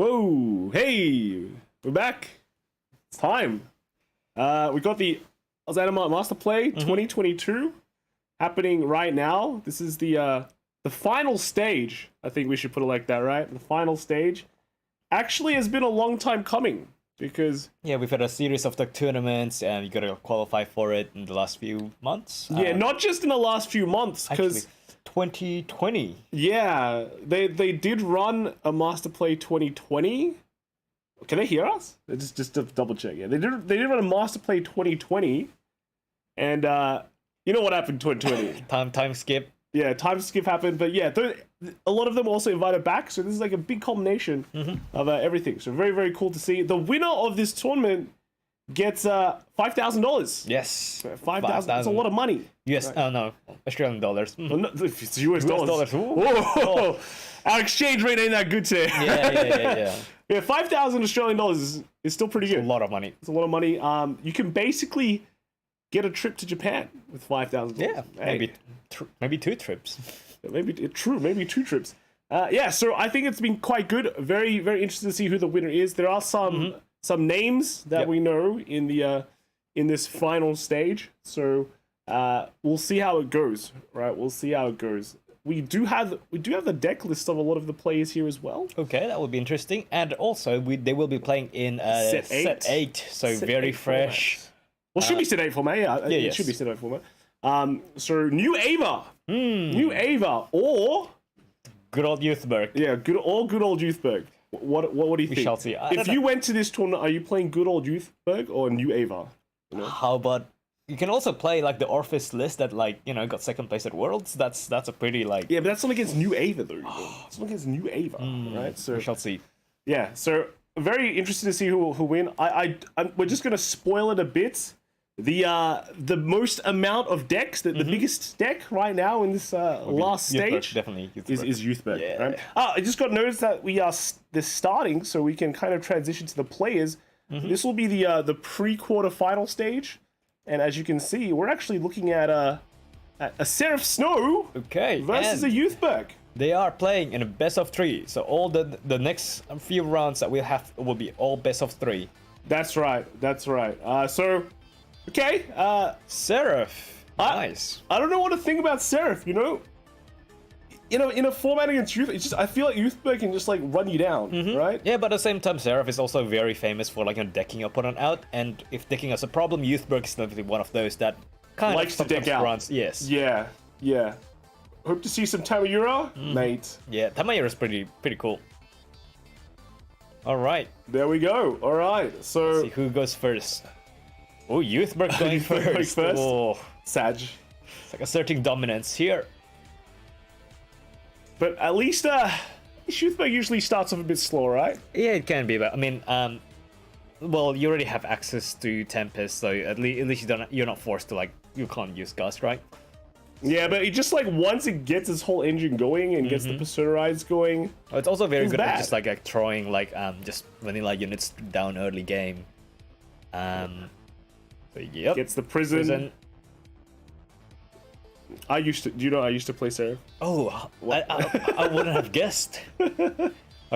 Whoa, hey, we're back. It's time. We got the Masterplay 2022 happening right now. This is the final stage. I think we should put it like that, right? The final stage actually has been a long time coming because we've had a series of tournaments and you gotta qualify for it in the last few months. Yeah, not just in the last few months, because 2020. Yeah, they did run a Masterplay 2020. Can they hear us? Just to double check. Yeah, they did run a Masterplay 2020, and you know what happened in 2020? time skip. Yeah, time skip happened, but yeah, a lot of them also invited back. So this is like a big culmination of everything. So very, very cool to see. The winner of this tournament gets $5,000. Yes, 5,000. That's a lot of money. Yes, right? Oh no, Australian dollars. Well, no, it's US dollars. Whoa. Our exchange rate ain't that good today. Yeah. Yeah, 5,000 Australian dollars is still pretty good. It's a lot of money. It's a lot of money. You can basically get a trip to Japan with $5,000. Yeah, maybe two trips. Maybe two trips. Yeah, so I think it's been quite good. Very, very interested to see who the winner is. There are some names that we know in the in this final stage. So we'll see how it goes. Right, we'll see how it goes. We do have the deck list of a lot of the players here as well. Okay, that would be interesting. And also, they will be playing in set 8, so set very 8 fresh. Formats. Well, should be set 8 format. Yeah, it should be set 8 format. So new Ava, new Ava, or good old Youthberg. Yeah, good old Youthberg. What do you think? We shall see. If you went to this tournament, are you playing good old Youthberg or new Ava? You know? How about you can also play like the Orphis list that got second place at Worlds. That's a pretty yeah, but that's not against new Ava though. It's not against new Ava, right? So we shall see. Yeah, so very interested to see who will win. We're just gonna spoil it a bit. The most amount of decks, the biggest deck right now in this last stage definitely is Youthberg. Yeah. Right? I just got noticed that they're starting, so we can kind of transition to the players. This will be the pre-quarterfinal stage, and as you can see, we're actually looking at a Seraph Snow versus a Youthberg. They are playing in a best of 3, so all the next few rounds that we'll have will be all best of 3. That's right. So. Okay, Seraph. Nice. I don't know what to think about Seraph, you know? In a format against Youth, it's just I feel like Youthberg can just like run you down, right? Yeah, but at the same time, Seraph is also very famous for decking opponent out, and if decking is a problem, Youthberg is definitely one of those that kind likes of to deck out. Runs. Yes. Yeah. Hope to see some Tamayura, mate. Yeah, Tamayura is pretty cool. All right. There we go. All right. So let's see who goes first. Oh, Youthberg going first. Oh, Sag. It's like asserting dominance here. But at least Youthberg usually starts off a bit slow, right? Yeah, it can be, but I mean, well, you already have access to Tempest, so at least you're not forced to you can't use Gust, right? Yeah, but it just once it gets its whole engine going and gets the Personifieds going. Oh, it's also very good at just throwing just vanilla units down early game. Yep. Gets the prison. I used to play Seraph. Oh, I wouldn't have guessed.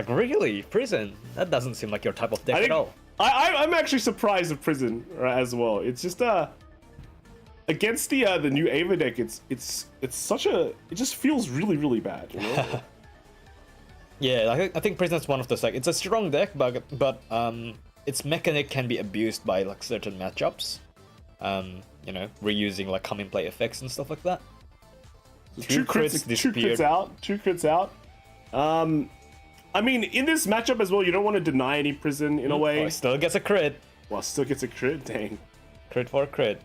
Really? Prison? That doesn't seem like your type of deck at all. I'm actually surprised of prison as well. It's just against the new Ava deck, it just feels really, really bad, you know? Yeah, I think prison's one of those it's a strong deck, but its mechanic can be abused by certain matchups. Reusing common play effects and stuff like that. Two crits out. I mean, in this matchup as well, you don't want to deny any prison in a way. Oh, still gets a crit. Well, still gets a crit. Dang. Crit for a crit.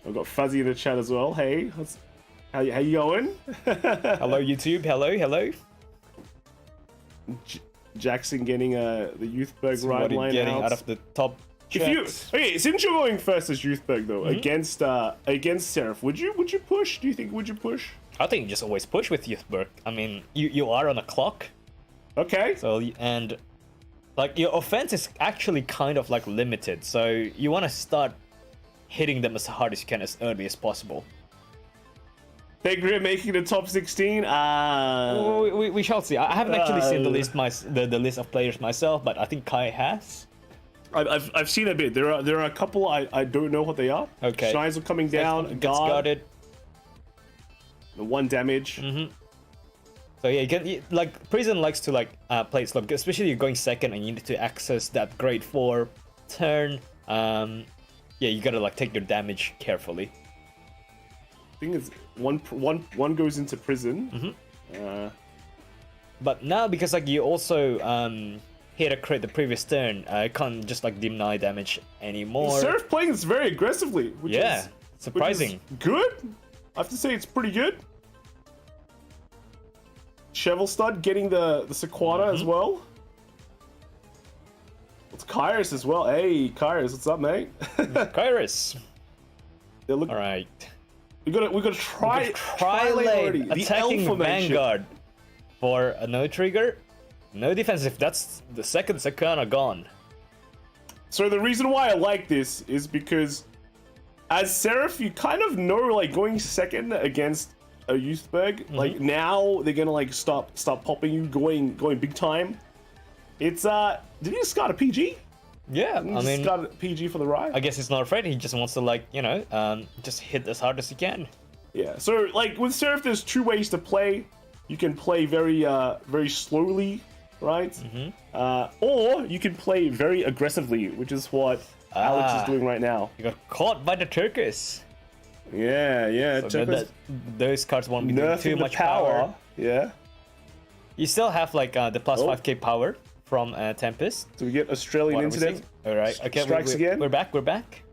I've got Fuzzy in the chat as well. Hey, how you going? Hello YouTube. Hello. Jackson getting the Youthberg ride line out of the top. Since you're going first as Youthberg though, against Seraph, would you push? Do you think would you push? I think you just always push with Youthberg. I mean, you are on a clock. Okay. So and your offense is actually kind of limited, so you want to start hitting them as hard as you can as early as possible. Big Grim making the top 16. We we shall see. I haven't actually seen the list of players myself, but I think Kai has. I've seen a bit. There are a couple I don't know what they are. Okay. Shines are coming down. Gets Guard. guarded. The 1 damage. So yeah, like Prison likes to like play it slow, especially you're going second and you need to access that grade 4 turn. Yeah, you gotta like take your damage carefully. I think it's one goes into Prison. But now because like you also hit a crit the previous turn, can't just like deny damage anymore. Seraph playing this very aggressively, which is surprising. Which is good. I have to say it's pretty good. Shovel Stud getting the Sequana as well. It's Kairos as well. Hey, Kairos, what's up, mate? Kairos. All right. We gotta try lane the attacking L formation. Vanguard for a no trigger, no defensive. That's the second Sequana gone. So the reason why I like this is because as Seraph, you kind of know like going second against a Youthberg, like now they're gonna like stop popping you, going big time. It's did he just start a PG? Yeah, I mean, start a PG for the ride. I guess he's not afraid. He just wants to like just hit as hard as he can. Yeah. So like with Seraph, there's 2 ways to play. You can play very slowly, right? Or you can play very aggressively, which is what Alex is doing right now. You got caught by the Turkus. Yeah. So those cards won't be doing too much power. Yeah. You still have like the plus 5k power from Tempest. Do we get Australian internet? All right. Okay. Strikes again. We're back. We're back.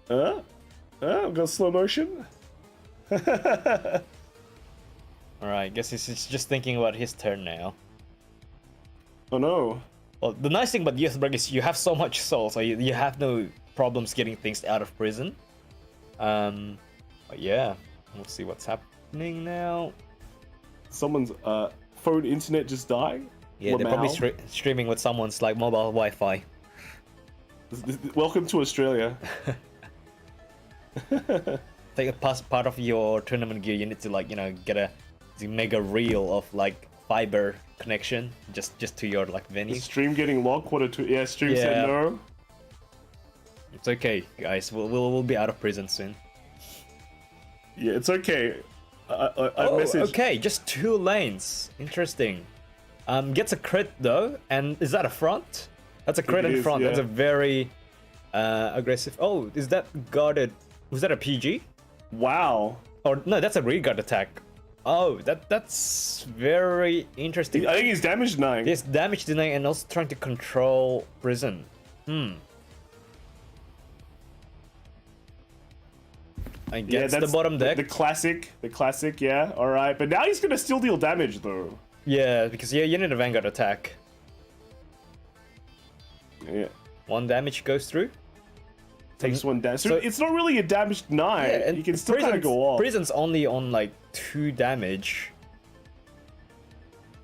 We've got slow motion. All right. Guess he's just thinking about his turn now. Oh no. Well, the nice thing about Youthberg is you have so much soul, so you have no problems getting things out of prison. But yeah, we'll see what's happening now. Someone's phone internet just died. Yeah, they're probably streaming with someone's like mobile Wi-Fi. Welcome to Australia. Take a part of your tournament gear. You need to like get a mega reel of like fiber connection just to your like venue. Is stream getting locked? Stream said no. It's okay, guys. We'll be out of prison soon. Yeah, it's okay. I messaged. Okay, just 2 lanes. Interesting. Gets a crit though, and is that a front? That's a crit in front. Yeah. That's a very aggressive. Oh, is that guarded? Was that a PG? Wow. Or no, that's a reguard attack. Oh, that's very interesting. I think he's damage denying. Yes, damage denying and also trying to control prison. I guess that's the bottom deck. The classic, yeah. All right, but now he's gonna still deal damage though. Yeah, because you need a Vanguard attack. Yeah. 1 damage goes through. Takes 1 damage. So it's not really a damage deny. Yeah, you can still kind of go off. Prison's only on like 2 damage.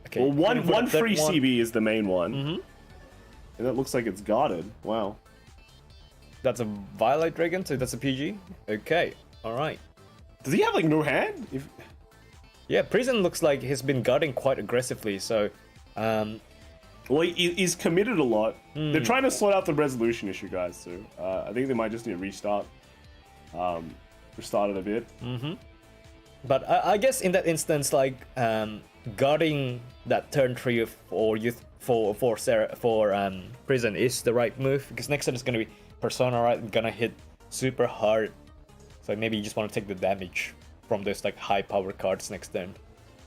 Okay. Well, one free CB is the main one. And that looks like it's guarded. Wow. That's a Violet Dragon, so that's a PG. Okay. All right. Does he have like no hand? Yeah, Prison looks like he's been guarding quite aggressively. So, well, he's committed a lot. They're trying to sort out the resolution issue, guys. So I think they might just need to restart. Restart it a bit. But I guess in that instance, like guarding that turn 3 for Prison is the right move, because next turn is gonna be Persona, right? And gonna hit super hard. So maybe you just want to take the damage from those like high power cards next turn.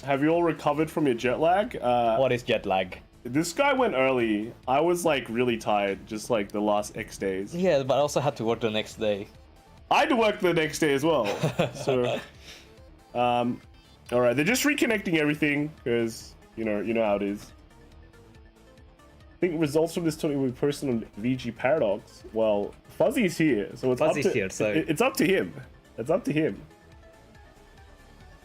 Have you all recovered from your jet lag? What is jet lag? This guy went early. I was like really tired, just like the last X days. Yeah, but I also had to work the next day. I had to work the next day as well. So, all right, they're just reconnecting everything because you know how it is. I think results from this tournament will be posted on VG Paradox. Well, Fuzzy's here, so it's up to him. It's up to him.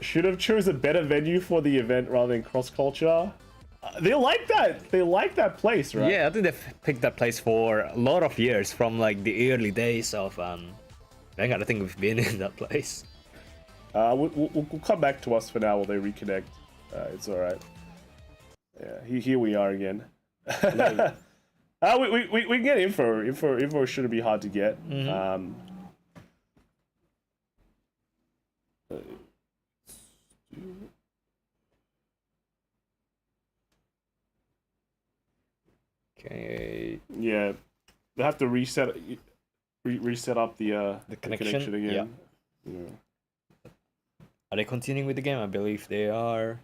Should have chose a better venue for the event rather than cross culture. They like that. They like that place, right? Yeah, I think they've picked that place for a lot of years, from like the early days of Vanguard. I think we've been in that place. We'll come back to us for now while they reconnect. It's all right. Yeah, here we are again. We can get info. Info shouldn't be hard to get. Okay. Yeah, they have to reset up the connection again. Yeah. Are they continuing with the game? I believe they are.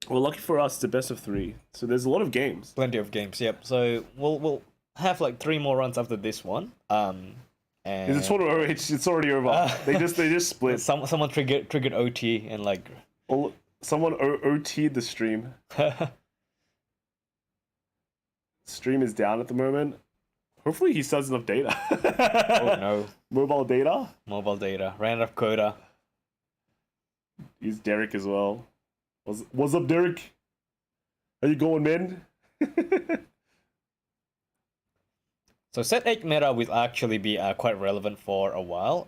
Well, lucky for us, it's a best of 3, so there's a lot of games. Plenty of games. Yep. So we'll have like 3 more runs after this one. And it's already over. They just split. Someone triggered OT and like. Well, someone OT'd the stream. Stream is down at the moment. Hopefully he still has enough data. Oh no. Mobile data? Mobile data. Ran out of quota. He's Derek as well. What's up, Derek? How you going, man? So set 8 meta will actually be quite relevant for a while.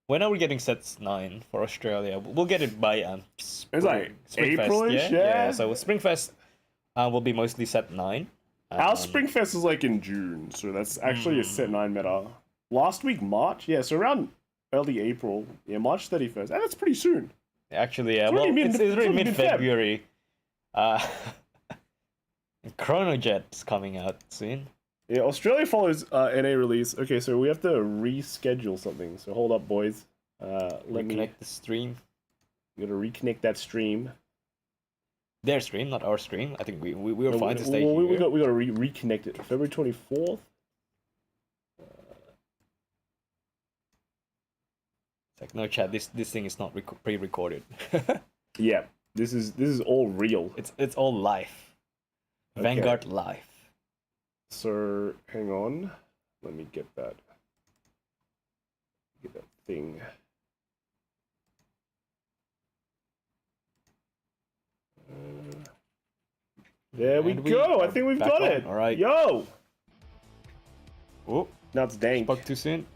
When are we getting sets 9 for Australia? We'll get it by it's like April-ish, yeah. So Springfest will be mostly set 9. Our Springfest is like in June, so that's actually a set 9 meta. Last week, March? Yeah, so around early April. Yeah, March 31st. And that's pretty soon. Actually, yeah. It's really mid-February. Chronojet's coming out soon. Yeah, Australia follows NA release. Okay, so we have to reschedule something. So hold up, boys. Let me connect the stream. We gotta reconnect that stream. Their stream, not our stream. I think we were fine to stay here. We gotta reconnect it. February 24th. It's like no chat. This thing is not pre-recorded. Yeah, this is all real. It's all live. Okay. Vanguard live. So hang on, let me get that thing. There we go. I think we've got it. All right. Yo. Oh, now it's dank. Spoke too soon.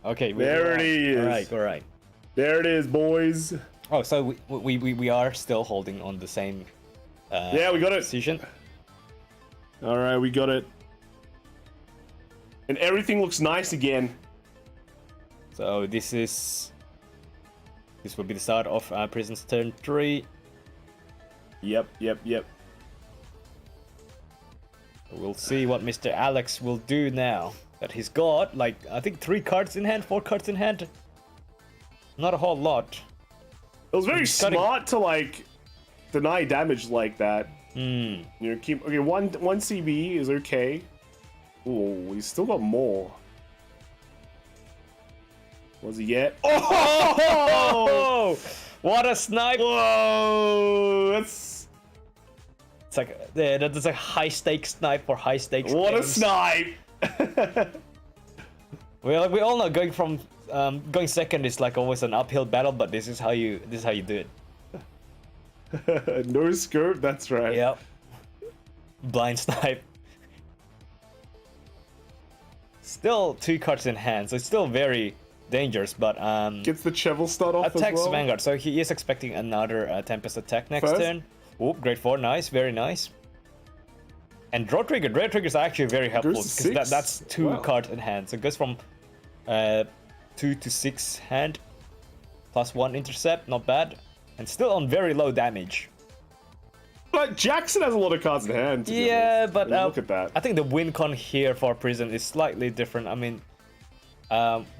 Okay. There it is. All right. There it is, boys. Oh, so we are still holding on the same. Yeah, we got it. Decision. All right, we got it. And everything looks nice again. So this will be the start of Prison's turn 3. Yep. We'll see what Mr. Alex will do now. That he's got, like, I think 4 cards in hand. Not a whole lot. It was very smart to, like, deny damage like that. You know, keep... Okay, one CB is okay. Oh, he's still got more. What's he get? Oh! What a snipe! Whoa! That's... It's like, yeah, that's a high-stakes snipe for high-stakes What games. A snipe! Well, we all know going second is like always an uphill battle, but this is how you do it. No scope, that's right. Yep. Blind snipe. Still 2 cards in hand, so it's still very dangerous, but gets the Chevel start off attacks as well. Vanguard, so he is expecting another Tempest attack next turn. Oh, grade 4, nice, very nice. And draw trigger. Draw triggers are actually very helpful because that's 2 cards in hand. So it goes from 2 to 6 hand, +1 intercept, not bad, and still on very low damage. But Jackson has a lot of cards in hand. Yeah, but look at that. I think the win con here for Prison is slightly different. I mean,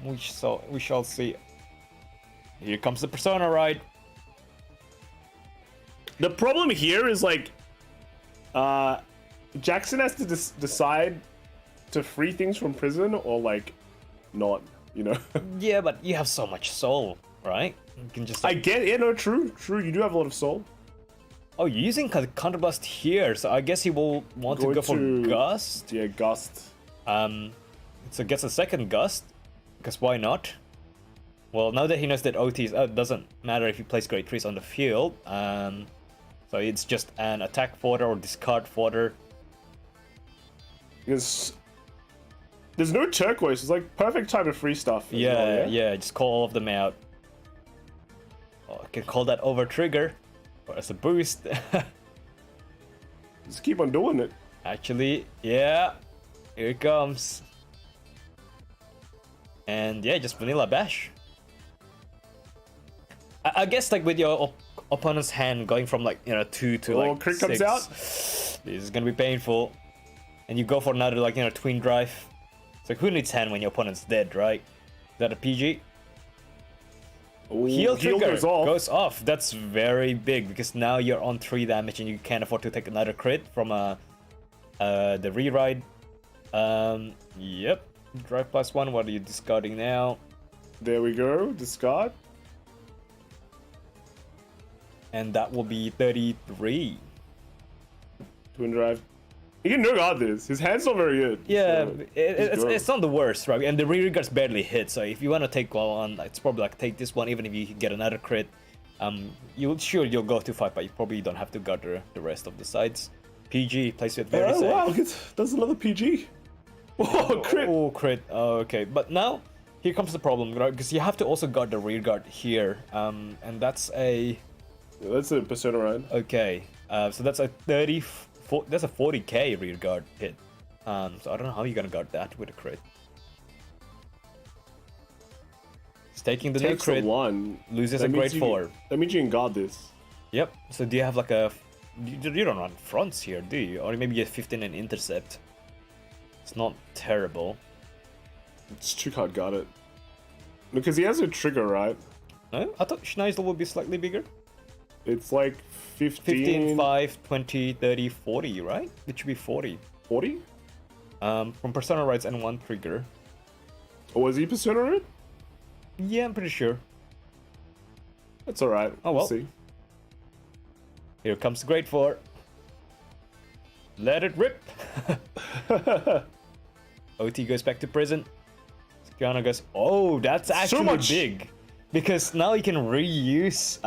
we shall see. Here comes the Persona ride. The problem here is like, Jackson has to decide to free things from prison or like not, you know. Yeah, but you have so much soul, right? You can just. I get it. No, true. You do have a lot of soul. Oh, you're using counterblast here, so I guess he will want to go for Gust. Yeah, Gust. So gets a second Gust, because why not? Well, now that he knows that OT doesn't matter if he plays Great Trees on the field, so it's just an attack fodder or discard fodder. Because there's no turquoise, it's like perfect time to free stuff. Yeah, just call all of them out. can call that over trigger or as a boost. Just keep on doing it. Actually, yeah, here it comes. And yeah, just vanilla bash. I guess like with your opponent's hand going from like 2 to like crit 6, comes out. This is gonna be painful. And you go for another like twin drive. It's like, who needs hand when your opponent's dead, right? Is that a PG? Ooh, Heal trigger goes off. That's very big because now you're on 3 damage and you can't afford to take another crit from the reride. Yep. Drive +1. What are you discarding now? There we go. Discard. And that will be 33. Twin drive. He can no guard this. His hand's not very good. Yeah, so it's not the worst, right? And the rear guards barely hit, so if you want to take one, it's probably like take this one, even if you get another crit. You'll go to 5, but you probably don't have to guard the rest of the sides. PG, place it very safe. Wow, look that's another PG. Oh, crit. Oh, crit. Oh, okay. But now, here comes the problem, right? Because you have to also guard the rear guard here. And that's a... Yeah, that's a Persona ride. Okay. So that's a 40k rear guard hit. So I don't know how you're gonna guard that with a crit. He's taking the new crit. One. Loses a grade 4. That means you can guard this. Yep. So do you have like a... You don't run fronts here, do you? Or maybe you 15 and intercept. It's not terrible. It's 2-card guard it. Because he has a trigger, right? No? I thought Schneisel would be slightly bigger. It's like 15, 5, 20, 30, 40, right? It should be 40. 40? From Persona rides and 1 trigger. Or was he Persona ride? Yeah, I'm pretty sure. That's alright. Oh well. We'll see. Here comes the grade 4. Let it rip. OT goes back to prison. Skiana goes, oh, that's actually big. Because now you can reuse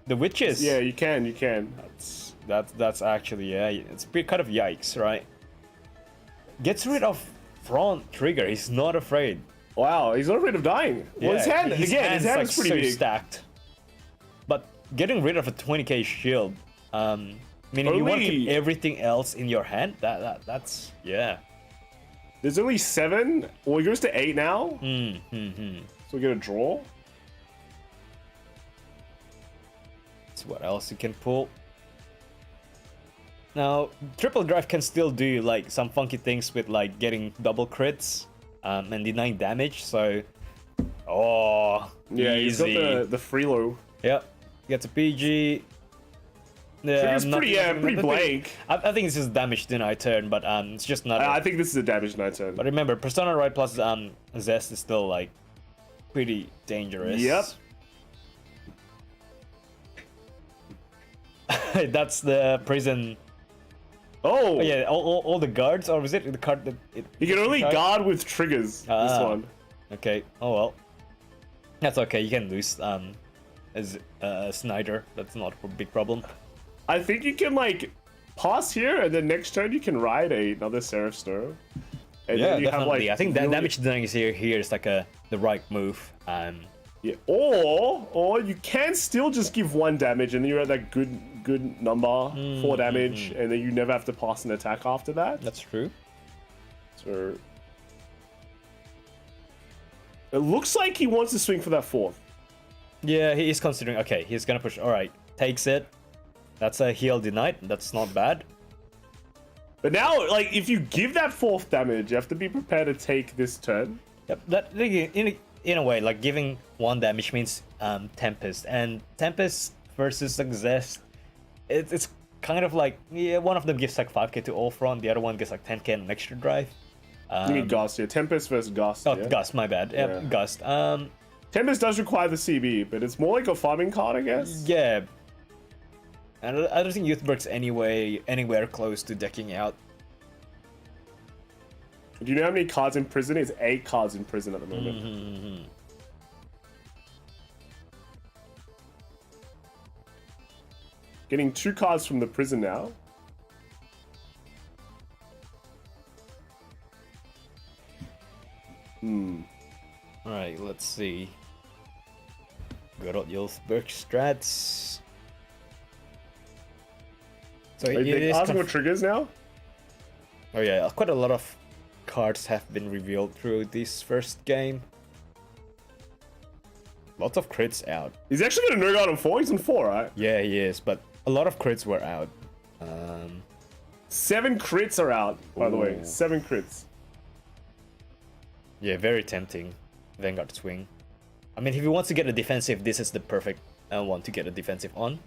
the witches. Yeah, you can. That's actually, yeah, it's pretty kind of yikes, right? Gets rid of front trigger. He's not afraid. Wow, he's not afraid of dying. Yeah, well, his hand is like pretty so big. stacked. But getting rid of a 20k shield, meaning you want to keep everything else in your hand. That's yeah. There's only 7. Well, he goes to 8 now. So we get a draw. So what else you can pull? Now, triple drive can still do like some funky things with like getting double crits and denying damage. So, yeah, easy. he's got the freelo. Yep, gets a PG. Yeah, it's pretty blank. I think this is damage deny turn, but it's just not. I think this is a damage deny turn. But remember, Persona Ride plus Zest is still like pretty dangerous. Yep. That's the prison. Oh yeah, all the guards, or was it the card that you can only guard with triggers. This one. Okay. Oh well. That's okay. You can lose as Snyder. That's not a big problem. I think you can like pass here, and then next turn you can ride another Seraph Snow. And yeah, then you definitely. Have, like, I think that damage denying is here is like the right move. Yeah. Or you can still just give 1 damage, and then you're at that good number, 4 damage, and then you never have to pass an attack after that. That's true. So it looks like he wants to swing for that 4th. Yeah, he is considering. Okay, he's gonna push. All right, takes it. That's a heal denied. That's not bad. But now, like, if you give that 4th damage, you have to be prepared to take this turn. Yep. That in a way, like giving 1 damage means Tempest, and Tempest versus Zest, it's kind of like, yeah, one of them gives like 5k to all front, the other one gets like 10k and an extra drive. You mean Gust, yeah. Tempest versus Gust. Oh, yeah? Gust, my bad. Yep, yeah. Gust. Tempest does require the CB, but it's more like a farming card, I guess. Yeah. And I don't think Youthberg's anywhere close to decking out. Do you know how many cards in prison? It's 8 cards in prison at the moment. Getting 2 cards from the prison now. Alright, let's see. Good old Yulsberg strats. So Are it they is asking what triggers now? Oh yeah, quite a lot of cards have been revealed through this first game. Lots of crits out. He's actually gonna no guard on 4. He's on 4, right? Yeah, he is, but a lot of crits were out. 7 crits are out, by the way. 7 crits. Yeah, very tempting. Vanguard swing. I mean, if he wants to get a defensive, this is the perfect one to get a defensive on.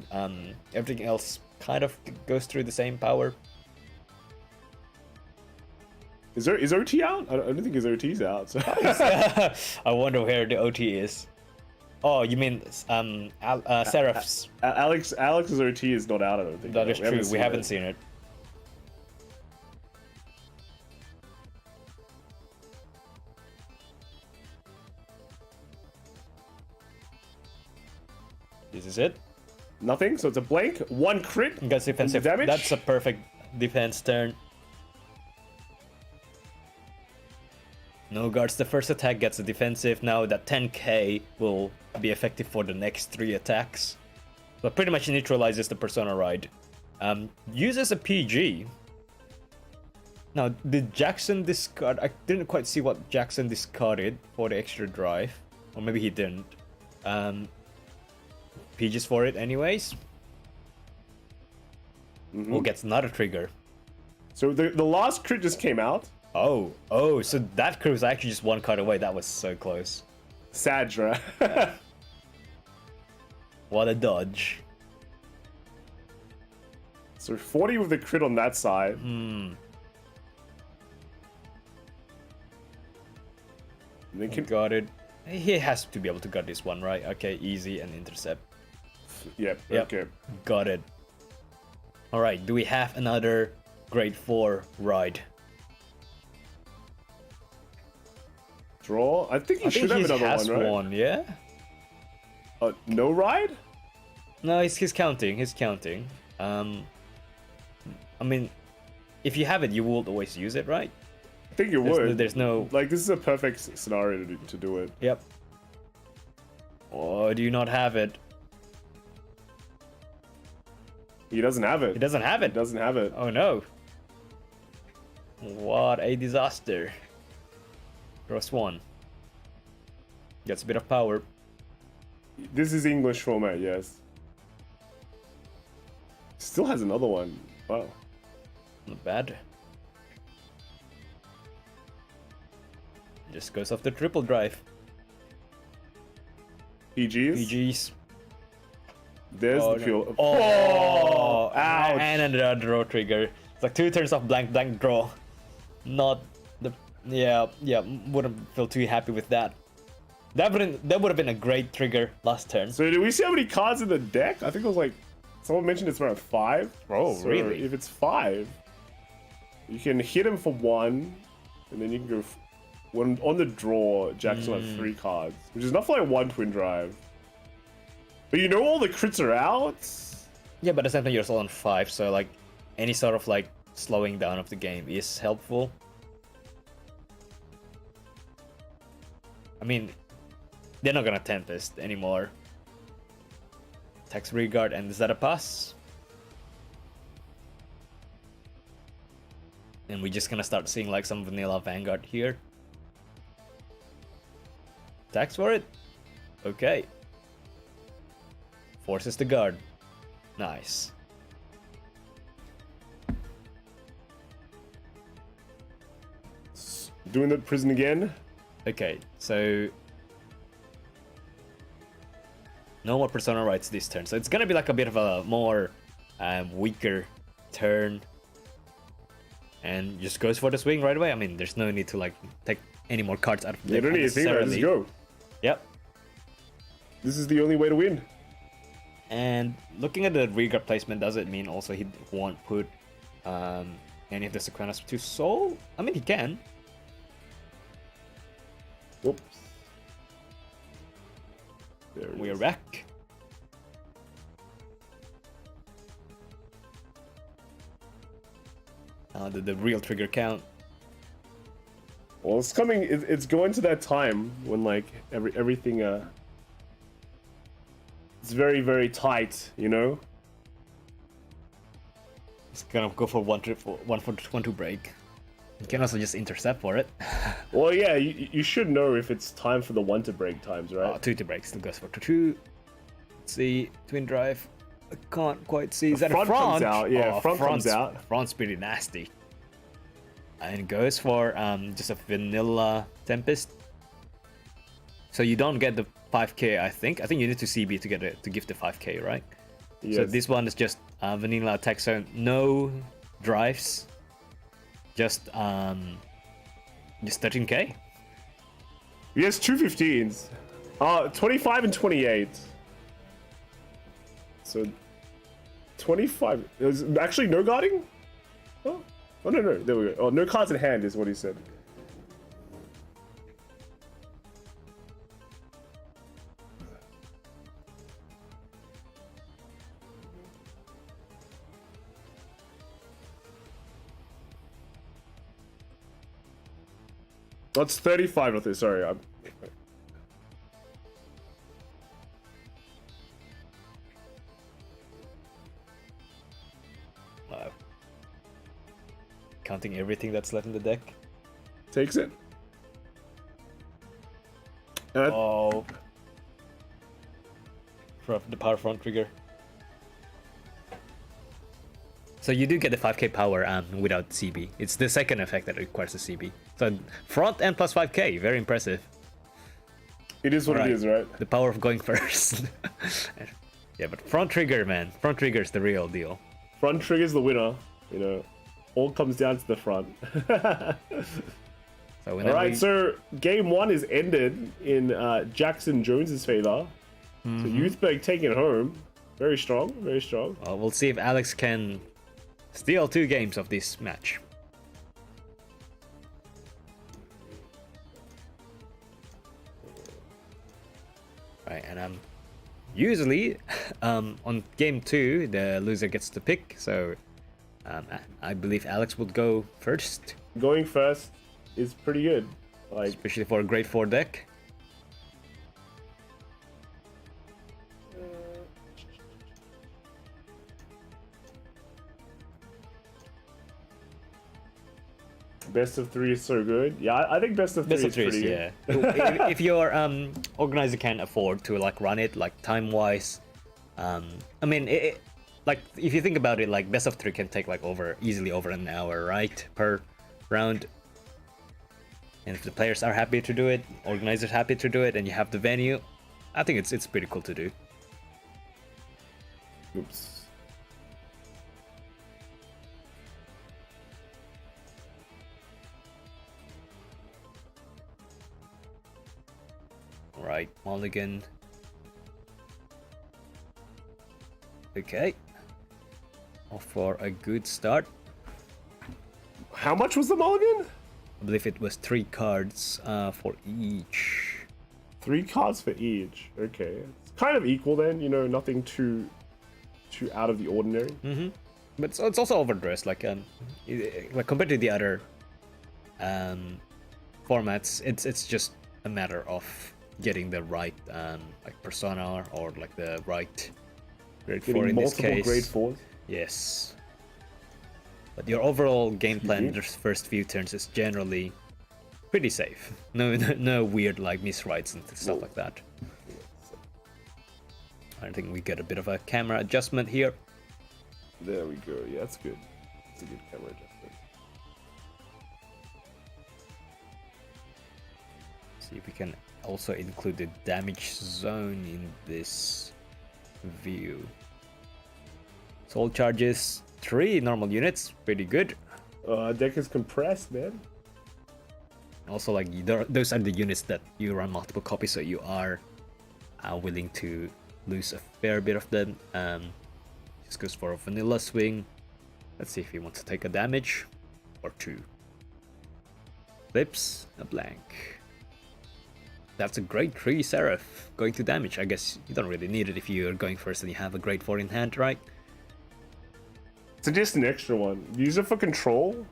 Everything else kind of goes through the same power. Is OT out? I don't think his OT's out. So. I wonder where the OT is. Oh, you mean Seraph's? Alex's OT is not out, I don't think. That is true. We haven't seen it. This is it. Nothing, so it's a blank. 1 crit. Gets defensive damage. That's a perfect defense turn. No guards. The first attack gets a defensive. Now that 10k will be effective for the next 3 attacks. So pretty much neutralizes the Persona Ride. Uses a PG. Now, did Jackson discard? I didn't quite see what Jackson discarded for the extra drive. Or maybe he didn't. PG's for it anyways. Who gets another trigger? So the last crit just came out. Oh, so that crit was actually just 1 card away. That was so close. Sad, right? What a dodge. So 40 with the crit on that side. Got it. He has to be able to get this one, right? Okay, easy and intercept. Yep. Okay. Got it. Alright, do we have another grade 4 ride? Draw? I think he should have another has one, right? one, yeah? No ride? No, he's counting. He's counting. I mean, if you have it, you will always use it, right? I think you would. There's no... Like, this is a perfect scenario to do it. Yep. Or do you not have it? He doesn't have it. He doesn't have it. He doesn't have it. Oh no. What a disaster. Cross 1. Gets a bit of power. This is English format, yes. Still has another one. Wow. Not bad. Just goes off the triple drive. PGs. There's the fuel. Oh, ouch. And another draw trigger. It's like 2 turns of blank draw. Not the... Yeah, wouldn't feel too happy with that. That would have been a great trigger last turn. So did we see how many cards in the deck? I think it was like... Someone mentioned it's around 5. Oh, so really? If it's 5, you can hit him for 1, and then you can go... When on the draw, Jackson will have 3 cards, which is enough for like 1 twin drive. But you know all the crits are out? Yeah, but at the same time you're still on 5, so like any sort of like slowing down of the game is helpful. I mean, they're not gonna Tempest anymore. Tax Regard, and is that a pass? And we're just gonna start seeing like some vanilla Vanguard here. Tax for it? Okay. Forces the guard. Nice. Doing the prison again. Okay, so no more Persona Rights this turn. So it's gonna be like a bit of a more weaker turn. And just goes for the swing right away. I mean, there's no need to like take any more cards out of the deck. You don't need to think about it, just go. Yep. This is the only way to win. And looking at the Regard placement, does it mean also he won't put any of the Sequenas to soul? I mean, he can. Whoops. We're back. The real trigger count. Well, it's coming. It's going to that time when like everything It's very, very tight, you know? Just gonna go for one to break. You can also just intercept for it. Well, yeah, you should know if it's time for the 1 to break times, right? Oh, 2 to break still goes for 2. Let's see, twin drive. I can't quite see. Is that a front? Comes out, yeah, oh, front comes out. Front's pretty nasty. And it goes for just a vanilla Tempest. So you don't get the 5k, I think. I think you need to CB to get it to give the 5k, right? Yes. So this one is just vanilla attack zone, no drives. Just 13k. He has 215s. 25 and 28. So 25 is actually no guarding? Oh no, there we go. Oh, no cards in hand is what he said. That's 35 with it. Sorry, I'm. Counting everything that's left in the deck. Takes it. Oh. The power front trigger. So you do get the 5k power without CB. It's the second effect that requires a CB. So front and plus 5k, very impressive. It is what it is, right? The power of going first. Yeah, but front trigger, man. Front trigger is the real deal. Front trigger's the winner, you know. All comes down to the front. So Alright, so game 1 is ended in Jackson Jones's favor. So Youthberg taking it home. Very strong, very strong. Well, we'll see if Alex can steal 2 games of this match. Right, and usually on game 2 the loser gets to pick, so I believe Alex would go first. Going first is pretty good, like especially for a grade 4 deck. Best of 3 is so good. Yeah, I think best of 3 is pretty good. Yeah. if your organizer can afford to like run it like time wise, I mean like if you think about it, like best of 3 can take like easily over an hour, right, per round. And if the players are happy to do it, organizers happy to do it, and you have the venue, I think it's pretty cool to do. Oops. Right, mulligan. Okay. Off for a good start. How much was the mulligan? I believe it was 3 cards for each. 3 cards for each. Okay, it's kind of equal then. You know, nothing too out of the ordinary. But it's also overdressed, like compared to the other formats. It's just a matter of getting the right like persona or like the right grade 4 in this case. Grade 4s. Yes. But your overall game plan in the first few turns is generally pretty safe. No weird like miswrites and stuff like that. I think we get a bit of a camera adjustment here. There we go. Yeah, that's good. It's a good camera adjustment. See if we can also include the damage zone in this view. Soul charges 3 normal units, pretty good. Deck is compressed, man. Also, like those are the units that you run multiple copies, so you are willing to lose a fair bit of them. Just goes for a vanilla swing. Let's see if he wants to take a damage or 2. Flips a blank. That's a grade 3 Seraph going to damage. I guess you don't really need it if you're going first and you have a grade 4 in hand, right? It's just an extra one. Use it for control.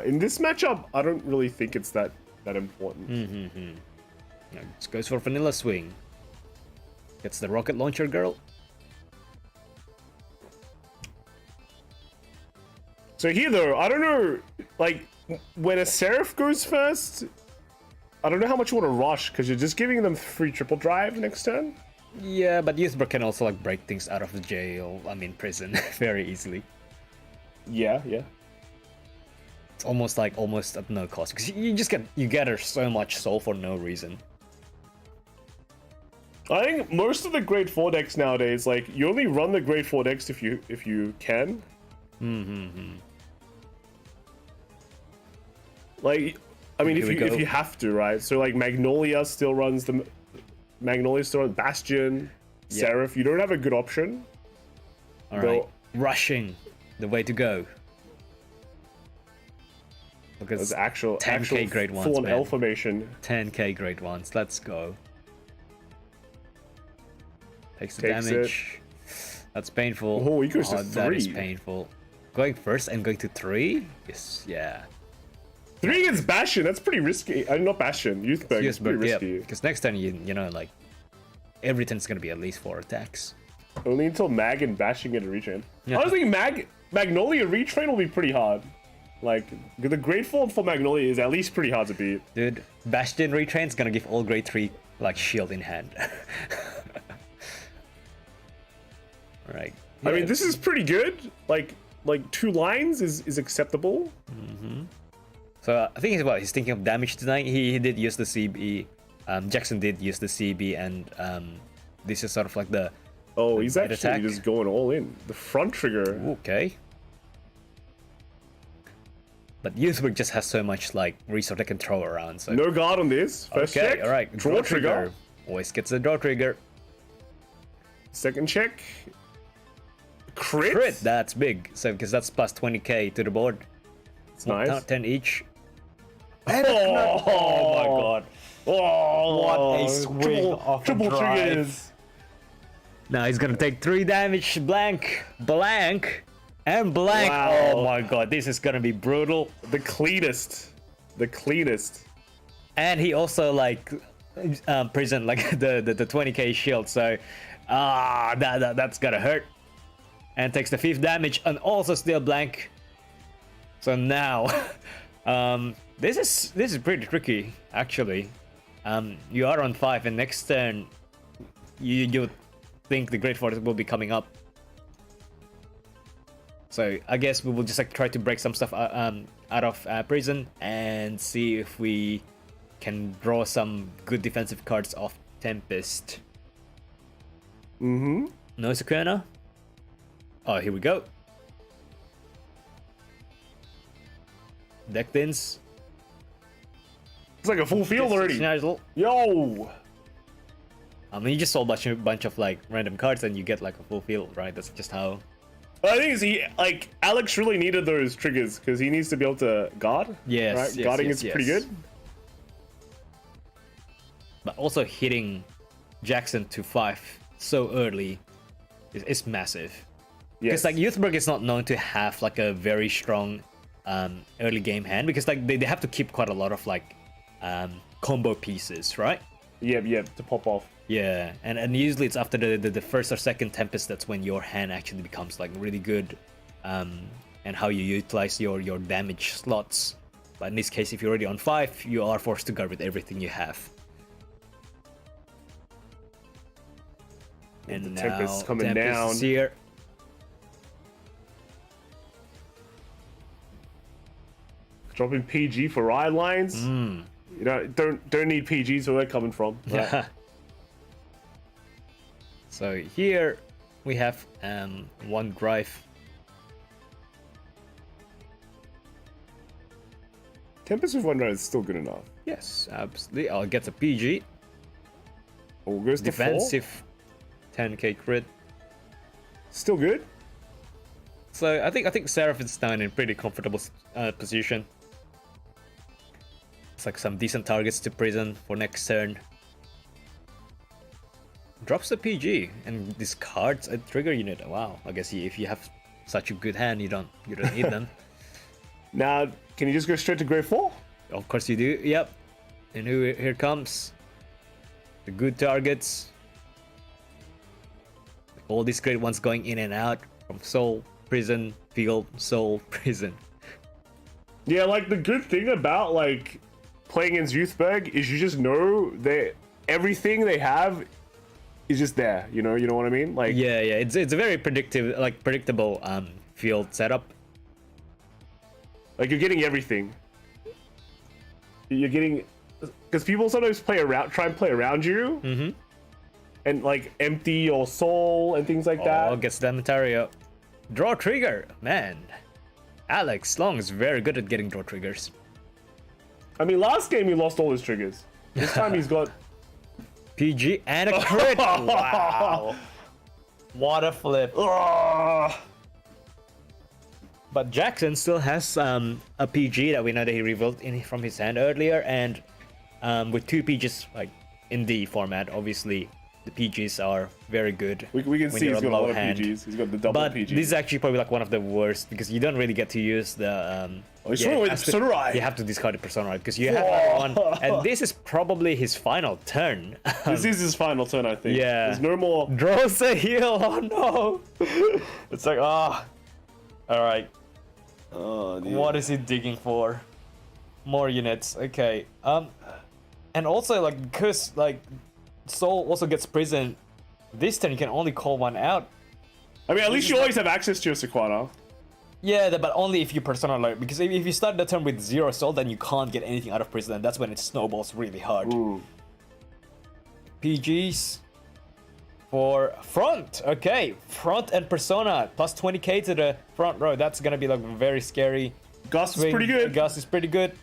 In this matchup, I don't really think it's that important. Now, just goes for vanilla swing. Gets the rocket launcher girl. So here though, I don't know, like when a Seraph goes first, I don't know how much you want to rush because you're just giving them free triple drive next turn. Yeah, but Youthberg can also like break things out of the jail, I mean prison, very easily. Yeah. It's almost at no cost because you gather so much soul for no reason. I think most of the grade 4 decks nowadays, like you only run the grade 4 decks if you can. Like, I mean, if you have to, right? So like Magnolia still runs Bastion, Seraph. You don't have a good option. All right, rushing, the way to go. Because actual 10k grade ones, full on man. L formation. 10k grade ones. Let's go. Takes the Takes damage. That's painful. Oh, he goes to 3. That is painful. Going first and going to 3? Yes, yeah. 3 against Bastion, that's pretty risky. Not Bastion, Youthberg. It's pretty risky. Yeah, because next turn you know like every turn's gonna be at least 4 attacks. Only until Mag and Bastion get a retrain. Yeah. Honestly, Magnolia retrain will be pretty hard. Like the grade 4 for Magnolia is at least pretty hard to beat. Dude, Bastion retrain's gonna give all grade 3 like shield in hand. Right. I mean, this is pretty good. Like 2 lines is acceptable. So I think he's thinking of damage tonight. He did use the CB. Jackson did use the CB, and this is sort of like the. Oh, he's actually attack. just going all in. The front trigger. Okay. But Youthberg just has so much like resource they can throw around. So No guard on this. First check. all right. Draw trigger. Always gets the draw trigger. Second check. Crit. Crit. That's big. So because that's plus 20k to the board. It's nice. 10 each. Oh my god. Oh, What a swing of triple a drive. triggers. Now he's gonna take 3 damage. Blank, and blank. Wow. Oh my god, this is gonna be brutal. The cleanest. And he also like present like the 20k shield. So that's gonna hurt. And takes the 5th damage and also still blank. So now, this is pretty tricky actually. You are on 5, and next turn, you think the Great Force will be coming up. So I guess we will just like try to break some stuff out of prison and see if we can draw some good defensive cards off Tempest. No Sequana. Oh, here we go. Deck thins. It's like a full field already. Schneidel. Yo. I mean, you just saw a bunch of like random cards and you get like a full field, right? That's just how. I think Alex really needed those triggers because he needs to be able to guard. Yes, right? yes, Guarding yes, is pretty good. But also hitting Jackson to 5 so early is massive. Because like Youthberg is not known to have like a very strong early game hand because like they have to keep quite a lot of like combo pieces, right? Yeah, to pop off. Yeah, and usually it's after the first or second Tempest that's when your hand actually becomes like really good, and how you utilize your damage slots. But in this case, if you're already on 5, you are forced to guard with everything you have. And the now Tempest coming Tempest down. is here. Dropping PG for ride lines. You know, don't need PGs where they're coming from. Right? Yeah. So here we have 1 drive. Tempest with 1 drive is still good enough. Yes, absolutely. I'll get a PG. Oh, goes to Defensive 10k crit. Still good. So I think Seraph is down in pretty comfortable position. It's like some decent targets to prison for next turn. Drops the PG and discards a trigger unit. Wow, I guess if you have such a good hand, you don't need them. Now, can you just go straight to grade 4? Of course you do. Yep. And here comes the good targets. all these great ones going in and out from Seoul, prison, field, Seoul, prison. Yeah, like the good thing about like playing against Youthberg is you just know that everything they have is just there. You know what I mean? Like Yeah, it's a very predictable field setup. Like you're getting everything. You're getting, because people sometimes try and play around you, and like empty or Soul and things like that. Oh, gets the Metario. Draw trigger, man. Alex Long is very good at getting draw triggers. I mean, last game he lost all his triggers. This time he's got PG and a crit. Wow. What a flip. But Jackson still has a PG that we know that he revealed from his hand earlier, and with 2 PGs like in the format, obviously the PGs are very good. We can see he's got a lot of PGs. He's got the double but PGs. This is actually probably like one of the worst because you don't really get to use the. He's with Persona Ride. You have to discard the Persona Ride because you have another one, and this is probably his final turn. This is his final turn, I think. Yeah. There's no more. Draws a heal. Oh no! It's like all right. Oh, dear. What is he digging for? More units. Okay. And also like because like Soul also gets prison. This turn you can only call one out. I mean, at least you always have access to your Sequana. Yeah, but only if you Persona alert. Because if you start the turn with 0 Soul, then you can't get anything out of prison. And that's when it snowballs really hard. Ooh. PGs for front. Okay, front and Persona plus 20k to the front row. That's gonna be like very scary. Gus is pretty good. Gus is pretty good.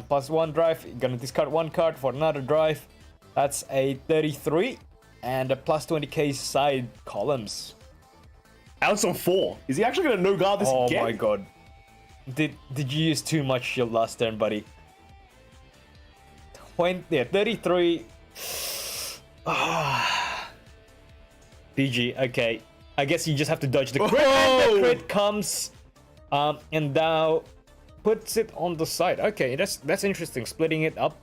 Plus 1 drive. You're gonna discard 1 card for another drive. That's a 33 and a plus 20k side columns. Alex on 4. Is he actually gonna no guard this again? Oh my god. Did you use too much shield last turn, buddy? 33. PG, okay. I guess you just have to dodge the crit. And the crit comes and now puts it on the side. Okay, that's interesting. Splitting it up.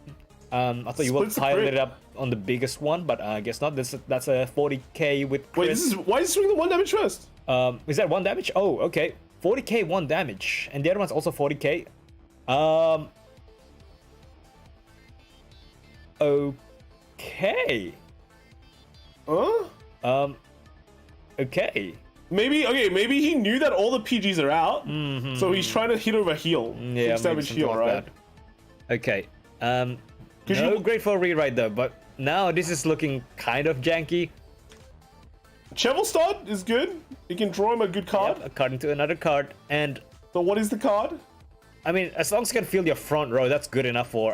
I thought you would pile it up on the biggest one, but I guess not. That's a 40k with crit. Wait, why is he swinging the 1 damage first? Is that 1 damage? Oh, okay. 40k 1 damage, and the other one's also 40k. Okay. Huh? Okay. Maybe he knew that all the PGs are out, so he's trying to hit over heal. Yeah, 6 damage heal, like right? That. Okay. No great for rewrite though, but now this is looking kind of janky. Chevelstad is good. You can draw him a good card. Yep, a card into another card, and So what is the card? I mean, as long as you can field your front row, that's good enough for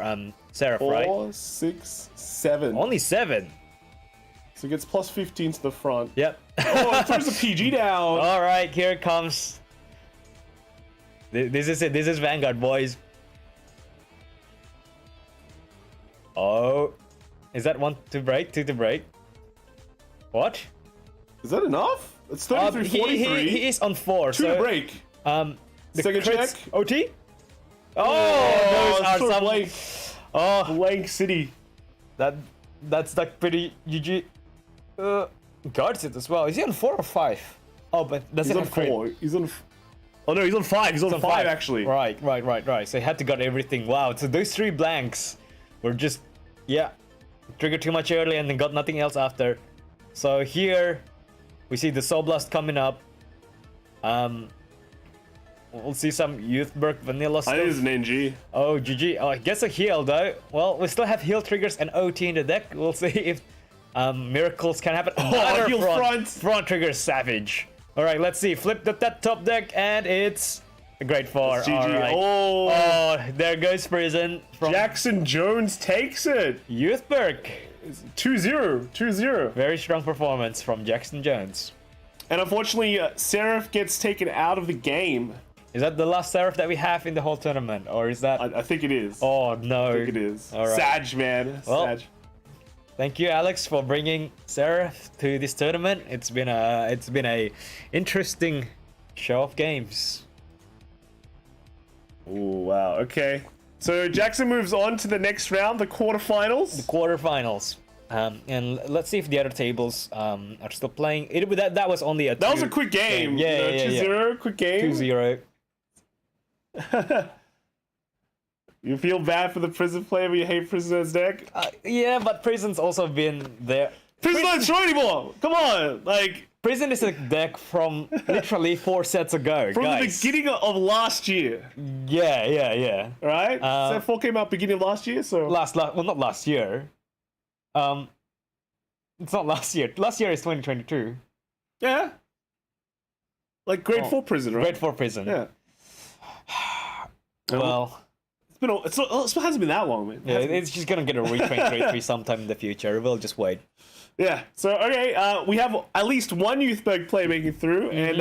Seraph, right? 4, 6, 7. Only 7. So it gets plus 15 to the front. Yep. Oh, it throws the PG down. All right, here it comes. This is it. This is Vanguard, boys. Oh, is that 1 to break? 2 to break? What? Is that enough? It's 33, 43. He is on 4. 2 so, to break. The Second crits- check. OT? Oh, those are so some. blank. Oh, Blank City. that's like pretty GG. Guards it as well. Is he on 4 or 5? Oh, but does He's it on have crit? 4. He's on. Oh no, he's on 5. He's on 5 actually. Right. So he had to got everything. Wow. So those 3 blanks were just, yeah, triggered too much early and then got nothing else after. So here we see the Soul Blast coming up. We'll see some Youthberg vanilla stuff. I think it's an NG. Oh, GG. Oh, it gets a heal though. Well, we still have heal triggers and OT in the deck. We'll see if miracles can happen. Another heal front trigger savage. All right, let's see. Flip that top deck and it's a great 4. GG. All right. Oh, There goes prison from Jackson Jones takes it. Youthberg. 2-0. 2-0. Very strong performance from Jackson Jones. And unfortunately, Seraph gets taken out of the game. Is that the last Seraph that we have in the whole tournament, or is that? I think it is. Oh no! I think it is. All right. Sag, man. Well, Sag. Thank you, Alex, for bringing Seraph to this tournament. It's been a interesting show of games. Oh wow. Okay. So Jackson moves on to the next round, the quarterfinals. The quarterfinals. And let's see if the other tables are still playing. That was only a That was a quick game. Yeah, 2-0, quick game. 2-0. You feel bad for the prison player, but you hate Prison's deck? Yeah, but Prison's also been there. Prison don't show anymore! Come on! Like, Prison is a deck from literally 4 sets ago, from guys. the beginning of last year. Yeah. Right? Set 4 came out beginning of last year, so... Well, not last year. It's not last year. Last year is 2022. Yeah. Like grade 4 prison, right? Grade 4 Prison. Yeah. Well... It hasn't been that long, man. Yeah, it's just gonna get a retrain grade 3 sometime in the future. We'll just wait. Yeah, so, okay, we have at least one Youthberg player making through, and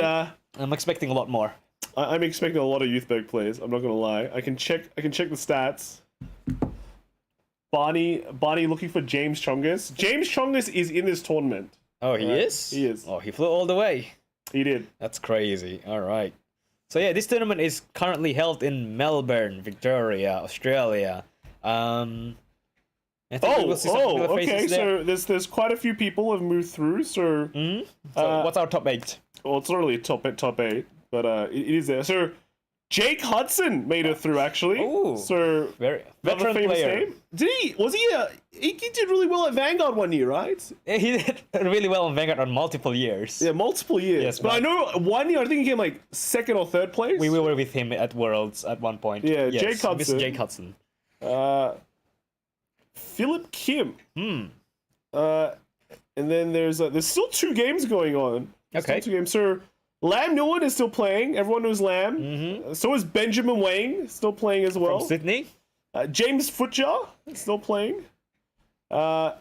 I'm expecting a lot more. I'm expecting a lot of Youthberg players, I'm not gonna lie. I can check the stats. Barney looking for James Chongus. James Chongus is in this tournament. Oh, he is? He is. Oh, he flew all the way. He did. That's crazy. Alright. So yeah, this tournament is currently held in Melbourne, Victoria, Australia. Okay. There. So there's quite a few people have moved through. So, So what's our top 8? Well, it's not really top 8, but it is there. So Jake Hudson made it through actually. Ooh, so very another veteran famous player. name. He did really well at Vanguard one year, right? Yeah, he did really well in Vanguard on multiple years. Yeah, multiple years. Yes, but I know 1 year I think he came like 2nd or 3rd place. We were with him at Worlds at one point. Yeah, yes, Jake Hudson. Mr. Jake Hudson. Philip Kim. And then there's still 2 games going on. Okay. Still 2 games. So Lam Nguyen is still playing. Everyone knows Lam. So is Benjamin Wang still playing as well. From Sydney. James Futjar still playing. And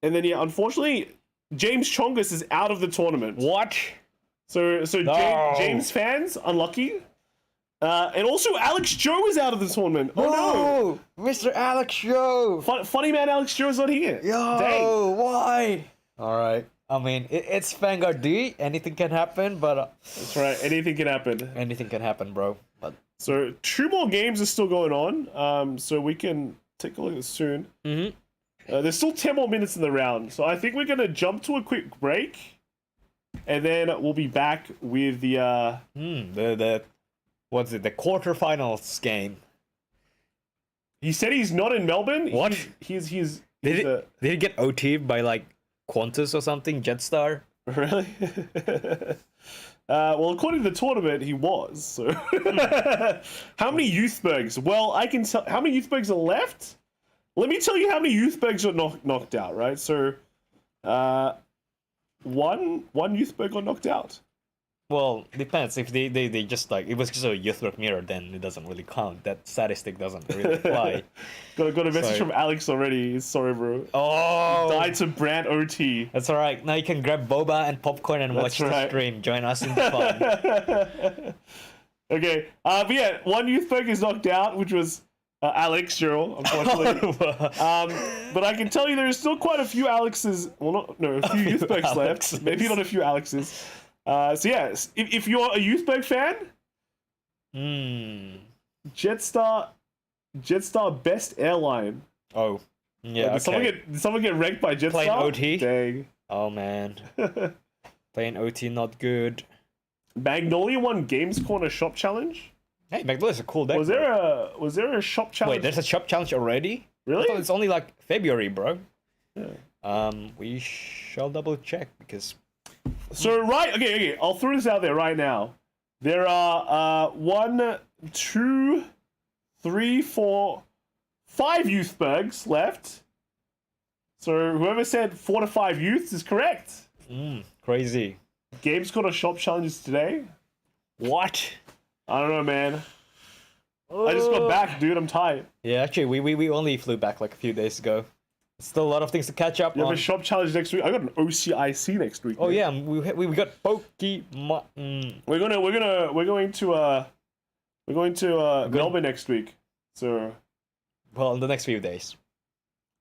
then unfortunately, James Chongus is out of the tournament. What? So No. James fans unlucky. And also Alex Joe is out of the tournament. Oh no, Mr. Alex Joe. Funny man, Alex Joe is not here. Yo, Dang. Why? All right. I mean, it's Vanguard D. Anything can happen, but that's right. Anything can happen. Anything can happen, bro. But so 2 more games are still going on. So we can take a look at this soon. There's still 10 more minutes in the round, so I think we're gonna jump to a quick break, and then we'll be back with the what's it? The quarterfinals game. He said he's not in Melbourne. What? Did he get OT'd by like Qantas or something? Jetstar? Really? Well, according to the tournament, he was. So, how many Youthbergs? Well, I can tell. How many Youthbergs are left? Let me tell you how many Youthbergs are knocked out. Right. So, one Youthberg got knocked out. Well, depends. If they just like it was just a Youthberg mirror, then it doesn't really count. That statistic doesn't really apply. got a message from Alex already. Sorry, bro. Oh, died to Brand OT. That's all right. Now you can grab boba and popcorn and watch the stream. Join us in the fun. Okay. But yeah, one Youthberg is knocked out, which was Alex Gerald, unfortunately. But I can tell you there is still quite a few Alexes. Well, a few Youthbergs left. Maybe not a few Alexes. So yeah, if you're a Youthberg fan, Jetstar best airline. Oh, yeah. Did someone get ranked by Jetstar? Playing OT. Dang. Oh man. Playing OT not good. Magnolia won Games Corner Shop Challenge. Hey, Magnolia's a cool deck. Was there a shop challenge? Wait, there's a shop challenge already? Really? I thought it's only like February, bro. Yeah. We shall double check because. So okay, I'll throw this out there right now. There are 1, 2, 3, 4, 5 Youthbergs left. So whoever said 4 to 5 youths is correct. Crazy. Games got a shop challenges today. What? I don't know, man. I just got back, dude. I'm tired. Yeah, actually, we only flew back like a few days ago. Still a lot of things to catch up You on. have a shop challenge next week. I got an OCIC next week. Oh man. yeah, we got Pokemon. We're going to Melbourne next week. So. Well, in the next few days.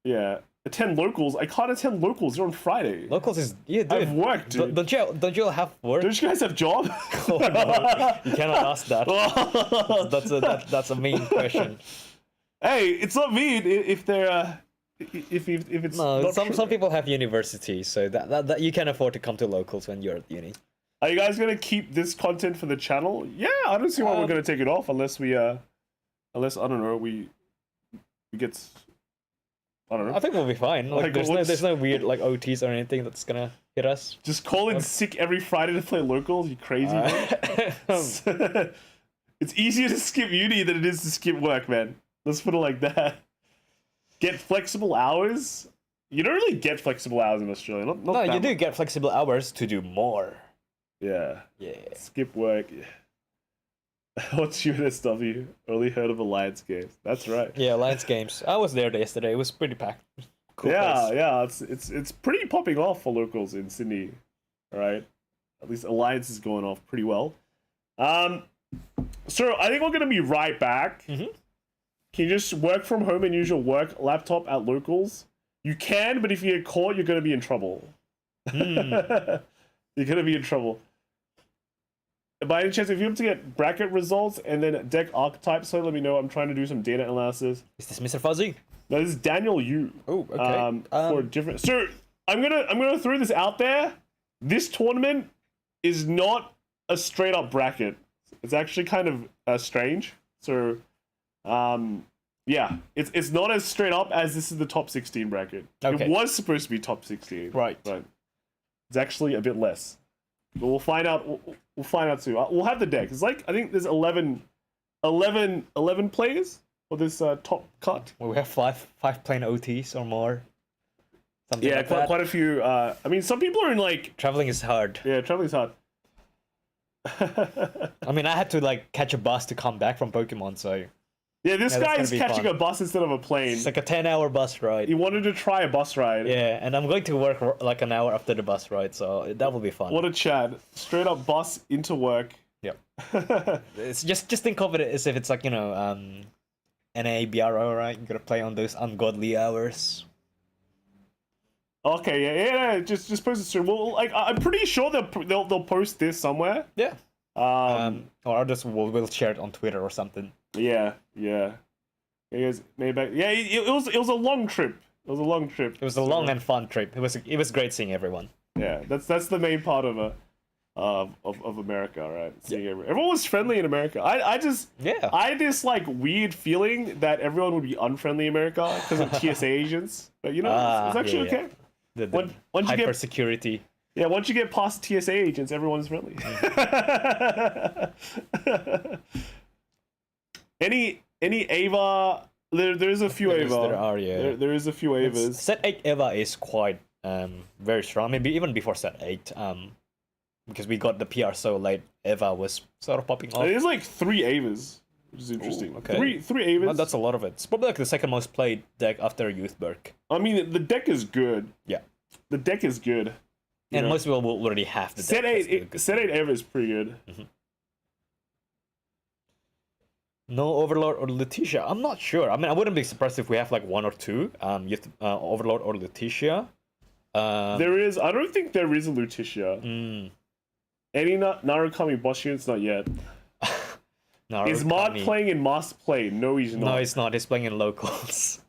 Yeah. Attend locals. I can't attend locals. They're on Friday. Locals is dude. I've worked, dude. Don't you all have work? Don't you guys have job? Oh, no. You cannot ask that. That's a mean question. Hey, it's not mean if they're if it's No, not some true. people have universities, so that you can afford to come to locals when you're at uni. Are you guys gonna keep this content for the channel? Yeah, I don't see why we're gonna take it off unless unless I don't know we get I don't know. I think we'll be fine. Like, Like, there's no weird like OTs or anything that's gonna hit us. Just call in sick every Friday to play locals. You crazy? It's easier to skip uni than it is to skip work, man. Let's put it like that. Get flexible hours. You don't really get flexible hours in Australia. Not No, that you do much. get flexible hours to do more. Yeah. Yeah. Skip work. What's UNSW? Only heard of Alliance games. That's right. Yeah, Alliance Games. I was there yesterday. It was pretty packed. Cool Yeah, place. yeah. It's pretty popping off for locals in Sydney. All right. At least Alliance is going off pretty well. So I think we're gonna be right back. Mm-hmm. Can you just work from home and use your work laptop at locals? You can, but if you get caught, you're gonna be in trouble. You're gonna be in trouble. By any chance, if you're able to get bracket results and then deck archetypes, so let me know. I'm trying to do some data analysis. Is this Mr. Fuzzy? No, this is Daniel Yu. Oh, okay. For different. So I'm gonna throw this out there. This tournament is not a straight up bracket. It's actually kind of strange. So, yeah, it's not as straight up as this is the top 16 bracket. Okay. It was supposed to be top 16, Right. but it's actually a bit less. But we'll find out. We'll find out soon. We'll have the deck. It's like I think there's 11 players for this top cut. Well, we have five playing OTs or more. Something Yeah, like that. quite a few. I mean, some people are in like Traveling is hard. yeah, traveling's hard. I mean, I had to like catch a bus to come back from Pokemon, so Yeah, this Yeah, that's guy gonna is be catching fun. a bus instead of a plane. it's like a 10-hour bus ride. He wanted to try a bus ride. Yeah, and I'm going to work like an hour after the bus ride, so that will be fun. What a Chad. Straight up bus into work. Yep. It's just think of it as if it's like, you know, NA, BRO, right? You gotta play on those ungodly hours. Okay, yeah. Just post it soon. Well, like I'm pretty sure they'll post this somewhere. Yeah. Um, Or I'll just we'll share it on Twitter or something. yeah. Maybe back. Yeah, it was a long trip. It was a long trip. It was a long and fun trip. It was great seeing everyone. Yeah, that's the main part of America, right? Seeing everyone was friendly in America. I had this like weird feeling that everyone would be unfriendly in America because of TSA agents. But you know, it's actually yeah. okay. The Once you hyper get security. yeah, once you get past TSA agents, everyone's friendly. Any Ava? There is a few Ava. There are, yeah. There is a few Avas. Set 8 Eva is quite very strong. Maybe even before set 8. Because we got the PR so late, Eva was sort of popping off. There's like 3 Avas, which is interesting. Ooh, okay. Three Avas. Well, that's a lot of it. It's probably like the second most played deck after Youthberg. I mean, the deck is good. Yeah. The deck is good. And know. most people will already have the Set deck. That's the 8 good Set thing. 8 Ava is pretty good. No Overlord or Letitia. I'm not sure. I mean, I wouldn't be surprised if we have like 1 or 2. Overlord or Letitia. There is. I don't think there is a Lutetia. Any Narukami boss units? Not yet. Is Mod Narukami. playing in Masterplay? No, he's not. No, he's not. He's playing in locals.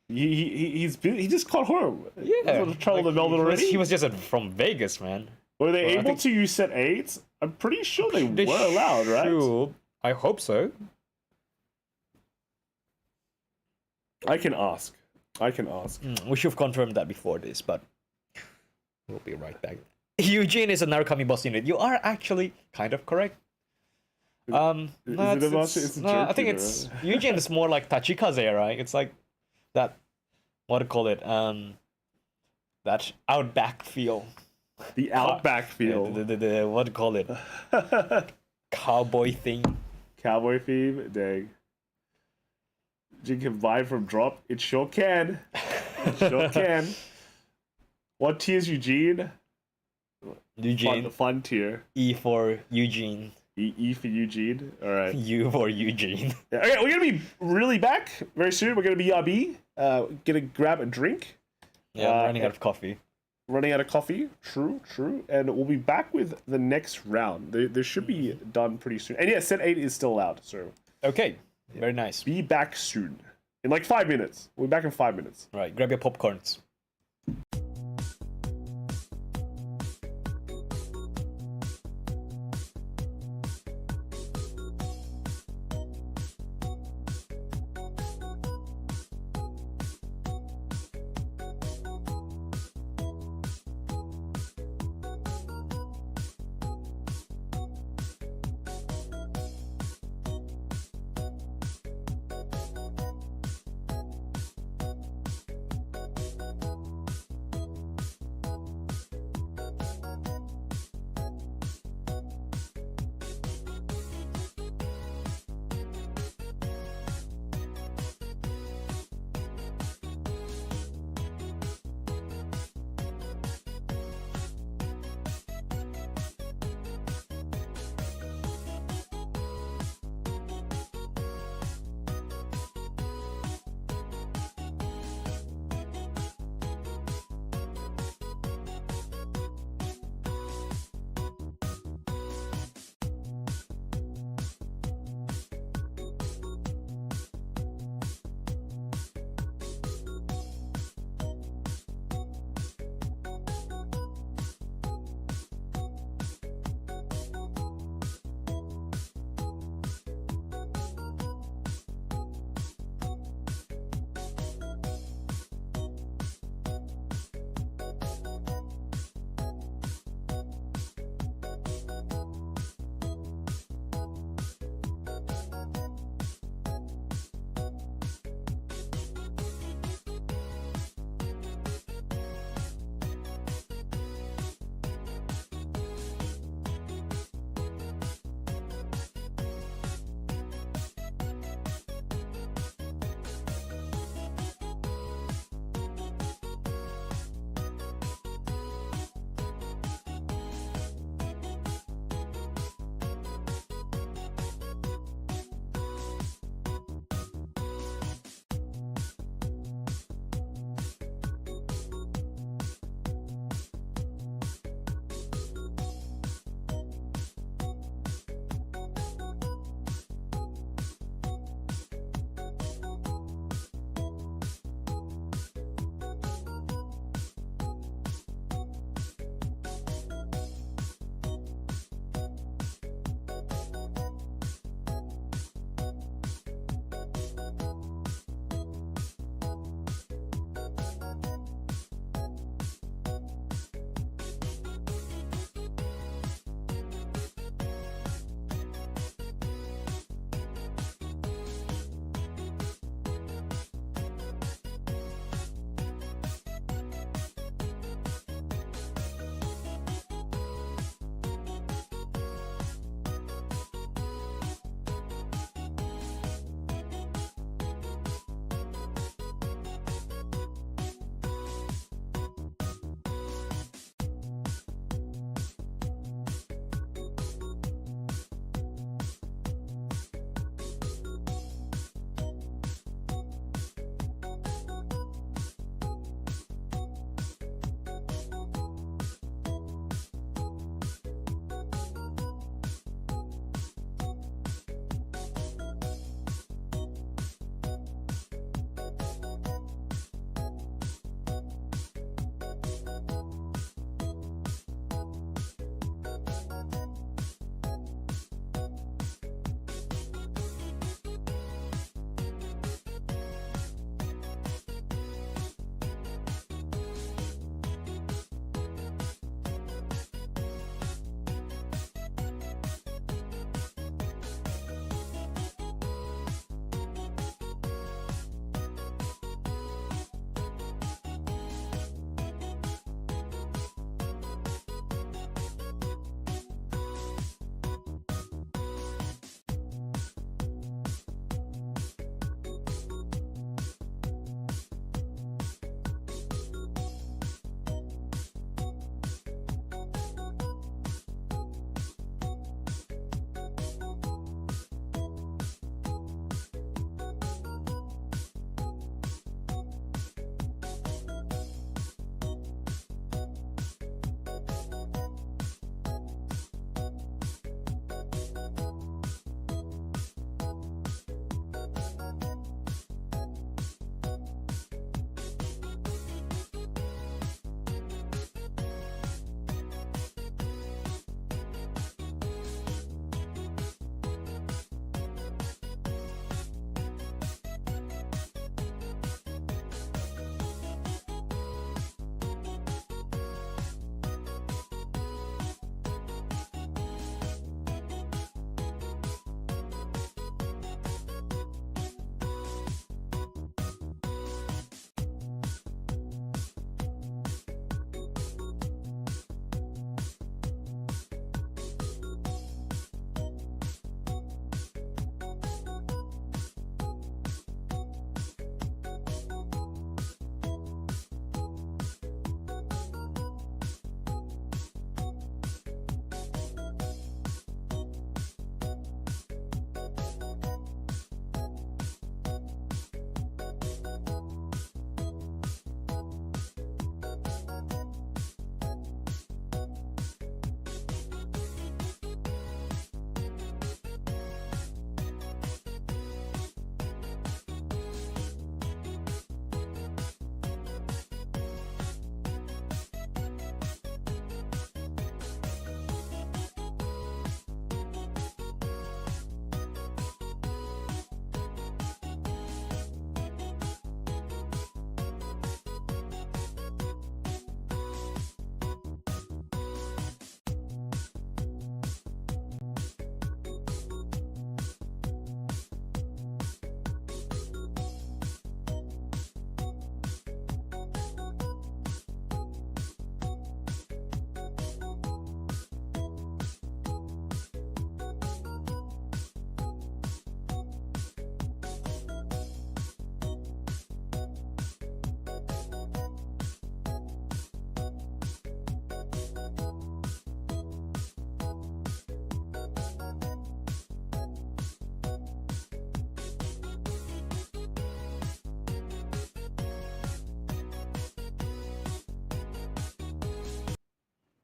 He just got home. Yeah. He's traveled to Melbourne already. He was just from Vegas, man. Were they Well, I able think- to use set 8? I'm pretty sure they They were allowed, right? should. I hope so. I can ask. We should have confirmed that before this, but we'll be right back. Eugene is a Narukami boss unit. You are actually kind of correct. No, it a boss? It's a no, joke I think unit, it's right? Eugene is more like Tachikaze, right? It's like that. What do you call it? That outback feel. The Outback feel. The what do you call it? Cowboy thing. Cowboy theme? Dang. You can buy from drop? It sure can. It sure can. What tier is Eugene? Eugene. Fun tier. E for Eugene. E for Eugene. Alright. U for Eugene. Okay, we're gonna be really back very soon. We're gonna be RB. Gonna grab a drink. Yeah, I'm running out of coffee. Running out of coffee. True. And we'll be back with the next round. They should be done pretty soon. And yeah, set 8 is still out, so Okay, very nice. be back soon. in like 5 minutes. We'll be back in 5 minutes. All right, grab your popcorns.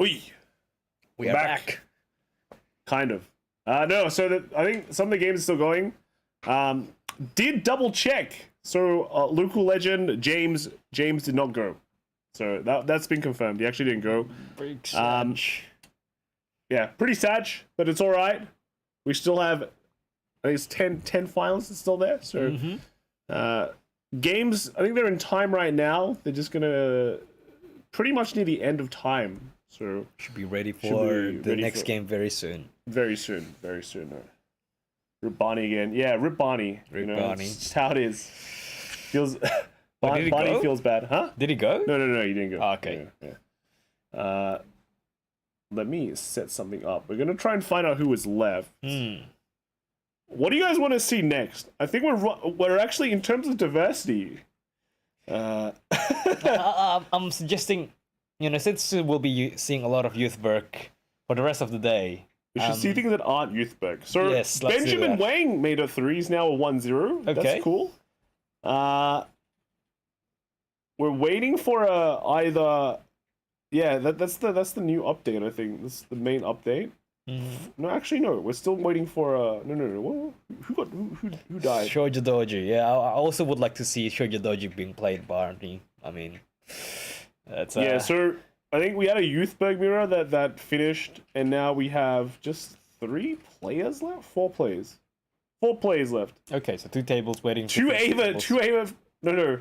Oi, We are back. kind of. No, so I think some of the games are still going. Did double check. So local legend James did not go. So that's been confirmed. He actually didn't go. Yeah, pretty sad, but it's all right. We still have, I think it's 10 finalists still there. So games, I think they're in time right now. They're just gonna pretty much near the end of time. So should be ready for the next game very soon. Very soon. Rip Barney again. Yeah, Rip Barney. Barney. It's just how it is. Feels. Did he Barney go? feels bad, huh? Did he go? No, he didn't go. Oh, okay. Yeah. Let me set something up. We're gonna try and find out who is left. What do you guys want to see next? I think we're actually in terms of diversity. I'm suggesting, since we'll be seeing a lot of youth work for the rest of the day. We should see things that aren't youth work. So yes, let's Benjamin Wang made a 3. He's now a 1-0. Okay. That's cool. We're waiting for either. Yeah, that's the new update. I think this is the main update. No, actually no. We're still waiting for no. Who died? Shoujo Doji. Yeah, I also would like to see Shoujo Doji being played by Barney. I mean, that's yeah. So I think we had a Youthberg mirror that finished, and now we have just 3 players left. 4 players. 4 players left. Okay, so 2 tables waiting. For 2 Ava. No.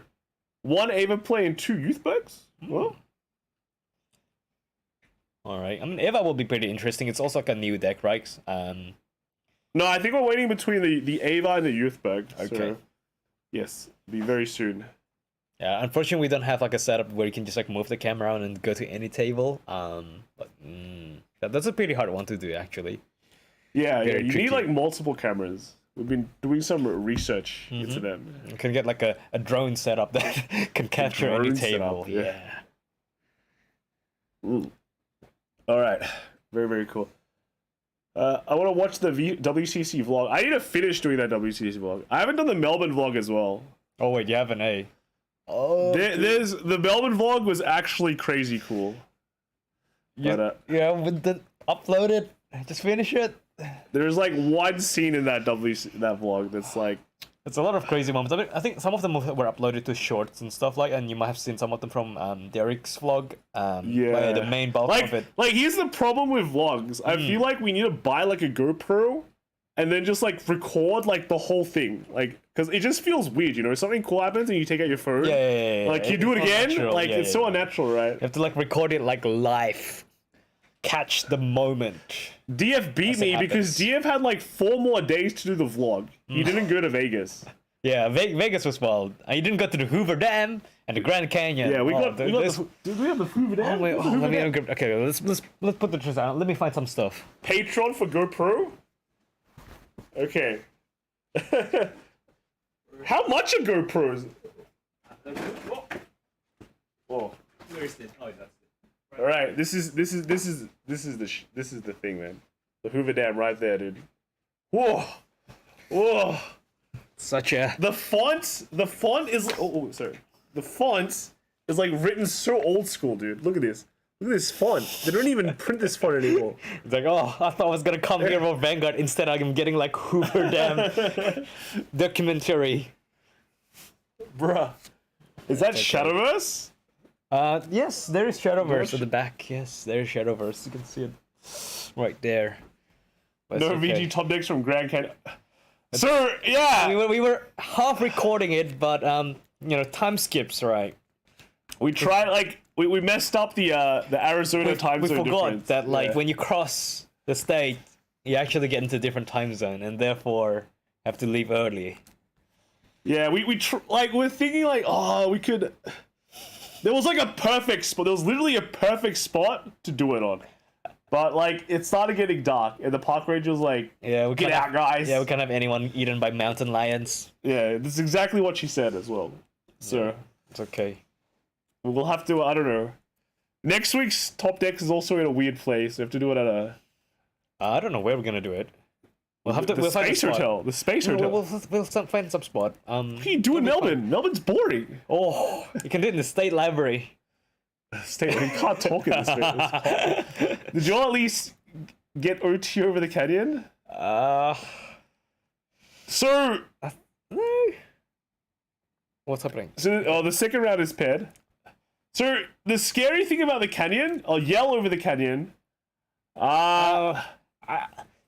1 Ava play and 2 Youthbergs. Well. All right. I mean, Eva will be pretty interesting. It's also like a new deck, right? No, I think we're waiting between the Ava and the Youthberg. Okay. So, yes, be very soon. Yeah, unfortunately, we don't have like a setup where you can just like move the camera around and go to any table. But that's a pretty hard one to do, actually. Yeah, Very you tricky. need like multiple cameras. We've been doing some research into them. You can get like a drone setup that can capture any drone table. setup, yeah. All right, very, very cool. I want to watch the WCC vlog. I need to finish doing that WCC vlog. I haven't done the Melbourne vlog as well. Oh wait, you have an A. There's the Melbourne vlog was actually crazy cool. But, with the upload it, just finish it. There's like one scene in that vlog that's like. It's a lot of crazy moments. I think some of them were uploaded to shorts and stuff and you might have seen some of them from Derek's vlog. Yeah. The main bulk of it. Like here's the problem with vlogs. I feel like we need to buy like a GoPro and then just like record like the whole thing, like because it just feels weird, something cool happens and you take out your phone. Yeah. Like you do it again, unnatural. like it's so unnatural, right? You have to like record it like live, catch the moment. DF beat me because DF had like 4 more days to do the vlog. He didn't go to Vegas. Yeah, Vegas was wild. You didn't go to the Hoover Dam and the Grand Canyon. Yeah, we got did we have the Hoover Dam? Okay, let's put the truth out. Let me find some stuff. Patreon for GoPro? Okay. How much are GoPros? Whoa. Where's this? Oh, that's it. All right, this is the thing, man. The Hoover Dam right there, dude. Whoa. The font is the font is like written so old school, dude. Look at this font. They don't even print this font anymore. It's like, I thought I was gonna come here for Vanguard. Instead, I'm getting like Hoover Dam documentary. Bruh. Is that Shadowverse? Yes, there is Shadowverse at the back. Yes, there is Shadowverse. You can see it right there. But No VG top decks from Grand Canyon. Sir, yeah. We were half recording it, but time skips, right? We tried we messed up the Arizona time zone. We forgot difference. that when you cross the state, you actually get into a different time zone, and therefore have to leave early. Yeah, we're thinking we could. There was like a perfect spot. There was literally a perfect spot to do it on. But it started getting dark, and the park ranger was like, "Yeah, get out, guys." Yeah, we can't have anyone eaten by mountain lions. Yeah, that's exactly what she said as well. So yeah, it's okay. We'll have to. I don't know. Next week's top deck is also in a weird place. We have to do it at a. I don't know where we're gonna do it. We'll have to. The space hotel. The space hotel. We'll find some spot. What do you do in Melbourne? Melbourne's boring. Oh, you can do it in the state library. Stay, you can't talk in this bit. Did you all at least get OT over the canyon? So, what's happening? So, the second round is paired. So, the scary thing about the canyon, I'll yell over the canyon. I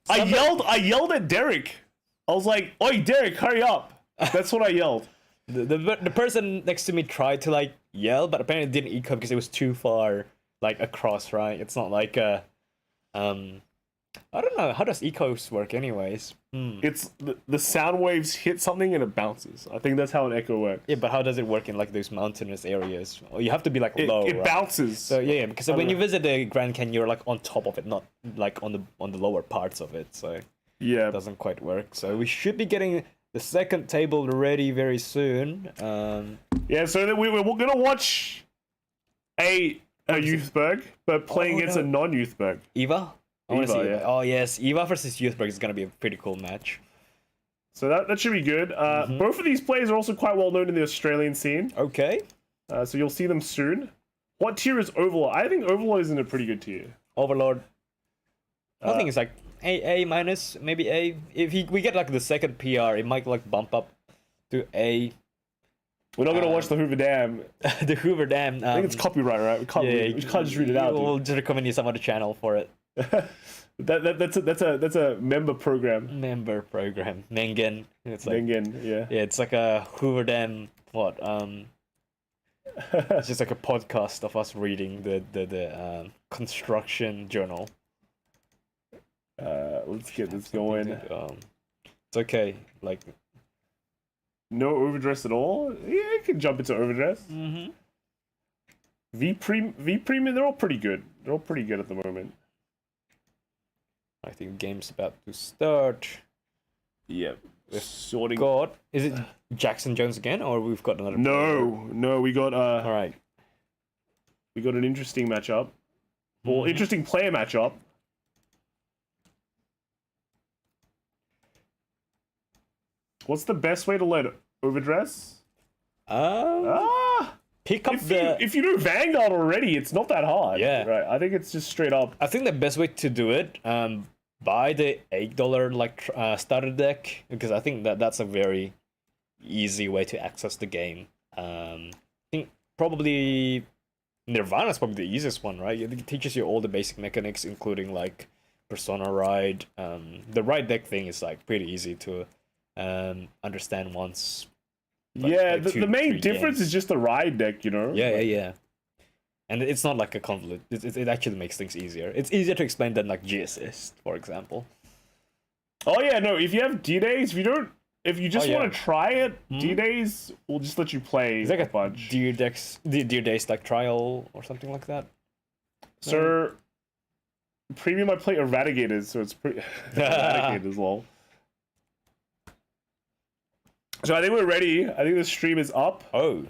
yelled at Derek. I was like, "Oi, Derek, hurry up!" That's what I yelled. The person next to me tried to like yell, but apparently it didn't eco because it was too far like across. Right? It's not like a I don't know, how does ecos work anyways? It's the sound waves hit something and it bounces. I think that's how an echo works. Yeah, but how does it work in like those mountainous areas? Well, you have to be like low. It right? bounces. So yeah, because when you visit the Grand Canyon, you're like on top of it, not like on the lower parts of it. So yeah, it doesn't quite work. So we should be getting the second table ready very soon. Yeah, so we're gonna watch a Youthberg, but playing against a non-Youthberg. Eva? Eva, yeah. Oh yes, Eva versus Youthberg is gonna be a pretty cool match. So that should be good. Both of these players are also quite well known in the Australian scene. Okay. So you'll see them soon. What tier is Overlord? I think Overlord is in a pretty good tier. Overlord. I think it's like A minus, maybe A. If we get like the second PR, it might like bump up to A. We're not gonna watch the Hoover Dam. The Hoover Dam. I think it's copyright, right? We can't just read it out. We'll just recommend you some other channel for it. That's a member program. Member program. Mengen. It's like Mengen, yeah. Yeah, it's like a Hoover Dam. What? It's just like a podcast of us reading the construction journal. Let's get this going. It's okay. Like no overdress at all. Yeah, you can jump into overdress. V Premium, they're all pretty good. They're all pretty good at the moment. I think the game's about to start. Yep. Sorting. God, is it Jackson Jones again, or we've got another? No, we got all right. We got an interesting matchup. Well, interesting player matchup. What's the best way to let overdress? Pick up if you know Vanguard already, it's not that hard. Yeah. Right. I think it's just straight up. I think the best way to do it, buy the $8 like starter deck, because I think that's a very easy way to access the game. I think probably Nirvana's probably the easiest one, right? It teaches you all the basic mechanics, including like Persona Ride. The Ride deck thing is like pretty easy to understand once. Yeah, the main difference is just the Ride deck, you know? Yeah. And it's not like a convoluted. It actually makes things easier. It's easier to explain than like G-Assist, for example. Oh yeah, no. If you have D-Days, if you just want to try it, D-Days will just let you play it's like a bunch. Dear Days like trial or something like that. Sir, premium I play Eradigators, so it's pretty Eradigators, lol. So I think we're ready. I think the stream is up. Oh.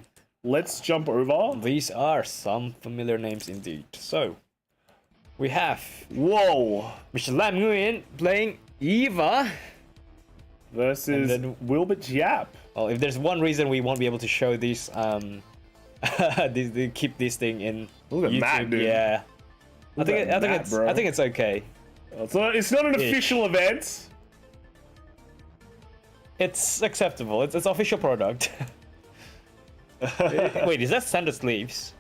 Let's jump over. These are some familiar names indeed. So, we have... Whoa! Mr. Lam Nguyen playing Eva. Versus Wilbert Yap. Well, if there's one reason we won't be able to show these, they keep this thing in Look at YouTube. Matt, dude. Yeah. I think it's okay. So it's not an official event. It's acceptable. It's official product. Wait, is that standard sleeves?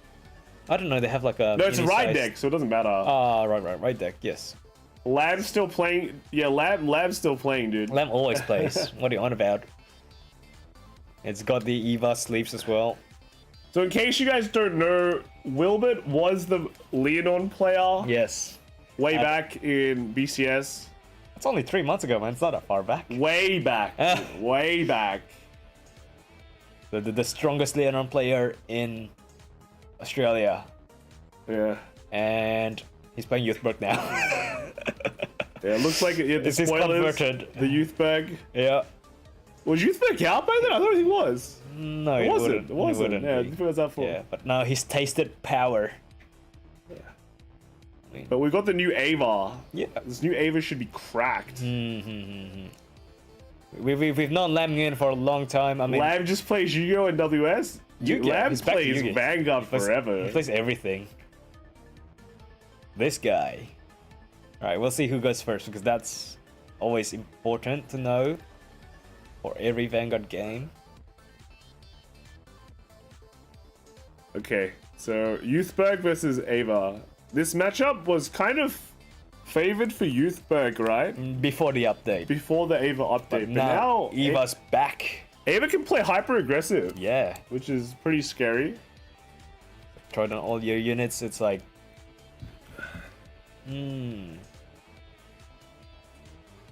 I don't know. They have like a. No, it's a Ride deck, so it doesn't matter. Right deck. Yes. Lab's still playing. Yeah, Lab's still playing, dude. Lab always plays. What are you on about? It's got the Eva sleeves as well. So in case you guys don't know, Wilbert was the Leonon player. Yes. Way back in BCS. It's only 3 months ago, man. It's not that far back. Way back. Way back. The strongest Leonon player in Australia. Yeah. And he's playing Youthberg now. Yeah, it looks like the spoilers, converted. The Youthberg. Yeah. Was Youthberg out by then? I thought he was. No, it wasn't. It wasn't. Wouldn't Yeah, be. Youthberg was out for. Yeah, but now he's tasted power. But we got the new Ava. Yeah. This new Ava should be cracked. We've known Lam Nguyen for a long time. I mean, Lam just plays Yu-Gi-Oh! And WS. Lamb He's back to plays Yugi. Vanguard forever. He plays everything. This guy. Alright, we'll see who goes first because that's always important to know for every Vanguard game. Okay, so Youthberg versus Ava. This matchup was kind of favored for Youthberg, right? Before the update. Before the Ava update. But now Eva's back. Ava can play hyper aggressive. Yeah. Which is pretty scary. Throw down all your units, it's like...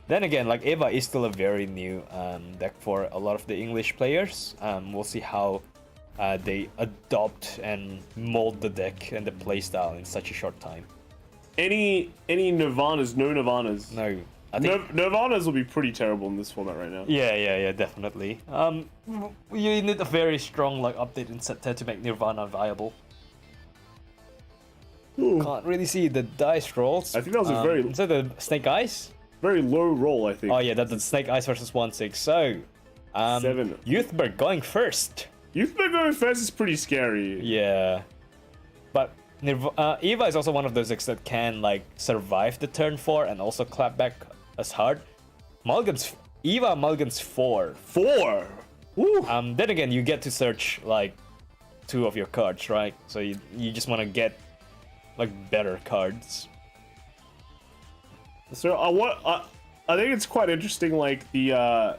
Then again, like Eva is still a very new deck for a lot of the English players. We'll see how they adopt and mold the deck and the playstyle in such a short time. Any Nirvanas? No Nirvanas. No. I think Nirvanas will be pretty terrible in this format right now. Yeah, definitely. You need a very strong like update in set 10 to make Nirvana viable. Ooh. Can't really see the dice rolls. I think that was a very... Is that the Snake Eyes? Very low roll, I think. Oh yeah, that's the Snake Eyes versus 1/6. So, 7. Youthberg going first. Youthberg going first is pretty scary. Yeah, but Eva is also one of those decks that can like survive the turn 4 and also clap back as hard. Eva mulligans 4. 4. Woo. Then again, you get to search like 2 of your cards, right? So you just want to get like better cards. So I think it's quite interesting, like the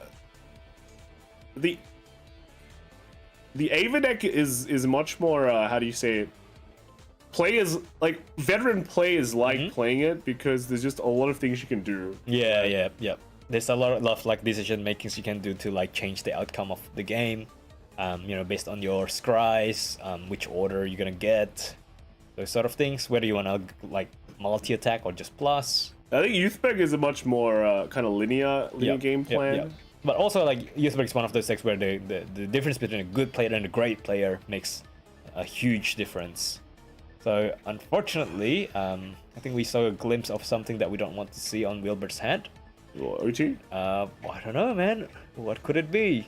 Ava deck is much more how do you say it? Players like veteran players like playing it because there's just a lot of things you can do. Yeah. There's a lot of like decision makings you can do to like change the outcome of the game. You know, based on your scries, which order you're gonna get, those sort of things. Whether you wanna like multi attack or just plus. I think Youthberg is a much more kind of linear game plan. Yep. But also, like, Youthberg is one of those decks where the difference between a good player and a great player makes a huge difference. So, unfortunately, I think we saw a glimpse of something that we don't want to see on Wilbert's hand. OT? I don't know, man. What could it be?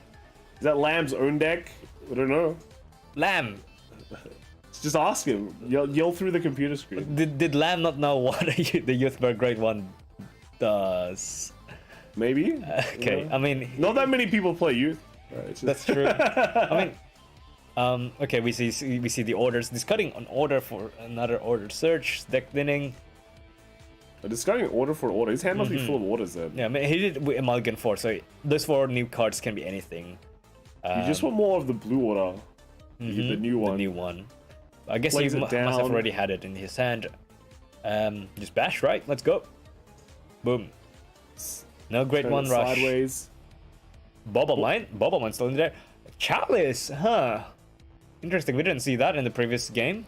Is that Lamb's own deck? I don't know. Lamb! Just ask him. Yell through the computer screen. Did Lamb not know what the Youthberg Grade 1 does? Maybe. Okay, yeah. I mean... Not that many people play Youth. That's true. I mean... okay, we see the orders. Discarding an order for another order search, deck thinning. Discarding order for order. His hand must be full of orders then. Yeah, I mean, he did with Mulligan 4, so those 4 new cards can be anything. You just want more of the blue order. The new one. The new one. I guess he must have already had it in his hand. Just bash, right? Let's go. Boom. No great one rush. Sideways. Bobblemine still in there. Chalice, huh? Interesting. We didn't see that in the previous game.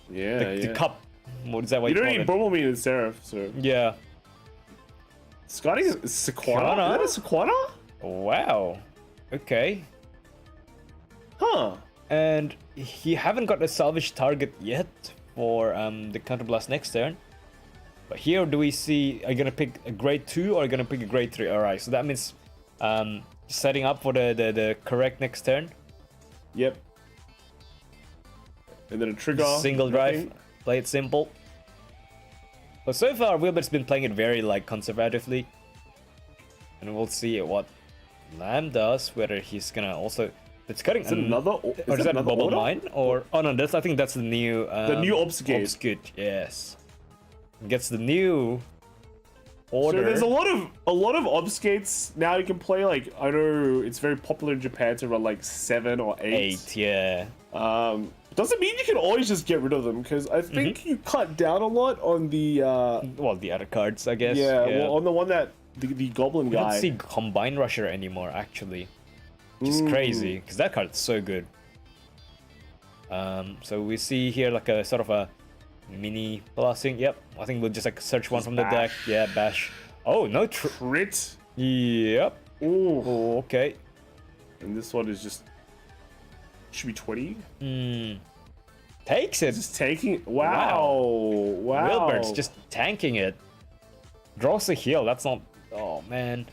Yeah, the cup. What is that? What you you don't call need it? Bumblebee and Seraph, so. Yeah. Scotty is Sequana? Is that a Sequana? Wow. Okay. Huh. And you haven't got a salvage target yet for the counterblast next turn. But here do we see, are you gonna pick a grade 2 or are you gonna pick a grade 3? Alright, so that means setting up for the correct next turn. Yep. And then a trigger. Single drive, play it simple. But so far Wilbert's been playing it very like conservatively. And we'll see what Lamb does, whether he's gonna also... It's cutting another. Or is that Bubble Mine? Or oh no, I think that's the new. The new Obfuscate. Obfuscate, yes. Gets the new order. So there's a lot of Obfuscates now you can play. Like I know it's very popular in Japan to run like 7 or 8. 8, yeah. Doesn't mean you can always just get rid of them because I think you cut down a lot on the. Well, the other cards, I guess. Yeah, well, on the one that the Goblin guy. I don't see Combine Rusher anymore, actually. Which is crazy, because that card is so good. So we see here like a sort of a mini blasting. Yep, I think we'll just like search one from the deck. Yeah, bash. Oh, no crit. Yep. Ooh. Oh, okay. And this one is just should be 20. Takes it. Just taking. Wow. Wilbert's just tanking it. Draws a heal. That's not. Oh man.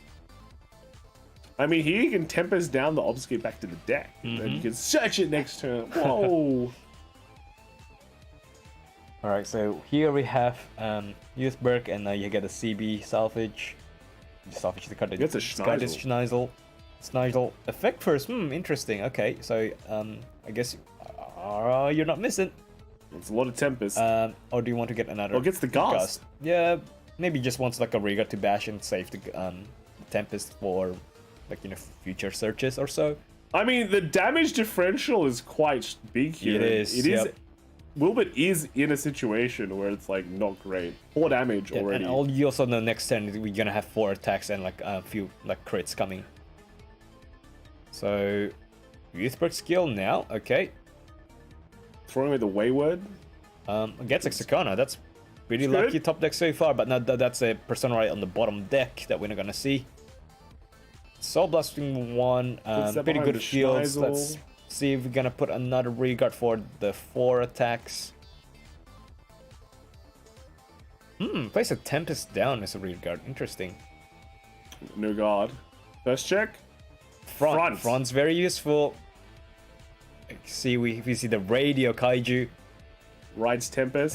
I mean, here you can Tempest down the obfuscate back to the deck. And then you can search it next turn. Whoa. Alright, so here we have Youthberg, and you get a CB salvage. You salvage the card that That's a Schneisel. Schneisel effect first. Interesting. Okay, so I guess you're not missing. It's a lot of Tempest. Or do you want to get another? Or gets the Gust. Yeah, maybe just wants like a Rigor to bash and save the Tempest for like future searches or so. I mean, the damage differential is quite big here. It is. It is. Wilbert is in a situation where it's like not great. 4 damage already. And you also know next turn we're gonna have 4 attacks and like a few like crits coming. So Youthberg skill now. Okay. Throwing away the Wayward. Against Hexacona, that's pretty lucky top deck so far, but now that's a Persona right on the bottom deck that we're not gonna see. Soul Blasting 1, pretty good shields. Let's see if we're gonna put another Regard for the 4 attacks. Place a Tempest down as a Regard. Interesting. No guard. First check. Front's very useful. See, we see the Radio Kaiju. Rides Tempest.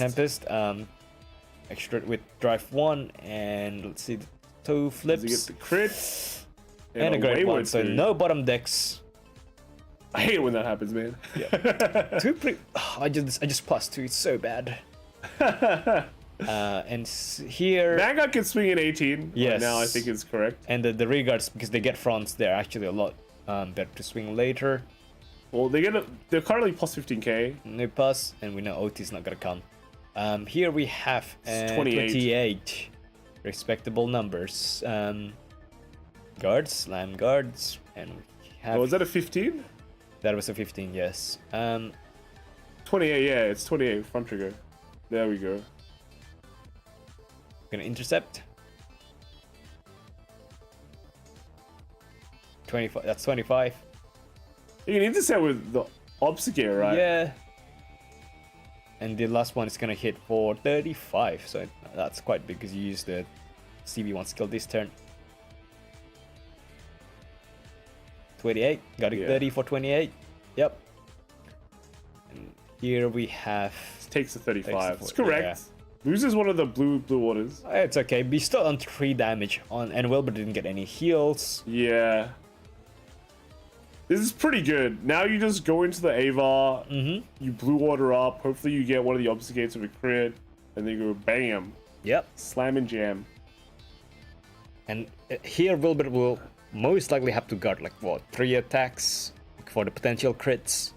Extra with Drive 1, and let's see the 2 flips. Does he get the crit? And a great one, so no bottom decks. I hate it when that happens, man. Yeah. I just +2, it's so bad. And here... Vanguard can swing in 18. Yes. Right now, I think is correct. And the Regards, because they get fronts, they're actually a lot better to swing later. Well, they're currently +15k. No pass, and we know OT's not gonna come. Here we have 28. Respectable numbers. Guards, slam guards, and we have... Oh, was that a 15? That was a 15, yes. 28, yeah, it's 28 front trigger. There we go. Gonna intercept. 25, that's 25. You can intercept with the obfuscate, right? Yeah. And the last one is gonna hit for 35, so that's quite big because you use the CB1 skill this turn. 28, got it 30 for 28. Yep. And here we have... Takes the 35. It's correct. Yeah. Loses one of the blue waters. It's okay. Be still on 3 damage on, and Wilbur didn't get any heals. Yeah. This is pretty good. Now you just go into the Avar, you blue water up, hopefully you get one of the obfuscates with a crit, and then you go bam. Yep. Slam and jam. And here Wilbur will most likely have to guard like what, 3 attacks for the potential crits.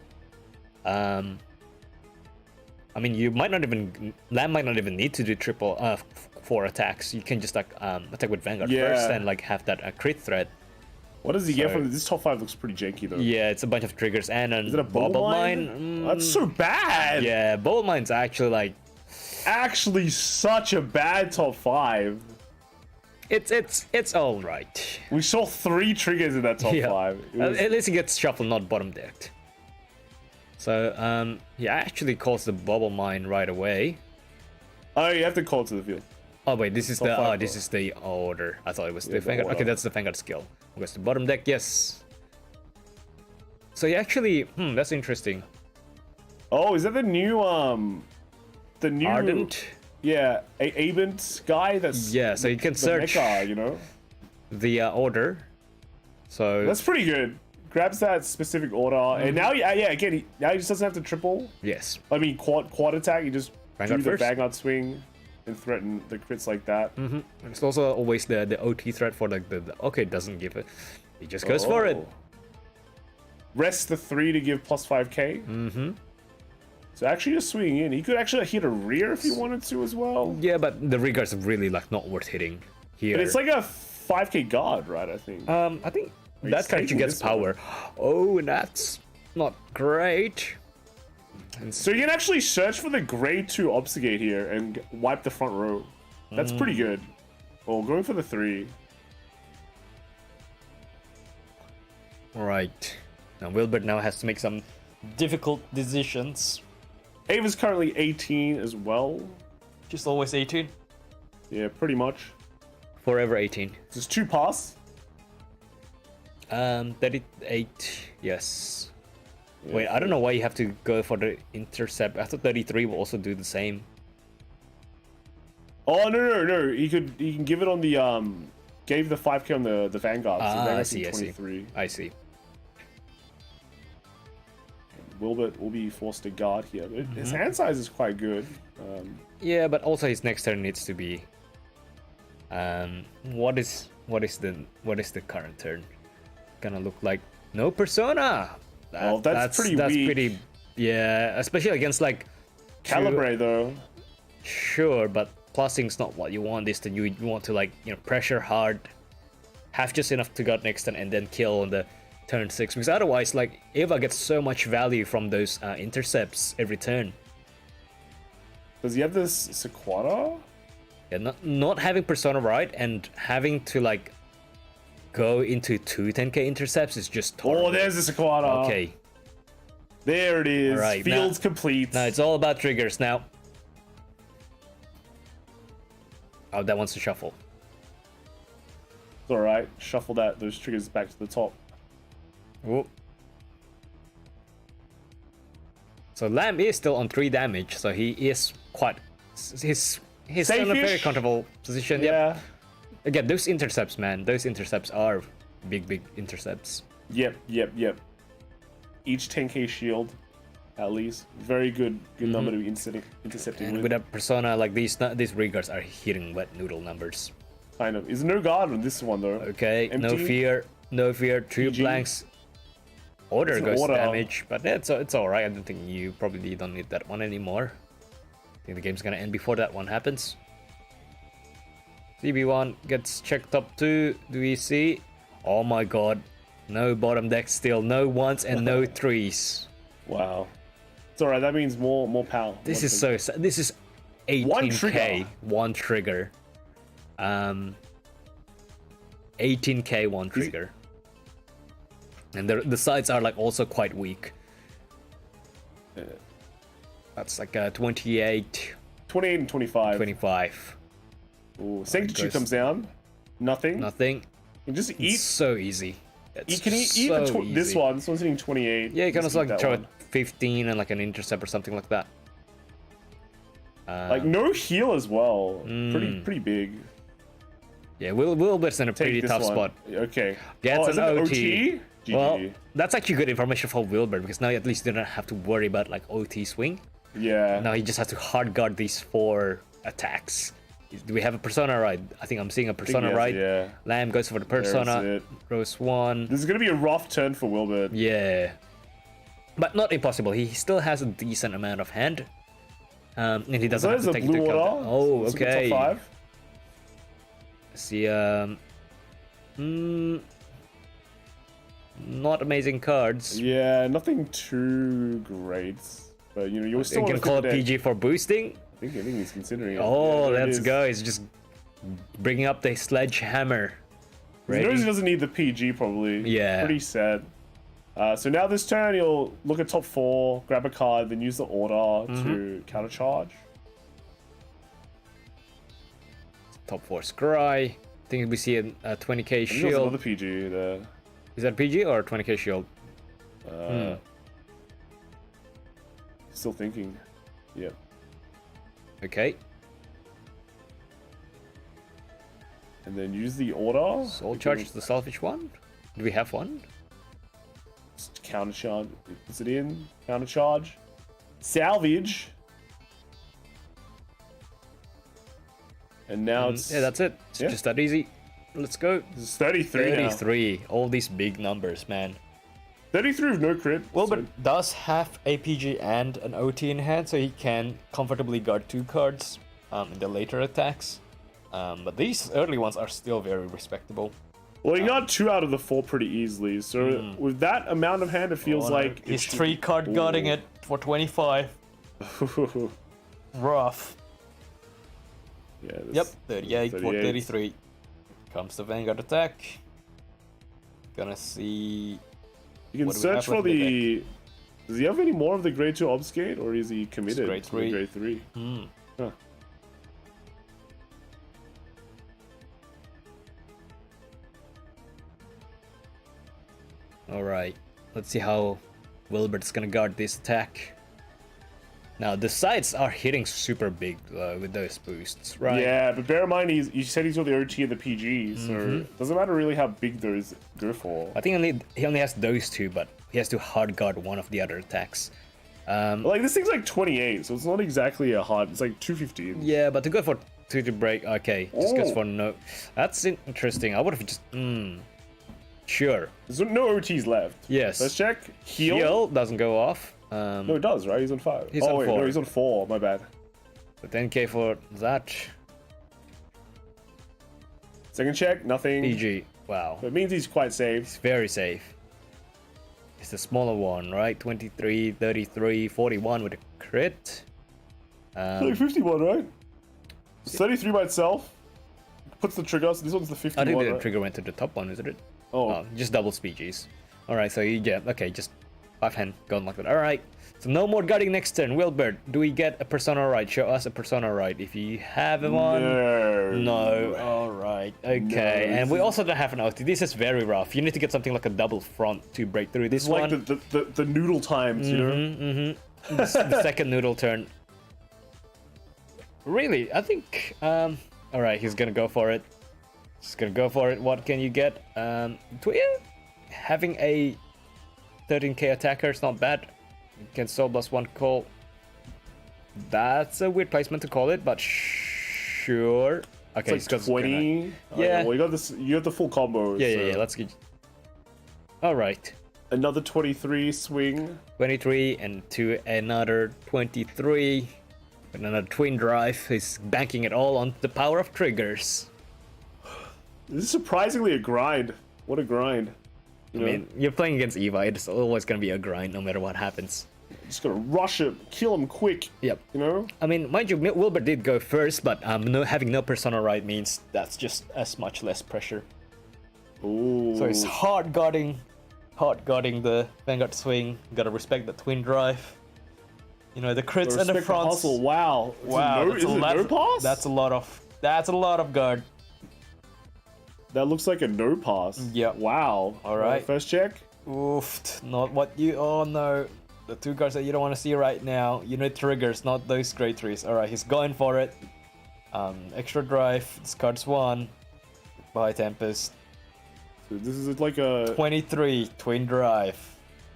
I mean, you might not even... Lamb might not even need to do 4 attacks. You can just like attack with Vanguard first and like have that crit threat. What does he get from this? Top 5 looks pretty janky though. Yeah, it's a bunch of triggers and is it a bubble mine? That's so bad. Yeah, bubble mine's actually like... Actually such a bad top 5. It's all right. We saw 3 triggers in that top 5. At least it gets shuffled, not bottom decked. So, he actually calls the bubble mine right away. Oh, you have to call to the field. Oh wait, this is this is the order. I thought it was the Vanguard. Okay, that's the Vanguard skill. Goes to bottom deck, yes. So he actually, that's interesting. Oh, is that the new Ardent? Yeah, Abent guy. That's so you can search. Mecha, you know, the order. So that's pretty good. Grabs that specific order, and now, again, now he just doesn't have to triple. Yes. I mean, quad attack. You just Vanguard do the Vanguard swing and threaten the crits like that. It's also always the OT threat for like the okay, doesn't give it. He just goes for it. Rest the 3 to give plus 5k. So actually just swinging in. He could actually hit a rear if he wanted to as well. Yeah, but the regards are really like not worth hitting here. But it's like a 5k guard, right? I think. I think that character gets power. Oh, that's not great. And so you can actually search for the grade 2 obfuscate here and wipe the front row. That's pretty good. Oh, going for the 3. Right. Now Wilbert now has to make some difficult decisions. Ava's currently 18 as well. Just always 18? Yeah, pretty much. Forever 18. Just 2 pass. 38. Yes. Wait, I don't know why you have to go for the intercept. I thought 33 will also do the same. Oh no! He can give it on the gave the 5k on the Vanguard. So I see. 23. I see. Wilbert will be forced to guard here. But his hand size is quite good. Yeah, but also his next turn needs to be. What is the current turn? Gonna look like no persona. That's pretty weak. Yeah, especially against like Calibre though. Sure, but plusing's not what you want. This turn you want to like pressure hard, have just enough to guard next turn and then kill on the turn 6, because otherwise like Eva gets so much value from those intercepts every turn. Does he have this Sequata? Yeah, not having persona right and having to like go into 10k intercepts is just horrible. Oh, there's the Sequata. Okay. There it is. Right, Fields complete. Now it's all about triggers now. Oh, that wants to shuffle. It's alright. Shuffle those triggers back to the top. Whoop. So Lamb is still on 3 damage, so he is quite... He's in a very comfortable position. Yeah. Yep. Again, those intercepts, man. Those intercepts are big intercepts. Yep. Each 10k shield, at least. Very good number to be intercepting And with a persona like these regards are hitting wet noodle numbers. Kind of. Is no guard on this one though. Okay, Empty. no fear. 2 PG. blanks. Order It's an goes order. damage, but it's alright. I don't think you probably don't need that one anymore. I think the game's gonna end before that one happens. CB1 gets checked up too. Do we see? Oh my god. No bottom deck still. No ones and no threes. Wow. It's alright, that means more power. This is so sad. This is 18k. One trigger. 18k one trigger. And the sides are like also quite weak. That's like 28. 28 and 25. 25. Ooh, Sanctitude comes down. Nothing. Nothing. You just eat. It's so easy. You can eat this one. This one's hitting 28. Yeah, you can Just also eat like that throw one. 15 and like an intercept or something like that. Like no heal as well. Pretty big. Yeah, Wilbert's in a Take pretty this tough one. spot. Okay. Gets is an it OT. GG. Well, that's actually good information for Wilbert because now at least you don't have to worry about like OT swing. Yeah. Now he just has to hard guard these 4 attacks. Do we have a persona right? I think I'm seeing a persona yes, right. yeah. Lamb goes for the persona. it. Throws 1. This is gonna be a rough turn for Wilbert. Yeah. But not impossible. He still has a decent amount of hand. And he doesn't have to take into account that. Oh, It's a good okay. top 5. See, not amazing cards. Yeah, nothing too great. But you know, you're still You can call it PG for boosting. I think he's considering it. Oh, Yeah, there it let's is. go. He's just bringing up the sledgehammer. He knows Ready? he doesn't need the PG probably. Yeah. Pretty sad. So now this turn he'll look at top 4, grab a card, then use the order to countercharge. Top 4 Scry. I think we see a 20k I think there's shield. another PG there. Is that PG or 20k shield? Still thinking. Yeah. Okay. And then use the order. Soul charge the selfish one. Do we have one? Countercharge. Puts it in. Countercharge. Salvage. And now it's... Yeah, that's it. It's just that easy. Let's go. This is 33 now. 33. All these big numbers, man. 33 with no crit. Wilbert does have APG and an OT in hand, so he can comfortably guard 2 cards in the later attacks. But these early ones are still very respectable. Well, he got 2 out of the 4 pretty easily. So with that amount of hand, it feels like he's 3 card guarding it for 25. Rough. Yeah. Yep, 38 for 38. 33. Comes the Vanguard attack. Gonna see. You can what do we search have for left in the. Does he have any more of the grade 2 obfuscate, or is he committed grade to 3. the grade 3? Huh. All right. Let's see how Wilbert's gonna guard this attack. Now the sides are hitting super big with those boosts, right? Yeah, but bear in mind, you said he's got the OT and the PG, so it doesn't matter really how big those go for. I think he only has those two, but he has to hard guard one of the other attacks. Like, this thing's like 28, so it's not exactly a hard, it's like 215. Yeah, but to go for 2 to break, okay, just goes for no. That's interesting. I would have just, sure. There's no OTs left. Yes. Let's check. Heal doesn't go off. No, it does, right? He's on 5. He's on wait, 4. No, he's on 4. My bad. But 10k for that. Second check, nothing. PG. Wow. So it means he's quite safe. It's very safe. It's the smaller one, right? 23, 33, 41 with a crit. Like 51, right? It's 33 by itself. Puts the trigger, so this one's the 51. I think the right? trigger went to the top one, isn't it? Oh. Just double PGs. Alright, so yeah, okay, just 5 hand going like that. Alright, so no more guarding next turn. Wilbert, do we get a persona right? Show us a persona right if you have one. No. Alright, okay. No, And we also don't have an OT. This is very rough. You need to get something like a double front to break through this It's one. like the noodle times, you know? the second noodle turn. Really, I think. Alright, he's gonna go for it. He's gonna go for it. What can you get? Having a 13k attacker is not bad. You can still +1 call. That's a weird placement to call it, but sure. Okay, It's like 20. Yeah. Well, you got this. You got the full combo. Yeah. Let's get. All right. Another 23 swing. 23 and to another 23. And another twin drive. He's banking it all on the power of triggers. This is surprisingly a grind. What a grind. I mean, you're playing against Eva. It's always gonna be a grind, no matter what happens. Just gonna rush him, kill him quick. Yep. You know. I mean, mind you, Wilbur did go first, but having no persona right means that's just as much less pressure. Ooh. So it's hard guarding the Vanguard swing. Gotta respect the twin drive. You know, the crits and the fronts. Hustle. Wow. Wow, Is it no pass? That's a lot of guard. That looks like a no pass. Yep. Wow. All right. First check. Oof, not what you. Oh no, the two cards that you don't want to see right now. You need triggers, not those great trees. All right, he's going for it. Extra drive. Discards 1. By Tempest. So this is like a 23 twin drive.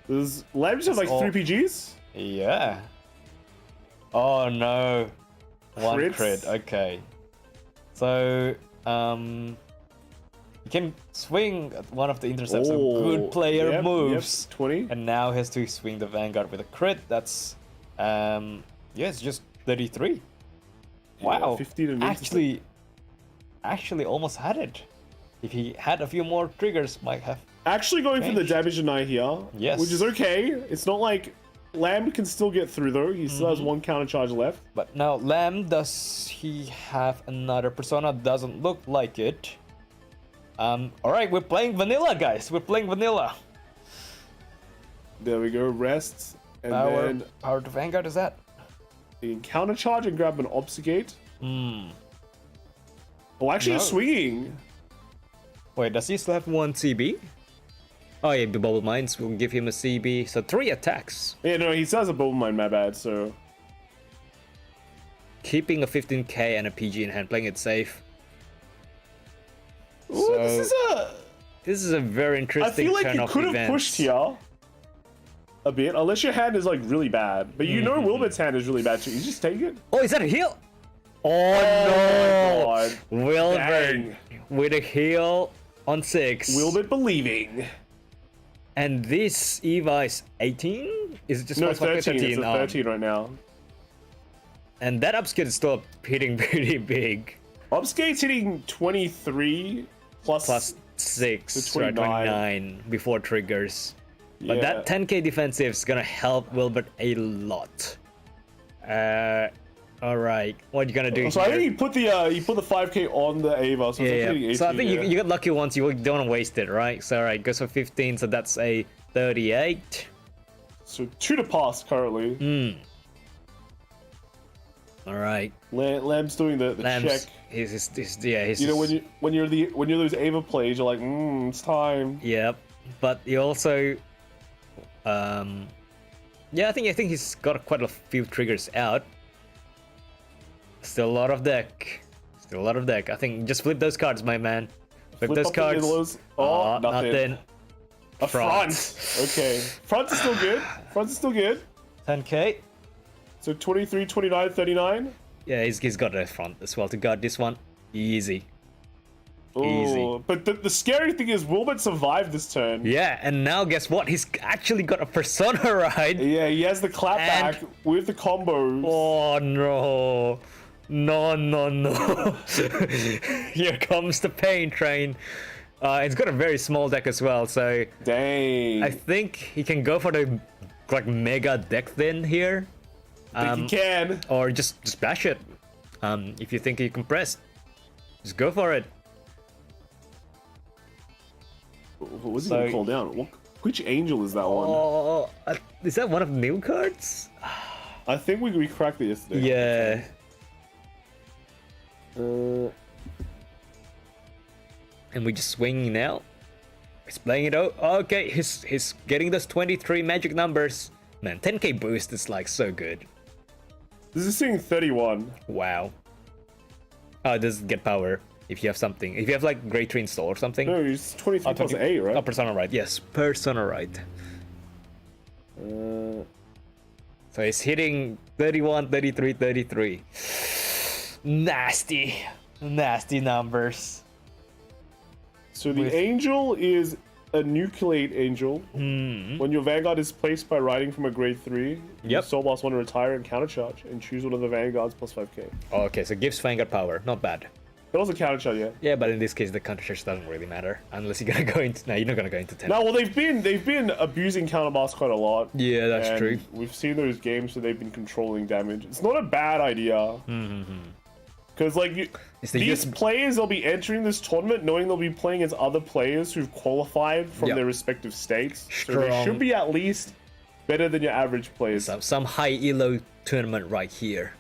Does Lamb just have like all- 3 PGs? Yeah. Oh no. One Crits? crit. Okay. So you can swing at one of the intercepts. Some good player moves. Yep, 20. And now has to swing the Vanguard with a crit. That's it's just 33. Wow. 15 and actually almost had it. If he had a few more triggers, might have. Actually going for the changed. damage deny here. Yes. Which is okay. It's not like Lamb can still get through though. He still has 1 counter charge left. But now Lamb, does he have another persona? Doesn't look like it. Alright, we're playing vanilla, guys. We're playing vanilla. There we go. Rest. And then Power to Vanguard, is that? you can counter charge and grab an obfuscate. Oh, actually No. he's swinging. Wait, does he still have 1 CB? Oh yeah, the Bubble Mines will give him a CB. So 3 attacks. Yeah, no, he still has a bubble mine, my bad, so. Keeping a 15k and a PG in hand, playing it safe. Ooh, So- This is a very I interesting feel like turn you of could have events. pushed here a bit, unless your hand is like really bad. But you know Wilbert's hand is really bad too. You just take it. Oh, is that a heal? Oh, Oh no! my god. Wilbert Dang. with a heal on 6. Wilbert believing. And this Eva is 18? Is it just No, most likely 13. It's a 13 right now. And that upskill is still hitting pretty big. Obfuscate's hitting 23 Plus 6, So right, 29. 29 before triggers. But Yeah. that 10k defensive is gonna help Wilbert a lot. Alright, what are you gonna do So I here? think he put the 5k on the Ava, so it's Yeah, hitting 18, so I think yeah. you got lucky once, you don't want to waste it, right? So alright, goes for 15, so that's a 38. So 2 to pass currently. Alright, Lamb's doing the check. Lamb's, he's You know when you're those Ava plays, you're like, it's time. Yep, but he also, yeah, I think he's got quite a few triggers out. Still a lot of deck. Still a lot of deck. I think just flip those cards, my man. Flip those up the cards. Idlos. Oh, nothing. A front. Okay. Front is still good. Front is still good. 10k. So 23, 29, 39. Yeah, he's got a front as well to guard this one. Easy. Easy. Oh, but the scary thing is Wilbert survived this turn. Yeah, and now guess what? He's actually got a Persona ride. Yeah, he has the clapback with the combos. Oh no. No. Here comes the pain train. It's got a very small deck as well, so dang. I think he can go for the like mega deck thin here. I think he can. Or just bash it. If you think you can press, just go for it. What was he gonna call down? Which angel is that one? Oh, is that one of the new cards? I think we cracked it yesterday. Yeah. And we just swing now. He's playing it out. Okay, he's getting those 23 magic numbers. Man, 10k boost is like so good. This is seeing 31. Wow. Oh, it doesn't get power if you have something. If you have like Great Tree install or something. No, it's 23 plus 8, right? Oh, Persona right. Yes, Persona right. So he's hitting 31, 33, 33. Nasty numbers. So the angel is a nucleate angel. When your Vanguard is placed by riding from a grade 3, you Soul Blast want to retire and countercharge and choose one of the Vanguards plus 5k. Oh, okay, so it gives Vanguard power. Not bad. It also countercharge, yeah. Yeah, but in this case, the countercharge doesn't really matter unless you're gonna go into. No, you're not gonna go into 10. No, well, they've been abusing counterblast quite a lot. Yeah, that's and true. We've seen those games where they've been controlling damage. It's not a bad idea. Because like these players, they'll be entering this tournament knowing they'll be playing as other players who've qualified from their respective states. So they should be at least better than your average players. Some high elo tournament right here.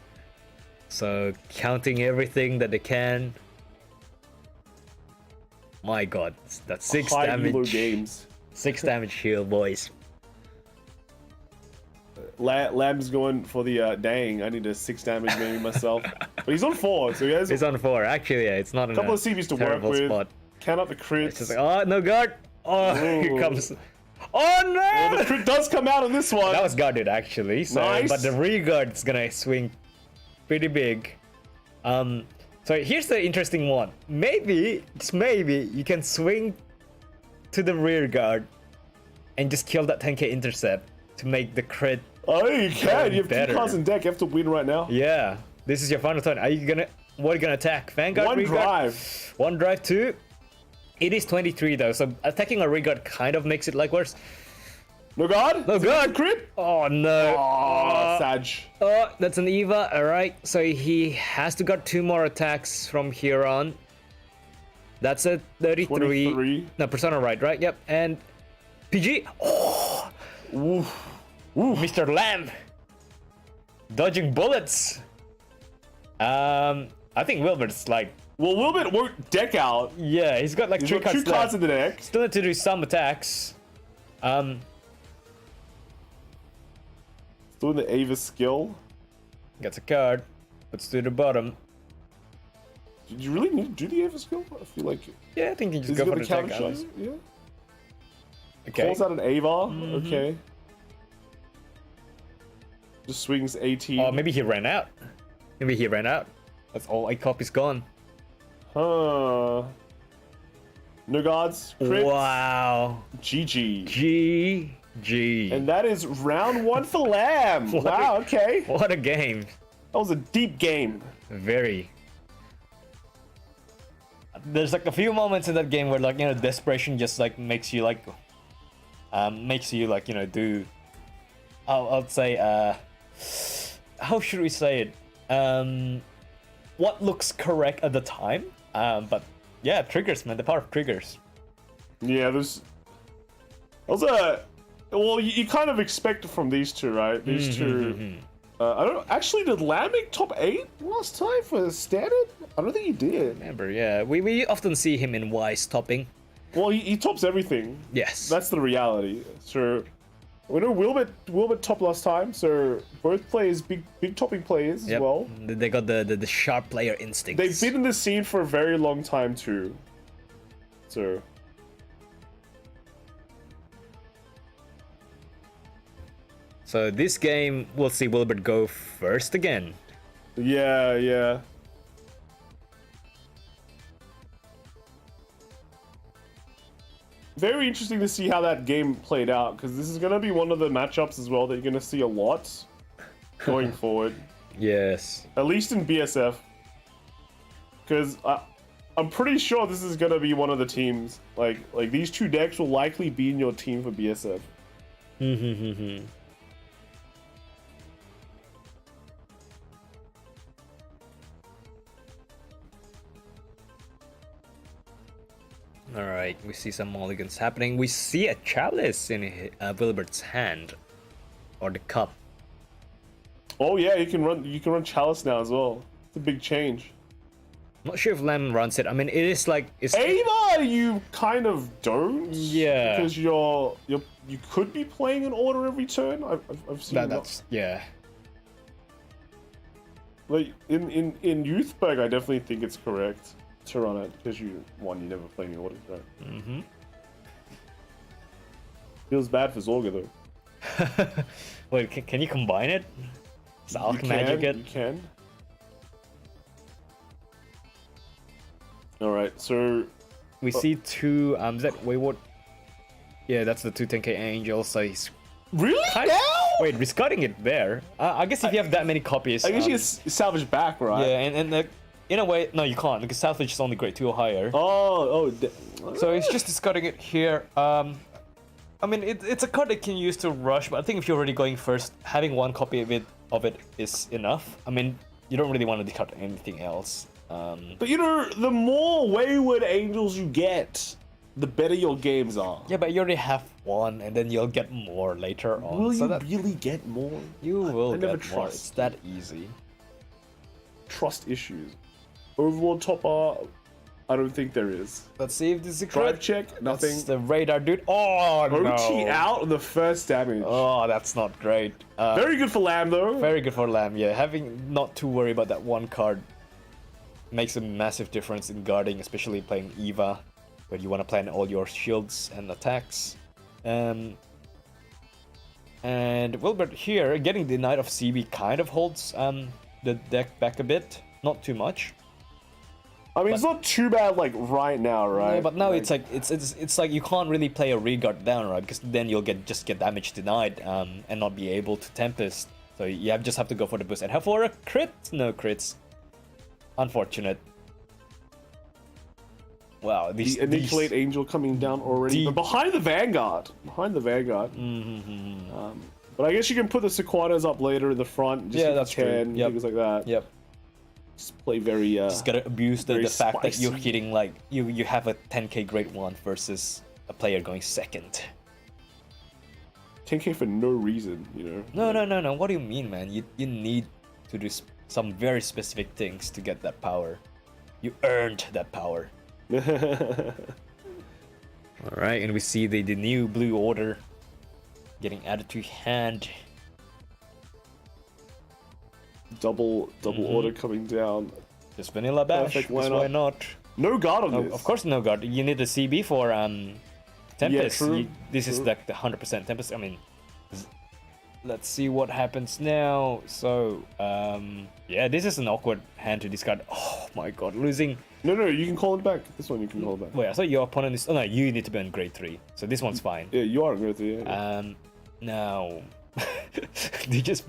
So counting everything that they can. My God, that's 6 high damage. elo games. 6 damage here, boys. Lamb's going for the dang. I need a 6 damage maybe myself, but he's on 4, so he has. He's on 4. Actually, yeah, it's not a couple of CVs to work with. Spot. Count up the crits. It's just like, oh no guard! Oh, here comes. Oh no! Well, the crit does come out on this one. That was guarded actually. So, nice. But the rear guard's gonna swing pretty big. So here's the interesting one. Maybe, just maybe, you can swing to the rear guard and just kill that 10k intercept to make the crit. Oh, you can. You have better. 2 cards in deck. You have to win right now. Yeah. This is your final turn. Are you gonna? What are you gonna attack? Vanguard. One Reguard? drive. One drive. 2. It is 23 though, so attacking a Reguard kind of makes it like worse. No guard. No guard. Crit. Oh no. Oh, Sag. Oh, that's an Eva. All right. So he has to got 2 more attacks from here on. That's a 33. 23. No, Persona right? Yep. And PG. Oh. Oof. Mr. Lamb. Dodging bullets. I think Wilbert's like. Well, Wilbert won't deck out. Yeah, he's got like He's 3 got cards 2 cards in the deck. Still need to do some attacks. Still in the Ava skill. Gets a card. Puts to the bottom. Did you really need to do the Ava skill? I feel like. Yeah, I think you just Is go he for got the the attack. counter shot? Yeah. Okay. Calls out an Ava. Okay. Just swings 18. Oh, maybe he ran out. Maybe he ran out. That's all 8 copies gone. Huh. No guards. Crits. Wow. GG. GG. And that is round 1 for Lamb. Wow, okay. What a game. That was a deep game. Very. There's like a few moments in that game where like, you know, desperation just like makes you like do I'll say how should we say it? What looks correct at the time. But yeah, triggers, man, the power of triggers. Yeah, there's a well, you kind of expect it from these two, right? These two. I don't actually, did Lamb make top 8 last time for standard? I don't think he did. Remember, yeah, we often see him in Wise topping. Well, he tops everything. Yes. That's the reality. So we know Wilbert topped last time, so both players big topping players as well. They got the sharp player instincts. They've been in the scene for a very long time too. So So this game, we'll see Wilbert go first again. yeah. Very interesting to see how that game played out, because this is going to be one of the matchups as well that you're going to see a lot going forward. Yes. At least in BSF. Because I'm pretty sure this is going to be one of the teams. Like these two decks will likely be in your team for BSF. Alright, we see some mulligans happening. We see a chalice in Wilbert's hand. Or the cup. Oh yeah, you can run Chalice now as well. It's a big change. Not sure if Lamb runs it. I mean, it is like... Ava, you kind of don't. Yeah. Because you could be playing an order every turn. I've seen that's... Yeah. Like, in Youthberg, I definitely think it's correct to run it, because you never play any orders, right? Mm-hmm. Feels bad for Zorga, though. Wait, can you combine it? Alch magic it? You can. Alright, so... We see two, is that Wayward? Yeah, that's the two 10k angels, so he's... Really? Now? Wait, he's cutting it there. I guess if you have that many copies... I guess you can salvage back, right? Yeah, and in a way, no, you can't, because salvage is only grade 2 or higher. So he's just discarding it here. I mean, it's a card that can use to rush, but I think if you're already going first, having one copy of it is enough. I mean, you don't really want to discard anything else. But you know, the more Wayward Angels you get, the better your games are. Yeah, but you already have one, and then you'll get more later on. Will you really get more? You will I never get more. trust. It's that easy. Trust issues. Overlord Topper, I don't think there is. Let's see if this is a Drive crit. check, nothing. That's the radar, dude. Oh, no. OT out on the first damage. Oh, that's not great. Very good for Lamb, though. Very good for Lamb, yeah. Having not to worry about that one card makes a massive difference in guarding, especially playing Eva, where you want to plan all your shields and attacks. And Wilbert here, getting the Knight of CB kind of holds the deck back a bit. Not too much. I mean, it's not too bad, like, right now, right? Yeah, but now it's like it's like you can't really play a regard down, right? Because then you'll just get damage denied and not be able to Tempest. So you just have to go for the boost. And for a crit, no crits. Unfortunate. Wow, the Annihilate Angel coming down already. But behind the Vanguard. But I guess you can put the Sequanas up later in the front. Just that's 10, true. Yep. things like that. Yep. Just play very... just gotta abuse the fact that you're spicy. hitting, like, you have a 10k grade 1 versus a player going second. 10k for no reason, you know? No. What do you mean, man? You need to do some very specific things to get that power. You earned that power. Alright, and we see the new blue order getting added to hand. Double order coming down. Just vanilla bash. Perfect Why lineup. not? No guard on this. Of course, no guard. You need a CB for Tempest. Yeah, true. This is like the 100% Tempest. I mean, let's see what happens now. So, yeah, this is an awkward hand to discard. Oh my god, losing. No, you can call it back. This one you can call it back. Wait, I thought your opponent is. Oh no, you need to be on grade 3. So this one's fine. Yeah, you are on grade 3. Yeah. Now, do you just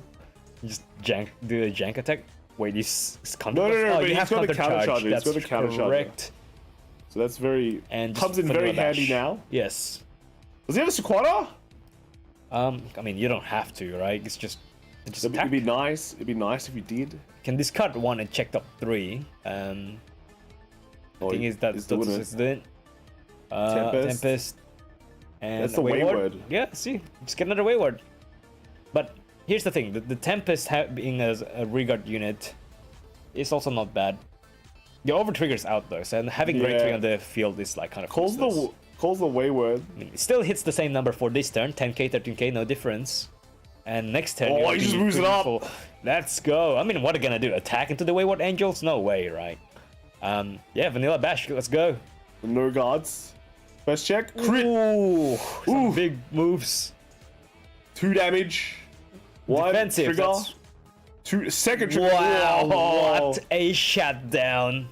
do a jank attack? Wait, this is counter. No, Oh, but you have got the counter charge. He's That's got the counter charge. correct. So that's very... And comes in very handy now. Yes. Does he have a Sequana? I mean, you don't have to, right? It's just It'd be nice. It'd be nice if you did. can discard 1 and check top 3. Thing is that that's it. Tempest. And that's the Wayward. Yeah, see, just get another Wayward. But here's the thing: the Tempest being as a regard unit is also not bad. The over trigger's out though, so having grade 3 on the field is like kind of Calls useless. calls the wayward. I mean, it still hits the same number for this turn, 10k, 13k, no difference. And next turn, he just moves it up. Let's go. I mean, what are you gonna do? Attack into the Wayward Angels? No way, right? Yeah, Vanilla Bash, let's go. No guards. First check. Crit. Ooh, some big moves. 2 damage. 1 Defensive, trigger. that's- 2 second trigger. Wow, Whoa. what a shutdown.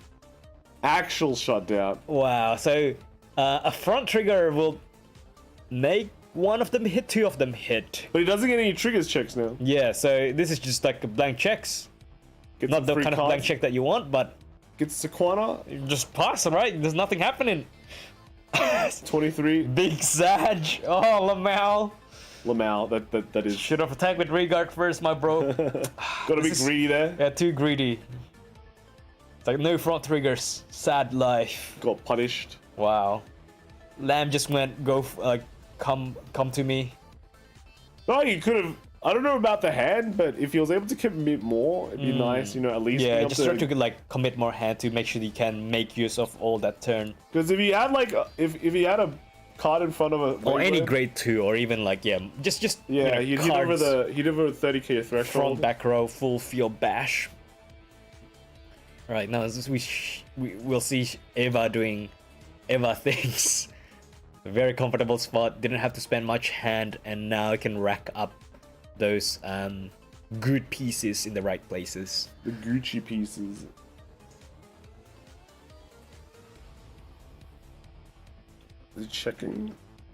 Actual shutdown. Wow, so a front trigger will make one of them hit, 2 of them hit. But he doesn't get any triggers checks now. Yeah, so this is just like a blank checks. Gets Not a the free kind of card. blank check that you want, but Gets Sequana. you just pass, right? There's nothing happening. 23. Big Sag. Oh, Lamau. Lamau. That is. Should have attacked with Regard first, my bro. Gotta be This is- greedy there. Yeah, too greedy. It's like no front triggers. Sad life. Got punished. Wow. Lamb just went, come to me. No, he could have. I don't know about the hand, but if he was able to commit more, it'd be nice, at least. Yeah, being just able try to like commit more hand to make sure he can make use of all that turn. Because if he had if he had a card in front of a Or any wayward, grade 2, or even like, just yeah, he'd hit over cards, he'd over 30k threshold. front, back row, full field bash. Right, now we'll see Eva doing Eva things. A very comfortable spot, didn't have to spend much hand, and now I can rack up those good pieces in the right places. The Gucci pieces. Is it checking?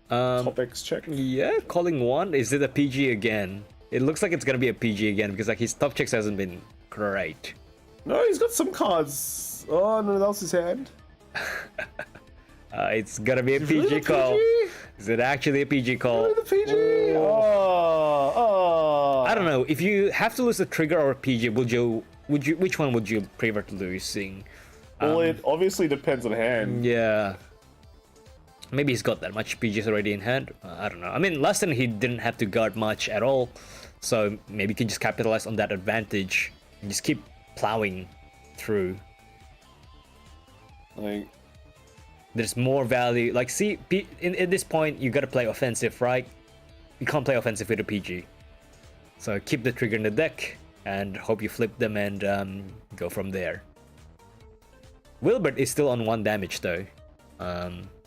Top X check? Yeah, calling one. Is it a PG again? It looks like it's gonna be a PG again because like his top checks hasn't been great. No, he's got some cards. Oh no, that was his hand. It's gonna be a Is it PG really the call. PG? Is it actually a PG call? Really the PG? Oh. I don't know. If you have to lose a trigger or a PG, which one would you prefer to losing? Well, it obviously depends on hand. Yeah. Maybe he's got that much PGs already in hand. I don't know. I mean, last time he didn't have to guard much at all, so maybe he can just capitalize on that advantage and just keep plowing through. Like, There's more value. Like, see, in this point, you gotta play offensive, right? You can't play offensive with a PG. So keep the trigger in the deck and hope you flip them and go from there. Wilbert is still on 1 damage though.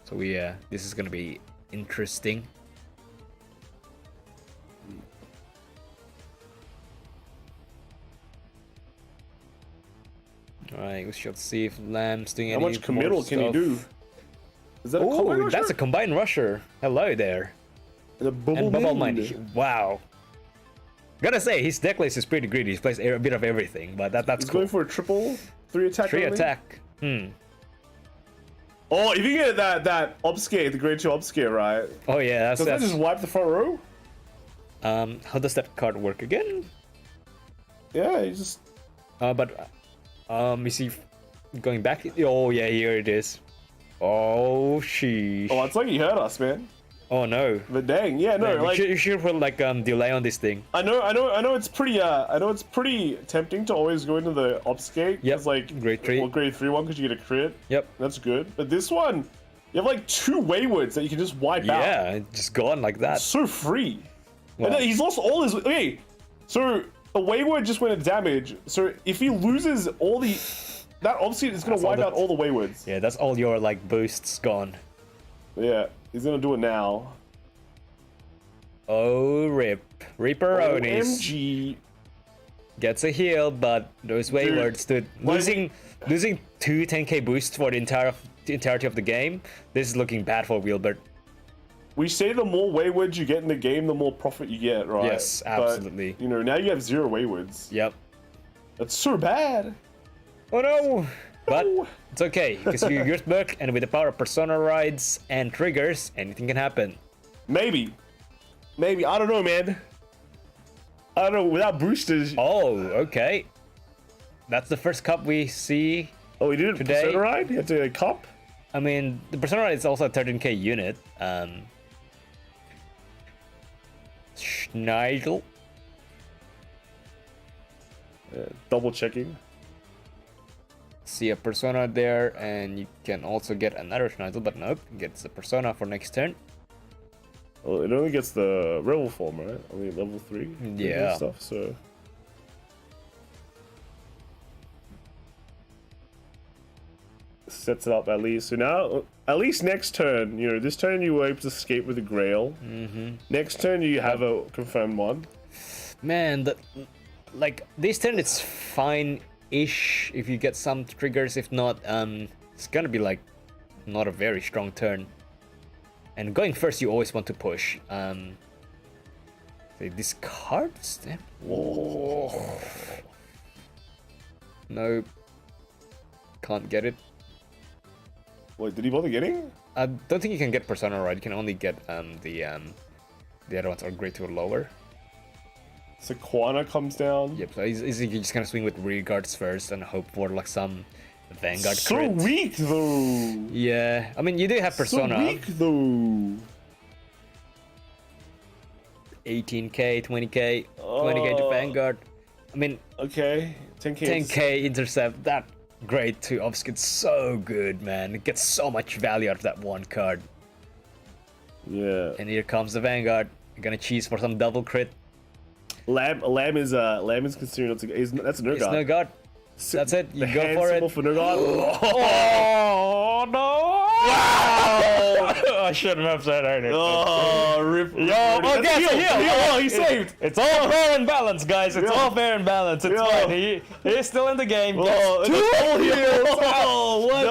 So yeah, this is gonna be interesting. Alright, we shall see if Lamb's doing how any much committal more can he stuff. do? Is that a Oh, combine that's a rusher? combined rusher. Hello there. The bubble And Bubble Mind. Mind. Wow. Gotta say, his deck list is pretty greedy. He plays a bit of everything, but that's He's cool. going for a triple 3 attack. 3 only? attack. Oh, if you get that obscare, the grade 2 obscare, right? Oh yeah, Does that that's just wipe the front row? how does that card work again? Yeah, you just. You see, going back. Oh yeah, here it is. Oh sheesh. Oh, it's like he heard us, man. Oh no. But dang, yeah, no, like you should put like delay on this thing. I know it's pretty. I know it's pretty tempting to always go into the obfuscate. Yep, It's like grade 3. Well, grade 3 one because you get a crit. Yep. That's good. But this one, you have like 2 waywards that you can just wipe out. Yeah, just gone like that. So free. Wow. And then he's lost all his. Okay, so a wayward just went into damage. So if he loses all the, that obfuscate is gonna That's all wipe the- out all the waywards. Yeah, that's all your like boosts gone. Yeah, he's gonna do it now. Oh rip. Reaperonis. OMG. Gets a heal, but those waywards, dude. Losing 2 10k boosts for the entirety of the game. This is looking bad for Wilbert. We say the more waywards you get in the game, the more profit you get, right? Yes, absolutely. But, now you have 0 waywards. Yep. That's so bad. Oh no! But No. it's okay, because you use book, and with the power of persona rides and triggers, anything can happen. Maybe. I don't know, man. I don't know. Without boosters. Oh, okay. That's the first cup we see. Oh, he did it Today- Persona Ride? He had to cup? I mean, the persona ride is also a 13k unit. Schneidel. Double checking. see a Persona there, and you can also get another Schneidel, but nope, gets the Persona for next turn. Well, it only gets the rebel form, right? Only level 3. Yeah. Stuff. So. Sets it up at least. So now, at least next turn, you know, this turn you were able to escape with the Grail. Next turn you have a confirmed one. Man, like this turn it's fine-ish if you get some triggers. If not, it's gonna be like not a very strong turn. And going first, you always want to push. They discard step. Whoa. Nope. Can't get it. Wait, did he bother getting? I don't think you can get Persona right. You can only get the other ones are grade 2 or lower. So Quana comes down. Yep. So he's just gonna swing with rear guards first and hope for like some Vanguard so crit. Weak though. Yeah, I mean you do have Persona. So weak though. 18k, 20k, 20k to Vanguard. I mean, okay, 10k. 10k intercept. That grade 2 obfuscate's so good, man. It gets so much value out of that one card. Yeah. And here comes the Vanguard. You're gonna cheese for some double crit. Lamb is considered not to. That's a no It's guard. no guard. That's it. You go for it. For no guard. Oh no! I shouldn't have said anything. Oh, rip. Yo, okay, it's a heal. Oh, he saved. It's all fair and balanced, guys. It's Yeah. all fair and balanced. It's Yeah. fine. He's still in the game. Oh, Gets two double heals. Oh, what?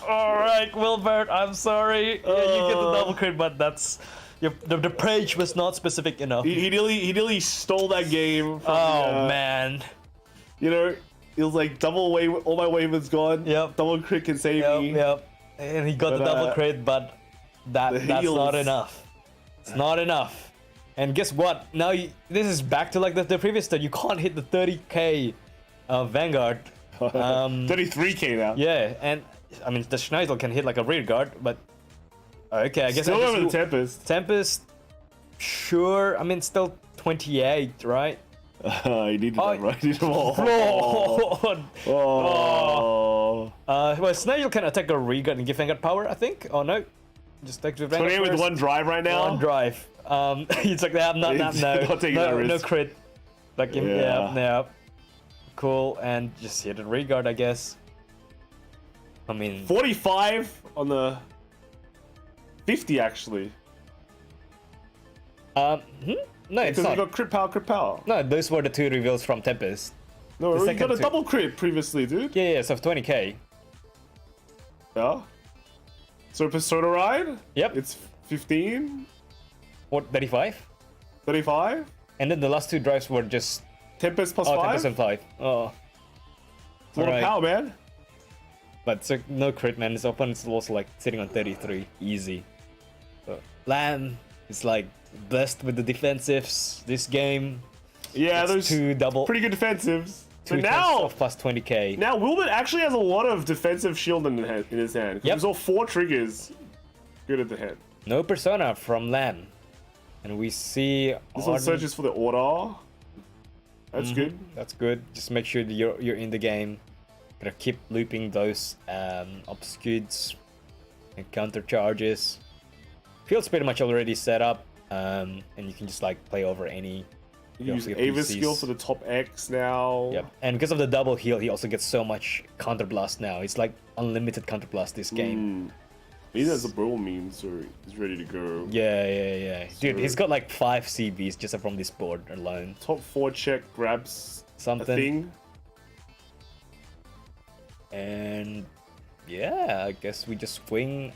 All right, Wilbert. I'm sorry. Yeah, you get the double crit, but that's the page was not specific enough. He nearly stole that game. From Oh man. You know, it was like double wave. All my waivers gone. Yep. Double crit can save me. Yep. And he got But, the double crit, but that's heals. not enough. It's not enough. And guess what? Now this is back to like the previous turn. You can't hit the 30k Vanguard. 33k now. Yeah, and I mean the Schneidel can hit like a rear guard, but okay, I guess Still over the Tempest. Tempest, sure. I mean still 28, right? He needed that, right? He needed more. Lord. Oh. Well, Schneidel can attack a rear guard and give Vanguard power, I think. Oh no, just take the Vanguard 28 with first. one drive right now. One drive. He's like, no, Not taking that risk. no crit. Like, yeah. Cool, and just hit a rear guard, I guess. I mean, 45 on the 50 actually. no, it's Because not. we got crit power. No, those were the two reveals from Tempest. No, The we second got a two. double crit previously, dude. Yeah, so 20k. Yeah. So Persona Ride? Yep. It's 15, What, 35? 35. And then the last two drives were just Tempest plus 10% 5. 5. Oh. It's a lot of Alright. power, man. But so, no crit, man. His opponent's also like sitting on 33. Easy. So, Lamb is like blessed with the defensives this game. Yeah, It's those two double. pretty good defensives. Two But times now, of plus 20k. now Wilbert actually has a lot of defensive shield in his hand. Yep. There's all 4 triggers. Good at the head. No Persona from Lamb. And we see This one searches for the order. That's good. That's good. Just make sure that you're in the game. Gotta keep looping those obscures and counter charges. Field's pretty much already set up, and you can just like play over any. You use also get Ava's PCs. skill for the top X now. Yep. And because of the double heal, he also gets so much counter blast now. It's like unlimited counter blast this game. He has a brawl meme, so he's ready to go. Yeah. Dude, So- he's got like 5 CVs just from this board alone. Top 4 check grabs Something. a thing. And yeah, I guess we just swing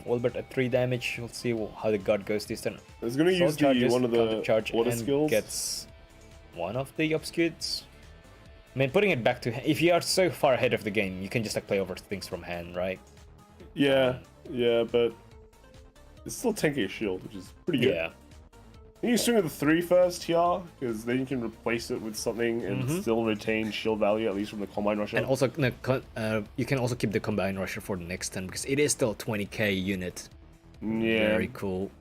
Wilbert at 3 damage. We'll see how the guard goes this turn. I was gonna Soul use charges, one of counter the charge, order and skills. gets one of the obscures. I mean, putting it back to if you are so far ahead of the game, you can just like play over things from hand, right? Yeah, but it's still 10k shield, which is pretty good. Yeah. You can swing with the 3 first here, because then you can replace it with something and still retain shield value, at least from the Combine Rusher. And also, you can also keep the Combine Rusher for the next turn because it is still a 20k unit. yeah. Very cool.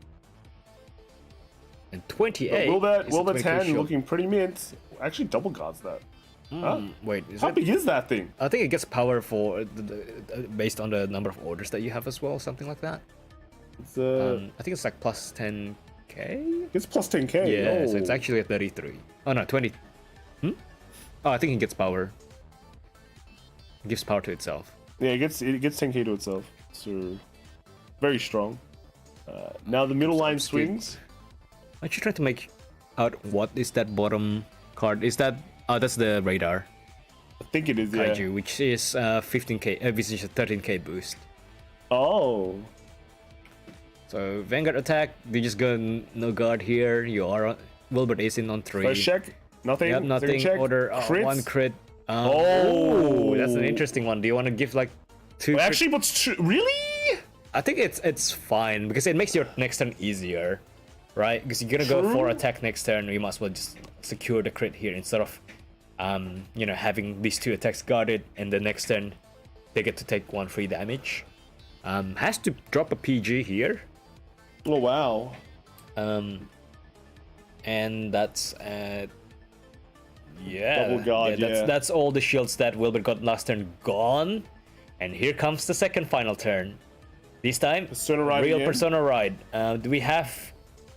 And 28. But is a Wilbert's 20k hand shield. looking pretty mint. Actually double guards that. Wait, is How it? big is that thing? I think it gets power for based on the number of orders that you have as well, something like that. It's I think it's like plus 10k. it's plus 10k. Yeah, Oh. so it's actually a 33. Oh no, 20. Oh, I think it gets power. It gives power to itself. Yeah, it gets 10k to itself. So very strong. Now the middle line swings. I should try to make out what is that bottom card. Is that? Oh, that's the radar. I think it is. Yeah. Kaiju, which is 15k, which is a 13k boost. Oh. So Vanguard attack, they just go no guard here. You are Wilbert is in on 3. First check. Nothing. Yep, nothing. Check. Order Crits. 1 crit. Oh. That's an interesting one. Do you want to give like 2? Well, actually, what's true? Really? I think it's fine because it makes your next turn easier, right? Because you're gonna go for attack next turn, you might as well just secure the crit here instead of, having these 2 attacks guarded, and the next turn they get to take 1 free damage. Has to drop a PG here. Oh wow. And that's Double guard, that's all the shields that Wilbert got last turn gone. And here comes the second final turn. This time, Persona Ride real again? Persona Ride. Do we have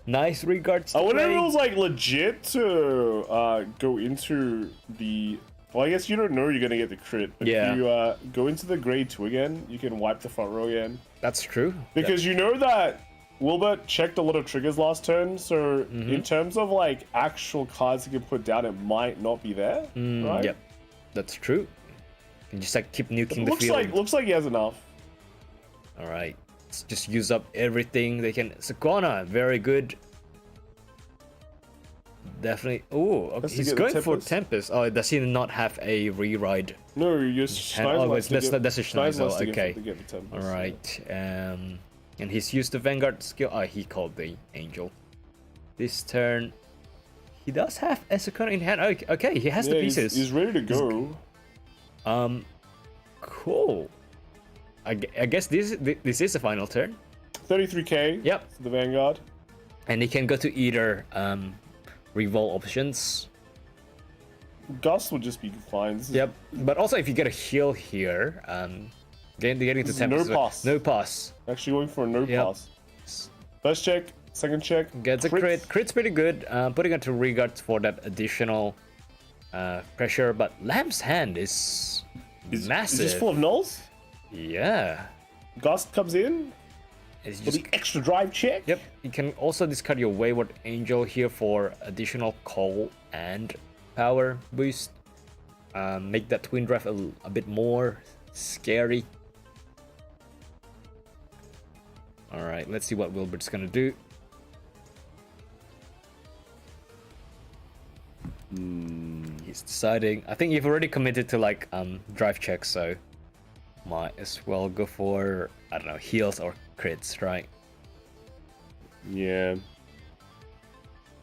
nice regards to I wonder if play? it was like legit to go into the. Well, I guess you don't know you're gonna get the crit. But Yeah. if you go into the grade 2 again, you can wipe the front row again. That's true. Because you know that Wilbert checked a lot of triggers last turn, so in terms of like actual cards he can put down, it might not be there. Right? Yep, that's true. You can just like keep nuking the Looks field. looks like he has enough. All right, let's just use up everything they can. Sakana, very good. Definitely. Oh, okay. Has to He's get the going for Tempest. Tempest. Oh, does he not have a re-ride? No, you're Oh, wait, that's a Schneizel. Okay. All All right. And he's used the Vanguard skill. Oh, he called the Angel. This turn, he does have a Sakana in hand. Okay, he has the pieces. He's ready to go. Cool. I guess this is the final turn. 33k. Yep. For the Vanguard. And he can go to either revolve options. Gust will just be fine. This is, Yep. But also if you get a heal here, getting to This is Tempest. no pass. No pass. Actually going for a no Yep. pass. First check, second check. Gets a crit. Crit's pretty good. Putting it to regards for that additional pressure. But Lamb's hand is massive. Is this full of nulls? Yeah. Gust comes in It's for just the extra drive check. Yep, you can also discard your Wayward Angel here for additional coal and power boost. Make that Twin Drive a bit more scary. Alright, let's see what Wilbert's gonna do. He's deciding. I think you've already committed to like drive checks, so might as well go for, I don't know, heals or crits, right? Yeah.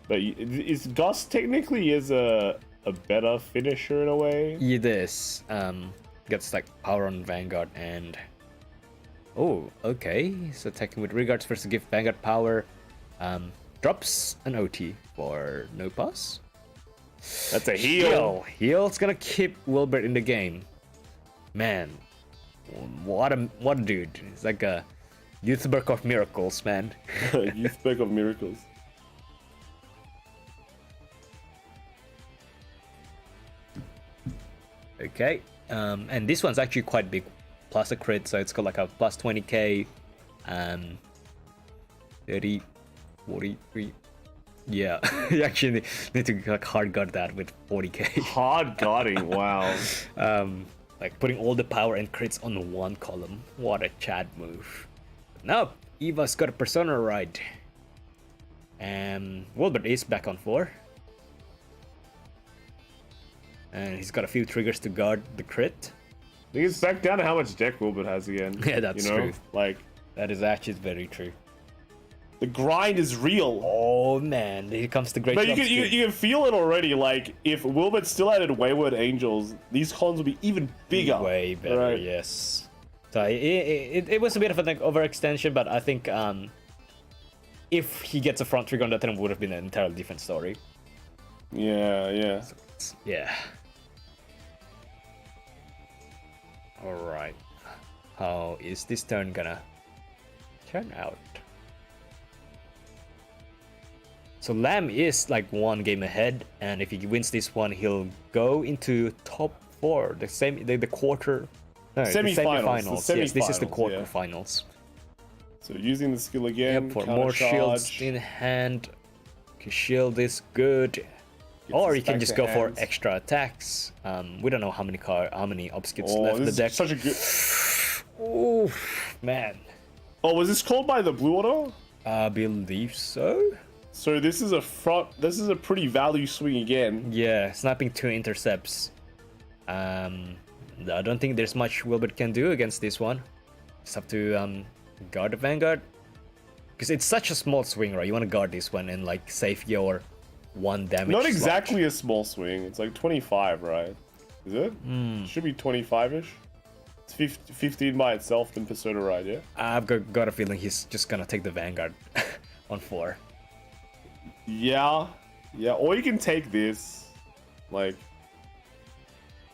But is Gust technically is a better finisher in a way? It is. Gets like power on Vanguard and... Oh, okay. So attacking with regards first to give Vanguard power. Drops an OT for no pass. That's a heal. Heal's gonna keep Wilbert in the game. Man, what a dude. It's like a youth book of miracles, man. Youth Book of Miracles. Okay. And this one's actually quite big. Plus a crit, so it's got like a plus 20k. 30, 43. Yeah, you actually need to like hard guard that with 40k. Hard guarding, wow. Like putting all the power and crits on one column. What a Chad move. Now, Eva's got a Persona Ride. And Wilbert is back on 4. And he's got a few triggers to guard the crit. I think it's back down to how much deck Wilbert has again. Yeah, that's true. Like, That is actually very true. the grind is real. Oh man, here comes the great But you jump can, speed. you can feel it already. Like, if Wilbert still added Wayward Angels, these cons will be even bigger. Way better, Right. yes. So it was a bit of an overextension, but I think if he gets a front trigger on that, then it would have been an entirely different story. Yeah, yeah. Yeah. Alright. How is this turn gonna turn out? So Lamb is like 1 game ahead, and if he wins this one, he'll go into top 4, the quarter, no, semi-finals. Yes, this is the Yeah. quarterfinals. So using the skill again, Yep, for more shields in hand, can shield this good, or us you can back just to go hands. for extra attacks. We don't know how many obskits Oh, left in the this deck. is such a good. Oof, man. Oh, was this called by the blue auto? I believe so. So this is a front. This is a pretty value swing again. Yeah, snapping 2 intercepts. I don't think there's much Wilbert can do against this one. Just have to guard the Vanguard. Because it's such a small swing, right? You want to guard this one and like save your 1 damage. Not slot. exactly a small swing. It's like 25, right? Is it? Should be 25-ish. It's 15 by itself, then Persona Ride, yeah? I've got a feeling he's just gonna take the Vanguard on 4. Yeah. Yeah, or you can take this. Like,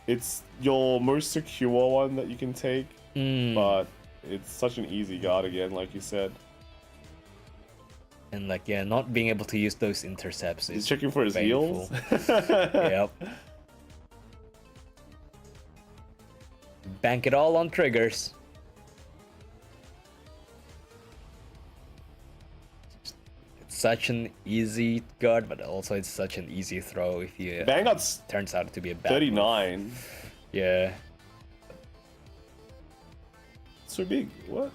it's your most secure one that you can take. But it's such an easy guard again, like you said. And like, yeah, not being able to use those intercepts He's is checking for his painful. heals. Yep. Bank it all on triggers. It's such an easy guard, but also it's such an easy throw if you Vanguard's turns out to be a bad move. 39. Yeah. So big. What?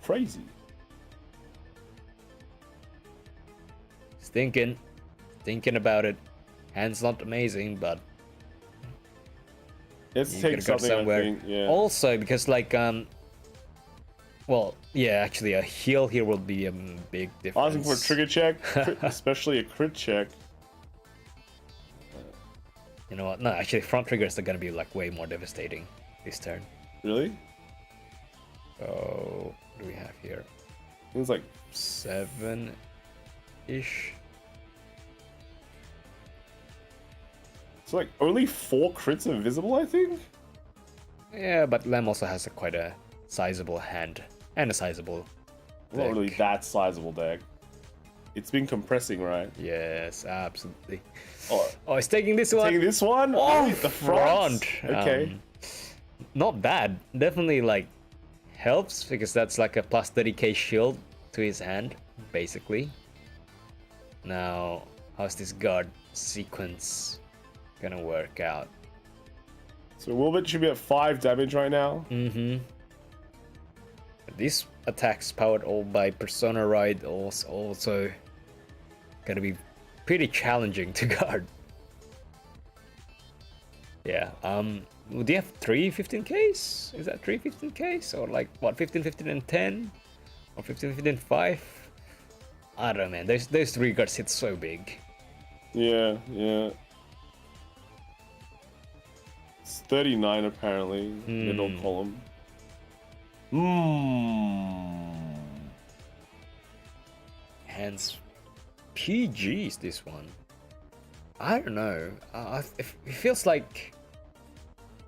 Crazy. He's thinking about it. Hand's not amazing, but Let's you take gotta go something, I somewhere. think. Yeah. Also, because like well, yeah, actually a heal here will be a big difference. Asking for a trigger check, especially a crit check. You know what? No, actually, front triggers are gonna be like way more devastating this turn. Really? So, what do we have here? It was like 7-ish. so like only 4 crits are visible, I think. Yeah, but Lem also has quite a sizable hand and a sizable Not deck. really that sizable deck. It's been compressing, right? Yes, absolutely. Oh, Oh, he's taking this one. taking this one. Oh, Wait, the front. front. Okay. Not bad. Definitely like helps because that's like a plus 30k shield to his hand, basically. Now, how's this guard sequence gonna work out? So Wilbert should be at 5 damage right now. These attacks powered all by Persona Ride also gonna be pretty challenging to guard. Yeah, do you have 3 15ks? Is that 3 15ks? Or like, what, 15, 15, and 10? Or 15, 15, 5? I don't know, man. Those 3 guards hit so big. Yeah, yeah. It's 39 apparently. Middle column. Hands PG's this one. I don't know. It feels like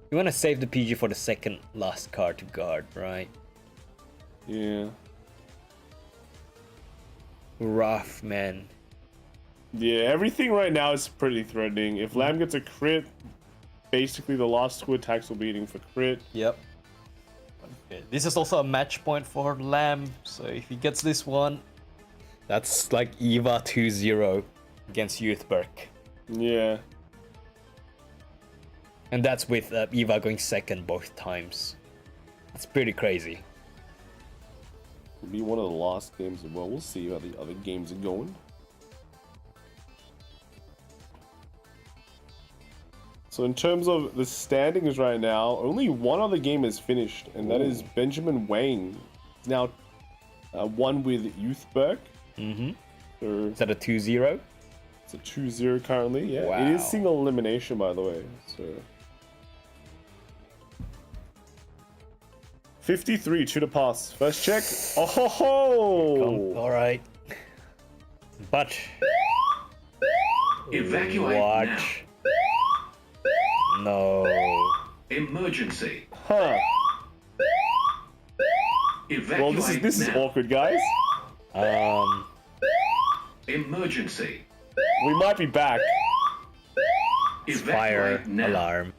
you want to save the PG for the second last card to guard, right? Yeah. Rough, man. Yeah, everything right now is pretty threatening. If Lamb gets a crit, basically the last 2 attacks will be hitting for crit. Yep. Okay. This is also a match point for Lamb, so if he gets this one, that's like Eva 2-0 against Youthberg. Yeah. And that's with Eva going second both times. That's pretty crazy. It'll be one of the last games as well. We'll see how the other games are going. So in terms of the standings right now, only one other game is finished, and that is Benjamin Wang. He's now won with Youthberg. So Is that a 2-0? it's a 2-0 currently. Yeah, Wow. it is single elimination, by the way. So 53 to the pass. First check. Oh ho ho! All right. But Evacuate what? now. No. Emergency. Huh. Evacuate Well, this is now. awkward, guys. Emergency. We might be back. Fire Evacuate now. alarm.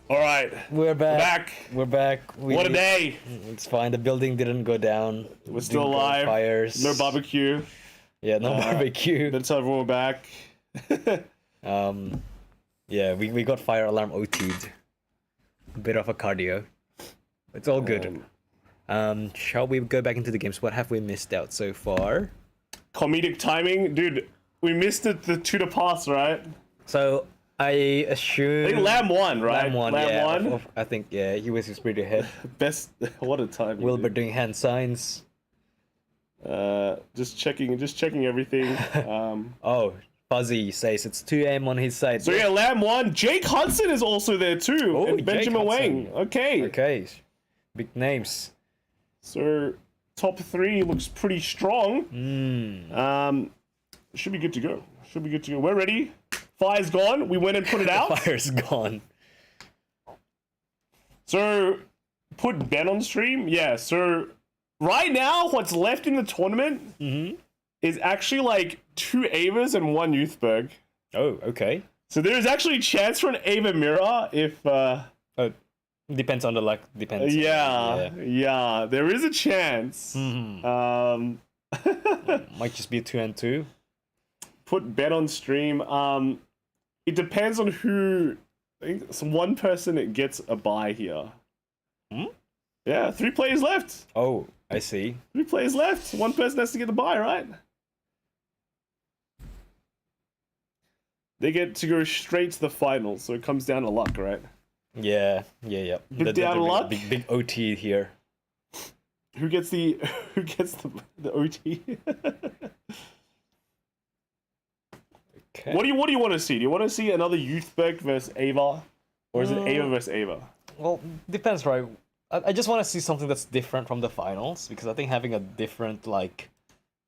All right. We're back. We're back. What a day. It's fine. The building didn't go down. We're still alive. Fires. No barbecue. Yeah, no barbecue. That's how we're back. Yeah, we got fire alarm OT'd. A bit of a cardio. It's all good. Shall we go back into the games? What have we missed out so far? Comedic timing, dude. We missed it. The 2 to pass, right? So I assume. I think Lamb won, right? Lamb won. Yeah, I think he was his pretty ahead. Best. What a time. Wilbur doing hand signs. Just checking everything. Oh, Fuzzy says it's 2 a.m. on his side. So yeah, Lamb won. Jake Hudson is also there too. Oh, and Benjamin Wang. Okay. Okay. Big names. So top 3 looks pretty strong. Should be good to go. We're ready. Fire's gone. We went and put it out. Fire's gone. So put Ben on stream. Yeah. So right now, what's left in the tournament is actually like 2 Avas and 1 Youthberg. Oh, okay. So there is actually a chance for an Ava Mirror if. Depends on the luck. Depends. Yeah. There is a chance. Might just be 2 and 2. Put Ben on stream. It depends on who. I think one person gets a bye here. Yeah, 3 players left. Oh, I see. 3 players left. One person has to get the bye, right? They get to go straight to the finals, so it comes down to luck, right? Yeah. Bit down to luck. Big OT here. Who gets the OT? Okay. What do you want to see? Do you want to see another Youthberg versus Ava, or is it Ava versus Ava? Well, depends, right? I just want to see something that's different from the finals because I think having a different like.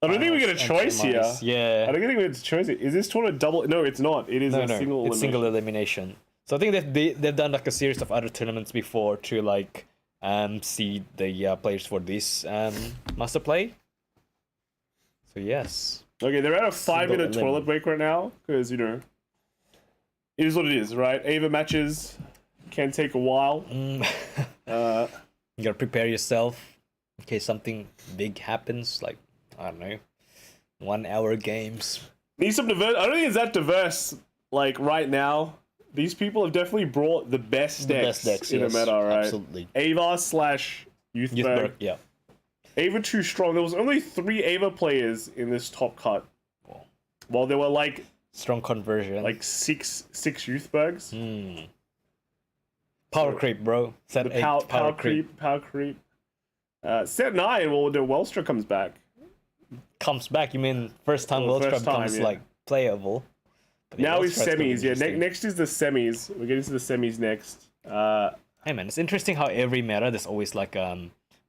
I don't think we get a choice here. Yeah. I don't think we get a choice. Is this tournament double? No, it's not. It is single elimination. It's single elimination. So I think they've done like a series of other tournaments before to like seed the players for this Masterplay. So yes. Okay, they're at a 5-minute toilet break right now because it is what it is, right? Ava matches can take a while. You gotta prepare yourself in case something big happens, like I don't know, 1 hour games. Need some diverse. I don't think it's that diverse. Like right now, these people have definitely brought the best decks in the meta, right? Absolutely. Ava / Youthberg. Yeah. Ava too strong. There was only 3 Ava players in this top cut. While there were like strong conversion. Like six Youthbergs. Power creep, bro. Set 8 power creep. Power creep. Set 9, well the Welstra comes back. Comes back, you mean first time Welstra becomes like playable. But now he's semis, yeah. Next is the semis. We're getting to the semis next. Hey man, it's interesting how every meta there's always like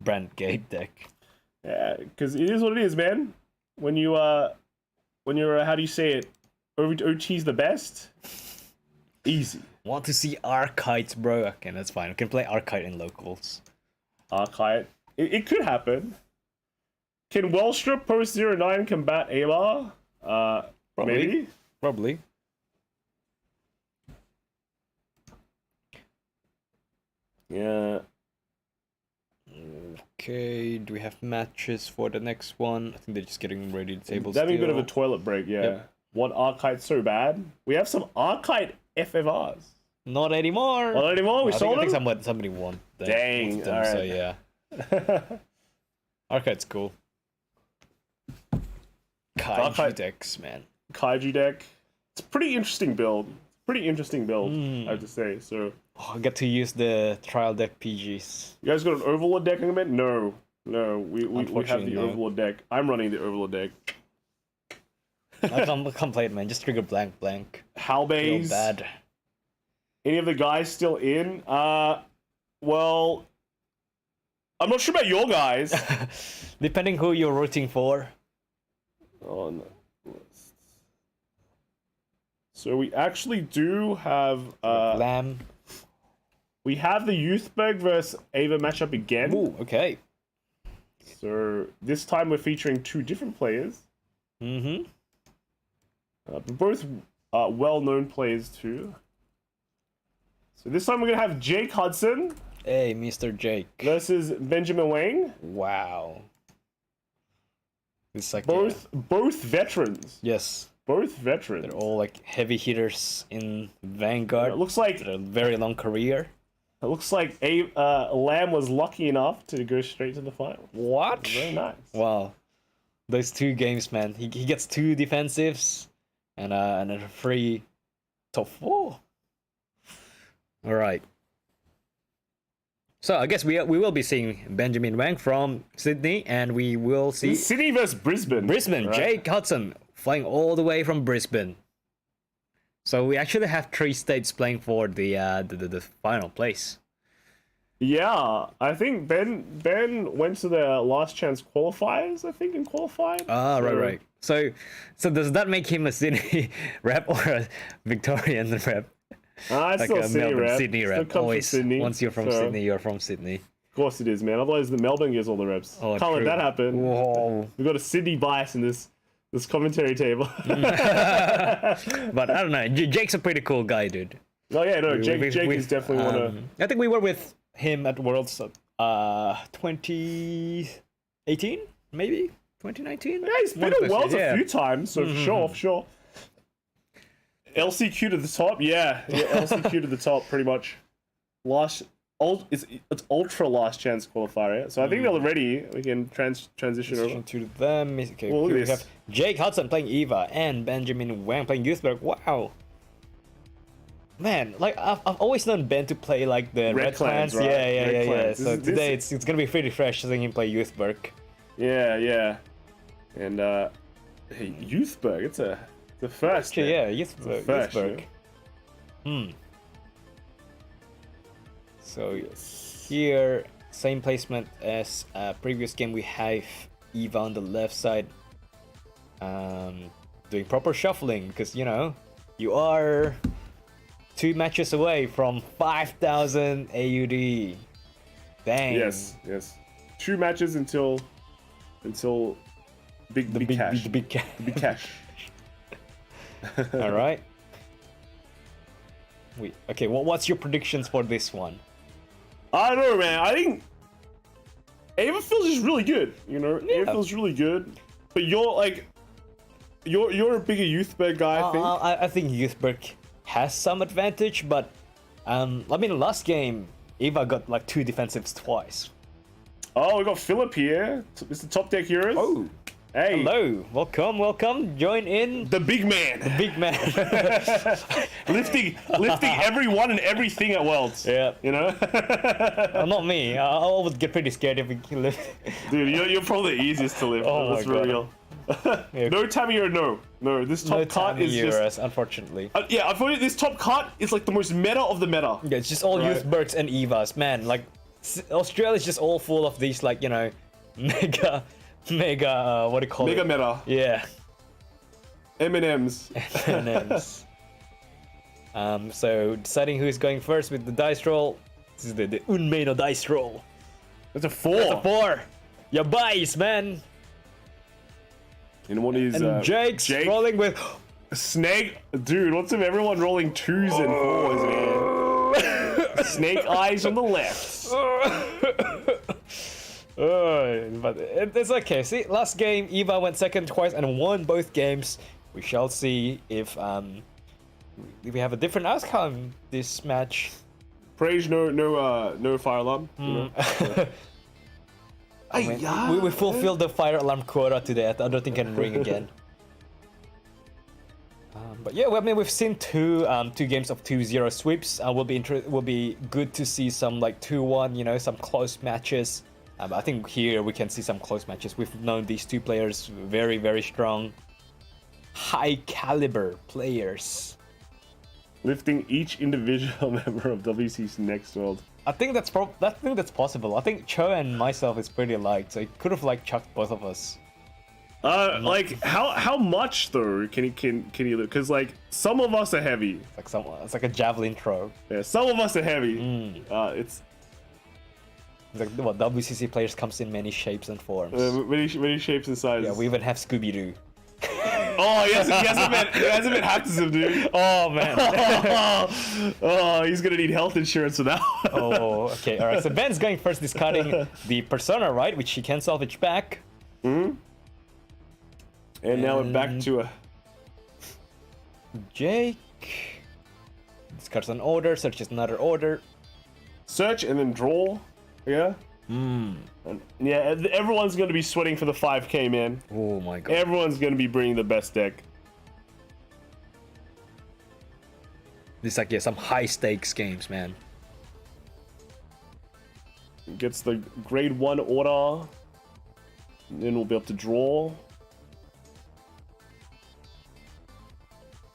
brand gate deck. Yeah, because it is what it is, man. When you're how do you say it? OT's the best. Easy. Want to see Archite, bro? Okay, that's fine. We can play Archite in locals. Archite. It could happen. Can Welstra post 09 combat Ava? Maybe. Probably. Yeah. Okay, do we have matches for the next one? I think they're just getting ready to table. That'd be a bit of a toilet break, yeah. Yep. Want Archite so bad? We have some Archite FFRs. Not anymore. Not anymore. We sold them. I think somebody won. Dang. Them, right. So yeah. Archite's cool. Kaiju decks, man. Kaiju deck. It's a pretty interesting build. I have to say. So I get to use the trial deck PGs. You guys got an Overlord deck in it? No. We have the Overlord deck. I'm running the Overlord deck. I can't play it, man. Just trigger blank. Halbase. Bad. Any of the guys still in? Well, I'm not sure about your guys. Depending who you're rooting for. Oh no. So we actually do have Lamb. We have the Youthberg versus Ava matchup again. Ooh, okay. So this time we're featuring 2 different players. But both well-known players too. So this time we're gonna have Jake Hudson Hey, Mr. Jake. versus Benjamin Wang. Wow. It's like Both veterans. yes, Both veterans. they're all like heavy hitters in Vanguard. It looks like a very long career. Lamb was lucky enough to go straight to the final. What? Very nice. Wow. Those 2 games, man. He gets 2 defensives and a free top 4. All right. So I guess we will be seeing Benjamin Wang from Sydney, and we will see Sydney versus Brisbane. Brisbane. right? Jake Hudson flying all the way from Brisbane. So we actually have 3 states playing for the final place. Yeah, I think Ben went to the last chance qualifiers. I think in qualified. Ah, So- right. So does that make him a Sydney rep or a Victorian rep? It's Like still a Sydney Melbourne rep. Sydney Still rep. comes from Always. Sydney, Once you're from so- Sydney, you're from Sydney. Of course it is, man. Otherwise, the Melbourne gets all the reps. Oh, Can't let true. that happen. Whoa. We've got a Sydney bias in this commentary table. But I don't know. Jake's a pretty cool guy, dude. Oh yeah, no, Jake We- is definitely one of. I think we were with him at Worlds 2018, maybe 2019. Yeah, he's been One of at those Worlds years, a few times, so for sure. LCQ to the top, yeah, LCQ to the top, pretty much. It's ultra last chance qualifier, yeah? So I think they're ready. We can transition over. To them. Okay, Well, look here at we this. have Jake Hudson playing Eva and Benjamin Wang playing Youthberg. Wow. Man, like I've always known Ben to play like the Red Clans. right? Yeah. Red Clans. So This- today it's gonna be pretty fresh seeing him play Youthberg. Yeah. And hey, Youthberg, it's the first. Actually, man. yeah, Youthberg. Fresh, Youthberg. So here, same placement as previous game. We have Eva on the left side, doing proper shuffling because you know you are 2 matches away from 5,000 AUD. Dang. Yes. 2 matches until big cash. The big cash. Big cash. All right. Okay. What's your predictions for this one? I don't know, man. I think Ava feels just really good. You know, Yeah. Ava feels really good. But you're a bigger Youthberg guy, I think. I think Youthberg has some advantage, but I mean, last game Eva got like 2 defensives twice. Oh, we got Philip here. Mr. Top Deck Heroes. Oh, hey, hello, welcome, join in. the big man, Big man. lifting everyone and everything at Worlds. Yeah. You know, Not me. I would get pretty scared if we can live. dude, you're probably the easiest to lift. Oh That's my God. real. Yeah. No Tamio, no. This top No cut time is just. euros, unfortunately. Yeah, I thought this top cut is like the most meta of the meta. Yeah, it's just all Right. Youthbergs and Evas, man. Like Australia's just all full of these, like, you know, mega, what do you call Mega it? meta. Yeah. M&M's. M&Ms. So deciding who is going first with the dice roll. This is the Unmeno dice roll. That's a 4. That's a 4. Your buys, man. And what is And Jake's rolling with. Snake? Dude, what's with everyone rolling 2s and 4s, man? Snake eyes on the left. But it's okay. See, last game Eva went second twice and won both games. We shall see if we have a different outcome this match. Praise no fire alarm. You know? I mean, we fulfilled the fire alarm quota today. I don't think it can ring again. But yeah, well, I mean, we've seen two games of 2-0 sweeps. Will be good to see some like 2-1, you know, some close matches. I think here we can see some close matches. We've known these 2 players very, very strong, high caliber players. Lifting each individual member of WC's next world. I think that's possible. I think Cho and myself is pretty alike, so he could have like chucked both of us. Like how much though can he lift? Because like some of us are heavy. It's like a javelin throw. Yeah, some of us are heavy. It's like what WCC players comes in many shapes and forms. many shapes and sizes. Yeah, we even have Scooby Doo. Oh, he hasn't been hacked as him, dude. Oh man. Oh, he's gonna need health insurance for that. Oh, okay. All right. So Ben's going first, discarding the Persona, right, which he can salvage back. And now we're back to a. Jake discards an order, searches another order. Search and then draw. Yeah. And yeah, everyone's gonna be sweating for the 5K, man. Oh my god. Everyone's gonna be bringing the best deck. This is like, yeah, some high stakes games, man. Gets the grade 1 order. Then we'll be able to draw.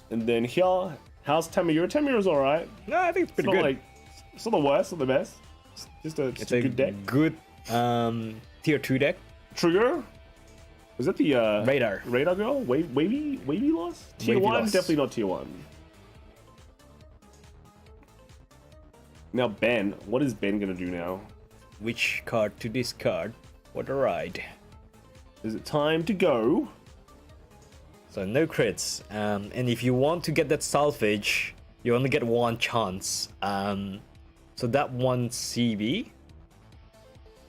And then here, how's Tamura? Tamura's alright. No, I think it's pretty It's not good. like, it's not the worst, not the best. It's just a good deck. Good tier 2 deck. Trigger? Was that the Radar. Radar girl? Wavy loss? Tier Wavy 1? loss. Definitely not tier 1. Now Ben, what is Ben gonna do now? Which card to discard? What a ride. Is it time to go? So no crits. And if you want to get that salvage, you only get one chance. So that one CB,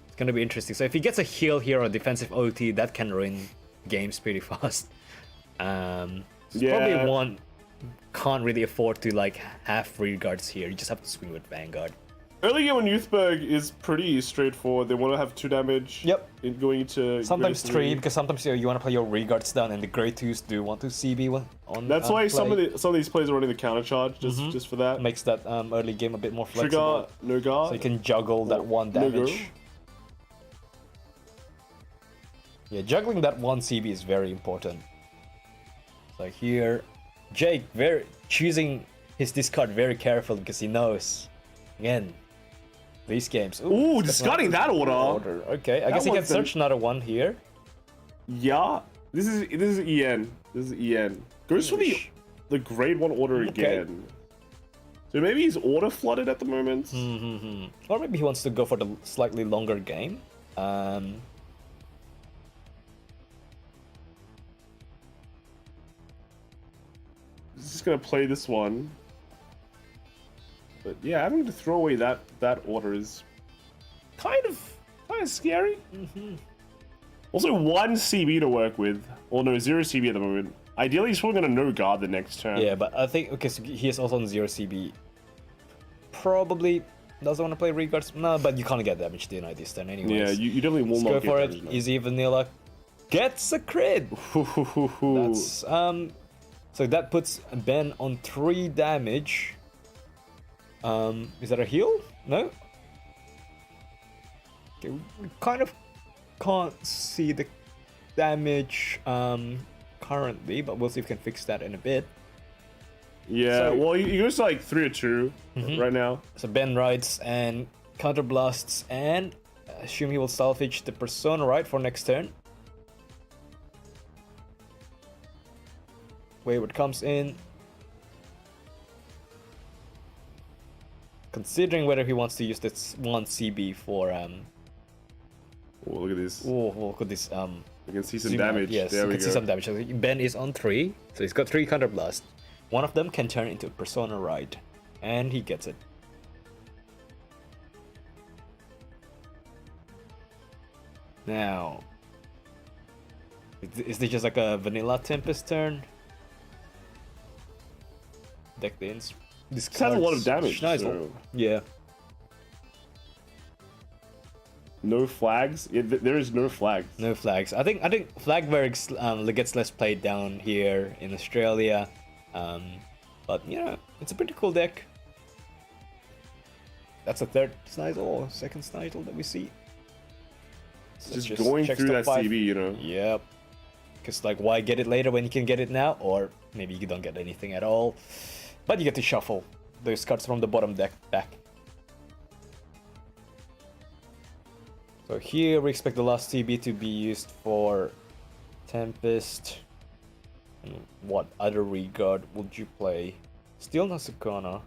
it's gonna be interesting. So if he gets a heal here or defensive OT, that can ruin games pretty fast. Probably one can't really afford to like have free guards here. You just have to swing with Vanguard. Early game on Youthberg is pretty straightforward. They want to have 2 damage. Yep. In going into Sometimes grade 3, because sometimes you want to play your regards down, and the grade 2s do want to CB one on. That's why play. some of these players are running the counter charge just for that. Makes that early game a bit more Trigger, flexible. no guard. So you can juggle that one no damage. go. Yeah, juggling that one CB is very important. So here, Jake choosing his discard very carefully because he knows, again, these games. Ooh, discarding that order. Okay, I guess he can one's search another one here. Yeah, this is EN. This is EN. Goes for the grade 1 order again. So maybe he's order flooded at the moment. Or maybe he wants to go for the slightly longer game. He's just gonna play this one. But yeah, having to throw away that order is kind of scary. Also, 1 CB to work with, or no, 0 CB at the moment. Ideally, he's probably gonna no guard the next turn. Yeah, but I think okay, so he is also on 0 CB. Probably doesn't want to play regards. No, but you can't get damage denied this turn anyways. Yeah, you definitely will Let's not go get for damage it. now. Easy vanilla. Gets a crit. That's so that puts Ben on 3 damage. Is that a heal? No. Okay, we kind of can't see the damage currently, but we'll see if we can fix that in a bit. Yeah, So- well, he goes to like 3 or 2 right now. So Ben rides and counterblasts, and assume he will salvage the Persona, right, for next turn. Wayward comes in. Considering whether he wants to use this 1 CB for Oh, look at this. oh, look at this You can see some zoom out. damage. Yes, There you we can go. see some damage. So Ben is on 3, so he's got 3 counterblast. One of them can turn into a Persona ride, and he gets it. Now, is this just like a vanilla Tempest turn? Deck the ins. This This has a lot of damage. Schneisel. So Yeah. no flags. Yeah, there is no flags. No flags. I think Flagberg's gets less played down here in Australia, but yeah, it's a pretty cool deck. That's a 3rd Snidel or 2nd Snidel that we see. So Just let's going check through top that 5. CB, you know. Yep. Because like, why get it later when you can get it now? Or maybe you don't get anything at all, but you get to shuffle those cards from the bottom deck back. So here we expect the last CB to be used for Tempest. And what other regard would you play? Still Nasukana.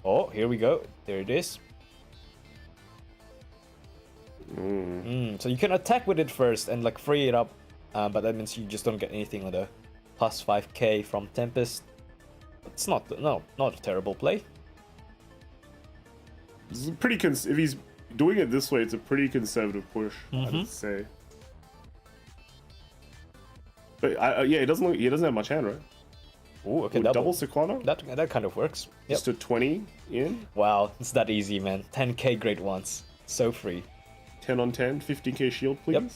Oh, here we go. There it is. So you can attack with it first and like free it up, but that means you just don't get anything on the plus 5k from Tempest. It's not a terrible play. This is pretty if he's doing it this way, it's a pretty conservative push, I'd say. But yeah, he doesn't have much hand, right? Ooh, okay, double Sequano? That kind of works. Yep. Just a 20 in. Wow, it's that easy, man. 10k great ones, so free. 10 on 10, 15k shield, please. Yep.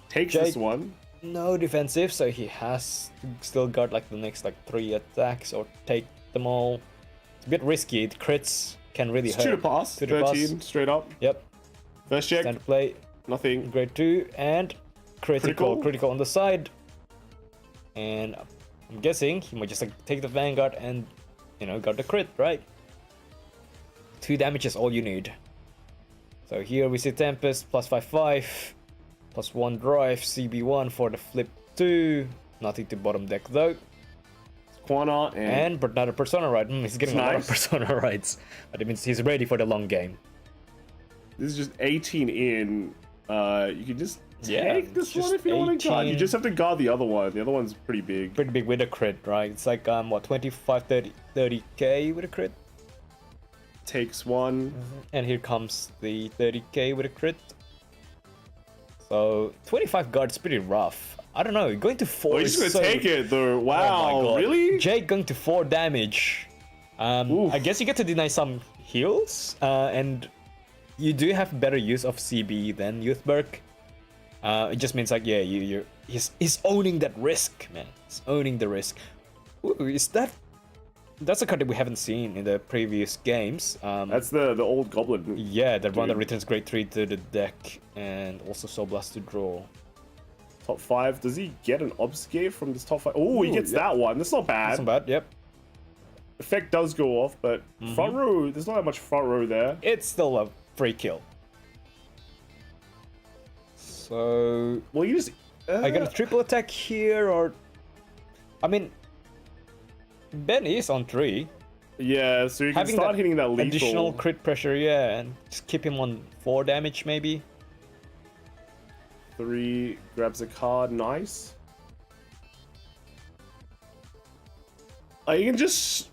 Takes Jake, this one. No defensive, so he has to still got like the next like 3 attacks or take them all. It's a bit risky. It crits can really It's hurt. 2 to pass. 2 to 13 pass. straight up. Yep. First check. Standard play. Nothing. Grade 2 and critical on the side. And I'm guessing he might just like take the Vanguard and got the crit, right? 2 damage is all you need. So here we see Tempest plus 5/5, plus 1 drive, CB1 for the flip 2. Nothing to bottom deck though. Quana And another Persona ride. He's getting a lot of nice. Persona rides. But it means he's ready for the long game. This is just 18 in. You can just take this just one if you want to guard. You 18. just have to guard the other one. The other one's pretty big. Pretty big with a crit, right? It's like, what, 25, 30k with a crit? Takes one. And here comes the 30k with a crit. So 25 guard is pretty rough. I don't know. Going to 4 Oh, he's is just gonna so... take it though. Oh my Wow, God. really? Jake going to 4 damage. Oof. I guess you get to deny some heals, and you do have better use of CB than Youthberg. It just means like, yeah, he's owning that risk, man. He's owning the risk. Ooh, that's a card that we haven't seen in the previous games. That's the old goblin. Yeah, the one that Dude. returns grade 3 to the deck and also Soul Blast to draw. Top 5. Does he get an obfuscate from this top 5? Oh, he gets that one. That's not bad. That's not bad, yep. Effect does go off, but front row, there's not that much front row there. It's still a free kill. So Well, you just. I got a triple attack here, or I mean, Ben is on 3. Yeah, so you can Having start that hitting that lethal. additional crit pressure, yeah, and just keep him on 4 damage maybe. 3 grabs a card. Nice. You can just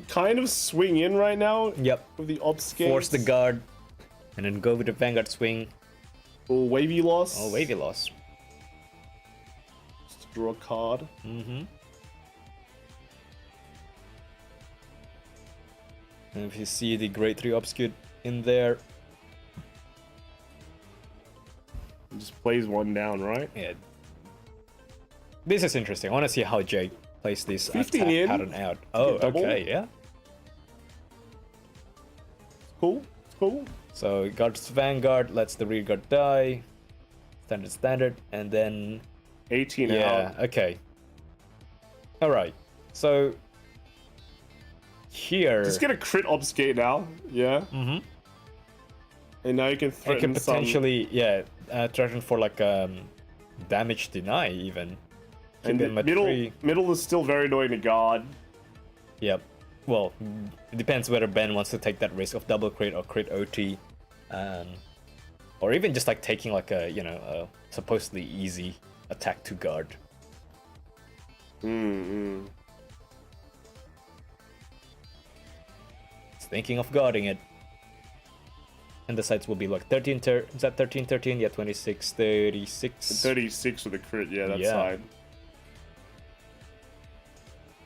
kind of swing in right now Yep. with the obfuscate. Force the guard, and then go with the Vanguard swing. Oh, wavy loss. Oh, wavy loss. Just draw a card. Mm-hmm. And if you see the grade 3 obscure in there, It just plays one down, right? yeah. This is interesting. I want to see how Jake plays this 15 attack in. pattern out. Oh, double. okay, yeah. Cool. It's cool. So guards Vanguard, lets the rear guard die. Standard, and then 18 yeah, out. okay. Alright. So here Just get a crit obfuscate now. Yeah. mm-hmm. And now you can I threaten could some. potentially threaten for like damage deny even. And Keep him at middle 3. middle is still very annoying to guard. Yep. Well, it depends whether Ben wants to take that risk of double crit or crit OT, or even just like taking like a supposedly easy attack to guard. Mm-hmm. It's thinking of guarding it. And the sides will be like 13, is that 13, 13? Yeah, 26, 36. 36 with a crit. Yeah, that Yeah. side.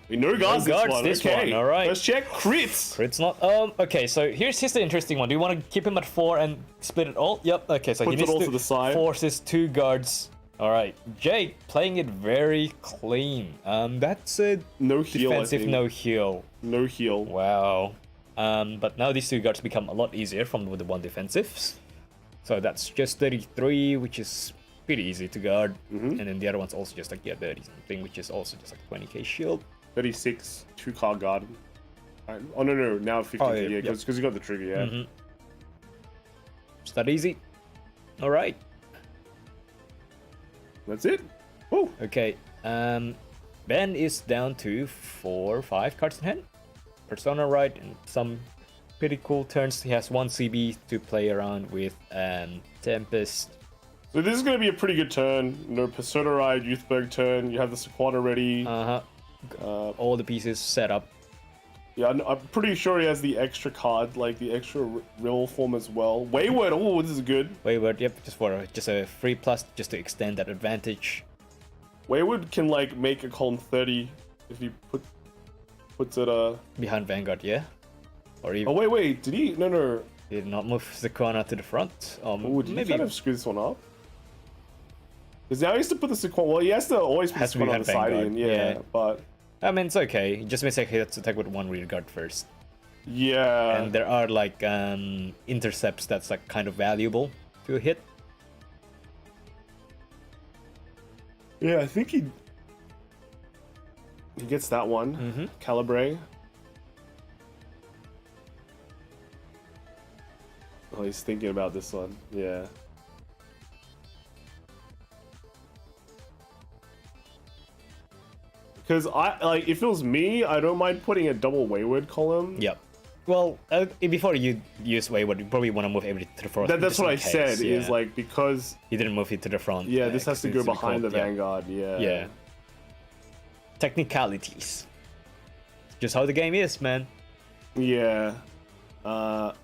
We no guards guards this one. this Okay. one, all right. First check, crits. Crit's not. Okay, so here's the interesting one. Do you want to keep him at 4 and split it all? Yep. Okay, so Puts he it needs all to to the side. force his 2 guards. All right, Jake playing it very clean. That's a No heal. defensive I think. no heal. No heal. Wow. But now these 2 guards become a lot easier from the 1 defensives. So that's just 33, which is pretty easy to guard. And then the other one's also just like 30 something, which is also just like 20k shield. 36, 2 card guard. Right. Oh no, now 50. Oh, yeah, yeah, because you got the trigger. Yeah. Is that easy? All right. That's it. Oh, Okay, Ben is down to 4 or 5 cards in hand. Persona right, and some pretty cool turns. He has 1 CB to play around with Tempest. So this is going to be a pretty good turn. You know, Persona Ride, Youthberg turn. You have the Sequana ready. All the pieces set up. Yeah, I'm pretty sure he has the extra card, like the extra real form as well. Wayward, oh, this is good. Wayward, yep, just a free plus just to extend that advantage. Wayward can like make a column 30 if he puts it behind Vanguard, yeah. Or even. Oh wait, did he? No. He did not move Sequana to the front. Oh, did maybe he kind of screw this one up? Because now he has to put the Sequana. Well, he has to always put the Sequana on the side in, yeah, but. I mean, it's okay. It just means like he has to attack with one rear guard first. Yeah. And there are like intercepts that's like kind of valuable to hit. Yeah, I think he gets that one. Calibre. Oh, he's thinking about this one. Yeah. Because if it was me, I don't mind putting a double Wayward column. Yep. Well, before you use Wayward, you probably want to move everything to the front. That's what I said. Yeah. Is like because he didn't move it to the front. Yeah, this has to go behind the Vanguard. Yeah. Yeah. Technicalities. Just how the game is, man. Yeah. Now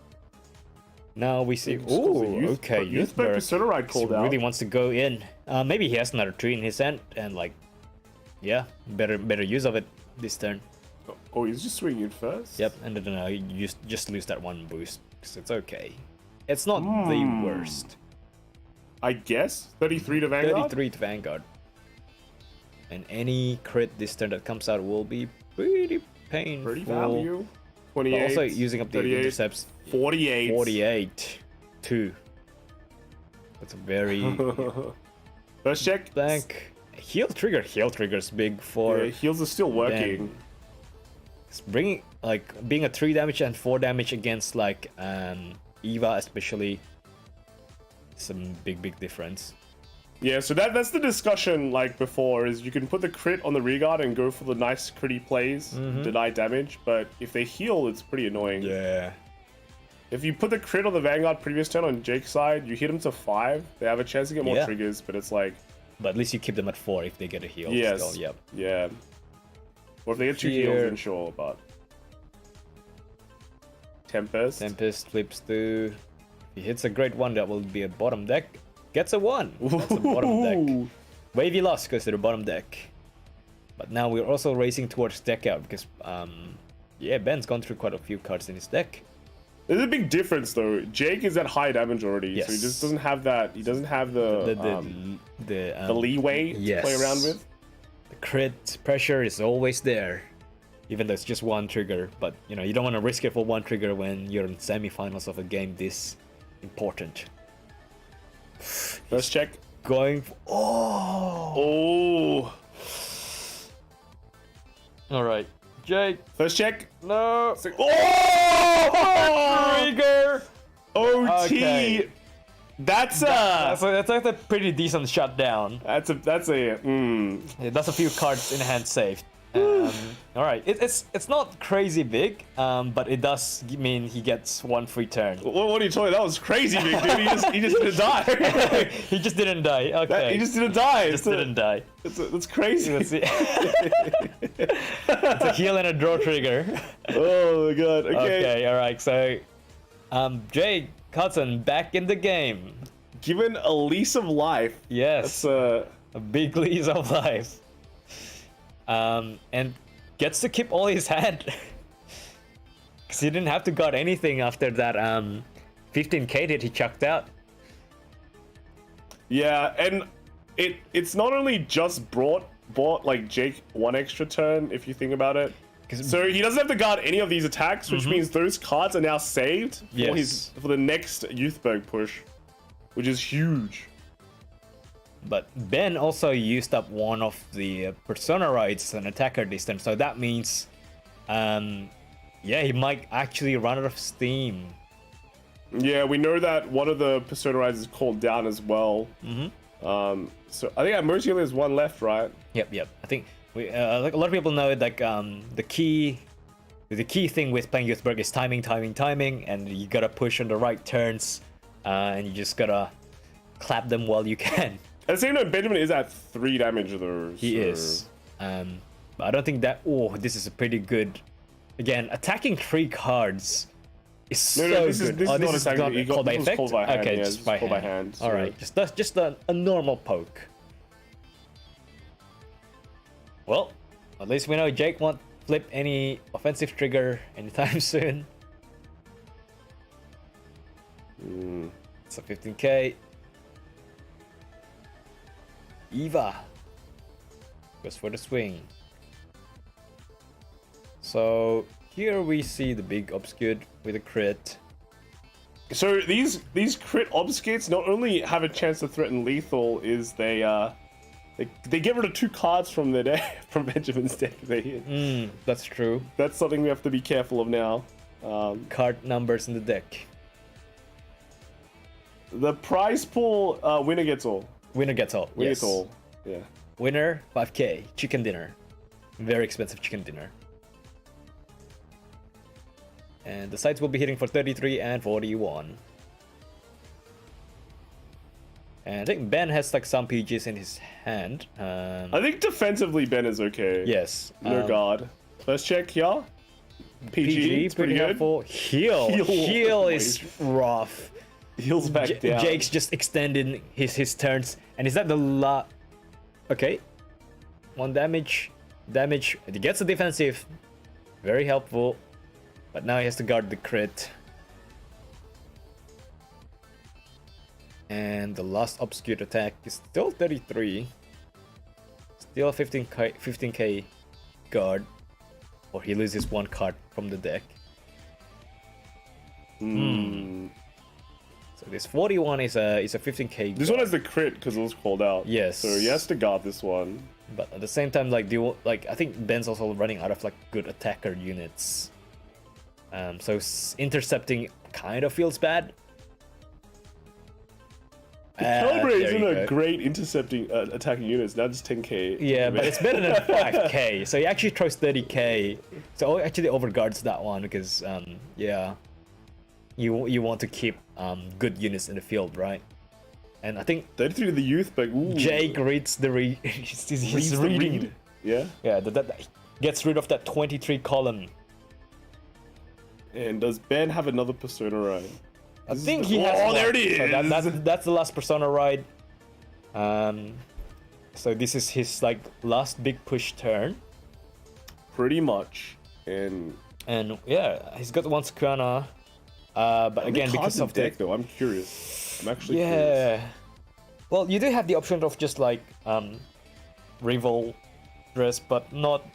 we see. Oh, okay. Youthberg Persona Ride called out. Really wants to go in. Maybe he has another tree in his hand, and like, yeah, better use of it this turn. Oh, he's just swinging it first. Yep, and then you just lose that one boost because it's okay. It's not the worst. I guess 33 to Vanguard. 33 to Vanguard. And any crit this turn that comes out will be pretty painful. Pretty value. 28. But also using up the intercepts. 48. 48. 2. That's a very. First check. Bank. Heal trigger's big for. Yeah, heals are still working. It's bringing being a 3 damage and 4 damage against like Eva especially. Some big difference. Yeah, so that's the discussion like before, is you can put the crit on the rear guard and go for the nice critty plays, deny damage, but if they heal, it's pretty annoying. Yeah. If you put the crit on the Vanguard previous turn on Jake's side, you hit them to 5, they have a chance to get more triggers, but it's like... But at least you keep them at 4 if they get a heal. Yes. Still. Yep. Yeah. Or if they get 2 heals, then sure, but... Tempest. Tempest flips to... If he hits a great one, that will be a bottom deck. Gets a 1. That's a bottom deck. Wavy loss goes to the bottom deck. But now we're also racing towards deck out because, yeah, Ben's gone through quite a few cards in his deck. There's a big difference though. Jake is at high damage already, so he just doesn't have that. He doesn't have the leeway to play around with. The crit pressure is always there, even though it's just one trigger. But you know you don't want to risk it for one trigger when you're in semifinals of a game this important. First check. Going. Oh. All right, Jake. First check. No. Oh! Trigger. OT. Okay. That's like a pretty decent shutdown. That's a. That's a few cards in hand saved. All right, it's not crazy big, but it does mean he gets 1 free turn. What are you talking? That was crazy big, dude. He just didn't die. He just didn't die. Okay. He just didn't die. Didn't die. That's crazy. Let's see. It's a heal and a draw trigger. Oh my god. Okay. Okay. All right. So, Jay Cotton back in the game. Given a lease of life. Yes. That's a big lease of life. And gets to keep all his hand. Because he didn't have to guard anything after that 15k hit he chucked out. Yeah, and it's not only just bought like Jake 1 extra turn, if you think about it. So he doesn't have to guard any of these attacks, which means those cards are now saved for the next Youthberg push, which is huge. But Ben also used up one of the Persona rides as an attacker this turn, so that means, yeah, he might actually run out of steam. Yeah, we know that one of the Persona rides is called down as well. So I think at most he only has 1 left, right? Yep. I think like a lot of people know like the key thing with playing Youthberg is timing, and you gotta push on the right turns, and you just gotta clap them while you can. At the same time, Benjamin is at 3 damage though. He is. But I don't think that. Oh, this is a pretty good. Again, attacking 3 cards is so this good. Is This is not called by effect. Called by hand, Okay, yeah, just by hand. So. All right, just a normal poke. Well, at least we know Jake won't flip any offensive trigger anytime soon. It's a 15k. Eva goes for the swing. So here we see the big obscured with a crit. So these crit obscates not only have a chance to threaten lethal, is they get rid of 2 cards from their deck, from Benjamin's deck if they hit. That's true. That's something we have to be careful of now. Card numbers in the deck. The prize pool, winner gets all. Winner gets all. Winner Yes. gets all. Yeah. Winner 5k. Chicken dinner. Very expensive chicken dinner. And the sides will be hitting for 33 and 41. And I think Ben has like some PGs in his hand. I think defensively Ben is okay. Yes. No guard. First check here. PG, it's pretty good. helpful. Heal is rough. Heals back down. Jake's just extending his turns. And is that the Okay. 1 damage. It gets a defensive. Very helpful. But now he has to guard the crit. And the last obscured attack is still 33. Still 15k guard. Or he loses 1 card from the deck. So this 41 is a 15k. This one has the crit because it was called out. Yes. So he has to guard this one. But at the same time, like I think Ben's also running out of like good attacker units. So intercepting kind of feels bad. Calibre isn't there you a go. great intercepting attacking units. Now just 10k. Yeah, but it's better than 5k. So he actually throws 30k. So actually overguards that one because yeah, you want to keep good units in the field, right? And I think 33 to the youth, but ooh. Jake reads the he's reading. read. Yeah. Yeah, that gets rid of that 23 column. And does Ben have another persona ride? I think he has. Oh, there it is. So that's the last persona ride. So this is his like last big push turn. Pretty much. And yeah, he's got 1 Sequana. But again, because of deck though, I'm curious. I'm actually curious. yeah. Well, you do have the option of just like Revol dress, but not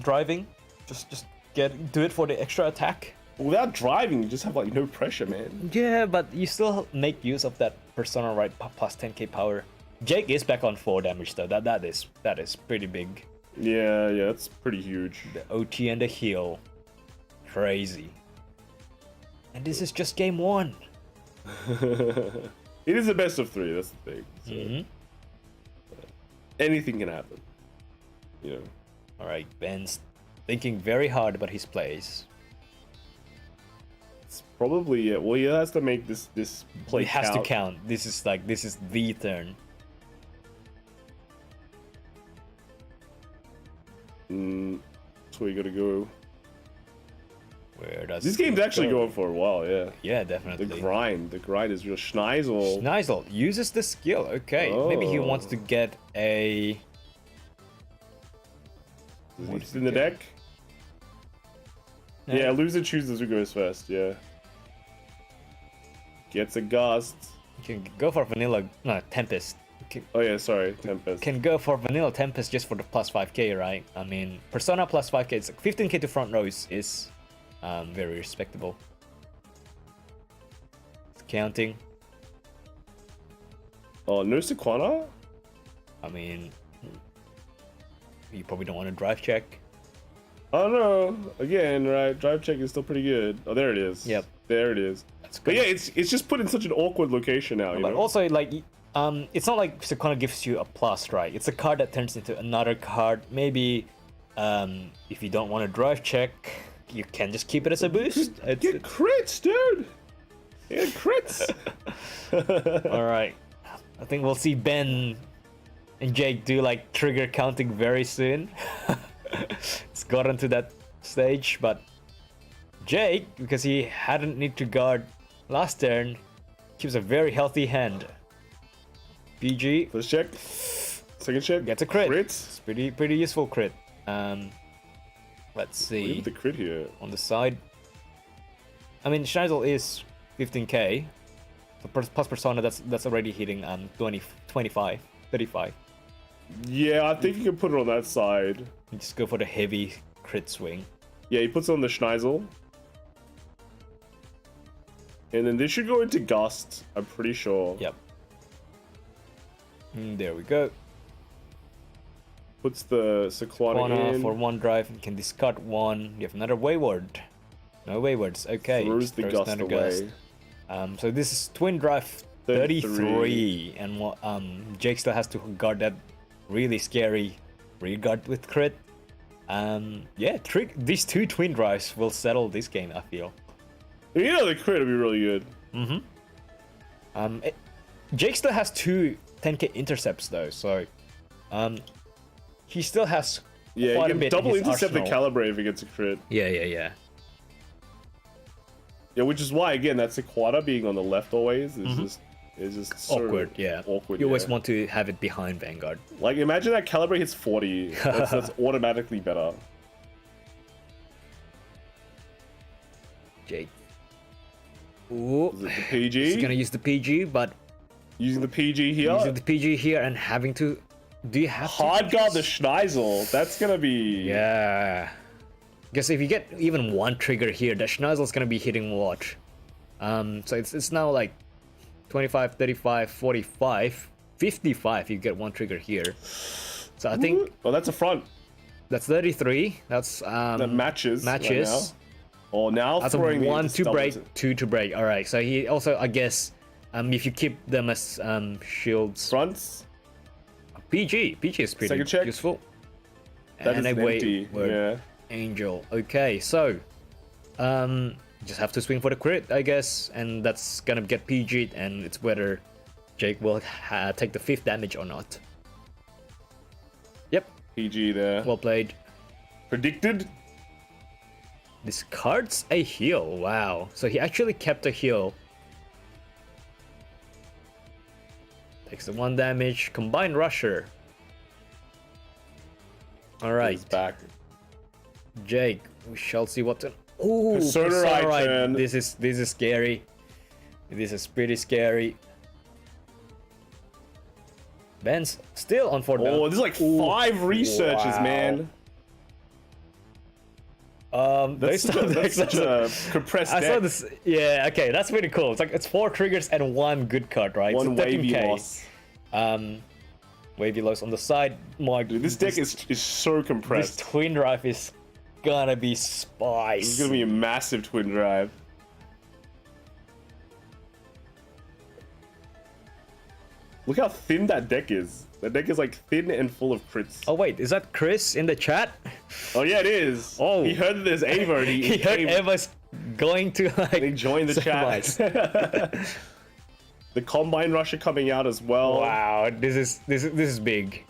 driving. Just do it for the extra attack. Without driving, you just have like no pressure, man. Yeah, but you still make use of that persona right plus 10k power. Jake is back on 4 damage though. That is pretty big. Yeah, that's pretty huge. The OT and the heal, crazy. And this is just game 1. It is the best of 3. That's the thing. So, anything can happen. You know. All right, Ben's thinking very hard about his plays. It's probably well, he has to make this play. It has to count. This is the turn. That's where you gotta go. Where does This game's it actually go? going for a while, yeah. Yeah, definitely. The grind is real. Schneisel. Schneisel uses the skill. Okay, maybe he wants to get a. Is he in the deck? Yeah, loser chooses who goes first. Yeah. Gets a gust. Can go for vanilla. No, Tempest. Oh yeah, sorry, Tempest. Can go for vanilla Tempest just for the plus 5k, right? I mean, Persona plus 5k. It's like 15k to front rows is very respectable. It's counting. Oh, no Sequana? I mean, you probably don't want to drive check. I don't know. Again, right? Drive check is still pretty good. Oh, there it is. Yep. There it is. That's good. But yeah, it's just put in such an awkward location now. You But know? also, like, it's not like Sequana gives you a plus, right? It's a card that turns into another card. Maybe if you don't want to drive check, you can just keep it as a boost. Get crits, dude. Yeah, crits. All right. I think we'll see Ben and Jake do like trigger counting very soon. It's gotten to that stage, but Jake, because he hadn't need to guard last turn, keeps a very healthy hand. PG First check. Second check. gets a crit. Crits. It's pretty useful crit. Let's Look see at the crit here. on the side. I mean, Schneisel is 15k. So plus Persona, that's already hitting 20, 25, 35. Yeah, I think you can put it on that side. You just go for the heavy crit swing. Yeah, he puts it on the Schneisel. And then this should go into Gust, I'm pretty sure. Yep. There we go. Puts the Sequana Quana in. for one drive and can discard one. You have another Wayward. No Waywards. Okay. Throws the Gust another away. So this is Twin Drive 33. 33. And Jake still has to guard that really scary rear guard with crit. Yeah, these two Twin Drives will settle this game, I feel. You know, the crit will be really good. Jake still has two 10k intercepts though, so he still has Yeah, quite you a can bit double in his intercept the arsenal. Calibrate if it gets a crit. Yeah. Yeah, which is why, again, that Sequana being on the left always is just so Awkward, yeah. Awkward, You always yeah. want to have it behind Vanguard. Like, imagine that Calibrate hits 40. That's automatically better. Jake. Ooh. Is it the PG? He's gonna use the PG, but Using the PG here. using the PG here and having to. Do you have to? Hard guard the Schneisel. That's gonna be. Yeah. Because if you get even one trigger here, the Schneisel's gonna be hitting what? So it's now like 25, 35, 45, 55. You get one trigger here. So I think Oh, that's a front. that's 33. That's That matches. matches. Right now. Oh, now That's a throwing the 1 to doubles break, it. 2 to break. All right. So he also, I guess, if you keep them as shields, Fronts. PG is pretty Second check. useful. That and is a an empty. word Yeah. angel. Okay, so just have to swing for the crit, I guess, and that's gonna get PG'd, and it's whether Jake will take the 5th damage or not. Yep, PG there. well played. Predicted. Discards a heal. Wow. So he actually kept a heal. Takes the 1 damage. Combined Rusher. Alright, He's back. Jake. We shall see what. Ooh, Persona right turn. This is scary. This is pretty scary. Ben's still on 4 down. Oh, there's like 5 researches, Wow. man. That's such a compressed I deck. saw this. Yeah, okay, that's pretty cool. It's 4 triggers and 1 good card, right? One so wavy 13K. loss. Wavy loss on the side. My Dude, this deck is so this compressed. twin drive is gonna be spice. This is gonna be a massive twin drive. Look how thin that deck is. That deck is like thin and full of crits. Oh wait, is that Chris in the chat? Oh yeah, it is. Oh. He heard that there's Ava. And He heard came- Eva's going to like. He joined the chat. Surprise. The Combine Rusher coming out as well. Wow, this is big.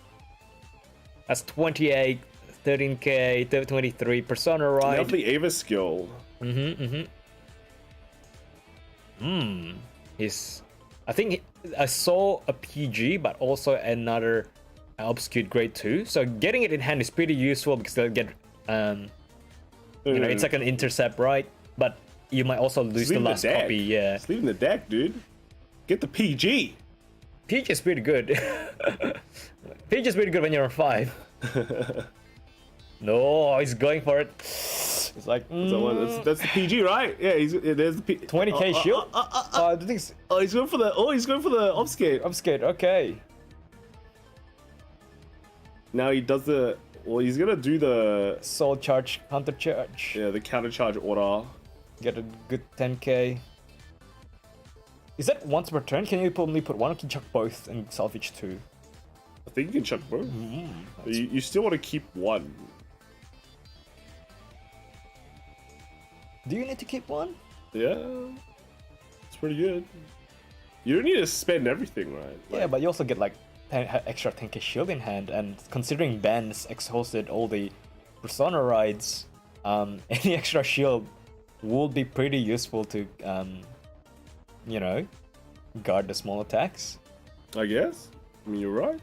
That's 28, 13k, 23 Persona They right. have the Ava skill. He's, I think I saw a PG, but also another obscured grade 2. So getting it in hand is pretty useful because they'll get, it's like an intercept, right? But you might also lose the Leave last deck. copy. Yeah, Just leaving the deck, dude. Get the PG. PG is pretty good. PG is pretty good when you're on 5. No, he's going for it. It's like That's the PG, right? Yeah, there's the 20k shield. I think it's He's going for the obfuscate. obscured. Okay. Now he does he's gonna do the Soul charge, counter charge. the counter charge order. Get a good 10k. Is that once per turn? Can you only put one or can you chuck both and salvage 2? I think you can chuck both. But you still want to keep one. Do you need to keep one? Yeah. pretty good. You don't need to spend everything, right? Yeah, but you also get like extra 10k shield in hand, and considering Ben's exhausted all the Persona rides, any extra shield would be pretty useful to, you know, guard the small attacks. I guess. I mean, you're right.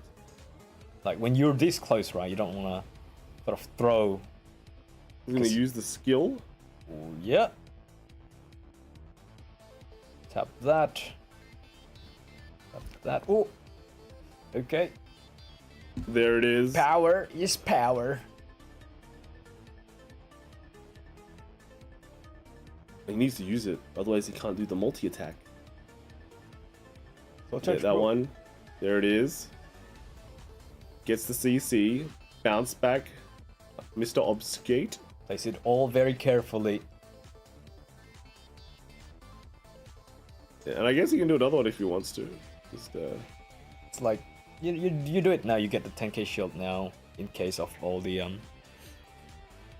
Like when you're this close, right? You don't want to sort of throw. I'm gonna use the skill. Yeah. Tap that. Tap that. Oh. Okay. There it is. Power is power. He needs to use it, otherwise he can't do the multi-attack. So Yeah, that one. There it is. Gets the CC. Bounce back. Mr. Obfuscate. Place it all very carefully. Yeah, and I guess he can do another one if he wants to. Just, It's like you do it now. You get the 10k shield now in case of all the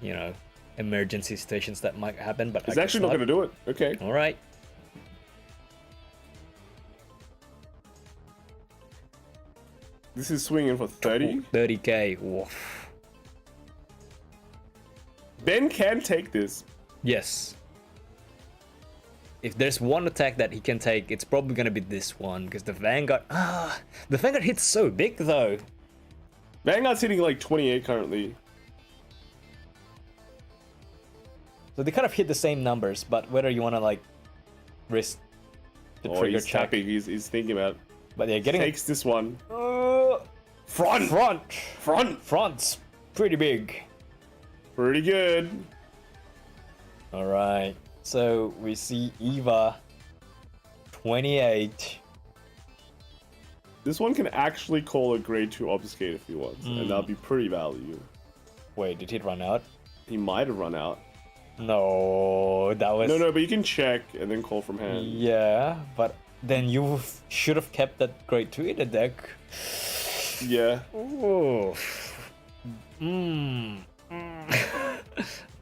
you know, emergency stations that might happen. But he's actually not going to do it. Okay. All right. This is swinging for 30. 30k. Woof. Ben can take this. Yes. If there's one attack that he can take, it's probably gonna be this one, because the Vanguard. The Vanguard hits so big though. Vanguard's hitting like 28 currently. So they kind of hit the same numbers, but whether you wanna like risk the trigger he's check. tapping. He's thinking about. But yeah, getting Takes this one. front. Front. Front's pretty big. Pretty good. All right. So we see Eva 28. This one can actually call a grade 2 obfuscate if he wants, and that'll be pretty value. Wait, did he run out? He might have run out. No, that was No, but you can check and then call from hand. Yeah, but then you should have kept that grade 2 in the deck. Yeah. Ooh.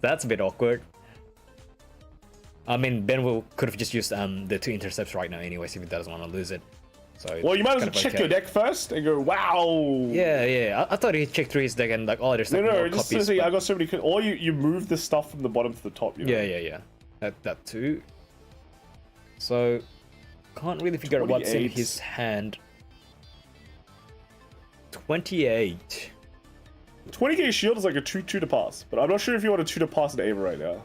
That's a bit awkward. I mean, Ben could have just used the 2 intercepts right now anyways if he doesn't want to lose it. So Well, you might as well kind of check okay. your deck first and go, wow. Yeah. I thought he checked through his deck and like, oh, there's like No, more just copies. to say, but- I got so many. Or you move the stuff from the bottom to the top. You know? Yeah. That too. So can't really figure out what's in 28. his hand. 28. 20k shield is like a 2-2 to pass, but I'm not sure if you want a 2 to pass in Ava right now.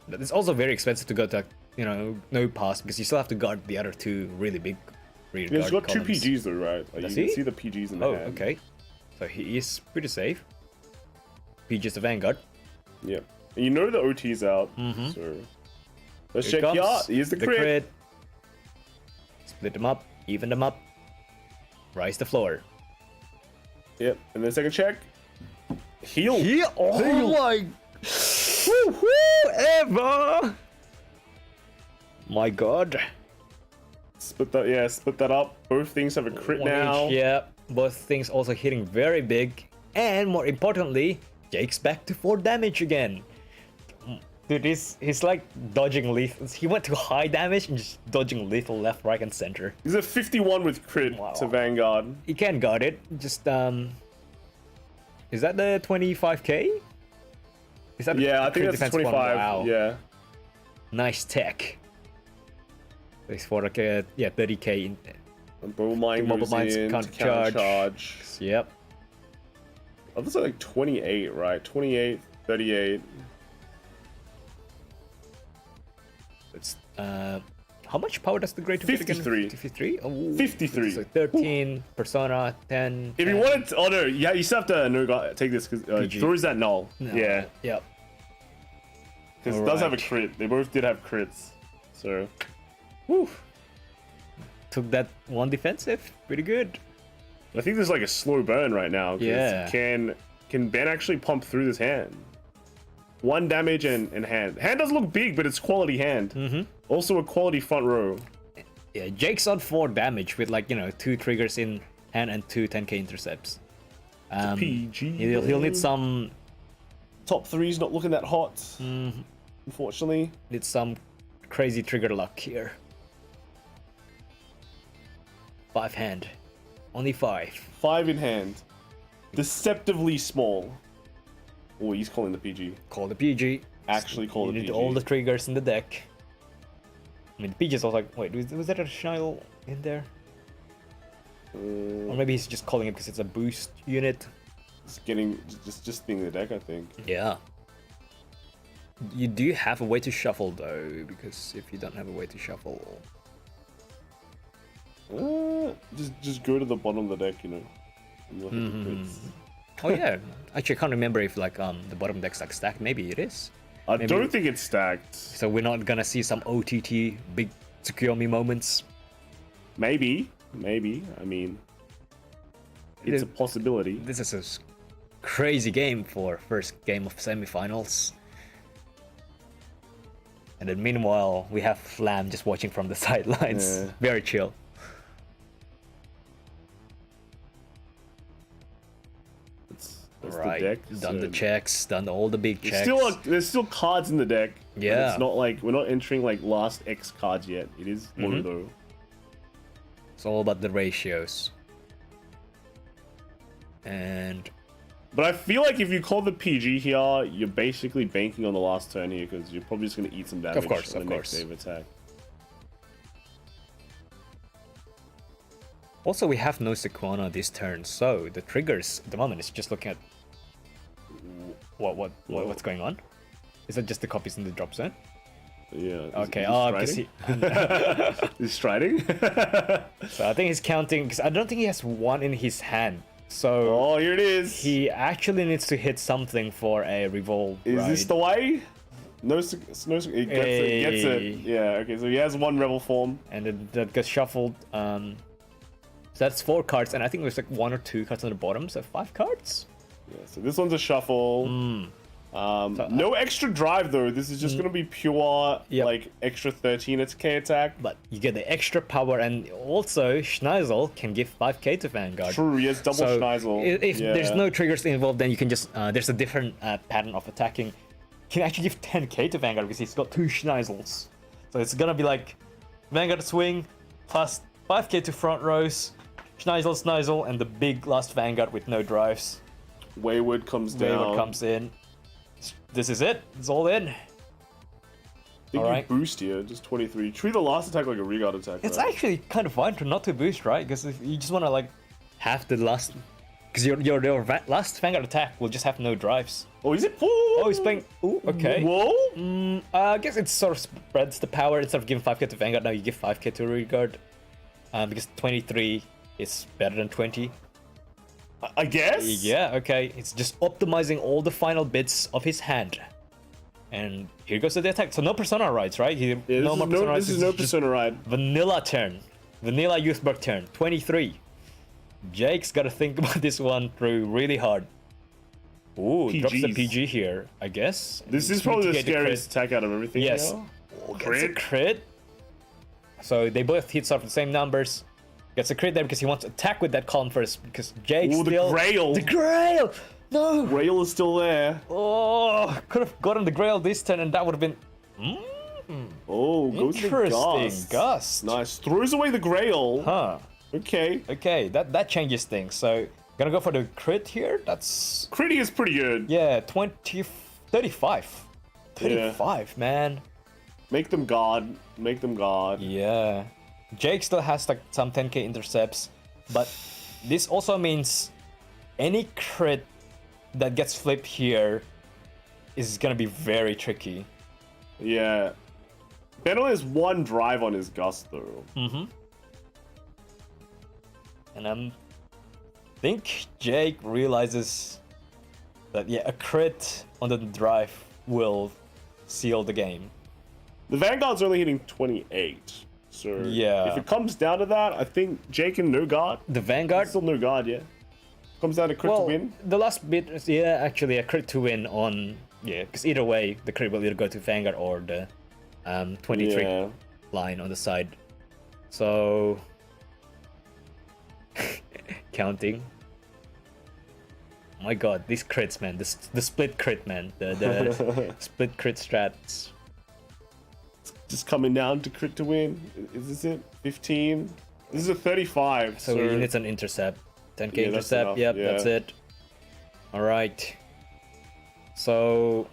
But it's also very expensive to go to, you know, no pass because you still have to guard the other 2 really big rear He's guard got 2 columns. PGs though, right? Like, Does you he? can see the PGs in the Oh, hand. okay. So he is pretty safe. PG's the Vanguard. Yeah. And you know the OT's out, so let's Here check it here. comes. Here's the crit. Split them up, even them up. Rise the floor. Yep. And then second check. Heal. Oh my! Woo-hoo, Eva! My God. Split that up. Both things have a crit One now. each, yeah, both things also hitting very big, and more importantly, Jake's back to 4 damage again. Dude, he's like dodging lethal. He went to high damage and just dodging lethal left, right, and center. He's a 51 with crit Wow. to Vanguard. He can guard it. Just is that the 25k? Is that Yeah, I the think crit that's defense one? 25. Wow. Yeah. Nice tech. It's for like a 30k. And Bubble Mine Bubble goes Mines in can't to counter charge. charge. Yep. Oh, this is like 28, right? 28, 38. It's how much power does the grade 2 get again? 53. 53? Oh, 53. So 13, Persona, 10. If you 10. wanted to, oh no, yeah, you still have to take this because PG. throws that null. No. Yeah, Yep. because it does have a Alright. crit. They both did have crits. So, whew. Took that one defensive. Pretty good. I think there's like a slow burn right now. 'Cause Yeah. Can Ben actually pump through this hand? 1 damage and hand. Hand doesn't look big, but it's quality hand. Also a quality front row. Yeah, Jake's on 4 damage with like, you know, 2 triggers in hand and 2 10k intercepts. PG. He'll need some Top 3's not looking that hot. Unfortunately. crazy trigger luck here. 5 hand. Only 5. 5 in hand. Deceptively small. Oh, he's calling the PG. Call the PG. Actually call You the need PG. all the triggers in the deck. I mean, the PG is also like, wait, was there a Schneider in there? Or maybe he's just calling it because it's a boost unit. Just being the deck, I think. Yeah. You do have a way to shuffle though, because if you don't have a way to shuffle, Just go to the bottom of the deck, you know. And look at the crits. oh yeah, actually I can't remember if like the bottom deck's like stacked. Maybe it is. I Maybe- don't think it's stacked. So we're not gonna see some OTT big Tsukuyomi moments. Maybe. I mean, it's a possibility. This is a crazy game for first game of semifinals. And then meanwhile, we have Flam just watching from the sidelines. Yeah. Very chill. That's Right. the deck. Done the so- checks, done all the big checks. There's still cards in the deck. but Yeah. It's not like we're not entering like last X cards yet. It is low though. It's all about the ratios. And But I feel like if you call the PG here, you're basically banking on the last turn here because you're probably just gonna eat some damage course, on of the next course. save attack. also we have no Sequana this turn, so the triggers at the moment is just looking at what's going on. Is that just the copies in the drop zone? Yeah. Okay. Is Oh, because he. He's striding. So I think he's counting because I don't think he has one in his hand. So Oh, here it is. he actually needs to hit something for a revolve. Is right? this the way? No, it gets it. Gets Hey. it. Yeah. Okay. So he has one rebel form. And then that gets shuffled. So that's 4 cards, and I think there's like 1 or 2 cards on the bottom, so 5 cards. Yeah. So this one's a shuffle. No extra drive though. This is just gonna be pure Yep. like extra 13 K attack. But you get the extra power, and also Schneisel can give 5k to Vanguard. True. He has double So Schneisel. if Yeah. there's no triggers involved, then you can just there's a different pattern of attacking. You can actually give 10k to Vanguard because he's got 2 Schneisels. So it's gonna be like Vanguard swing plus 5k to front rows, Schneisel, and the big last Vanguard with no drives. Wayward comes down. Wayward comes in. This is it. It's all in. I think Alright. you boost here, just 23. Treat the last attack like a regard attack. It's right? actually kind of fine to not to boost, right? Because if you just want to like have the last, because your last Vanguard attack will just have no drives. Oh, is it? Oh, he's playing. Ooh, okay. Whoa! I guess it sort of spreads the power. Instead of giving 5k to Vanguard, now you give 5k to Regard. Because 23 is better than 20. I guess? Yeah, okay. It's just optimizing all the final bits of his hand. And here goes the attack. So no Persona rides, right? Yeah, this is no just Persona Ride. vanilla turn. Vanilla Youthberg turn. 23. Jake's got to think about this one through really hard. Ooh, drops the PGs. PG here, I guess. This is Need probably to the get crit. scariest attack out of everything. Yes. now. Oh, gets a crit. So they both hit sort of the same numbers. Gets a crit there because he wants to attack with that column first. Because Jake Ooh, the still. Grail. The Grail! No! Rail is still there. Oh, could have gotten the Grail this turn and that would have been. Oh, goes to Interesting. Gust. Gust. Nice. Throws away the Grail. Huh. Okay. Okay, that changes things. So, gonna go for the crit here. That's. Critty is pretty good. Yeah, 35. 35, man. Make them God. Make them God. Yeah. Jake still has like some 10k intercepts, but this also means any crit that gets flipped here is gonna be very tricky. Yeah. Ben only has one drive on his Gust though. And think Jake realizes that a crit on the drive will seal the game. The Vanguard's only hitting 28. So Yeah. if it comes down to that, I think Jake and no guard. The Vanguard. Still no guard, yeah. Comes down to crit to win. The last bit is actually a crit to win on because either way the crit will either go to Vanguard or the 23 Yeah. line on the side. So counting. My God, these crits, man. The split crit, man. The split crit strats. Just coming down to crit to win. Is this it? 15? This is a 35. So he needs an intercept. 10k Yeah, that's intercept. enough, Yep, yeah. that's it. All right. So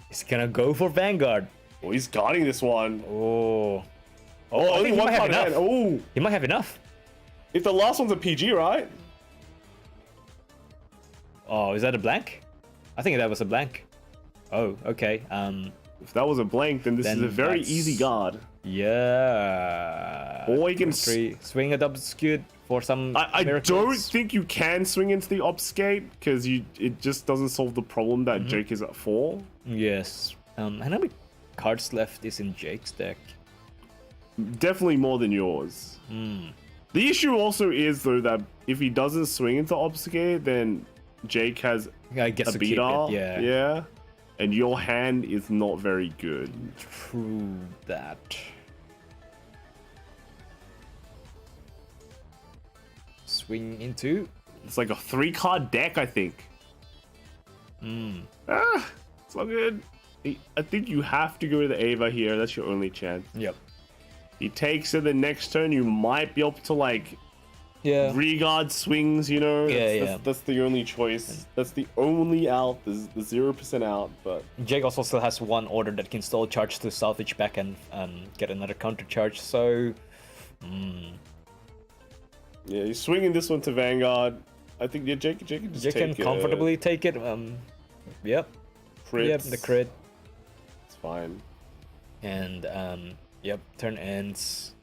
he's gonna go for Vanguard. Oh, he's guarding this one. Oh. Oh, I only think he one might have card in hand. enough. Oh, He might have enough. if the last one's a PG, right? Oh, is that a blank? I think that was a blank. Oh, okay. If that was a blank, then this is a very easy guard. Yeah. Or you can swing a double skew for some. I don't miracles. think you can swing into the obfuscate because it just doesn't solve the problem that Jake is at 4. Yes. How many cards left is in Jake's deck? Definitely more than yours. The issue also is though that if he doesn't swing into obfuscate, then Jake has I guess a to keep beater. it. Yeah. Yeah. And your hand is not very good. True that. Swing into. It's like a 3-card deck, I think. It's not good. I think you have to go with the Ava here. That's your only chance. Yep. He takes it the next turn. You might be able to like Yeah. regard swings. You know. Yeah, That's the only choice. That's the only out. The 0% out. But Jake also still has one order that can still charge to salvage back and get another counter charge. So. yeah, he's swinging this one to Vanguard. I think Jake can just Jake can take comfortably take it. Yep. crits. Yep. The crit. It's fine. And yep, turn ends.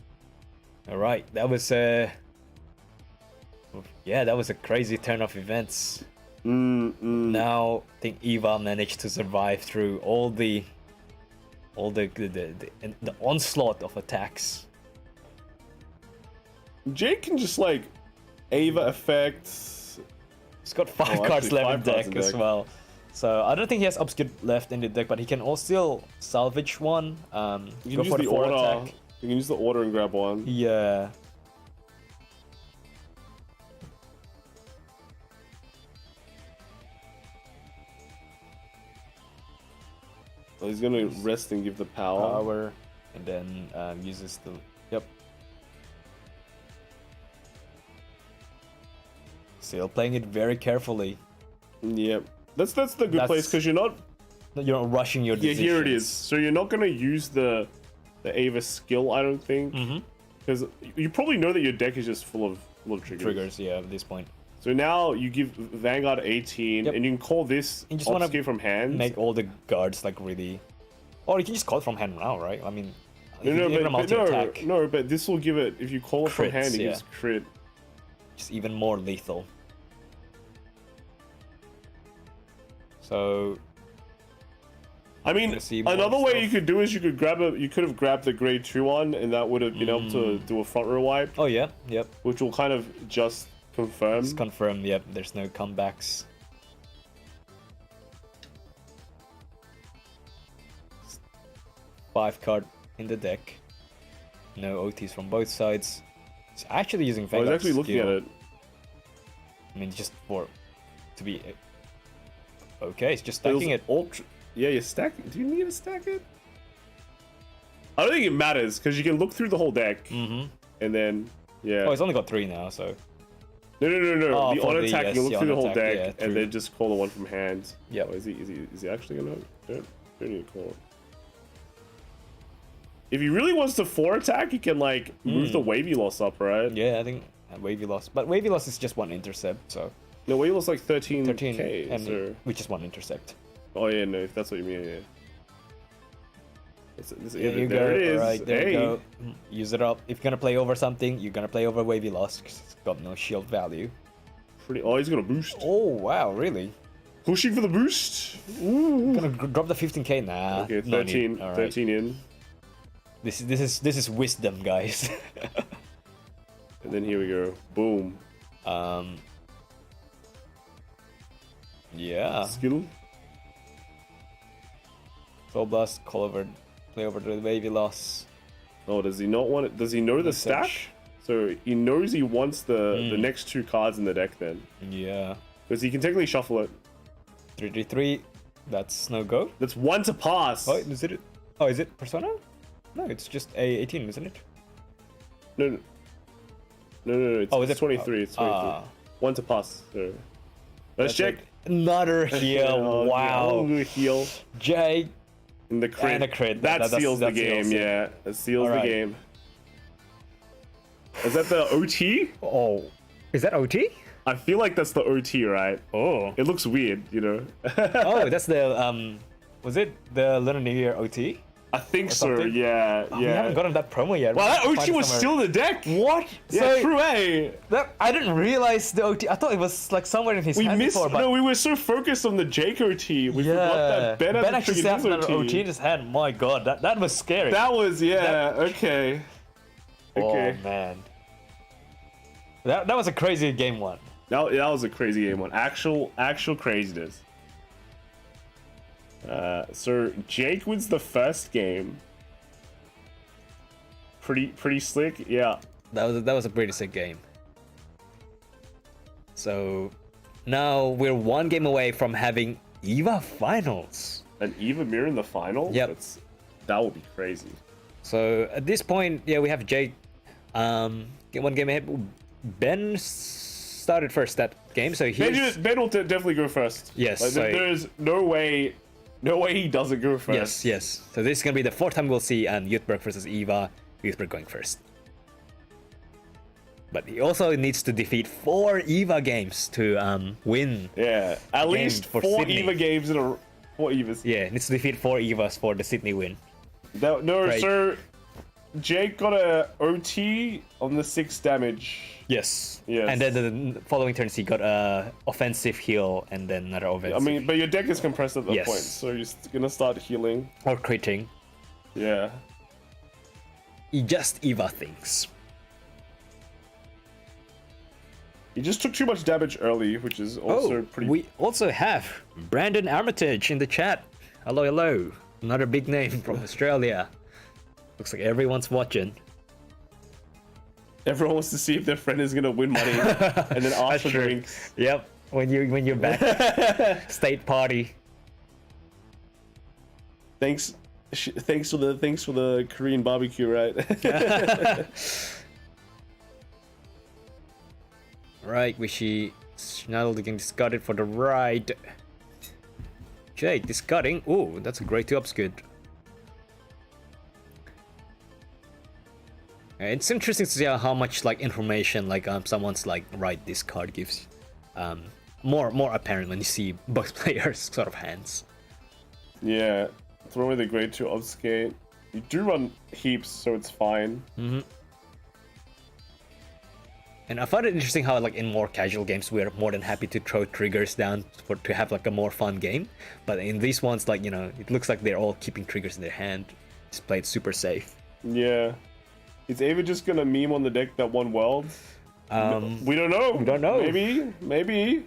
All right, that was yeah, that was a crazy turn of events. Now I think Eva managed to survive through all the onslaught of attacks. Jake can just like Ava effects. He's got 5 Oh, cards actually, left in 5 cards deck in as deck. well. So I don't think he has obscure left in the deck, but he can also still salvage one. You can Go use for the the 4 order. attack. You can use the order and grab one. Yeah. So he's gonna rest and give the Power, and then uses the yep. Still playing it very carefully. Yep. That's the good That's- place because you're not. You're not rushing your Yeah, decisions. here it is. So you're not gonna use the Ava skill, I don't think, because you probably know that your deck is just full of triggers. Yeah, at this point. So now you give Vanguard 18, Yep. and you can call this You just wanna obfuscate from hand. Make all the guards like really. Or you can just call it from hand now, right? I mean, No, even a but multi-attack, no, but this will give it. If you call it from Crits, hand, it yeah. gives crit. just even more lethal. So I mean, Gonna see more another way stuff. you could do is you could have grabbed the grade 2 one, and that would have been able to do a front row wipe, oh yeah, yep. which will kind of just confirm. It's confirmed. Yep, there's no comebacks. Five card in the deck. No OTs from both sides. It's actually using I was Vanguard actually looking at skill. it. I mean, just for to be okay. It's just It was stacking it. ultra. Yeah, you stack. Do you need to stack it? I don't think it matters because you can look through the whole deck, and then yeah. Oh, it's only got 3 now, so No. Oh, The for on the- attack, yes, you look the through the on whole attack, deck, yeah, and true. then just call the one from hand. Yep. Oh, is he actually gonna? Don't need to call it. If he really wants to 4 attack, he can like move the wavy loss up, right? yeah, I think wavy loss, but wavy loss is just 1 intercept, so No, wavy loss like 13. 13 and So... which is 1 intercept. Oh yeah, no, if that's what you mean, yeah. There you there go. it is. Right, there Hey. you go. Use it up. If you're gonna play over something, you're gonna play over wavy loss because it's got no shield value. Oh, he's gonna boost. Oh wow, really? Pushing for the boost. Ooh. Gonna drop the 15k? Nah. Okay, no 13, need. All right. 13 in. This is wisdom, guys. And then here we go. Boom. Yeah. Skill. Soul blast. Call over. Play over the wavy loss. Oh, does he not want it? Does he know the stack? Research. So he knows he wants the next 2 cards in the deck then. Yeah. Because he can technically shuffle it. 3-3-3. That's no go. That's 1 to pass. Oh, is it? Oh, is it Persona? No, it's just a 18, isn't it? No, No. It's, Oh, is it's it 23. It's 23. One to pass. So. Let's check. Another heal. Oh, Wow. yeah, heal. Jake. And the crit. And a crit. That seals the that game, seals it. yeah. That seals Alright. the game. Is that the OT? Oh. Is that OT? I feel like that's the OT, right? Oh. It looks weird, you know? Oh, that's the, was it the Lunar New Year OT? I think so, something? yeah, We haven't gotten that promo yet. Wow, that We have to OT find it was somewhere. still in the deck! What? Yeah, So, true, eh? that, I didn't realize the OT. I thought it was like somewhere in his We hand missed. before, but No, we were so focused on the Jake OT. We forgot that Ben Ben had actually triggered had his another OT in his hand. My god, that was scary. That was, yeah, okay. Okay. Oh man. That was a crazy game one. That was a crazy game one. Actual craziness. So Jake wins the first game. Pretty slick, yeah. That was a pretty sick game. So now we're one game away from having EVA finals. An Eva Mir in the final? Yep. That would be crazy. So at this point, yeah, we have Jake. Get one game ahead. Ben started first that game, so Ben will definitely go first. Yes, Like, so- there's no way he doesn't go first. Yes. So this is gonna be the fourth time we'll see Youthberg versus Eva. Youthberg going first. But he also needs to defeat 4 Eva games to win. Yeah, at least for 4 Sydney. Eva games in a 4 Evas. Yeah, needs to defeat 4 Evas for the Sydney win. No, Right. so Jake got a OT on the 6 damage. Yes. Yes. And then the following turns he got a offensive heal and then another offensive. I mean, but your deck is compressed at that Yes. point, so you're gonna start healing. or critting. Yeah. He just Eva things. He just took too much damage early, which is also pretty. We also have Brandon Armitage in the chat. Hello. Another big name from Australia. Looks like everyone's watching. Everyone wants to see if their friend is gonna win money, and then ask for true. drinks. Yep. When you're back. State party. Thanks for the Korean barbecue, right? Right, Wishy. Schneider getting discarded for the ride. Jake discarding. Ooh, that's a great 2-up's good. It's interesting to see how much like information like someone's like right this card gives more apparent when you see both players sort of hands. Yeah, throw away the grade 2 obfuscate. You do run heaps, so it's fine. And I find it interesting how like in more casual games we're more than happy to throw triggers down to have like a more fun game, but in these ones like it looks like they're all keeping triggers in their hand. It's played super safe. Yeah. Is Ava just gonna meme on the deck that won World? We don't know. We don't know. Maybe.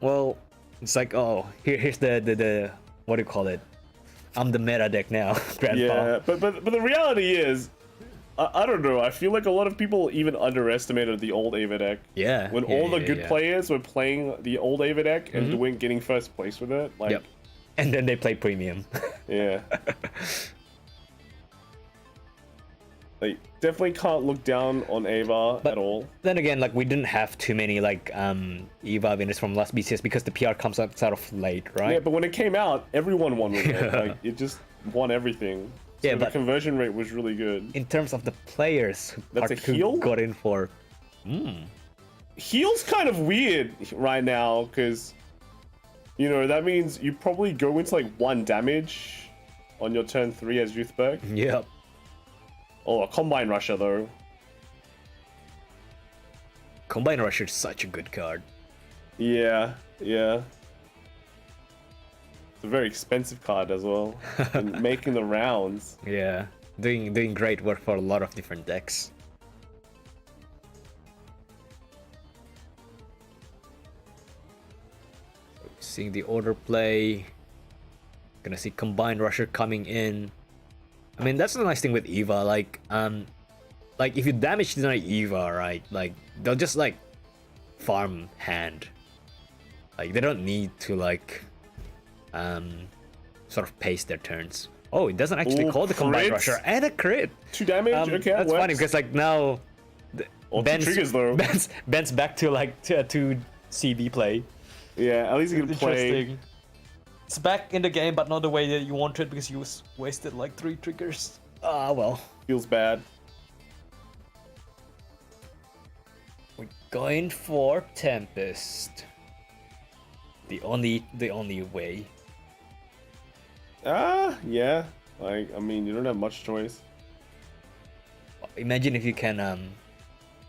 Well, it's like here's the what do you call it? I'm the meta deck now, Grandpa. Yeah, but the reality is, I don't know. I feel like a lot of people even underestimated the old Ava deck. Yeah. When all the good players were playing the old Ava deck and getting first place with it, like. Yep. And then they play premium. Yeah. Like, definitely can't look down on Ava at all. Then again, like we didn't have too many like Eva winners from last BCS because the PR comes out sort of late, right? Yeah, but when it came out, everyone won with it. Like, it just won everything. So Yeah, the but- conversion rate was really good. In terms of the players That's a who heal? got in for Heal's kind of weird right now, because, that means you probably go into like 1 damage on your turn 3 as Youthberg. Yep. Oh, a Combine Rusher, though. Combine Rusher is such a good card. Yeah. It's a very expensive card as well. And making the rounds. Yeah. Doing great work for a lot of different decks. Seeing the order play. Gonna see Combined Rusher coming in. I mean, that's the nice thing with Eva. Like if you damage deny Eva, right? Like they'll just like farm hand. Like they don't need to like sort of pace their turns. Oh, it doesn't actually Ooh, call the Combined crit? Rusher and a crit. 2 damage? Okay, that That's works. funny because like now Or two triggers though. Ben's back to like to CB play. Yeah, at least he can play. Interesting. It's back in the game, but not the way that you wanted because you wasted like 3 triggers. Ah, well. Feels bad. We're going for Tempest. The only way. Yeah. Like, I mean, you don't have much choice. Imagine if you can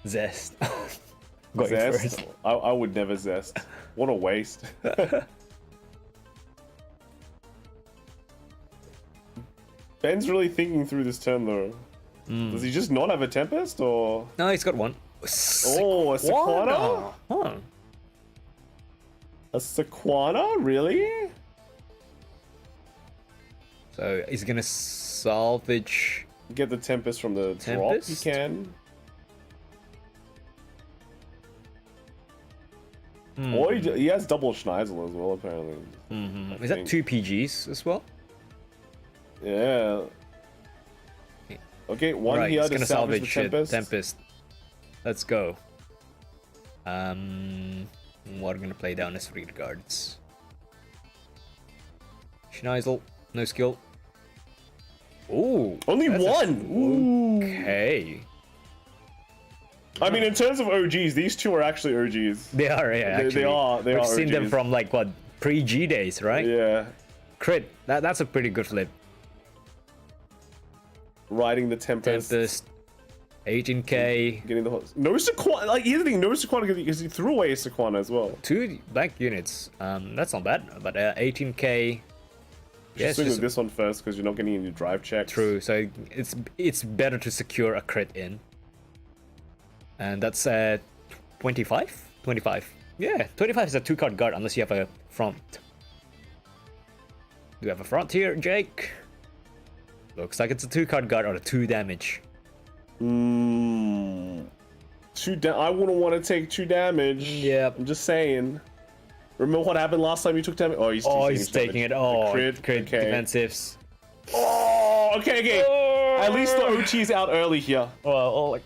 zest. Going Zest? first. I would never zest. What a waste. Ben's really thinking through this turn though. Does he just not have a Tempest or? No, he's got one. Oh, a Sequana? Huh. A Sequana? Really? So he's gonna salvage. Get the Tempest from the Tempest? drop. He can. Or he has double Schneisel as well, apparently. I Is that think. 2 PGs as well? Yeah. Okay, one Right, here he's to gonna salvage the salvage Tempest. Tempest. Let's go. We're gonna play down as rear guards. Schneisel, no skill. Ooh, Only that's one! Ooh. Okay. I mean, in terms of OGs, these two are actually OGs. They are, yeah. Actually. They We've are seen them OGs. from like what pre-G days, right? Yeah. Crit. That's a pretty good flip. Riding the Tempest. Tempest. 18k. Getting the no Sequana. Like, here's the thing, no Sequana because he threw away a Sequana as well. 2 blank units. That's not bad. But 18k. Just swing with this one first because you're not getting any drive checks. True. So it's better to secure a crit in. And that's 25? 25. Yeah, 25 is a 2-card guard unless you have a front. Do you have a front here, Jake? Looks like it's a 2-card guard or a 2 damage. I wouldn't want to take 2 damage. Yep. I'm just saying. Remember what happened last time you took damage? Oh, he's taking it. The Oh, crit. crit Okay. defensives. Oh, okay. At least the OT's out early here. Oh.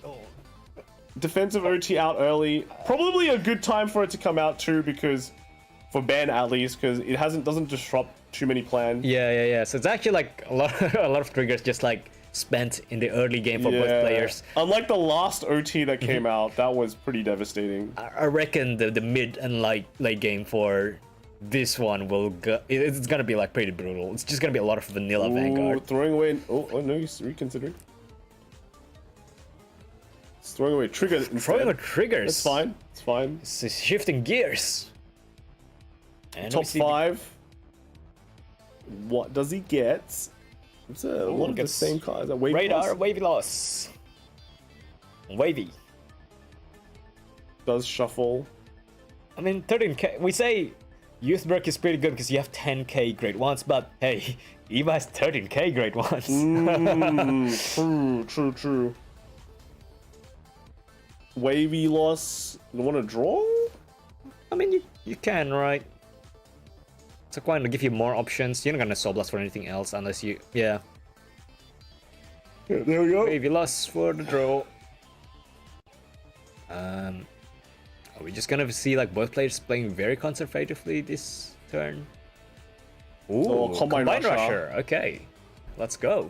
Defensive OT out early. Probably a good time for it to come out too, because for Ben at least, because it doesn't disrupt too many plans. Yeah. So it's actually like a lot of triggers just like spent in the early game for both players. Unlike the last OT that came out, that was pretty devastating. I reckon the mid and late game for this one will go. It's gonna be like pretty brutal. It's just gonna be a lot of vanilla Vanguard. Throwing away. Oh no, he's reconsidering. It's throwing away trigger. Throwing away triggers. It's fine. It's fine. It's shifting gears. And Top 5. What does he get? It's a lot of the gets same cards. A wave Radar, plus wavy loss. Wavy. does shuffle. I mean, 13k. We say Youth Berk is pretty good because you have 10k grade 1s, but hey, Eva has 13k grade 1s. True. Wavy loss. You want to draw? I mean, you can, right? It's going to give you more options. You're not gonna Soul Blast for anything else unless you, yeah. There we go. Wavy loss for the draw. Are we just gonna see like both players playing very conservatively this turn? Ooh, Combine Rusher. Okay, let's go.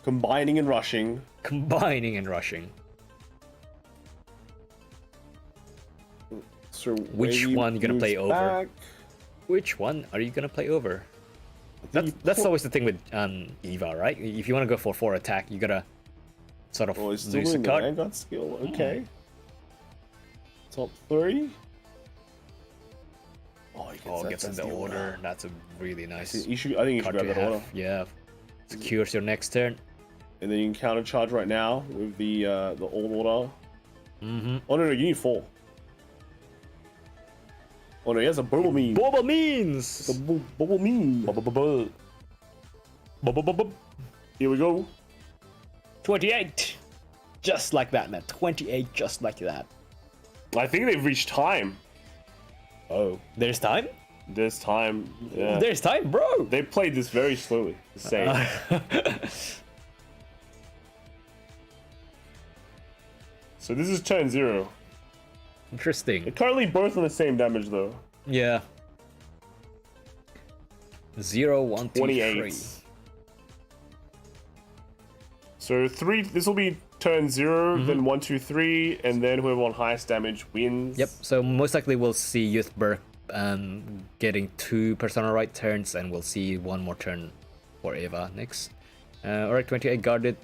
Combining and rushing. Combining and rushing. So Which Wavy one you gonna moves play over? back. Which one are you gonna play over? That's always the thing with Eva, right? If you want to go for 4 attack, you gotta sort of Oh, he's still lose a doing the card. Vanguard skill. Okay. Top 3. Oh, he Gets in the order. That's a really nice I think you should grab card to that have. order. Yeah, secures your next turn. And then you can counter charge right now with the old order. Mm-hmm. Oh no, you need 4. Oh no, he has a bubble mean. Boba means. The bubble mean. Here we go. 28. Just like that, man. 28, just like that. I think they've reached time. Oh, there's time? There's time. Yeah. There's time, bro. They played this very slowly. To say. So this is turn 0. Interesting. They're currently both on the same damage though. Yeah. 0, 1, 2, 28. 3. So 3. This will be turn 0, then 1, 2, 3, and then whoever on highest damage wins. Yep. So most likely we'll see Youthberg getting 2 Persona right turns, and we'll see 1 more turn for Eva next. Alright, 28 guarded.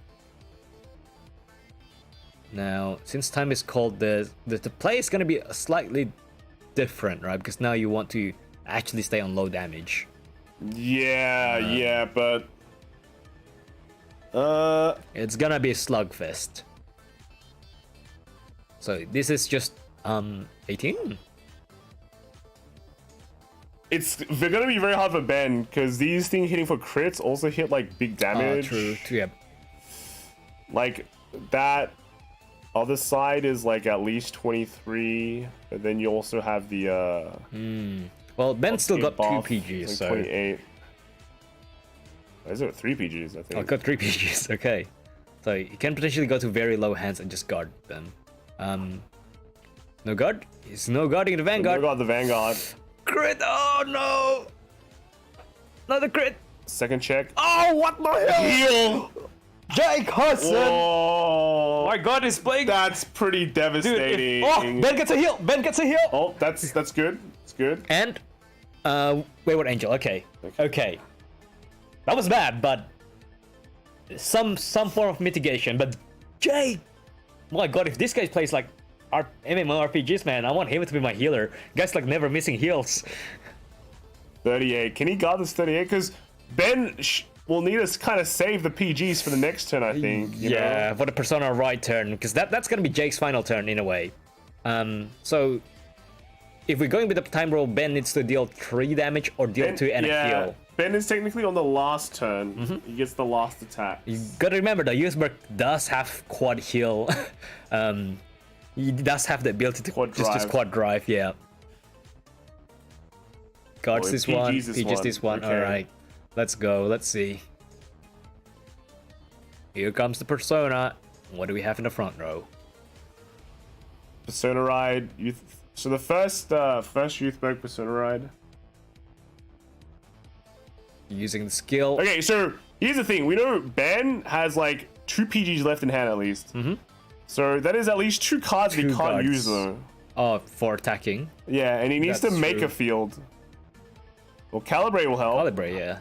Now, since time is called, the play is gonna be slightly different, right? Because now you want to actually stay on low damage. Yeah, but it's gonna be a slugfest. So this is just 18. they're gonna be very hard for Ben because these things hitting for crits also hit like big damage. True. Yeah. Like that other side is like at least 23, but then you also have the Well, Ben still got 2 buff, PGs, like so 28. Is it 3 PGs? I think. I got 3 PGs. Okay, so you can potentially go to very low hands and just guard them. No guard. It's no guarding the Vanguard. No got the Vanguard. Crit! Oh no! Another crit! Second check. Oh, what the hell? Heal. Jake Hudson! Oh My God, he's playing. that's pretty Dude, devastating. oh, Ben gets a heal. Ben gets a heal. Oh, that's good. It's good. And Wayward Angel. Okay. Okay. That was bad, but some form of mitigation. But Jake, my God, if this guy plays like MMORPGs, man, I want him to be my healer. Guy's like never missing heals. 38. Can he guard this 38? Because Ben will need us kind of save the PGs for the next turn, I think. You know? For the Persona right turn, because that's gonna be Jake's final turn in a way. So if we're going with the time roll, Ben needs to deal 3 damage or deal 2 and a heal. Ben is technically on the last turn. He gets the last attack. You gotta remember, the Youthberg does have quad heal. He does have the ability to just quad drive, yeah. Guards this one, PGs this one. Okay. Alright, let's go, let's see. Here comes the Persona. What do we have in the front row? Persona Ride. So the first Youthberg Persona Ride. Using the skill. Okay, so here's the thing. We know Ben has like 2 PGs left in hand at least. So that is at least 2 cards we can't use though. Oh, for attacking. Yeah, and he needs to That's make true. a field. Well, Calibrate will help. Calibrate, yeah.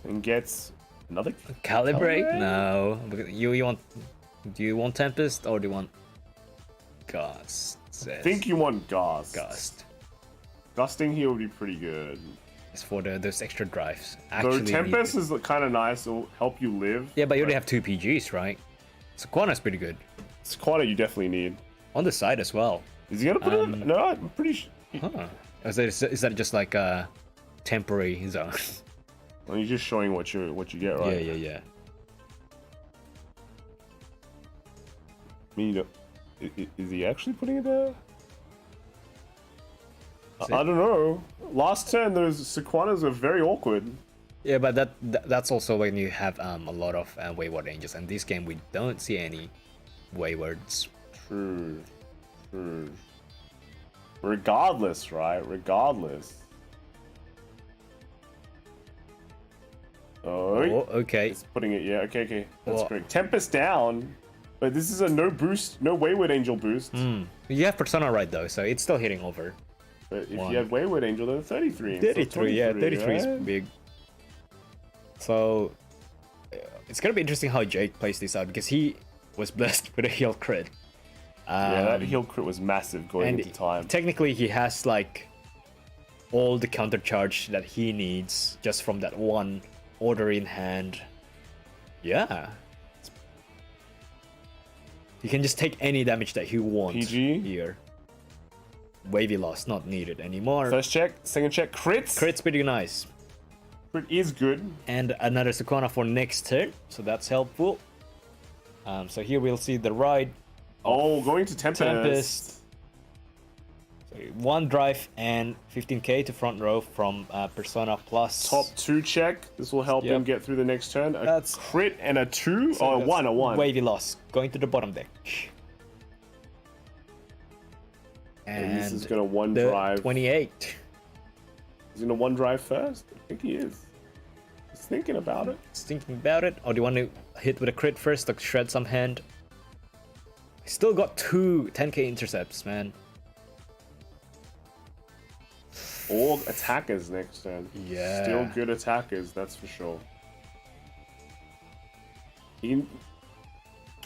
And gets another Calibrate? No. You want? Do you want Tempest or do you want Gust? I think you want Gust. Gust. Gusting here would be pretty good. It's for those extra drives. Though Actually, Tempest is kind of nice. It'll help you live. yeah, but you only have 2 PGs, right? So Quana's pretty good. It's quite you definitely need. On the side as well. Is he gonna put it in? No, I'm pretty sure. Huh. Is that just like a temporary zone? Well, you're just showing what you get, right? Yeah. I mean, is he actually putting it there? I don't know. Last turn, those Sequanas were very awkward. Yeah, but that's also when you have a lot of Wayward Angels, and this game we don't see any Waywards. True. Regardless, right? Regardless. Oh, Okay. it's putting it. Yeah, okay. That's Well- correct. Tempest down, but this is a no boost, no Wayward Angel boost. You have Persona right though, so it's still hitting over. But if One. you had Wayward Angel, then 33. instead of 33, yeah, 33 is right? big. So it's gonna be interesting how Jake plays this out because he was blessed with a heal crit. Yeah, that heal crit was massive going And into time. technically, he has like all the counter charge that he needs just from that one order in hand. Yeah. He can just take any damage that he wants PG? here. Wavy loss not needed anymore. First check, second check, crits. Crit's pretty nice. Crit is good. And another Sukuna for next turn, so that's helpful. So here we'll see the ride. Oh, going to Tempest. Tempest. So 1 drive and 15k to front row from Persona Plus. Top 2 check. This will help him get through the next turn. A crit and a 2? So a 1, a 1. Wavy loss. Going to the bottom deck. And this is going to 1 the drive. 28. He's going to 1 drive first? I think he is. He's thinking about it. He's thinking about it. Or do you want to hit with a crit first to shred some hand? Still got 2 10k intercepts, man. All attackers next turn. Yeah. Still good attackers, that's for sure. He can...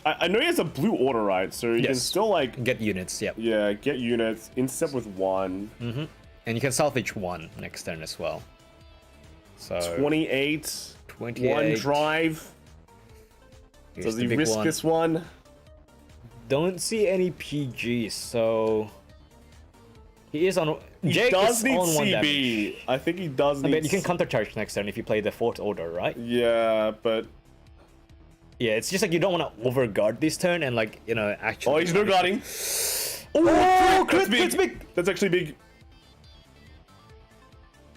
I know he has a blue order, right? So he can still, like... Get units, yep. Yeah, get units. Intercept with 1. Mm-hmm. And you can salvage 1 next turn as well. So 28. 28. 1 drive. Here's Does the he big risk one. this one? Don't see any PGs, so... He is on... Jake does is need on 1 CB. damage. I think he does need... I mean, you can countercharge next turn if you play the 4th order, right? Yeah, but... Yeah, it's just like you don't want to overguard this turn and like, you know, actually... Oh, he's no guarding. Oh, That's crit, big. crit's big! That's actually big.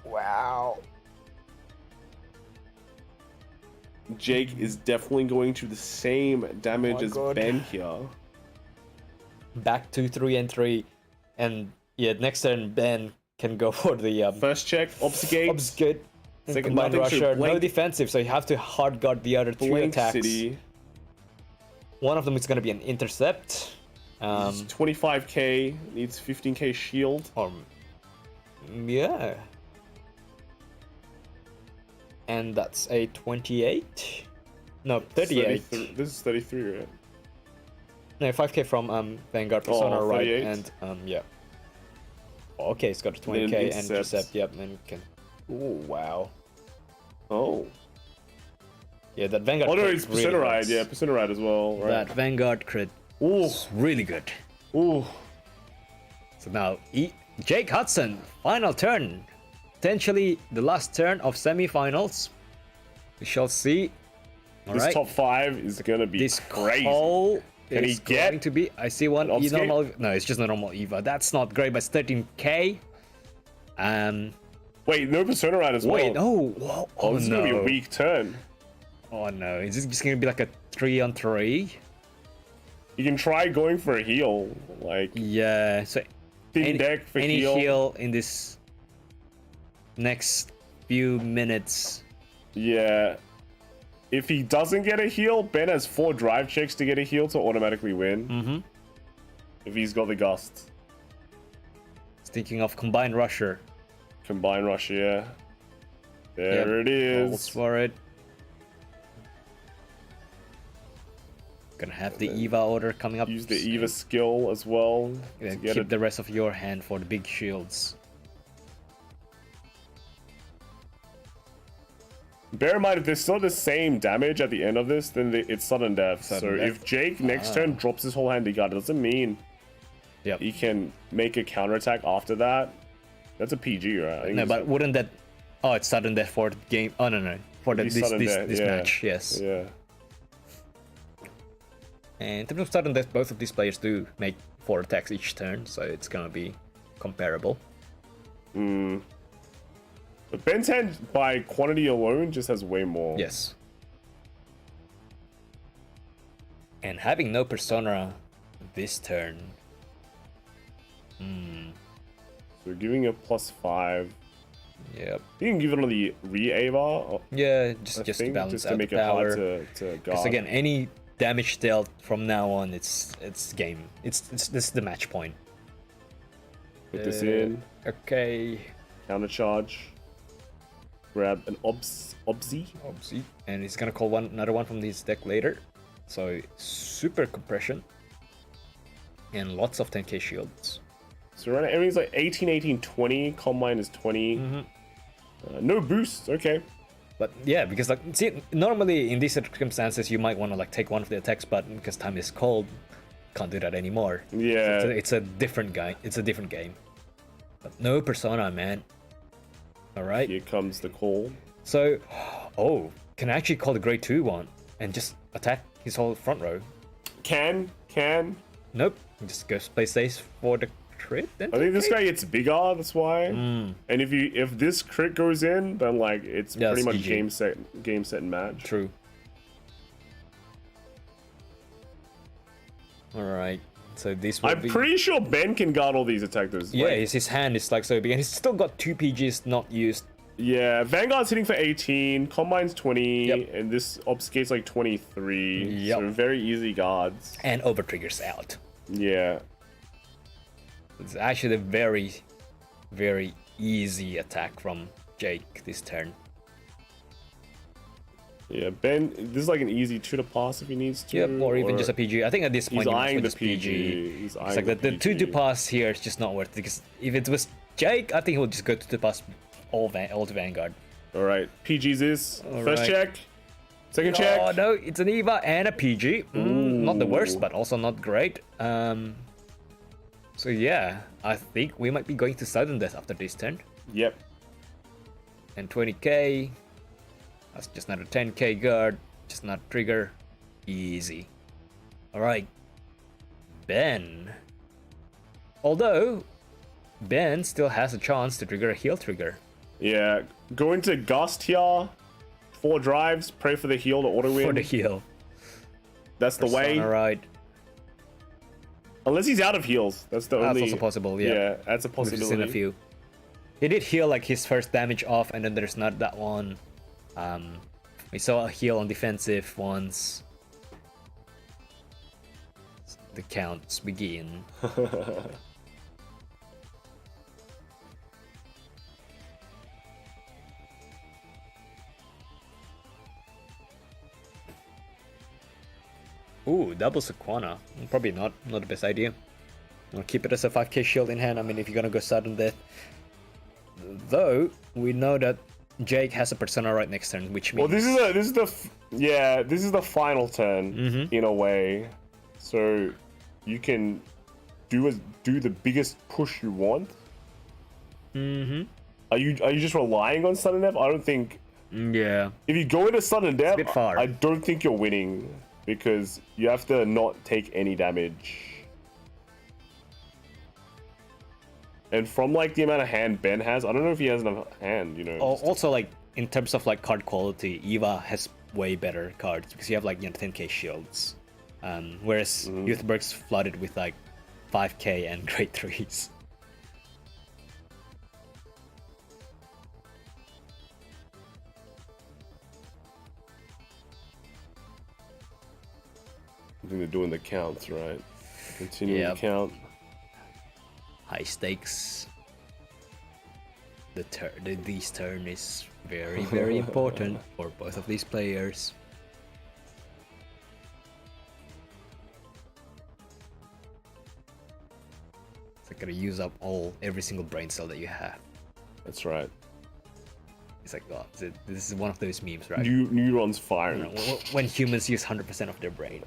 Wow. Jake is definitely going to the same damage as God. Ben here. Back to 3 and 3. And yeah, next turn Ben can go for the... First check, obfuscate. Obfuscate. Second, Combined nothing to rusher, no blank. defensive, so you have to hard guard the other 3 Blank attacks. City. One of them is going to be an intercept. He's 25k, needs 15k shield. Yeah. And that's a 28? No, 38. This is 33, right? No, 5k from Vanguard Persona, right? 38. And yeah. Okay, it's got a 20k and intercept. Yep, and you can. Oh wow. Oh. Yeah, that Vanguard. Oh no, crit it's really Persona Ride. hurts. Yeah, Persona Ride as well. Right. That Vanguard crit. Ooh. Is really good. Ooh. So now, Jake Hudson, final turn. Potentially the last turn of semi-finals. We shall see. This top 5 is gonna be This crazy. call Can he is get going to be. I see one an obfuscate? normal. No, it's just a normal Eva. That's not great, but it's 13k. Wait, no Persona Ride as well. Wait, oh, whoa, Oh, this is no. gonna be a weak turn. Oh no, is this just gonna be like a 3-on-3? You can try going for a heal, like Yeah, so thin deck for any heal. heal in this next few minutes. Yeah. If he doesn't get a heal, Ben has 4 drive checks to get a heal to automatically win. Mm-hmm. If he's got the gust. Thinking of combined rusher. Combine rush, yeah. There it Rolls is. for it. Gonna have the Eva order coming up. Use the Eva skill as well. Yeah, to get keep it. the rest of your hand for the big shields. Bear in mind, if there's still the same damage at the end of this, then it's sudden death. Sudden so death. if Jake next turn drops his whole hand to guard, it doesn't mean Yep. he can make a counterattack after that. That's a PG, right? I think No, it's- but wouldn't that? Oh, it's sudden death for the game. Oh no, for the, It'd this be sudden death, this yeah. match. Yes. Yeah. And in terms of sudden death, both of these players do make 4 attacks each turn, so it's gonna be comparable. But Ben's hand, by quantity alone, just has way more. Yes. And having no persona this turn. So giving a +5. Yep. You can give it on the re-Ava, Yeah, just I to think, balance just out to make the it power. hard to guard. Because again, any damage dealt from now on, it's game. It's this is the match point. Put this in, Okay. counter charge, grab an obsy. Oopsie. And he's gonna call another one from his deck later. So super compression. And lots of 10k shields. So right now everything's like 18, 18, 20. Combine is 20. No boost. Okay. But yeah, because like see, normally in these circumstances you might want to like take one of the attacks, but because time is cold, can't do that anymore. Yeah. So it's a different guy. It's a different game. But no persona, man. All right. Here comes the call. So, oh, can I actually call the grade 2 one and just attack his whole front row? Can. Nope. Just go play safe for the crit? Then I think this guy gets bigger, that's why. And if this crit goes in, then like it's Yeah, pretty it's much GG. game set and match. True. Alright. So this will I'm be... pretty sure Ben can guard all these attackers. Yeah, Like, his hand is like so big, and he's still got 2 PGs not used. yeah, Vanguard's hitting for 18, Combine's 20, Yep. and this Obfuscate's like 23. Yep. So very easy guards. And over triggers out. Yeah. It's actually a very, very easy attack from Jake this turn. Yeah, Ben, this is like an easy 2 to pass if he needs to. Yep, or even just a PG. I think at this point He's he eyeing wants the with this PG. He's It's eyeing like the 2 to PG. pass here is just not worth it, because if it was Jake, I think he would just go to pass all to Vanguard. Alright, PG's is. First Alright. check. Second check. Oh no, it's an Eva and a PG. Not the worst, but also not great. So yeah, I think we might be going to sudden death after this turn. Yep. And 20k. That's just another 10k guard. Just not trigger. Easy. Alright. Ben. Although, Ben still has a chance to trigger a heal trigger. Yeah. Go into Gust here. 4 drives. Pray for the heal to auto win. For the heal. That's the way. Alright. Unless he's out of heals. That's the That's only. also possible, yeah. Yeah, that's a We've seen a possibility. few. He did heal like his first damage off, and then there's not that one. We saw a heal on defensive once. The counts begin. Ooh, double Sequana. Probably not the best idea. I'll keep it as a 5k shield in hand. I mean, if you're gonna go sudden death. Though we know that Jake has a persona right next turn, which means Well, this is the final turn in a way, so you can do the biggest push you want. Are you just relying on sudden death? I don't think. yeah. If you go into sudden death, bit far. I don't think you're winning because you have to not take any damage. And from like the amount of hand Ben has, I don't know if he has enough hand, you know. Also, like in terms of like card quality, Eva has way better cards because you have like 10k shields, whereas Youthberg's flooded with like 5k and grade 3s. I think they're doing the counts, right? Continuing Yep. the count. High stakes. This turn is very, very important for both of these players. It's like gonna use up every single brain cell that you have. That's right. It's like, oh, this is one of those memes, right? Neurons firing. When humans use 100% of their brain.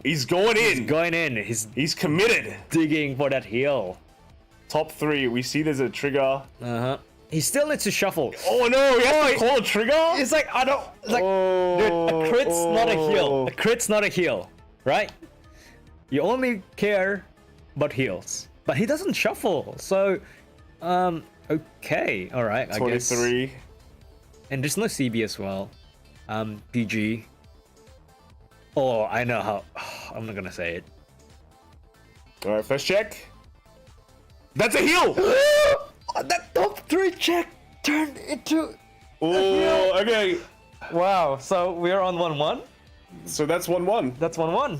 He's going in. Going in. He's committed. Digging for that heal. Top 3. We see there's a trigger. He still needs to shuffle. Oh no! He has to call a trigger. It's like, I don't. It's like, dude, a crit's not a heal. A crit's not a heal, right? You only care about heals. But he doesn't shuffle, so. Okay, alright, I guess. 23. And there's no CB as well. PG. Oh, I know how. I'm not gonna say it. All right, first check. That's a heal. That top 3 check turned into. Oh, okay. Wow. So we're on 1-1. So that's 1-1. That's 1-1.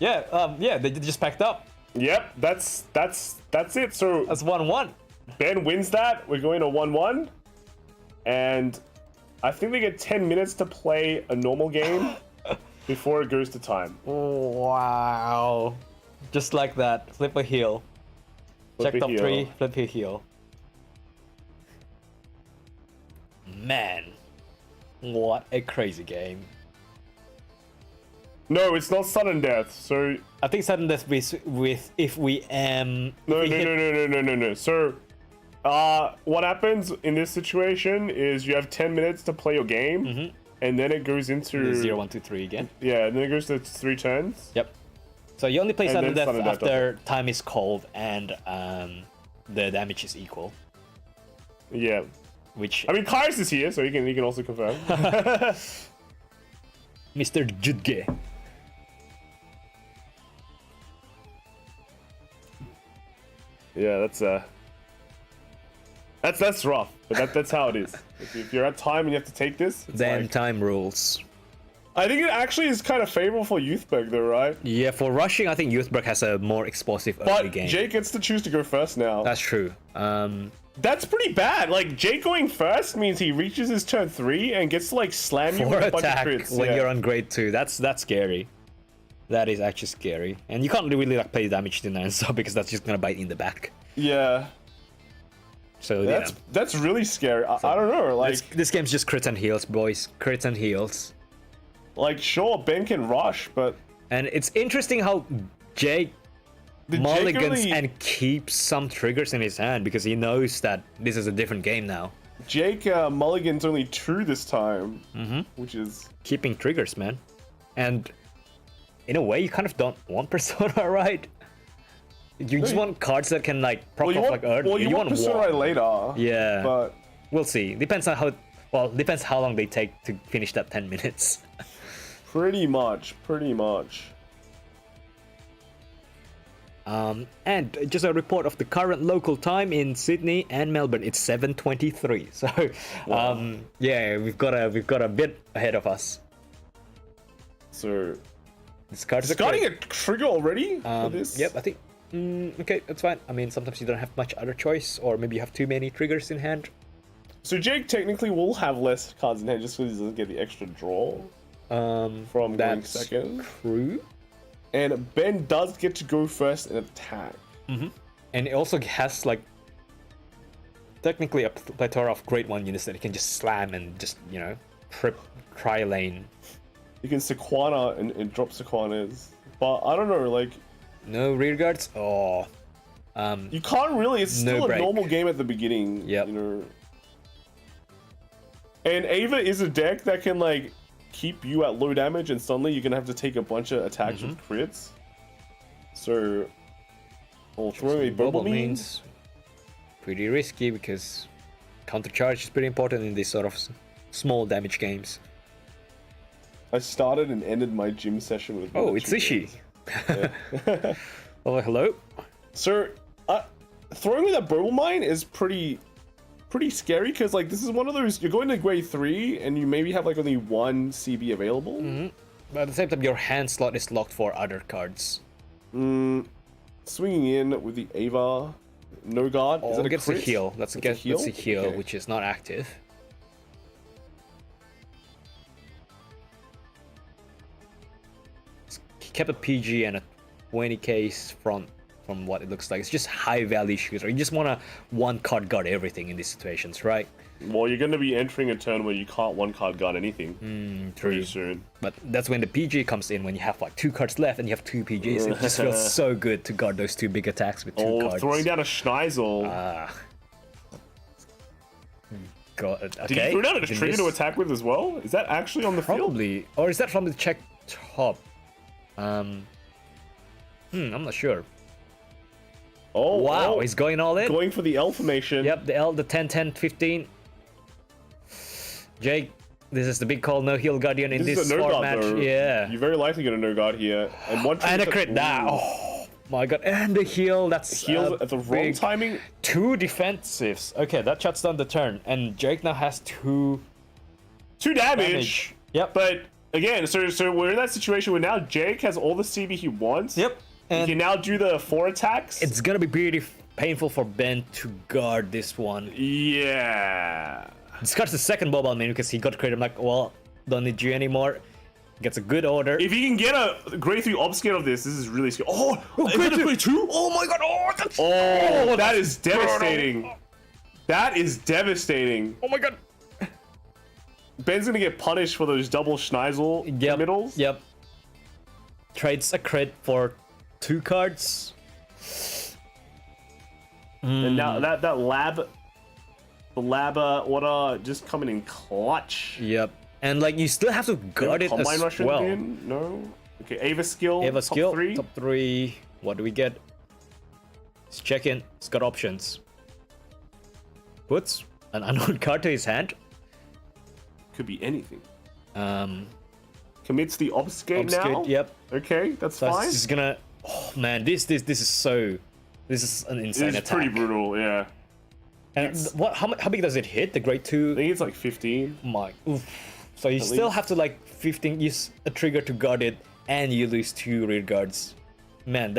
Yeah. They just packed up. Yep, that's it. So That's 1-1. Ben wins that. We're going to 1-1, and I think they get 10 minutes to play a normal game before it goes to time. Wow. Just like that. Flip a heal. Flip Check a top heal. 3. Flip a heal. Man. What a crazy game. No, it's not sudden death. So I think sudden death with if we no. So, what happens in this situation is you have 10 minutes to play your game, and then it goes into 0, 1, 2, 3 again. Yeah, and then it goes to 3 turns. Yep. So you only play And sudden then death sudden death after time is called and the damage is equal. Yeah. Which I mean, Kai's is here, so he can also confirm. Mr. Judge. Yeah, that's rough, but that's how it is. If you're at time and you have to take this, it's Then like, time rules. I think it actually is kind of favorable for Youthberg though, right? Yeah, for rushing, I think Youthberg has a more explosive early But game. Jake gets to choose to go first now. That's true. That's pretty bad. Like, Jake going first means he reaches his turn 3 and gets to like slam you For with a bunch of attack crits. when yeah. you're on grade 2, that's scary. That is actually scary, and you can't really like play damage to 9 so because that's just gonna bite in the back. Yeah. So That's really scary. I don't know. Like this game's just crit and heals, boys. Crit and heals. Like, sure, Ben can rush, but And it's interesting how Jake did mulligans Jake, and keeps some triggers in his hand because he knows that this is a different game now. Jake mulligans only 2 this time, which is Keeping triggers, man. And in a way, you kind of don't want Persona, right? You just want cards that can like proc off like early. Well, you want Persona one. later. Yeah. But We'll see. Depends on depends how long they take to finish that 10 minutes. pretty much. And just a report of the current local time in Sydney and Melbourne. It's 7:23. So, yeah, we've got a bit ahead of us. So This card is starting a trigger already for this. Yep, I think. Okay, that's fine. I mean, sometimes you don't have much other choice, or maybe you have too many triggers in hand. So Jake technically will have less cards in hand just because he doesn't get the extra draw from going That's second. true. And Ben does get to go first and attack. And it also has like technically a plethora of grade 1 units that it can just slam and just trip tri-lane. You can Sequana and drop Sequanas, but I don't know, like No rear guards. Oh, you can't really. It's No still a break. normal game at the beginning. Yep. You know. And Ava is a deck that can like keep you at low damage, and suddenly you're gonna have to take a bunch of attacks with crits. So, throwing a bubble means pretty risky because counter charge is pretty important in these sort of small damage games. I started and ended my gym session with. Oh, it's Ishi. Oh, hello. So, throwing with a bubble mine is pretty scary because like this is one of those you're going to grade 3 and you maybe have like only 1 CB available. But at the same time, your hand slot is locked for other cards. Swinging in with the Ava, no guard. Is that a gets a crit? heal. That's a heal, Okay. which is not active. He kept a PG and a 20k front from what it looks like. It's just high value shooter. You just want to one card guard everything in these situations, right? Well, you're going to be entering a turn where you can't 1 card guard anything pretty soon. But that's when the PG comes in, when you have like 2 cards left and you have 2 PGs. It just feels so good to guard those 2 big attacks with 2 cards. Throwing down a Schneisel. God, okay. Did you throw down a Did trigger this- to attack with as well? Is that actually on the field? Probably. Or is that from the check top? I'm not sure. Oh, Wow, he's going all in. going for the L formation. Yep, the L, the 10, 10, 15. Jake, this is the big call, no heal guardian in This this is a no format. guard though. Yeah. You're very likely going to no guard here. And one And a trigger- crit. That. Oh my god. And the heal. That's Heals at the wrong big- timing. 2 defensives. Okay, that shuts down the turn. And Jake now has 2 2 damage. Yep. But again, so we're in that situation where now Jake has all the CB he wants. Yep. He And can now do the 4 attacks. it's gonna be pretty painful for Ben to guard this one. Yeah. Discards the second mobile main because he got crit. I'm like, well, don't need you anymore. Gets a good order. If he can get a grade 3 obfuscate of this is really scary. Oh, grade 2? Oh my god! Oh, that's That is devastating. That is devastating. oh my god! Ben's gonna get punished for those double Schneisel middles. Yep. Trades a crit for 2 cards. And now the lab order just coming in clutch. Yep. And like you still have to guard it Combine as Russian well. in? No. Okay, Ava skill. Ava top skill, 3. top 3. What do we get? Let's check in. It's got options. Puts an unknown card to his hand. Could be anything. Um, Commits the obfuscate now. Obfuscate, yep. Okay, that's So fine. this is gonna. Oh man, this is so. This is an insane It's attack. pretty brutal, yeah. And what? How big does it hit? The grade I 2. think it's like 15. My. Oof. So you still least. have to like 15 use a trigger to guard it, and you lose 2 rear guards. Man,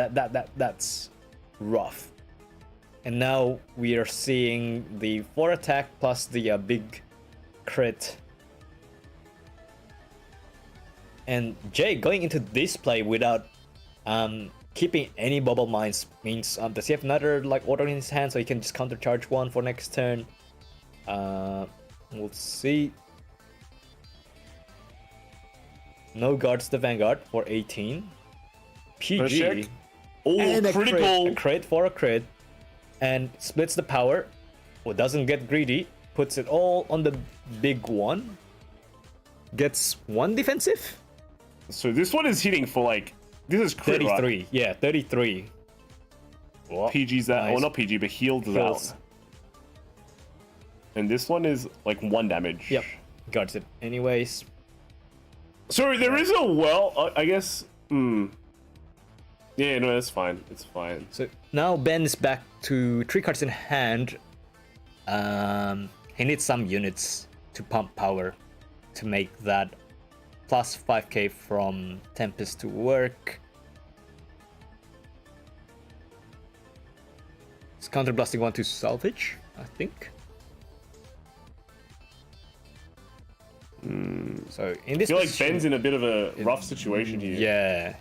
that's rough. And now we are seeing the 4 attack plus the big crit. And Jay going into this play without keeping any bubble mines means does he have another like order in his hand so he can just counter charge 1 for next turn? We'll see. No guards the Vanguard for 18. PG. check. Oh, And critical. a crit for a crit. And splits the power. Well, doesn't get greedy. Puts it all on the big one. Gets 1 defensive. So this one is hitting for like, this is crit, 33. right? Yeah, 33. PG's out. Nice. Oh, not PG, but healed is out. Heals. And this one is like 1 damage. Yep. Guards it anyways. So there is a well, I guess. Yeah, no, that's fine. It's fine. So now Ben is back to 3 cards in hand. He needs some units to pump power to make that plus 5k from Tempest to work. It's counterblasting 1 to salvage, I think. So in I this feel like position- Ben's in a bit of a rough situation here. Yeah.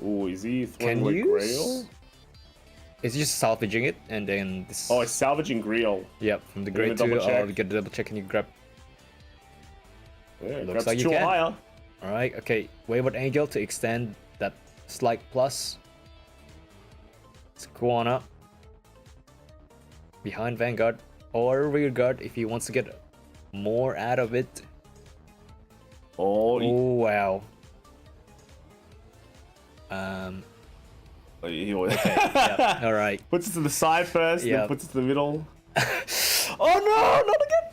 Oh, is he throwing Can like use? Grail? It's just salvaging it and then this. Oh, it's salvaging Grail. Yep, from the Gonna grade double 2, check. I'll get a double check and you grab. Yeah, Looks grabs like you 2 or can. higher. Alright, okay. Wayward Angel to extend that slight plus. Let's go on up. Behind Vanguard or Rear Guard if he wants to get more out of it. Oh, Oh wow. Yeah, alright. puts it to the side first, Yeah. then puts it to the middle. Oh no, not again!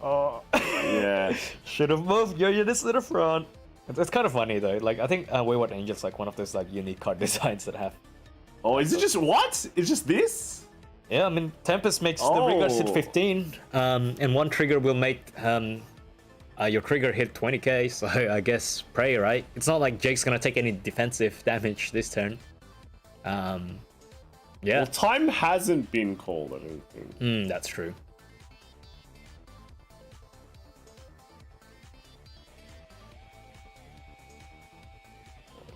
Oh, yeah. Should have moved your units to the front. It's kind of funny though. Like I think Wayward Angel's like one of those like unique card designs that have. Oh, is it just what? It's just this? Yeah, I mean Tempest makes the Regards hit Oh. 15, and 1 trigger will make your trigger hit 20k. So I guess pray, right? It's not like Jake's gonna take any defensive damage this turn. Yeah, Well, time hasn't been called, I don't think. that's true.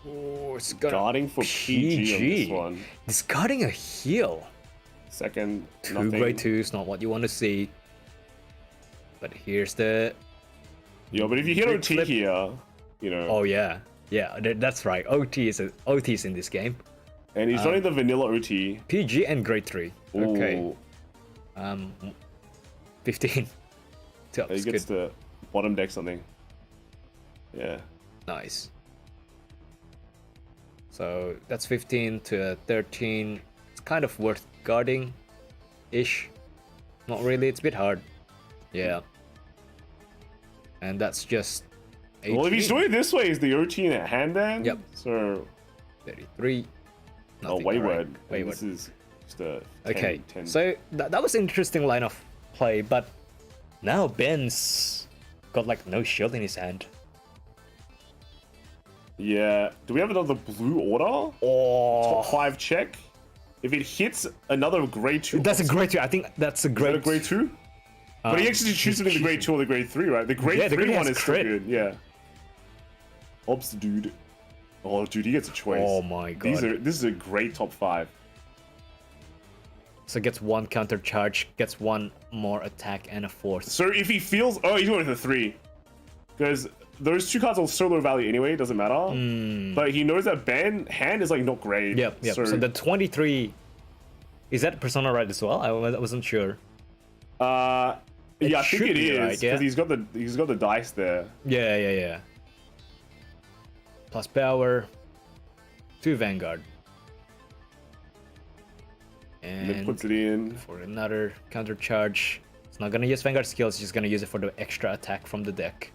Oh, it's got Guarding for PG on this one. Discarding a heal. Second, 2 nothing. grade 2s, not what you want to see. But here's the. Yeah, but if you hit Big OT flip. here, you know, Oh yeah, yeah, that's right. OT is in this game. and he's running the vanilla OT. PG and grade 3. Okay. Ooh, 15. he That's gets good. to bottom deck something. Yeah. Nice. So that's 15 to 13. It's kind of worth guarding ish. Not really, it's a bit hard. Yeah. And that's just Well, if he's 18. doing it this way, is the OT in at hand then? Yep. So, 33. oh, Nothing, Wayward. alright. And Wayward. This is just a 10, Okay, 10. so that was an interesting line of play, but now Ben's got like no shield in his hand. Yeah. Do we have another blue order? Oh, Top 5 check. If it hits another grade 2. that's a grade 2. I think that's a Is that grade. a grade 2? But he actually chooses between the grade 2 or the grade 3, right? The grade Yeah, the 3 grade one has is still crit. good, yeah. Ops, dude. Oh, dude, he gets a choice. Oh my god. This is a great top 5. So gets 1 counter charge, gets 1 more attack and a 4th. So if he feels... Oh, he's going with a 3. Because those 2 cards are so low value anyway, it doesn't matter. But he knows that Ben hand is like not great. Yep. So the 23... Is that Persona right as well? I wasn't sure. Yeah, I think should it be is right, because yeah? he's got the dice there. Yeah. Plus power. 2 Vanguard. And then And puts it in. for another counter charge. It's not gonna use Vanguard skills, it's just gonna use it for the extra attack from the deck.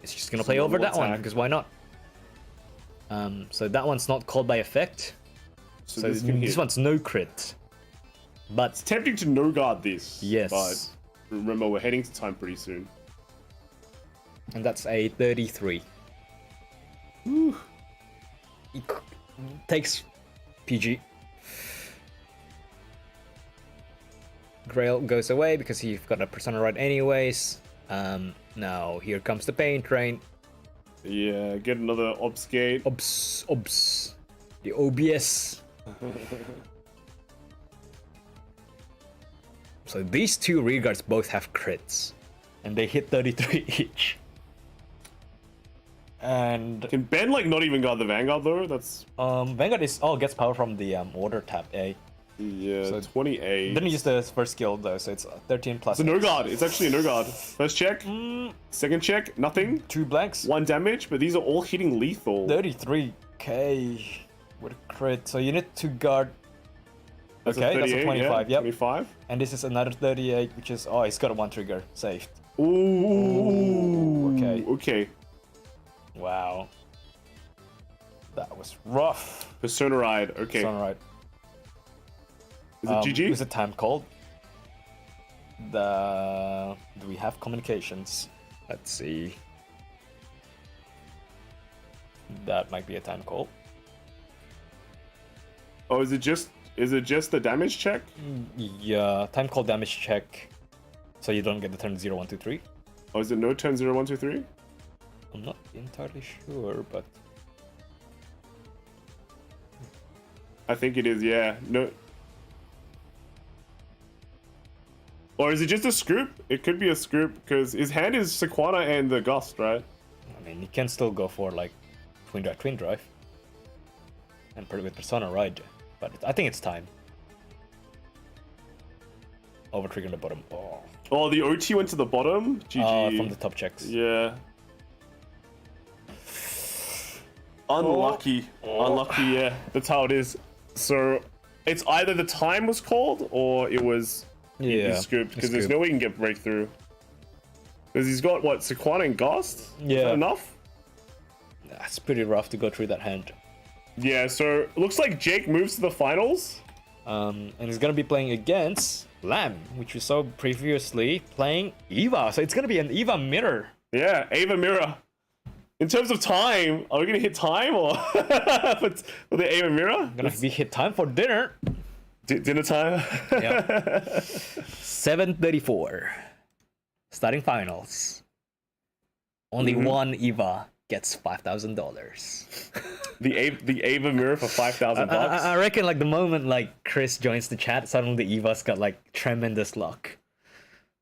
It's just gonna play over that one, because why not? So that one's not called by effect. So this one's no crit. But It's tempting to no guard this. Yes. But remember, we're heading to time pretty soon. and that's a 33. Whew. He takes PG. Grail goes away because he's got a persona right anyways. Now here comes the pain train. Yeah, get another obfuscate. Obs. The OBS. So these two rearguards both have crits. And they hit 33 each. And Can Ben like not even guard the Vanguard though? That's Vanguard gets power from the order tap A. yeah, So 28. Didn't use the first skill though, so it's 13 plus. It's a no guard. It's actually a no guard. First check, second check, nothing. 2 blanks. 1 damage, but these are all hitting lethal. 33k with a crit. So you need to guard. That's Okay, that's a 38, 25. Yeah, Yep. 25. And this is another 38, which is he's got a 1 trigger saved. Ooh. Okay. Okay. Wow. That was rough. Persona ride. Okay. It's alright. Is it GG? Is it time called? Do we have communications? Let's see. That might be a time call. Oh, is it just the damage check? Yeah, time call damage check. So you don't get the turn 0, 1, 2, 3. Oh, is it no turn 0, 1, 2, 3? I'm not entirely sure, but I think it is, yeah. No. Or is it just a scoop? It could be a scoop, because his hand is Sequana and the Gust, right? I mean, you can still go for like twin drive, and with Persona Ride, but I think it's time. Over triggering the bottom. Oh, the OT went to the bottom? GG. From the top checks. Yeah. Unlucky. Unlucky, yeah. That's how it is. So, it's either the time was called, or it was scooped, because there's no way he can get breakthrough. Because he's got, what, Sequana and Ghost? Yeah. Is that enough? That's pretty rough to go through that hand. Yeah, so it looks like Jake moves to the finals. And he's gonna be playing against Lamb, which we saw previously playing Eva. So it's gonna be an Eva mirror. Yeah, Ava Mirror. In terms of time, are we going to hit time, or for the Ava Mirror? Gonna be hit time for dinner. Dinner time? Yeah. 7:34. Starting finals. Only one Eva gets $5,000. The Ava Mirror for $5,000 bucks. I reckon like the moment like Chris joins the chat, suddenly the Eva's got like tremendous luck.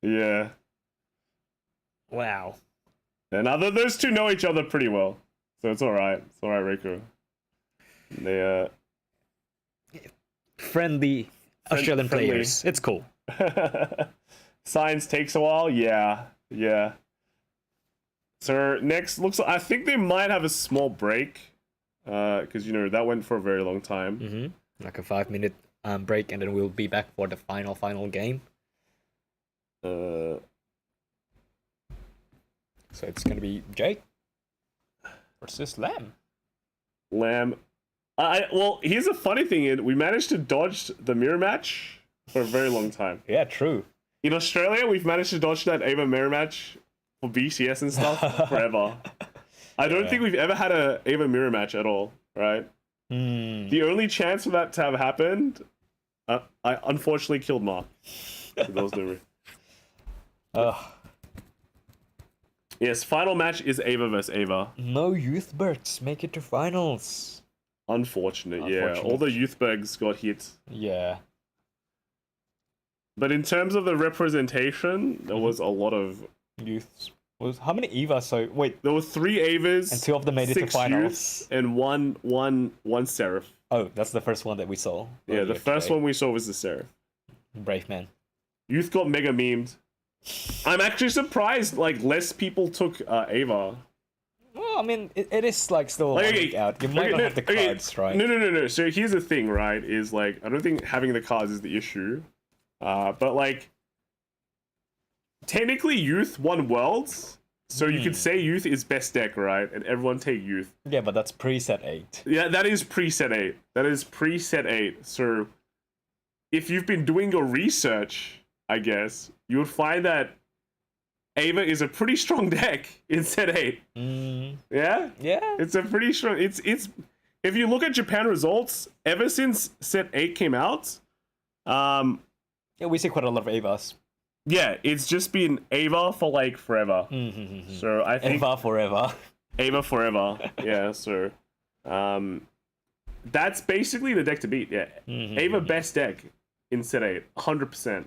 Yeah. Wow. And those two know each other pretty well, so it's all right. It's all right, Reiko. They friendly Australian players. It's cool. Science takes a while. Yeah. So next I think they might have a small break, because that went for a very long time. Like a 5-minute break, and then we'll be back for the final game. So it's gonna be Jake versus Lamb. Well, here's a funny thing: we managed to dodge the mirror match for a very long time. Yeah, true. In Australia, we've managed to dodge that Ava mirror match for BCS and stuff forever. I don't think we've ever had a Ava mirror match at all, right? The only chance for that to have happened, I unfortunately killed Mark. Yes, final match is Ava versus Ava. No youth birds make it to finals. Unfortunate, yeah. All the youthbergs got hit. Yeah. But in terms of the representation, there was a lot of youths. How many Evas? So wait, there were 3 Avas, and 2 of them made it to finals, youths, and one Seraph. Oh, that's the first one that we saw. Yeah, the first one we saw was the Seraph. Brave man. Youth got mega memed. I'm actually surprised like less people took Ava. Well, I mean, it is like still a week out. You might not have the cards, right? No. So here's the thing, right? Is like I don't think having the cards is the issue, but like technically, Youth won Worlds, so you could say Youth is best deck, right? And everyone take Youth. Yeah, but that's preset 8. Yeah, that is preset 8. That is preset 8. So if you've been doing your research, I guess you would find that Ava is a pretty strong deck in set 8. Yeah? Yeah. It's a pretty strong... It's if you look at Japan results, ever since set 8 came out, yeah, we see quite a lot of Avas. yeah, it's just been Ava for like forever. So I think... Ava forever. Ava forever. Yeah, so... that's basically the deck to beat, yeah. Ava best deck in set 8, 100%.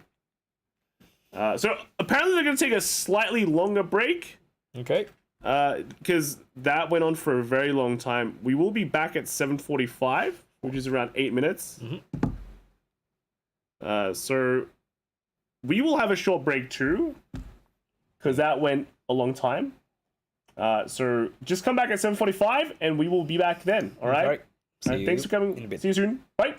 So apparently they're going to take a slightly longer break. Okay. Because that went on for a very long time. We will be back at 7:45, which is around 8 minutes. So we will have a short break too, because that went a long time. So just come back at 7:45, and we will be back then. All right. Thanks for coming. See you soon. Bye.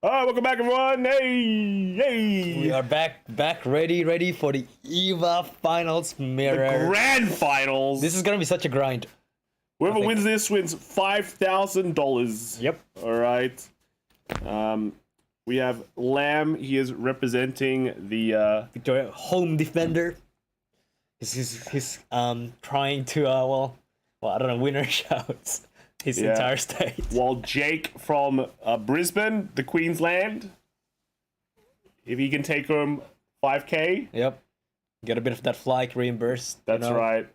welcome back, everyone. Hey, hey. We are back, ready for the EVA Finals mirror. Grand finals. This is gonna be such a grind. Whoever wins this wins $5,000. Yep. All right. We have Lamb. He is representing the Victoria, home defender. He's trying to I don't know, winner shouts his entire state. While Jake from Brisbane, the Queensland, if he can take home 5K. Yep. Get a bit of that flight reimbursed. That's right.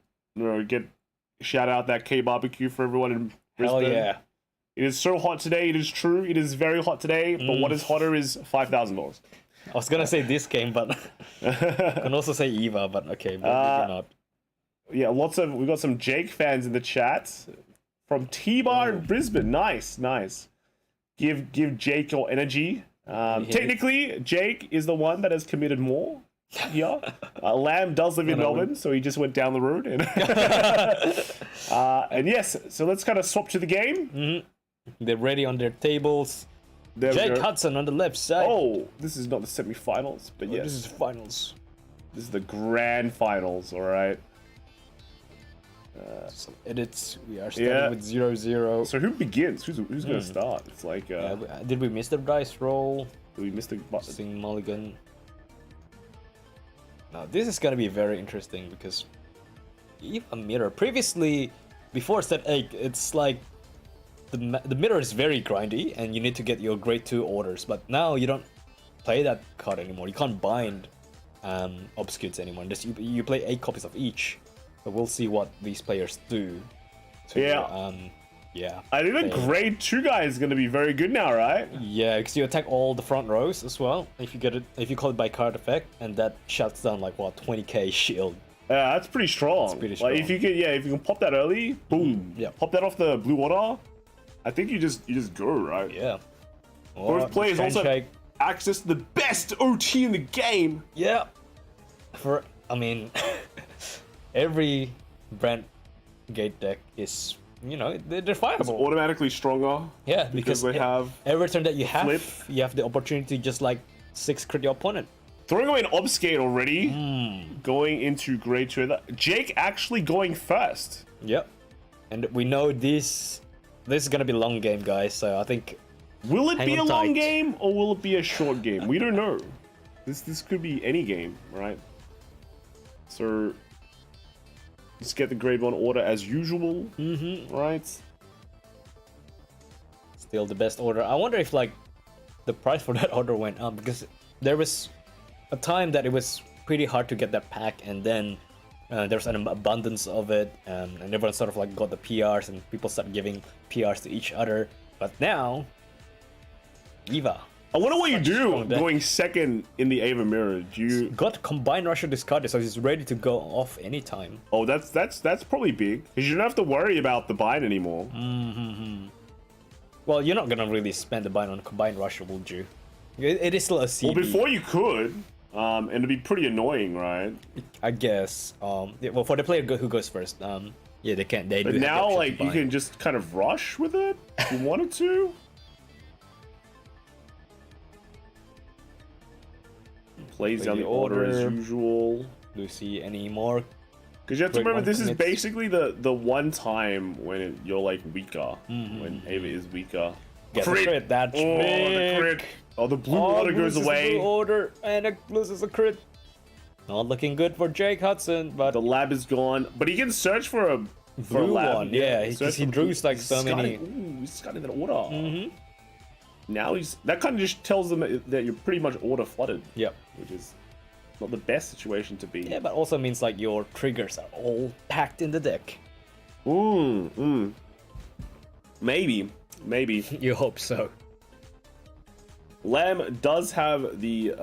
Shout out that K barbecue for everyone in Brisbane. Hell yeah. It is so hot today. It is true. It is very hot today. But what is hotter is $5,000. I was gonna say this game, but I can also say EVA, but okay, but maybe not. Yeah, we've got some Jake fans in the chat from T-Bar in Brisbane. Nice. Give Jake your energy. Technically, Jake is the one that has committed more. Yeah. Lamb does live in Melbourne, so he just went down the road. And yes, so let's kind of swap to the game. They're ready on their tables. There we Jake go. Hudson on the left side. Oh, this is not the semi-finals, but yes. This is finals. This is the grand finals, all right. Some edits. We are starting with 0-0. So who begins? Who's going to start? It's like, Did we miss the dice roll? we missed the button. Sing Mulligan. Now this is gonna be very interesting because EVA mirror. Previously, before set 8, it's like the mirror is very grindy and you need to get your grade 2 orders. But now you don't play that card anymore. You can't bind obscures anymore. Just you play 8 copies of each. So we'll see what these players do. Yeah. I think the grade 2 guy is going to be very good now, right? Yeah, because you attack all the front rows as well. If you call it by card effect, and that shuts down like 20k shield. Yeah, that's pretty strong. That's pretty strong. Like if you can pop that early, boom. Yeah. Pop that off the blue order. I think you just go, right? Yeah. Both players also have access to the best OT in the game. Yeah. Every brand gate deck is, they're fireable. Automatically stronger. Yeah, because they have every turn that you have, flip. you have the opportunity to just 6 crit your opponent. Throwing away an obfuscate already, going into grade 2. Jake actually going first. Yep. And we know this is gonna be a long game, guys. So I think. Will it be a long game or will it be a short game? We don't know. This could be any game, right? So let's get the grade 1 order as usual. Right. Still the best order. I wonder if the price for that order went up because there was a time that it was pretty hard to get that pack, and then there was an abundance of it, and everyone sort of got the PRs, and people started giving PRs to each other. But now, EVA. I wonder what you do going second in the Ava mirror. Do you got Combined Rusher discarded, so he's ready to go off anytime. Oh, that's probably big because you don't have to worry about the bind anymore. Well, you're not gonna really spend the bind on Combined Rusher, would you? It is still a CB. Well, before you could, and it'd be pretty annoying, right? I guess. Well, for the player who goes first, yeah, they can't. They but do. Now, have you can just kind of rush with it if you wanted to. Plays down the order as usual. Do you see any more? Because you have to remember, this is basically the one time when you're weaker. When Ava is weaker. Get crit. The crit. That's big. The crit. Oh, the blue order goes away. Blue order and it loses a crit. Not looking good for Jake Hudson, but the lab is gone. But he can search for a blue lab. One. Yeah, he drew so many. Ooh, he's got in that order. Now that kind of just tells them that you're pretty much order flooded. Yep. Which is not the best situation to be. Yeah, but also means your triggers are all packed in the deck. Maybe. You hope so. Lamb does have the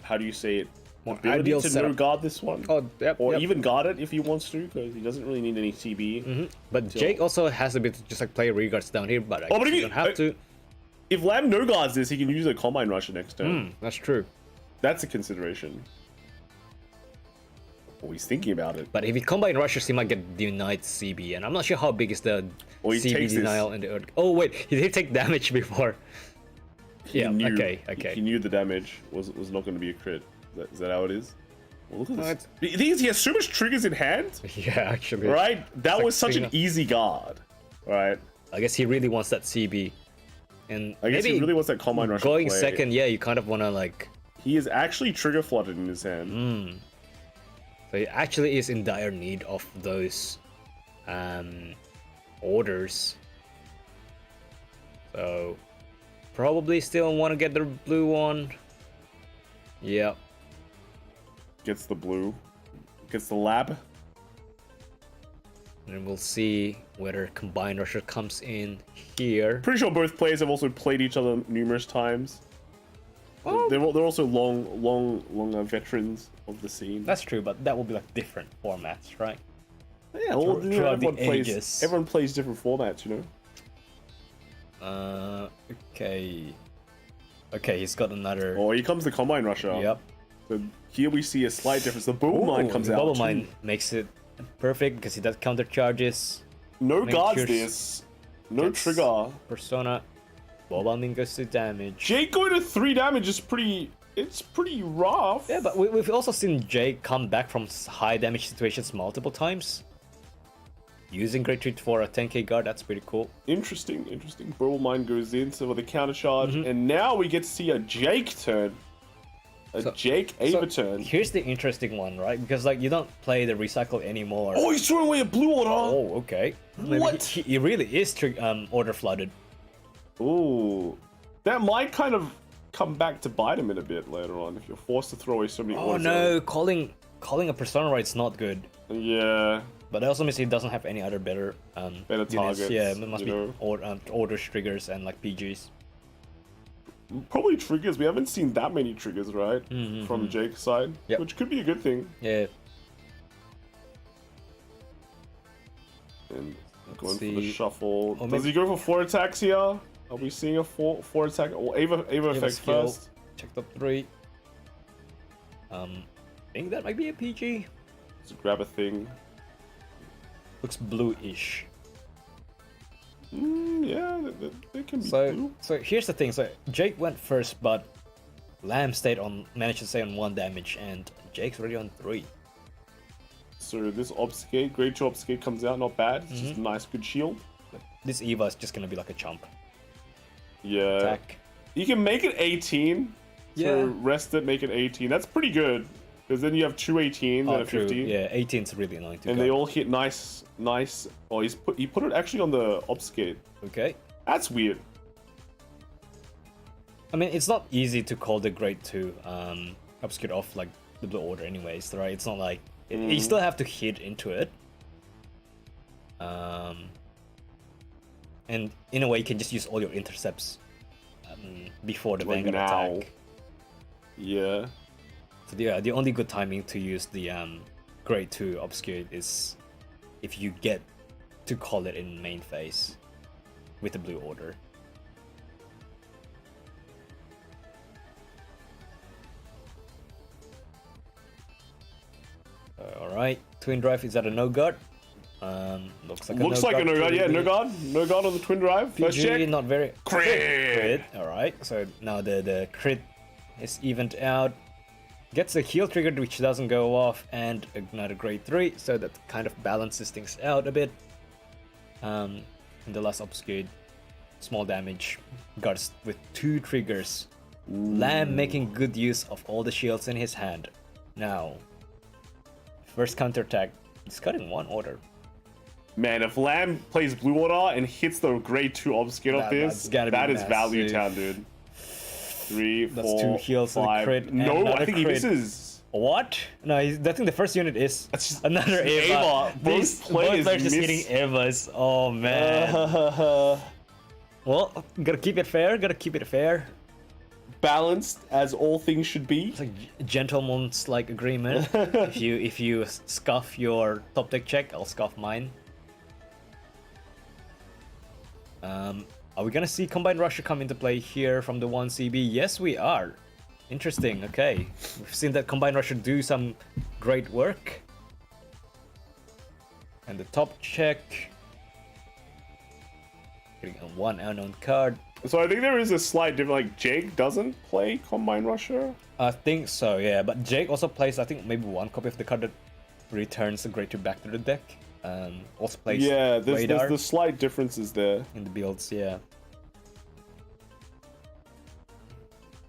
how do you say it? Ability to no guard this one. Oh, yep. Or even guard it if he wants to, because he doesn't really need any CB. But Jake also has a bit to just play regards down here, but but if you don't have to. If Lamb no guards this, he can use a Combine Rusher next turn. That's true. That's a consideration. Oh, he's thinking about it. But if he Combine Rushes, he might get denied CB, and I'm not sure how big is the CB denial in the Earth. Oh wait, he did take damage before. Yeah, knew, okay. He knew the damage was not going to be a crit. Is that how it is? Well, look at this. The thing is, he has so much triggers in hand. Yeah, actually. Right? That like was such an seeing easy guard. Right? I guess he really wants that CB. And I guess maybe he really wants that Combine Rush going play. second, yeah, you kind of want to like... He is actually trigger flooded in his hand. So he actually is in dire need of those orders. So probably still want to get the blue one. Yeah. Gets the blue. Gets the lab. And we'll see whether Combined Rusher comes in here. Pretty sure both players have also played each other numerous times. They're also long veterans of the scene. That's true, but that will be like different formats, right? Yeah, well, throughout the ages. Everyone plays different formats, you know. Okay. Okay, he's got another. Oh, here comes the Combine Rusher. Yep. So here we see a slight difference. The Bubble Mine comes the out. Bubble too. Mine makes it perfect because he does counter charges. No guards cures- this. No gets trigger. Persona. Bubble Mine goes to damage. Jake going to 3 damage is pretty. It's pretty rough. Yeah, but we've also seen Jake come back from high damage situations multiple times. Using Great Treat for a 10k guard, that's pretty cool. Interesting. Bubble Mine goes in, so with a counter charge, and now we get to see a Jake turn. Jake Ava turn. Here's the interesting one, right? Because like you don't play the recycle anymore. Oh, he's throwing away a blue order. Oh, okay. Maybe What? He really is order flooded. Ooh, that might kind of come back to bite him in a bit later on if you're forced to throw away so many Oh orders. no, calling a persona right's not good. Yeah. But that also means he doesn't have any other better units. targets, Yeah, it must you be know. orders, triggers, and like PGs. Probably triggers. We haven't seen that many triggers, right? From Jake's side, Yep. which could be a good thing. Yeah. And going for see. the shuffle. Or Does maybe- he go for 4 attacks here? Are we seeing a 4 attack? Well, Ava effect skill. first. Check top 3. I think that might be a PG. Let's grab a thing. Looks blue-ish. Yeah, they can be So blue. so here's the thing. So Jake went first, but Lamb managed to stay on 1 damage, and Jake's already on 3. So this obfuscate, grade 2 obfuscate comes out, not bad. It's just a nice, good shield. This Eva is just gonna be like a chump Yeah. attack. You can make it 18. So Yeah. rest it, make it 18. That's pretty good. Because then you have 2 18s and a True. 15. Yeah, 18's really annoying to And go. they all hit nice. Oh, he put it actually on the obfuscate. Okay. That's weird. I mean, it's not easy to call the grade 2 obscure off like the blue order anyways, right? It's not like you still have to hit into it. And in a way, you can just use all your intercepts before the Like Vanguard now. attack. Yeah. So yeah, the only good timing to use the grade 2 obscure is if you get to call it in main phase with the blue order. Alright, Twin Drive is at a no guard. Looks like Looks a no guard. Yeah, no guard. No guard on the twin drive. First PG, check. not very Crit. Alright, so now the crit is evened out. Gets a heal triggered, which doesn't go off, and another grade 3, so that kind of balances things out a bit. In the last obscured, small damage, guards with 2 triggers. Lamb making good use of all the shields in his hand. Now, first counterattack, he's cut in 1 order. Man, if Lamb plays blue order and hits the grade 2 obfuscate off that's gotta be that is value massive. town, dude. 3, That's 4, 2 heals and a 5. crit, and No, another I think he crit. misses. What? No, I think the first unit is That's just- another it's Eva. Eva. Both Both players players just miss. hitting Evas. Oh man. Well, gotta keep it fair. Balanced as all things should be. It's like gentleman's like agreement. if you scuff your top deck check, I'll scuff mine. Are we gonna see Combined Rusher come into play here from the 1CB? Yes, we are. Interesting. Okay, we've seen that Combined Rusher do some great work. And the top check. Getting a 1 unknown card. So I think there is a slight difference. Like Jake doesn't play Combine Rusher. I think so, yeah. But Jake also plays, I think, maybe one copy of the card that returns the Grade 2 back to the deck. Also plays there's Radar the slight differences there. in the builds, yeah.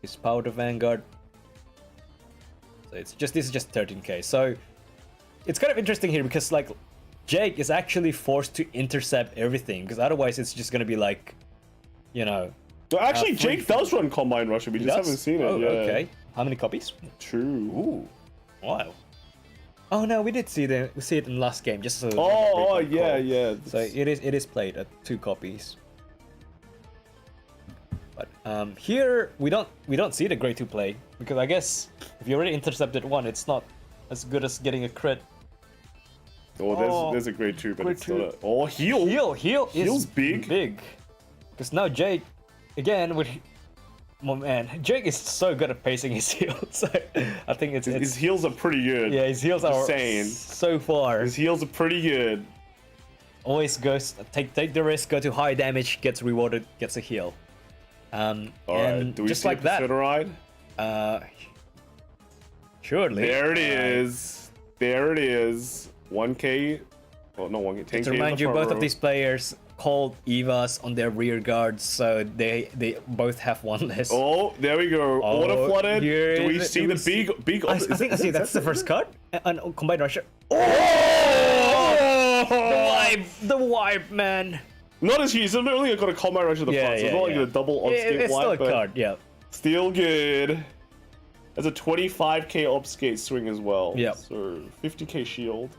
His Power to Vanguard. So this is just 13k. So it's kind of interesting here because like Jake is actually forced to intercept everything because otherwise it's just gonna be like, you know. So actually, Jake does run Combine Rusher. We just haven't seen it. Oh, yeah. okay. How many copies? True. Ooh, wow. Oh no, we did see it in last game. Just so. Oh yeah, yeah. So it is played at 2 copies. But here we don't see the Grade 2 play because I guess if you already intercepted one, it's not as good as getting a crit. Oh, there's a Grade 2, but Grade it's 2. not. Oh, heal. Heal's Heal's big. Big. Because now Jake, again with, oh man, Jake is so good at pacing his heals. I think it's His heals are pretty good. yeah, his heals are saying. so far. His heals are pretty good. Always goes take the risk, go to high damage, gets rewarded, gets a heal. All and right. Do we just see like a that. Persona ride? Surely. There it is. There it is. 1k. Well, no 1k. 10k. To remind you, both of these players called Evas on their rear guards, so they both have one less. Oh, there we go. Order flooded. here Do we is it. see Do the we big? I think I see that's the first card. And Combined Rusher. Oh! The wipe, man. Not as huge. It's only got a Combine Rush at the front, so it's not like a double obfuscate It's still a wipe, card, yeah. Still good. There's a 25k obfuscate swing as well. Yep. So 50k shield.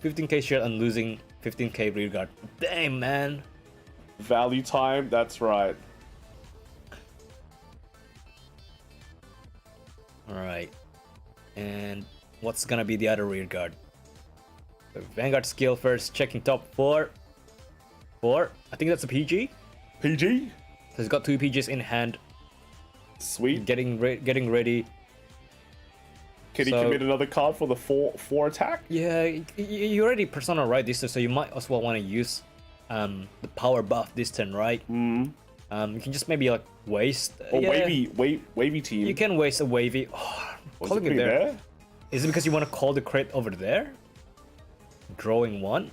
15k shield and losing 15k rear guard. Damn, man. Value time. That's right. Alright. And what's gonna be the other rear guard? So Vanguard skill first, checking top 4. I think that's a PG. PG. So he's got 2 PGs in hand, Sweet. getting ready. Can he So- commit another card for the four attack? Yeah, you already Persona right this turn, so you might as well want to use the power buff this turn, right? You can just maybe like waste. Or yeah, wavy team. You can waste a wavy. Oh, Was calling it putting there. Is it because you want to call the crit over there? Drawing 1.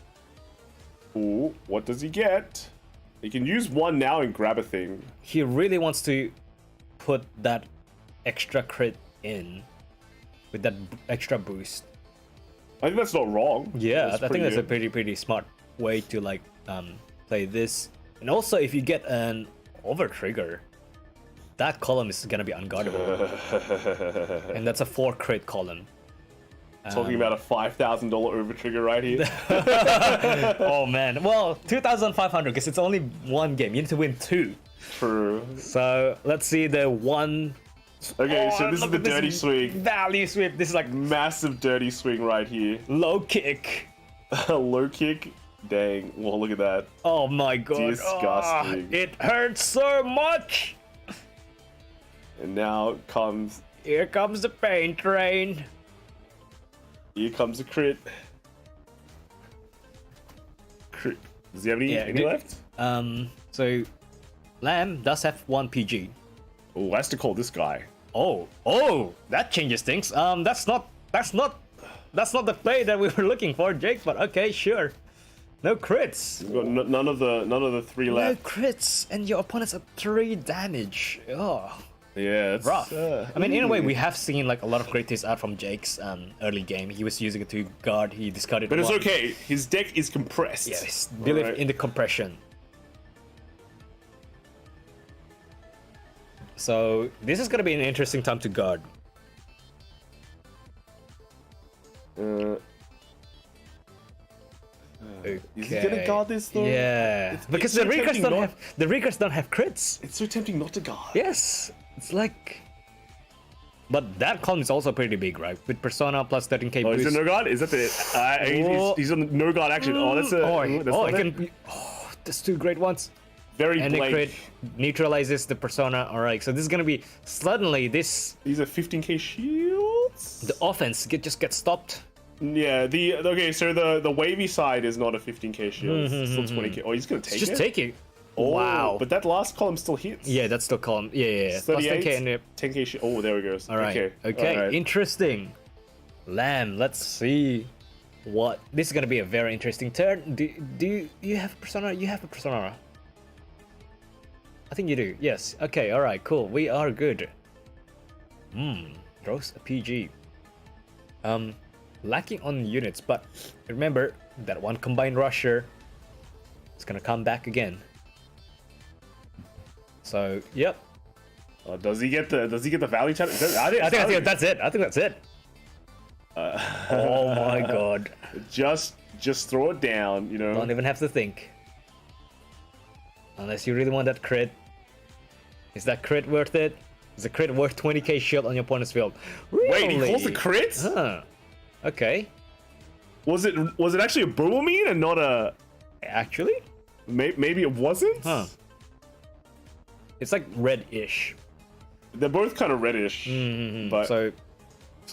Ooh, what does he get? He can use 1 now and grab a thing. He really wants to put that extra crit in with that extra boost. I think that's not wrong. Yeah, I think that's a good. pretty smart way to like play this. And also, if you get an over trigger, that column is gonna be unguardable, and that's a 4 crit column. Talking about a $5,000 over trigger right here. Oh man, well 2,500 because it's only 1 game. You need to win 2. True. So let's see the 1. Okay, so Oh, this is look the at this dirty swing. Value sweep. This is like Massive dirty swing right here. low kick. Low kick. Dang. Well, look at that. Oh my god. Disgusting. It hurts so much. And now comes. Here comes the pain train. Here comes a crit. Crit. Does he have any, Yeah, any good. left? So Lamb does have 1 PG. Oh, I have to call this guy. Oh, that changes things. That's not the play that we were looking for, Jake. But okay, sure. No crits. We've got none of the 3 No left. crits, and your opponent's at 3 damage. Oh, Yeah, it's rough. I mean, in a way, we have seen like a lot of great hits out from Jake's early game. He was using it to guard. He discarded. But it's 1. okay. His deck is compressed. Yes, believe Alright. in the compression. So this is gonna be an interesting time to guard. Is he gonna guard this though? Yeah, because so the Reekers tempting don't not- have the Reekers don't have crits. It's so tempting not to guard. Yes, it's like. But that column is also pretty big, right? With Persona plus 13k Oh, is boost. it no guard? Is that the? He's on no guard action. Oh, that's a. That's Oh, not it it. can. Oh, there's 2 great ones. Very And the blank. crit neutralizes the Persona. All right, so this is gonna be suddenly this These are 15k shields. the offense just gets stopped. Yeah. Okay. So the wavy side is not a 15k shield. It's still 20k. Oh, he's gonna take Just it. take it. Oh, Wow. But that last column still hits. Yeah, that's still column. Yeah. Plus 38, 10k and it. 10k oh, there it goes. All right. Okay. All right. Interesting. Lamb. Let's see what this is gonna be a very interesting turn. Do you have persona? You have a persona. I think you do. Yes. Okay. All right. Cool. We are good. Throws a PG. Lacking on units, but remember that one combined rusher is gonna come back again. So yep. Does he get the value challenge? I think that's it. I think that's it. Oh my god. Just throw it down, you know. Don't even have to think. Unless you really want that crit. Is that crit worth it? Is the crit worth 20k shield on your opponent's field? Really? Wait, he calls the crit? Huh. Okay. Was it actually a Boomerang and not a... Actually? Maybe it wasn't? Huh. It's like red-ish. They're both kind of reddish. But So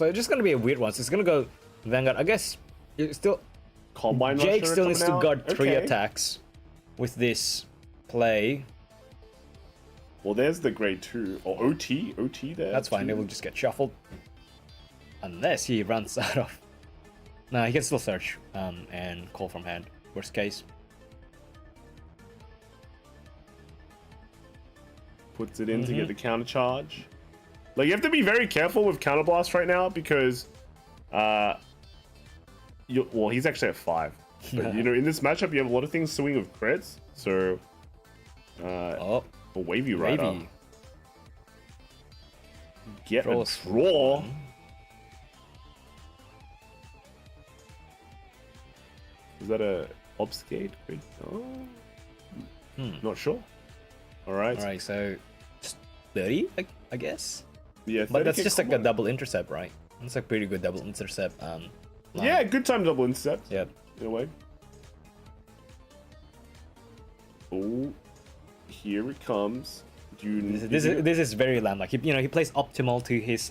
it's just gonna be a weird one. So it's gonna go Vanguard. I guess it's still Combine Jake Rusher still needs to coming out? guard 3 Okay. attacks with this play. Well, there's the grade 2. Or OT there. That's fine. too. It will just get shuffled. Unless he runs out of... Nah, he can still search and call from hand. Worst case. Puts it in to get the counter charge. Like, you have to be very careful with counterblast right now because... well, he's actually at 5. But, you know, in this matchup, you have a lot of things swing with crits. So... Oh, a Wavy Rider. Wavy. Get Draw a a draw. Is that a obfuscate? Oh, not sure. All right. Alright, so just 30, I guess? Yeah, But that's 30K just like a combo. double intercept, right? It's a pretty good double intercept. Line. Yeah, good time double intercept. Yep. In a way. Oh, here it comes. This is very Lamb. Like he plays optimal to his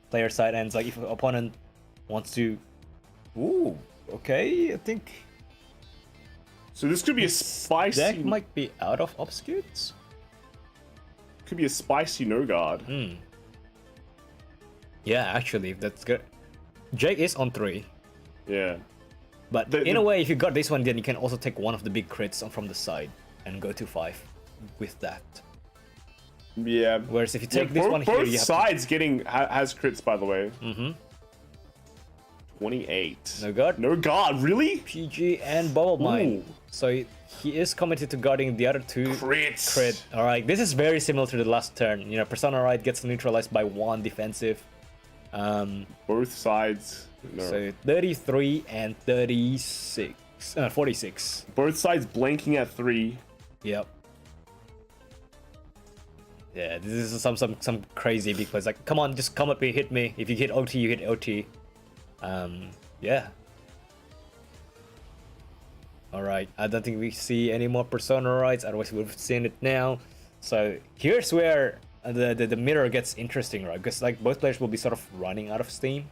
player side, and it's like if an opponent wants to, ooh, okay, I think So this could be a spicy. deck might be out of obscures. Could be a spicy no guard. Yeah, actually, that's good. Jake is on 3, Yeah. but in a way, if you got this one, then you can also take one of the big crits from the side and go to 5 with that. Yeah. Whereas if you take this both, one here, both you have sides getting has crits, by the way. 28. No guard. No guard, really? PG and Bubble Mine. Ooh. So he is committed to guarding the other 2 Crits. crit. All right, this is very similar to the last turn. You know, Persona Right gets neutralized by 1 defensive. Both sides. No. So 33 and 36, 46. Both sides blanking at 3. Yep. Yeah, this is some crazy big plays. Like, come on, just come up here, hit me. If you hit OT, you hit OT. Yeah. Alright, I don't think we see any more Persona Rights, otherwise we would have seen it now. So here's where the mirror gets interesting, right? Because like both players will be sort of running out of steam.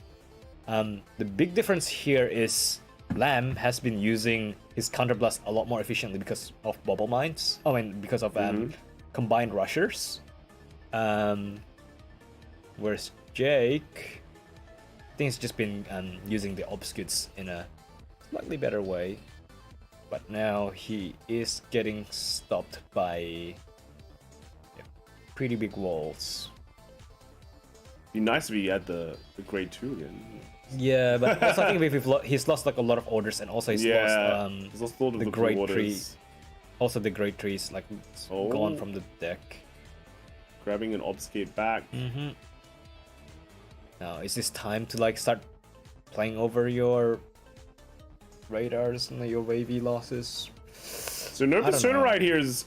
The big difference here is Lamb has been using his counterblast a lot more efficiently because of bubble mines. I mean, because of combined rushers. Whereas Jake, I think he's just been using the obscures in a slightly better way. But now he is getting stopped by pretty big walls. Be nice if he had the grade 2 again. Yeah, but also I think he's lost like a lot of orders, and also he's He's lost lost a lot of the the grade orders. 3. Also the grade 3's like gone from the deck. Grabbing an obfuscate back. Now is this time to like start playing over your radars and your wavy losses? So no I don't Persona know. right here is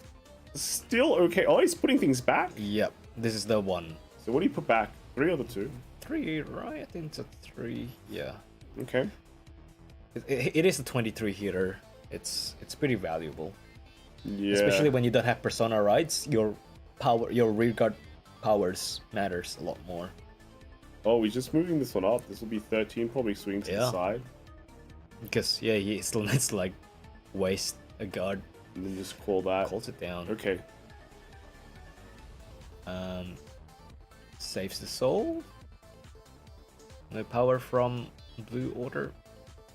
still okay. Oh, he's putting things back. Yep, this is the one. So what do you put back? 3 or the 2? 3, right? I think it's a 3. Yeah. Okay. It is a 23 hitter. It's pretty valuable, Yeah. especially when you don't have Persona rights. Your rear guard powers matters a lot more. Oh, he's just moving this one up. This will be 13, probably swing to the Yeah. side. Because yeah, he still needs to like waste a guard. And then just call that. Calls it down. Okay. Saves the soul. No power from blue order.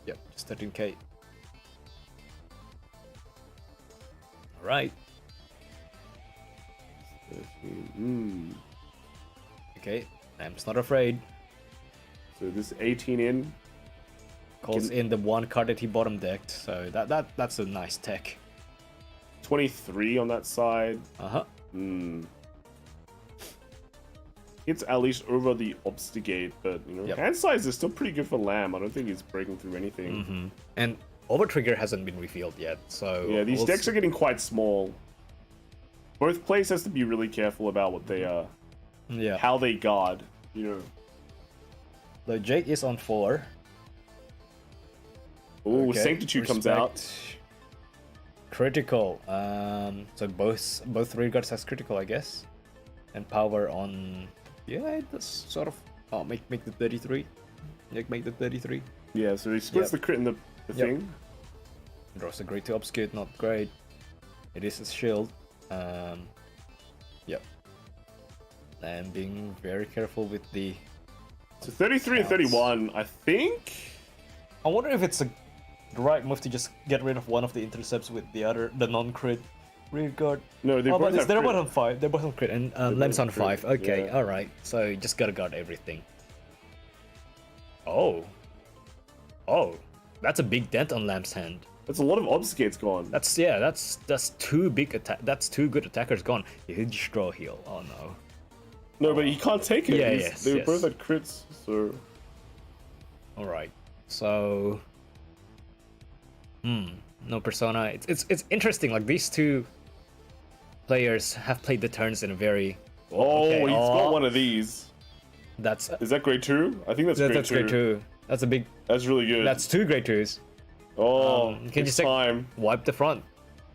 Yep, just 13k. Alright. Okay, I'm not afraid. So this 18 in. Calls in the one card that he bottom decked, so that's a nice tech. 23 on that side. Uh-huh. It's at least over the obstigate, but you know, hand size is still pretty good for Lamb. I don't think he's breaking through anything. And Overtrigger hasn't been revealed yet, so yeah, these decks are getting quite small. Both players has to be really careful about what they how they guard, you know. The Jake is on 4. Oh, okay. Sanctitude comes out. Critical. So both rear guards has critical, I guess. And power on. Yeah, that's sort of. Make the 33. Make the 33. Yeah, so he splits the crit in the thing. Draws a great to obscure, not great. It is a shield. Yep. And being very careful with the. So 33 and 31, I think. I wonder if it's the right move to just get rid of one of the intercepts with the non-crit rear guard. No, they're both on 5. They're both on crit, and Lamb's on 5. Okay, all right. So you just gotta guard everything. Oh, that's a big dent on Lamb's hand. That's a lot of obfuscates gone. That's two big attack. That's two good attackers gone. He just draw heal. Oh no. No, but he can't take it. Yeah, they were both at crits, so. All right. So. No persona. It's interesting. Like these two players have played the turns in a very. Oh, he's got one of these. Is that grade 2? I think that's grade 2. That's a big. That's really good. That's 2 grade 2s. Oh, can it's time. Wipe the front.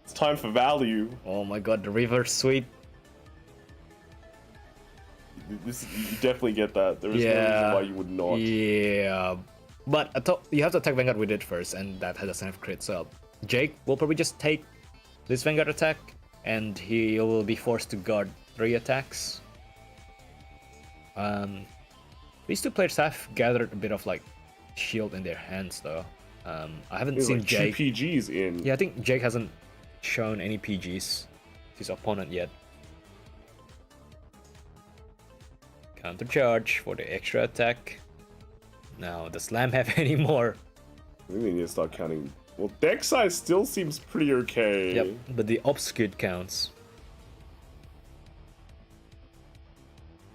It's time for value. Oh my god, the reverse sweep. You definitely get that. There is no reason why you would not. Yeah, but you have to attack Vanguard with it first, and that doesn't have crit. So Jake will probably just take this Vanguard attack, and he will be forced to guard 3 attacks. These two players have gathered a bit of like shield in their hands, though. I haven't seen like Jake. 2 PGs in. Yeah, I think Jake hasn't shown any PGs to his opponent yet. Counter charge for the extra attack. Now, does Lamb have any more? I think we need to start counting. Well, deck size still seems pretty okay. Yep, but the obscure counts.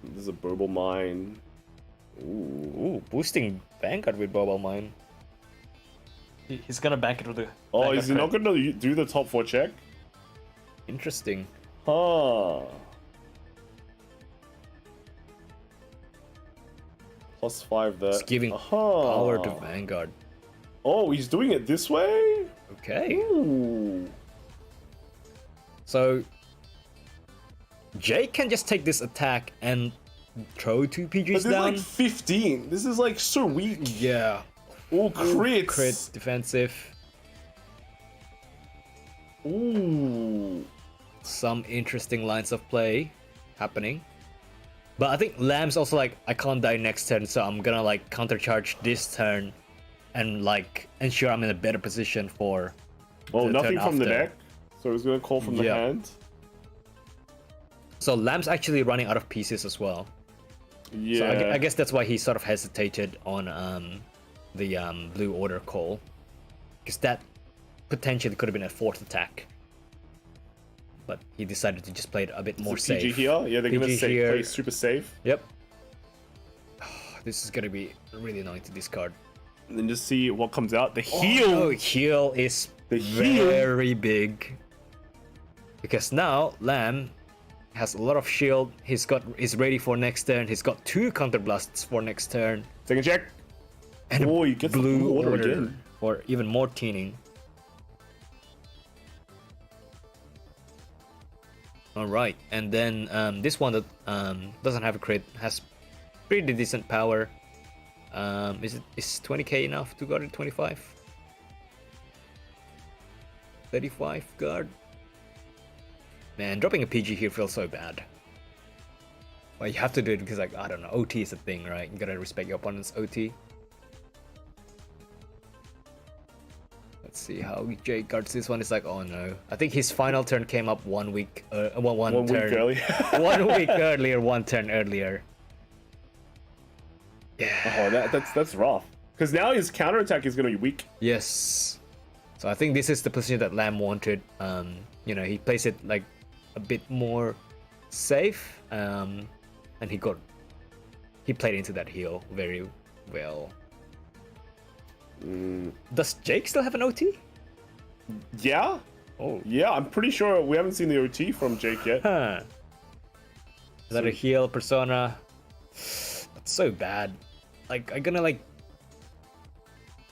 There's a Burble Mine. Ooh, boosting Vanguard with Burble Mine. He's gonna bank it with the. Oh, is he not gonna do the top 4 check? Interesting. Huh. +5 there. It's giving power to Vanguard. Oh, he's doing it this way? Okay. Ooh. So Jake can just take this attack and throw 2 PGs but this down. Is like 15. This is like so weak. Yeah. Oh, crits. Crit, defensive. Ooh. Some interesting lines of play happening. But I think Lamb's also like, I can't die next turn, so I'm gonna like countercharge this turn and like ensure I'm in a better position for. Oh, nothing from the after. deck. So he's gonna call from the hand. So Lamb's actually running out of pieces as well. Yeah. So I guess that's why he sort of hesitated on the blue order call, because that potentially could have been a 4th attack. But he decided to just play it a bit more safe. PG here? Yeah, they're gonna play super safe. Yep. This is gonna be really annoying to discard. And then just see what comes out. The heal! Oh, heal is very big. Because now Lamb has a lot of shield. He's ready for next turn. He's got 2 counter blasts for next turn. Second check. And he gets blue the order again. For even more teening. Alright, and then this one that doesn't have a crit has pretty decent power. Is 20k enough to guard at 25? 35 guard? Man, dropping a PG here feels so bad. Well, you have to do it because, like, I don't know, OT is a thing, right? You gotta respect your opponent's OT. Let's see how Jake guards this one. It's like, oh no. I think his final turn came up 1 week, one turn. Week early. 1 week earlier, 1 turn earlier. Yeah. Oh, that's rough. Because now his counterattack is going to be weak. Yes. So I think this is the position that Lamb wanted. You know, he plays it like a bit more safe. And he played into that heal very well. Does Jake still have an OT? Yeah. Oh. Yeah, I'm pretty sure we haven't seen the OT from Jake yet. Huh. Is that a heal persona? That's so bad. Like, I'm gonna like...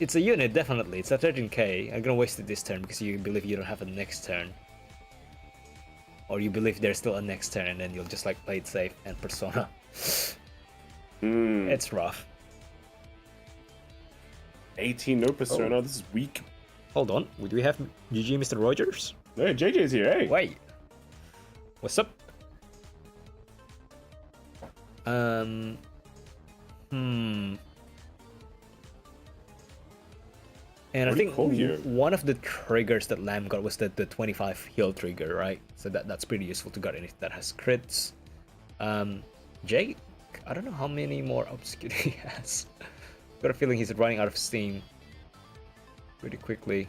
It's a unit, definitely. It's a 13k. I'm gonna waste it this turn because you believe you don't have a next turn. Or you believe there's still a next turn and then you'll just like play it safe and persona. It's rough. 18, no persona. This is weak. Hold on. Do we have GG Mr. Rogers? Hey, JJ's here. Hey. Wait. What's up? And I think one of the triggers that Lamb got was the 25 heal trigger, right? So that's pretty useful to get anything that has crits. Jake, I don't know how many more obscure he has. Got a feeling he's running out of steam pretty quickly.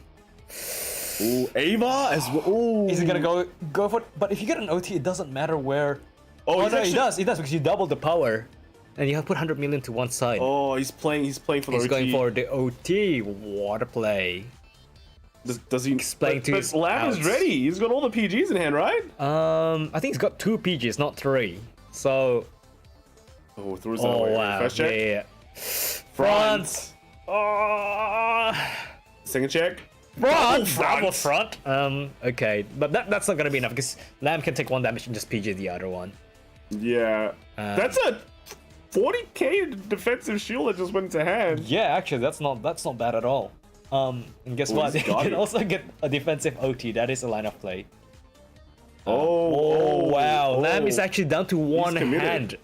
Ooh, Ava as well. Ooh. Is he gonna go for it? But if you get an OT, it doesn't matter where. Oh, no, actually... he does because you double the power. And you have to put 100 million to one side. Oh, he's playing for the OT. He's going for the OT water play. Does he explain to his Lamb is ready. He's got all the PGs in hand, right? I think he's got 2 PGs, not 3. So. Oh, throws that away. Wow. First check. Yeah. Front. Oh. Second check. Front. Okay, but that's not gonna be enough because Lamb can take 1 damage and just PG the other one. Yeah. That's a 40k defensive shield that just went into hand. Yeah, actually, that's not bad at all. And guess what? You can also get a defensive OT. That is a line of play. Wow. Lamb is actually down to 1 hand.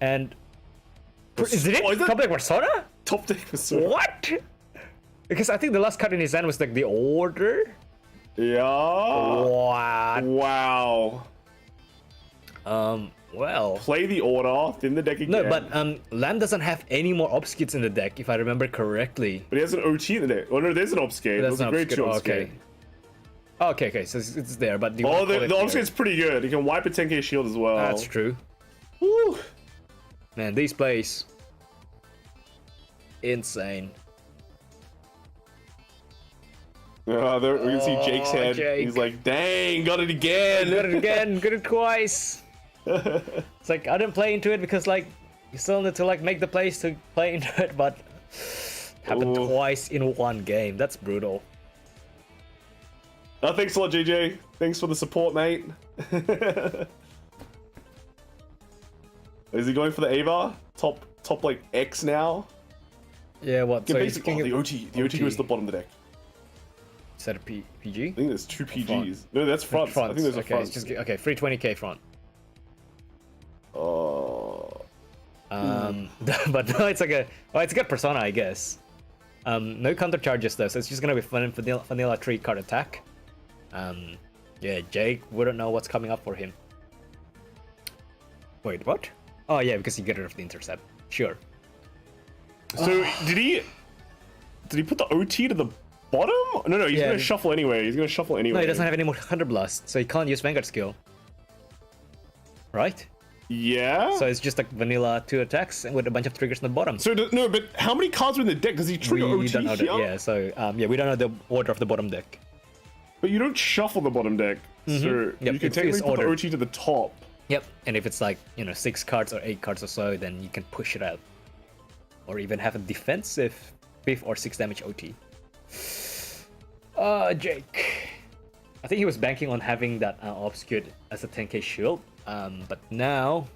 And is it top deck persona? Top deck persona. What? Because I think the last card in his hand was like the order. Yeah. What? Wow. Well. Play the order, thin the deck again. No, but Lamb doesn't have any more obfuscates in the deck, if I remember correctly. But he has an OT in the deck. Oh no, there's an obfuscate. There's a great obfuscate. Okay, so it's there, but the obfuscate's pretty good. He can wipe a 10k shield as well. That's true. Woo. Man, these plays insane. There we can see Jake's head. Jake. He's like, dang, got it again. Got it twice. It's like I didn't play into it because like you still need to like make the plays to play into it, but happened twice in 1 game. That's brutal. Thanks a lot, JJ. Thanks for the support, mate. Is he going for the Ava? Top like X now? Yeah, what? So the OT. The OT goes to the bottom of the deck. Is that a PG? I think there's 2 PGs. No, that's front. I think there's a front. Okay, free 20k front. Oh. But no, it's a good persona, I guess. No counter charges though, so it's just gonna be vanilla 3 card attack. Yeah, Jake wouldn't know what's coming up for him. Wait, what? Oh yeah, because you get rid of the intercept. Sure. So did he put the OT to the bottom? No, he's gonna shuffle anyway. No, he doesn't have any more Thunder Blast, so he can't use Vanguard skill. Right? Yeah. So it's just like vanilla 2 attacks with a bunch of triggers on the bottom. So no, but how many cards are in the deck? Does he trigger OT don't know here? Yeah, so we don't know the order of the bottom deck. But you don't shuffle the bottom deck, so you can technically put the OT to the top. Yep, and if it's like 6 cards or 8 cards or so, then you can push it out, or even have a defensive 5 or 6 damage OT. Jake. I think he was banking on having that obscured as a 10k shield, but now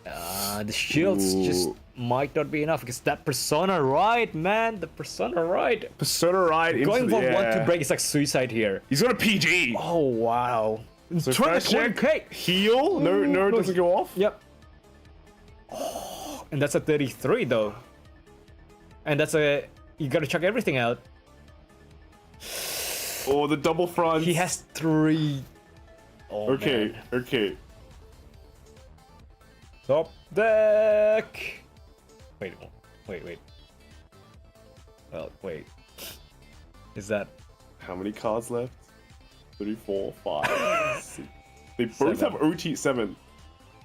the shield's just might not be enough because that Persona ride, man, the Persona ride. Persona ride into Going the, for yeah. 1-2 break is like suicide here. He's got a PG. Oh wow. So Try first to check, 20k. heal. No, it doesn't go off. Yep. Oh, and that's a 33 though. And that's a you gotta check everything out. Oh, the double front. He has 3. Oh, Okay, man. okay. Top deck. Wait. Well, wait. Is that? How many cards left? 3, 4, 5, 6. They both have OT 7.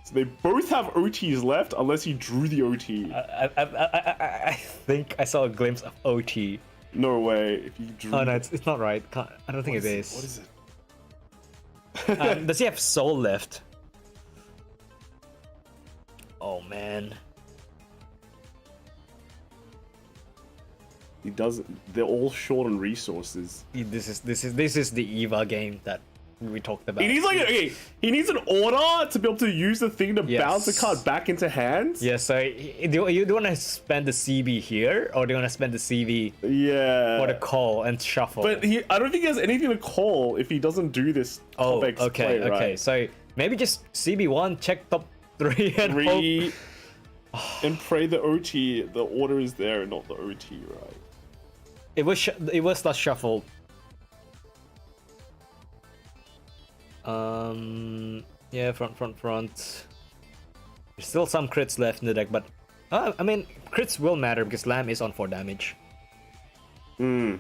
So they both have OTs left unless he drew the OT. I think I saw a glimpse of OT. No way. If you drew. Oh no, it's not right. I don't think it is. What is it? Does he have soul left? Oh man. He doesn't. They're all short on resources. This is the Eva game that we talked about. He needs he needs an order to be able to use the thing to Yes. bounce the card back into hands. Yeah, so you want to spend the CB here, or do you want to spend the CB Yeah. for the call and shuffle? But I don't think he has anything to call if he doesn't do this oh, top X okay, play, right? okay. So maybe just CB1, check top 3 and hope. 3 and pray the OT. The order is there, and not the OT, right? It was not shuffled. Yeah, front. There's still some crits left in the deck, but I mean, crits will matter because Lamb is on 4 damage. Ooh.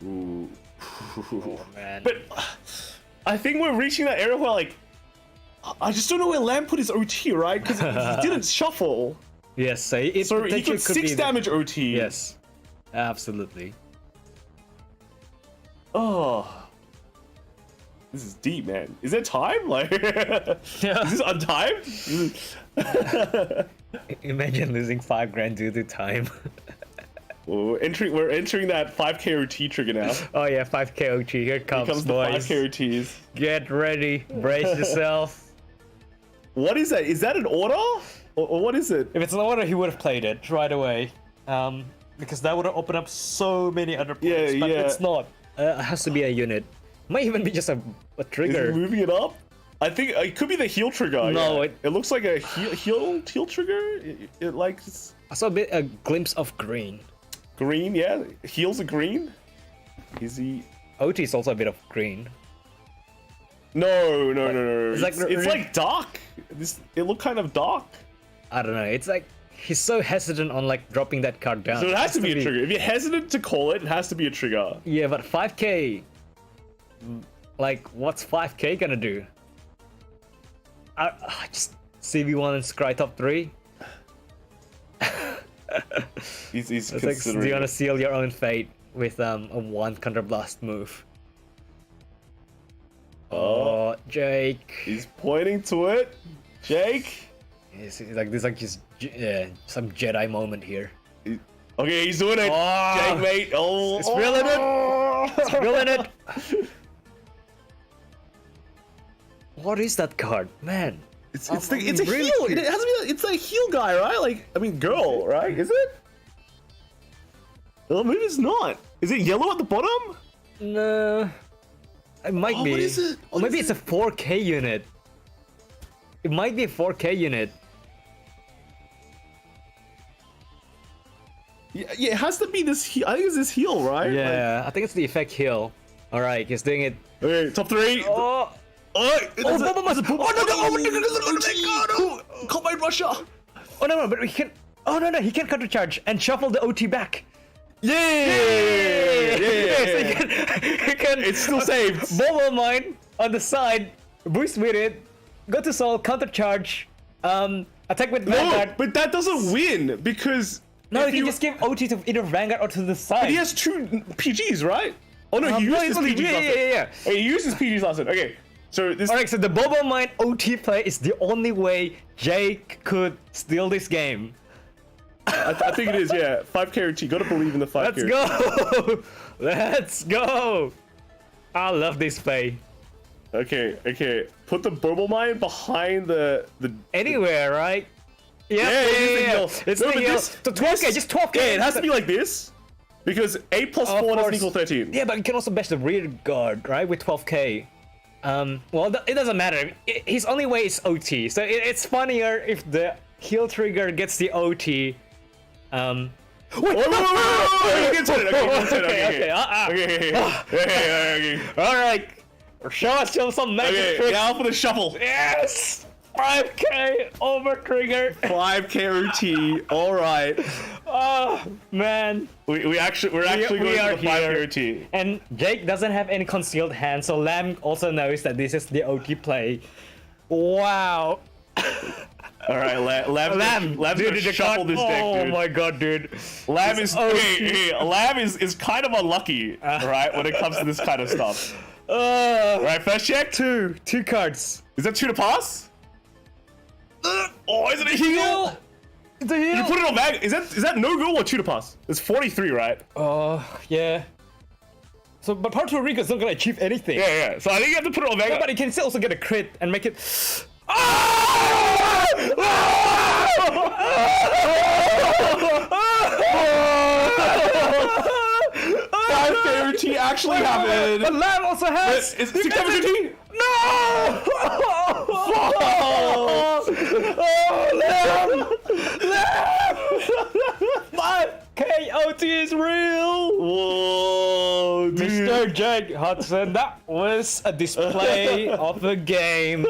Oh man. But I think we're reaching that area where, like, I just don't know where Lamb put his OT, right? Because he didn't shuffle. Yes, so it So he potentially could could 6 be damage OT. Yes, absolutely. Oh. This is deep, man. Is there time? Like, Yeah. is this untimed? Imagine losing 5 grand due to time. We're entering that 5k OT trigger now. Here Oh yeah, 5k OT. Here it comes, comes the boys. 5k OTs. Get ready, brace yourself. What is that? Is that an order? Or what is it? If it's an order, he would have played it right away. Because that would have opened up so many other plays. Yeah, but yeah. it's not. It has to be a unit. Might even be just a Is trigger. it moving it up? I think it could be the heal trigger. No, yeah. It looks like a heal trigger. It like it's I saw a glimpse of green. green. Yeah, heals are green. Is he? OT is also a bit of green. No. It's It's, like- it's like dark. It looked kind of dark. I don't know. It's like he's so hesitant on like dropping that card down. So it has to be a trigger. If you're hesitant to call it, it has to be a trigger. Yeah, but 5k. Like, what's 5k gonna do? I just CB1 and Scry top 3. He's It's like, considering. do you want to seal your own fate with a 1 counterblast move? Oh, Jake. He's pointing to it. Jake. It's like there's like just some Jedi moment here. Okay, he's doing it. Oh. Jake, mate. Oh, It's feeling it. It's feeling it. What is that card, man? It's I'm a really heal. It curious. has to be. It's a heal guy, right? Like, I mean, girl, right? Is it? Well, maybe it's not. Is it yellow at the bottom? No, it might Oh, be. what is it? Or What maybe is it's a 4k unit. It might be a 4k unit. Yeah, it has to be this. I think it's this heal, right? Yeah, I think it's the effect heal. All right, he's doing it. Like, okay, top 3. Oh, Boba must. Combine Russia. oh no, but he can. Oh no, he can countercharge and shuffle the OT back. Yeah. So he can It's still saved. Bubble mine on the side, boost with it, go to soul, countercharge, attack with No, Vanguard. but that doesn't win because No, if you can just give OT to either Vanguard or to the side. He has 2 PGs, right? Oh no, he No, used his it's- PGs last time. yeah. Okay, he used his PGs last time. Okay, so this. Alright, so the Bobo Mine OT play is the only way Jake could steal this game. I think it is. Yeah, 5k OT. Gotta believe in the 5k. Let's go! Let's go! I love this play. Okay. Put the Bubble Mine behind the. Anywhere, right? Yeah, It's no, the but hill. this- The 12k, just 12k. Yeah, it has to be like this. Because 8 plus 4 doesn't equal 13. Yeah, but you can also bash the rear guard, right? With 12k. Well, it doesn't matter. His only way is OT. So it's funnier if the heal trigger gets the OT. Wait, Wait, you can turn it. Okay. All right. Show us some magic tricks. Now for the shuffle. Yes. 5k over trigger. 5k OT. All right. Oh man. We're actually going to the 5k OT. And Jake doesn't have any concealed hand, so Lamb also knows that this is the OT play. Wow. All right, Lamb gonna shuffle this deck, dude. Oh my god, dude. Lamb is Lamb is kind of unlucky, right, when it comes to this kind of stuff. Right, first check. Two cards. Is that 2 to pass? Oh, is it a heal? It's a heal. You put it on mag. Is that no go or 2 to pass? It's 43, right? Yeah. So, but Puerto Rico's not gonna achieve anything. Yeah. So I think you have to put it on mag. Yeah, but he can still also get a crit and make it. 5k OT actually happened. But Lamb also has. Is 6 OT? No! Lamb! 5k OT is real! Whoa, dude. Mr. Jake Hudson, that was a display of a game.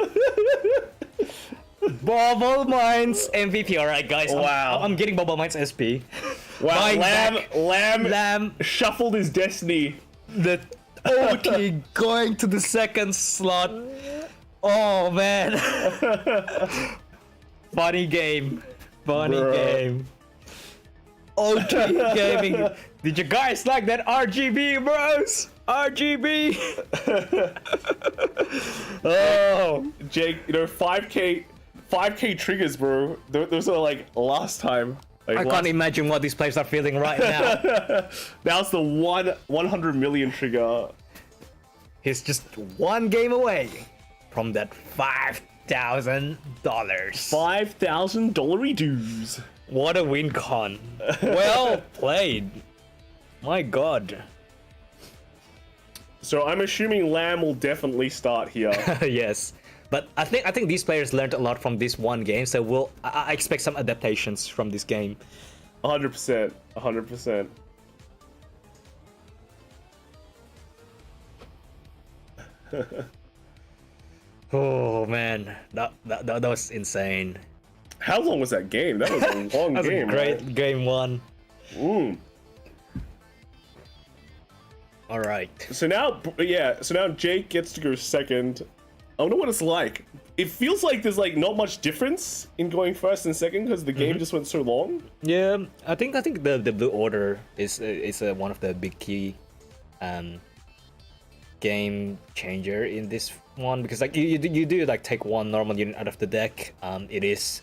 Bubble Mines MVP. Alright, guys. Wow. I'm getting Bubble Mines SP. Wow, Lamb Lamb shuffled his destiny. the OT going to the second slot. Oh man. Funny game. Bruh. Game. OT gaming. Did you guys like that RGB, bros? RGB. Oh, Jake, 5k triggers, bro. Those are like last time. Like I can't imagine what these players are feeling right now. That's the 100 million trigger. He's just one game away from that $5,000. $5,000 dues. What a win con. Well played. My god. So I'm assuming Lamb will definitely start here. Yes. But I think these players learned a lot from this one game, so I expect some adaptations from this game. 100%. 100%. Oh man, that was insane. How long was that game? That was a long That was game. a great right? game one. All right. So now Jake gets to go second. I wonder what it's like. It feels like there's like not much difference in going first and second because the game just went so long. Yeah, I think the blue order is one of the big key game changer in this one, because like you do like take one normal unit out of the deck. It is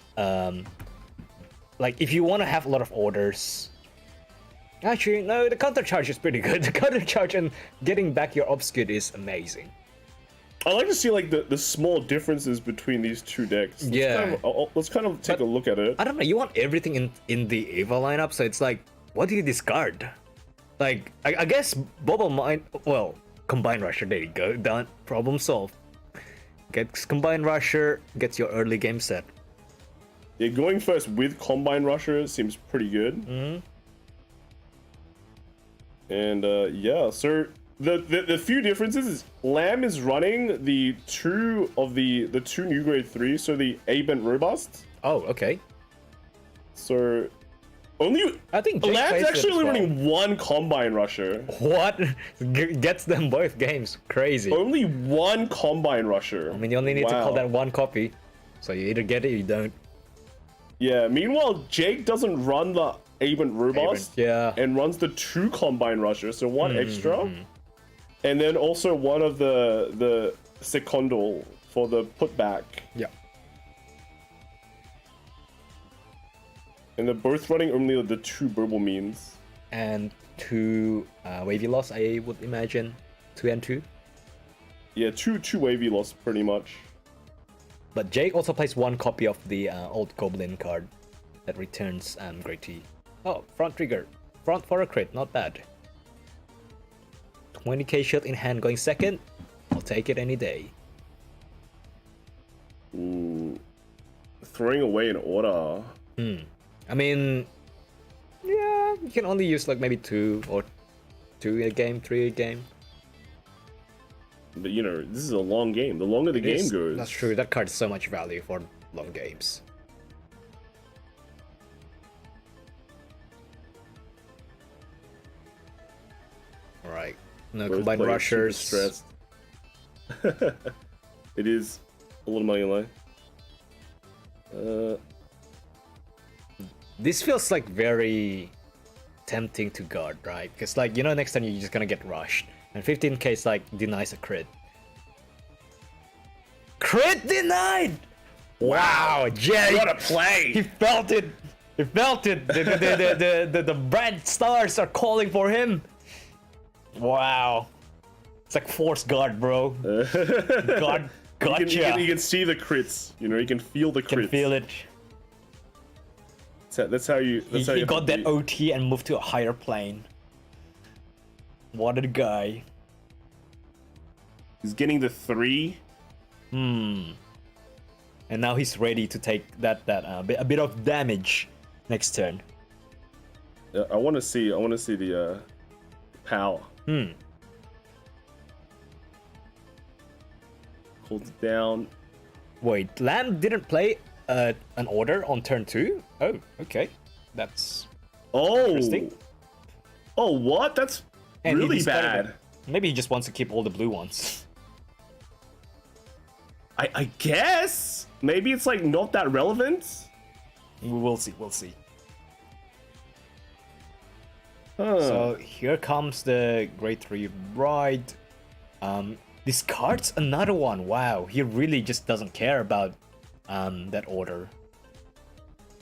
like if you want to have a lot of orders. Actually, no, the counter charge is pretty good. The counter charge and getting back your obscure is amazing. I like to see like the small differences between these two decks. Let's kind of take a look at it. I don't know. You want everything in the Eva lineup, so it's like, what do you discard? Like, I guess Bubble Mine. Well, Combine Rusher. There you go. Done. Problem solved. Gets Combine Rusher. Gets your early game set. Yeah, going first with Combine Rusher seems pretty good. And yeah, so the few differences is Lamb is running the two new grade 3, so the A-Bent Robust. Oh, okay. So I think Jake Lamb's plays it actually as only well. running one Combine Rusher. What? Gets them both games. Crazy. Only one Combine Rusher. I mean, you only need to call that one copy. So you either get it or you don't. Yeah, meanwhile, Jake doesn't run the A-Bent Robust. Yeah. And runs the 2 Combine Rusher, so one extra. And then also one of the Secondal for the putback. Yeah. And they're both running only the 2 Burble means. And 2 Wavy Loss, I would imagine. 2 and 2. Yeah, two wavy loss pretty much. But Jake also plays one copy of the old Goblin card that returns Great Tea. Oh, front trigger. Front for a crit, not bad. 20k shield in hand going second. I'll take it any day. Ooh. Throwing away an order. I mean, yeah, you can only use like maybe 2 a game, 3 a game. But you know, this is a long game. The longer the game goes. That's true. That card is so much value for long games. Alright. No Both combined players rushers. super stressed. It is a little money line. This feels like very tempting to guard, right? Because like, you know, next time you're just gonna get rushed. And 15k is like denies a crit. Crit denied! Wow, Jay! What a play! He felt it! He felt it! The brand stars are calling for him! Wow. It's like force guard, bro. God, gotcha. You can see the crits. You know, you can feel the crits. Can feel it. That's how you. That's how He you got that OT and moved to a higher plane. What a guy. He's getting the 3. And now he's ready to take a bit of damage next turn. I want to see the power. Holds it down. Wait, Lamb didn't play an order on turn 2? Oh, okay. That's Oh. interesting. Oh, what? That's And he really discarded bad. it. Maybe he just wants to keep all the blue ones. I guess maybe it's like not that relevant. We'll see, we'll see. Huh. So here comes the Grade 3 Ride. Discards another one. Wow, he really just doesn't care about that order.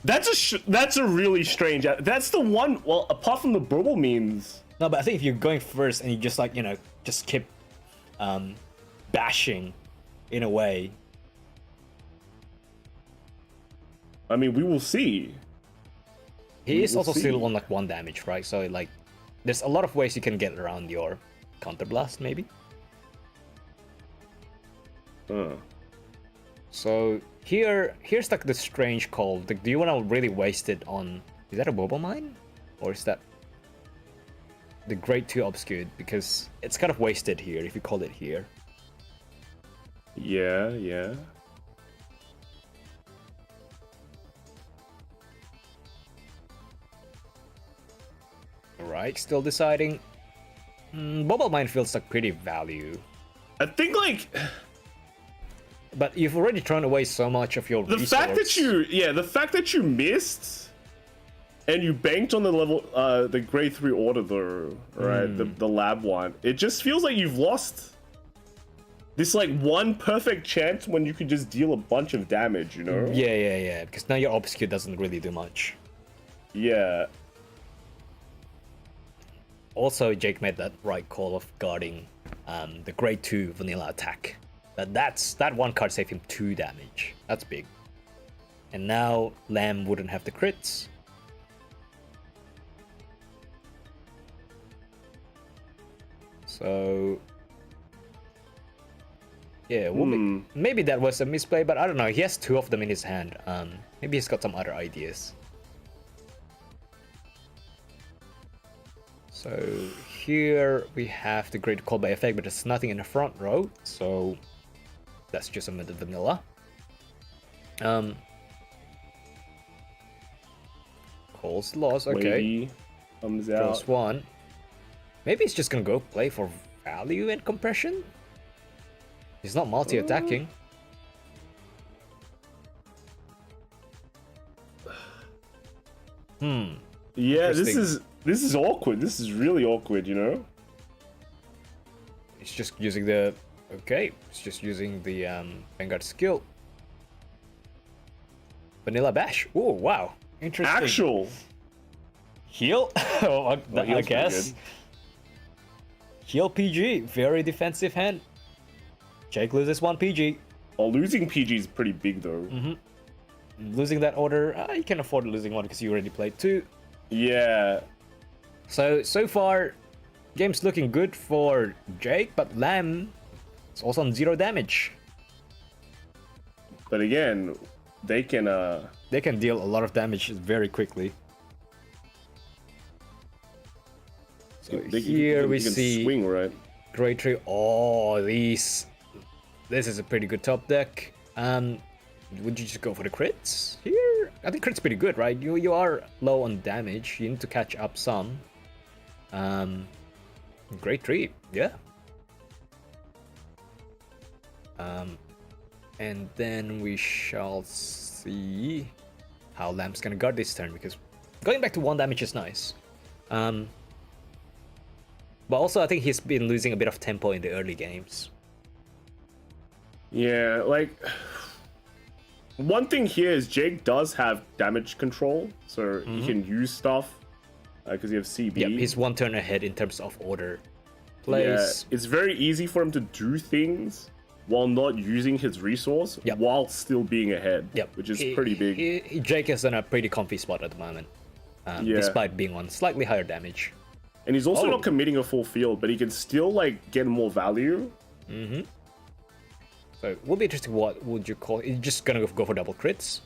That's a really strange. That's the one. Well, apart from the bubble means. No, but I think if you're going first and you just like, you know, just keep bashing in a way. I mean, we will see. He is We'll also see. still on like 1 damage, right? So like, there's a lot of ways you can get around your counterblast, maybe. So here's like the strange call. Like, do you want to really waste it on? Is that a Bobo Mine, or is that the Grade 2 Obscured? Because it's kind of wasted here if you call it here. Yeah. Alright, still deciding. Bobo Mine feels like pretty value, I think like but you've already thrown away so much of your the resource. fact that you missed and you banked on the level the grade 3 order though, right? The lab one. It just feels like you've lost this like one perfect chance when you could just deal a bunch of damage, you know? Yeah. Because now your Obscure doesn't really do much. Yeah. Also, Jake made that right call of guarding the Grade 2 vanilla attack. That one card saved him 2 damage. That's big. And now Lamb wouldn't have the crits. So yeah, maybe that was a misplay, but I don't know. He has 2 of them in his hand. Maybe he's got some other ideas. So here we have the Great Call by effect, but there's nothing in the front row, so that's just a method vanilla. Calls loss, okay. Wavy comes out. Draws 1. Maybe he's just gonna go play for value and compression. He's not multi-attacking. Yeah, this Interesting. is awkward. This is really awkward, you know? He's just using the... Okay, he's just using the Vanguard skill. Vanilla Bash. Oh, wow. Interesting. Actual. Heal? Oh, I heal's pretty guess. good. Heal PG. Very defensive hand. Jake loses 1 PG. Oh, losing PG is pretty big though. Losing that order, you can afford losing 1 because you already played 2. Yeah. So far, game's looking good for Jake, but Lamb is also on 0 damage. But again, they can deal a lot of damage very quickly. So here we see swing, right? Great Tree. Oh, this is a pretty good top deck. Would you just go for the crits here? I think crits pretty good, right? You are low on damage. You need to catch up some. Great Tree, yeah. And then we shall see how Lamb's gonna guard this turn, because going back to 1 damage is nice. But also I think he's been losing a bit of tempo in the early games. Yeah, like one thing here is Jake does have damage control, so he can use stuff because you have CB. Yep, he's 1 turn ahead in terms of order plays. Yeah, it's very easy for him to do things while not using his resource, while still being ahead, which is pretty big. Jake is in a pretty comfy spot at the moment, despite being on slightly higher damage. And he's also not committing a full field, but he can still like get more value. So it will be interesting. What would you call it? You're just gonna go for double crits?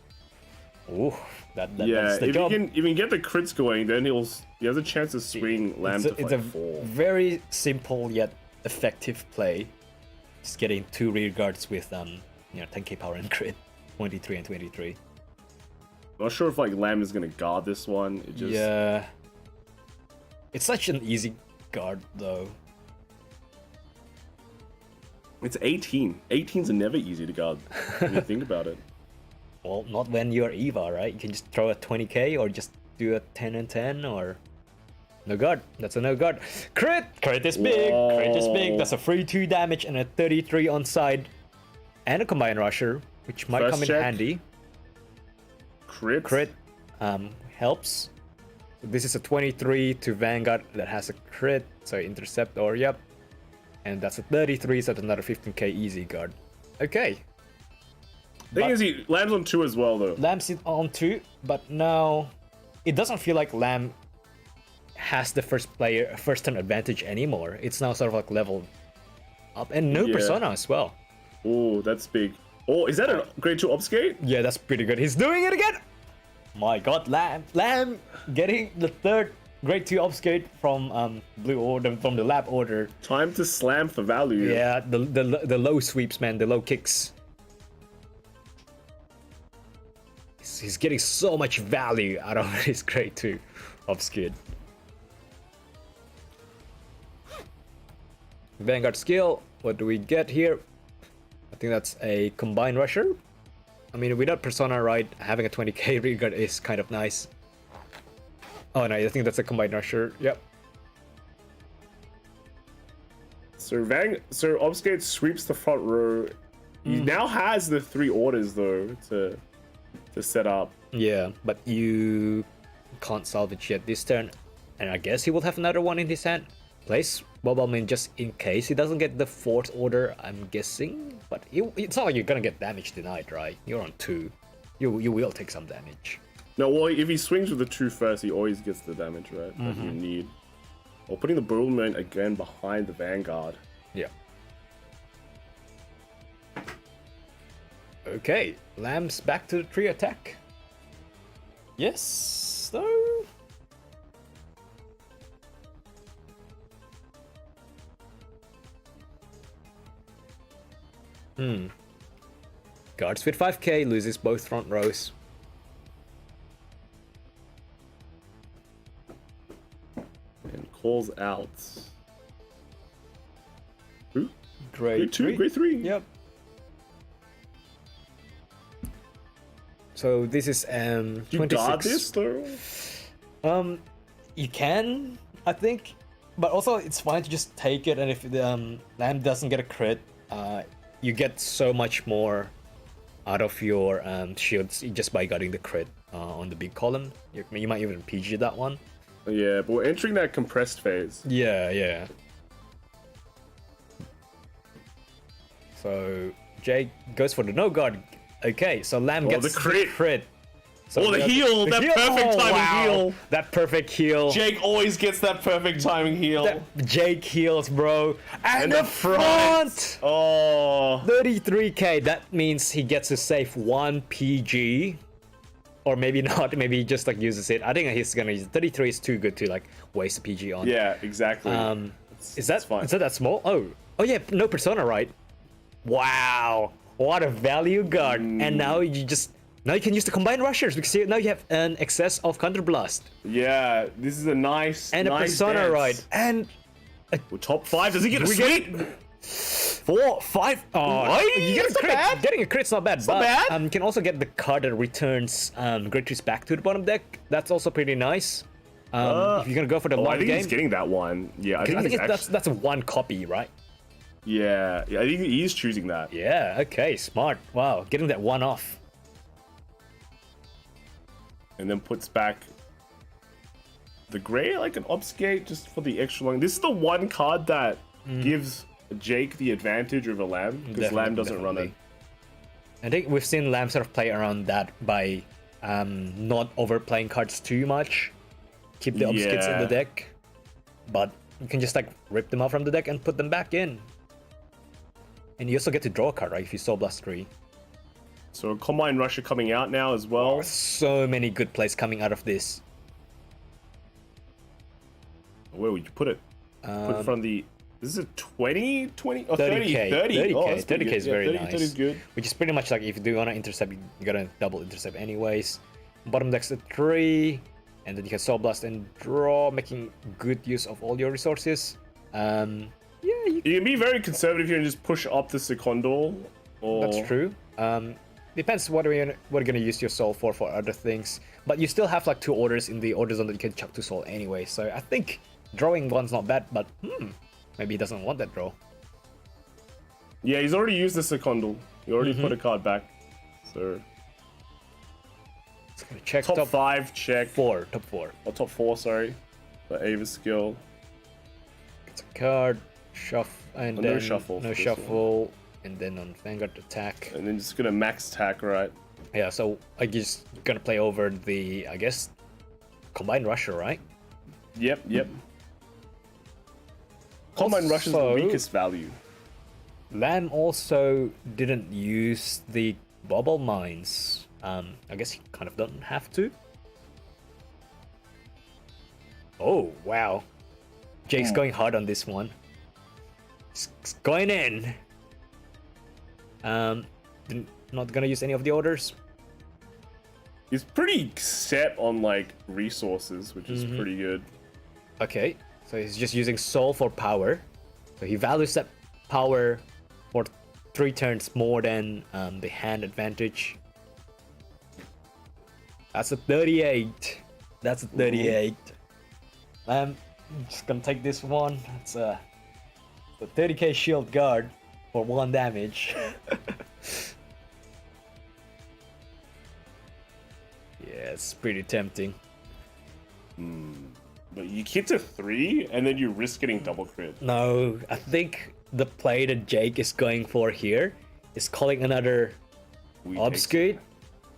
Ooh, that's the job. If he can get the crits going, then he has a chance to swing Lamb to It's a 4. very simple yet effective play. Just getting 2 rear guards with 10k power and crit, 23 and 23. Not sure if like Lamb is gonna guard this one. Yeah, it's such an easy guard though. It's 18. 18s are never easy to guard when you think about it. Well, not when you're Eva, right? You can just throw a 20k or just do a 10 and 10 or... No guard. That's a no guard. Crit! Crit is big. Whoa. Crit is big. That's a free 2 damage and a 33 on side. And a combined rusher, which might come in handy. Crit Helps. This is a 23 to Vanguard that has a crit. So intercept or yep. And that's a 33, so that's another 15k easy guard. Okay. Thing is, he Lamb's on 2 as well, though. Lamb's on 2, but now it doesn't feel like Lamb has the first turn advantage anymore. It's now sort of like leveled up, and no persona as well. Oh, that's big. Oh, is that a grade 2 obfuscate? Yeah, that's pretty good. He's doing it again. My God, Lamb getting the 3rd grade 2 obfuscate from blue order, from the lab order. Time to slam for value. Yeah, the low sweeps, man, the low kicks. He's getting so much value out of his grade 2 obfuscate. Vanguard skill, what do we get here? I think that's a combined rusher. I mean, without persona, right, having a 20k rearguard is kind of nice. Oh no, I think that's a combined rusher. Yep. So obfuscate sweeps the front row. He now has the 3 orders though to set up. Yeah, but you can't salvage yet this turn, and I guess he will have another one in his hand. Place Bobbleman just in case he doesn't get the 4th order, I'm guessing. But it's not like you're gonna get damage denied, right? You're on 2. You will take some damage. No, well, if he swings with the 2 first, he always gets the damage, right? That you need. Or putting the Bobbleman again behind the Vanguard. Yeah. Okay, Lamb's back to the 3 attack. Yes, though. Guards with 5k, loses both front rows. And calls out. Who? Grade 2, grade 3. Yep. So this is You 26. got this though? You can, I think, but also it's fine to just take it, and if the Lamb doesn't get a crit, you get so much more out of your shields just by getting the crit on the big column. You might even PG that one. Yeah, but we're entering that compressed phase. Yeah. So Jake goes for the no guard. Okay, so Lamb gets the crit. So Oh, the heal! That perfect timing heal! That perfect heal. Jake always gets that perfect timing heal. Jake heals, bro. And the front! Oh. 33k. That means he gets to save 1 PG. Or maybe not. Maybe he just like uses it. I think he's gonna use 33 is too good to like waste a PG on. Yeah, exactly. Is that small? Oh yeah, no persona, right? Wow. What a value guard. And now you can use the combined rushers because now you have an excess of counter blast. Yeah, this is a nice And nice a persona dance. ride. And Well, top 5, does he get a sweep? 4, 5. Oh, What? you get a That's not crit. bad. Getting a crit's not bad. not bad. You can also get the card that returns great trees back to the bottom deck. That's also pretty nice. If you're gonna go for the I long think game, he's getting that one. Yeah, I think, that's a 1 copy, right? Yeah, I think he is choosing that. Yeah. Okay. Smart. Wow. Getting that 1 off. And then puts back the gray like an obfuscate just for the extra long. This is the one card that gives Jake the advantage over Lamb because Lamb doesn't run it. I think we've seen Lamb sort of play around that by not overplaying cards too much. Keep the obfuscates in the deck, but you can just like rip them out from the deck and put them back in. And you also get to draw a card, right? If you Soul Blast 3. So a Combine Rusher coming out now as well. So many good plays coming out of this. Where would you put it? Put it in front of the... This is a 20? 20? Oh, 30. 30k. 30. 30k. Oh, that's pretty 30k good. is very 30, nice. 30 is good. Which is pretty much like if you do want to intercept, you gotta double intercept anyways. Bottom deck's a 3. And then you can Soul Blast and draw, making good use of all your resources. Yeah, You can be very conservative here and just push up the Secondal. Or... That's true. Depends what you're gonna use your soul for other things. But you still have like 2 orders in the order zone that you can chuck to soul anyway. So I think drawing 1's not bad, but maybe he doesn't want that draw. Yeah, he's already used the Secondal. He already put a card back. So Check top 5, check. top 4. Or top 4, sorry. The Ava's skill. It's a card, shuffle, and then no shuffle. No for this shuffle, and then on Vanguard attack. one. And then just gonna max attack, right? Yeah, so I guess gonna play over the, I guess, Combined Rusher, right? Yep. Combine Rush is the Also- weakest value. Lamb also didn't use the Bubble Mines. I guess he kind of doesn't have to. Oh, wow. Jake's going hard on this one. It's going in. Not gonna use any of the orders. He's pretty set on like resources, which is pretty good. Okay, so he's just using soul for power. So he values that power for 3 turns more than the hand advantage. That's a 38. That's a 38. I'm just gonna take this one. It's a 30k shield guard for 1 damage. Yeah, it's pretty tempting. But you get to 3 and then you risk getting double crit. No, I think the play that Jake is going for here is calling another obfuscate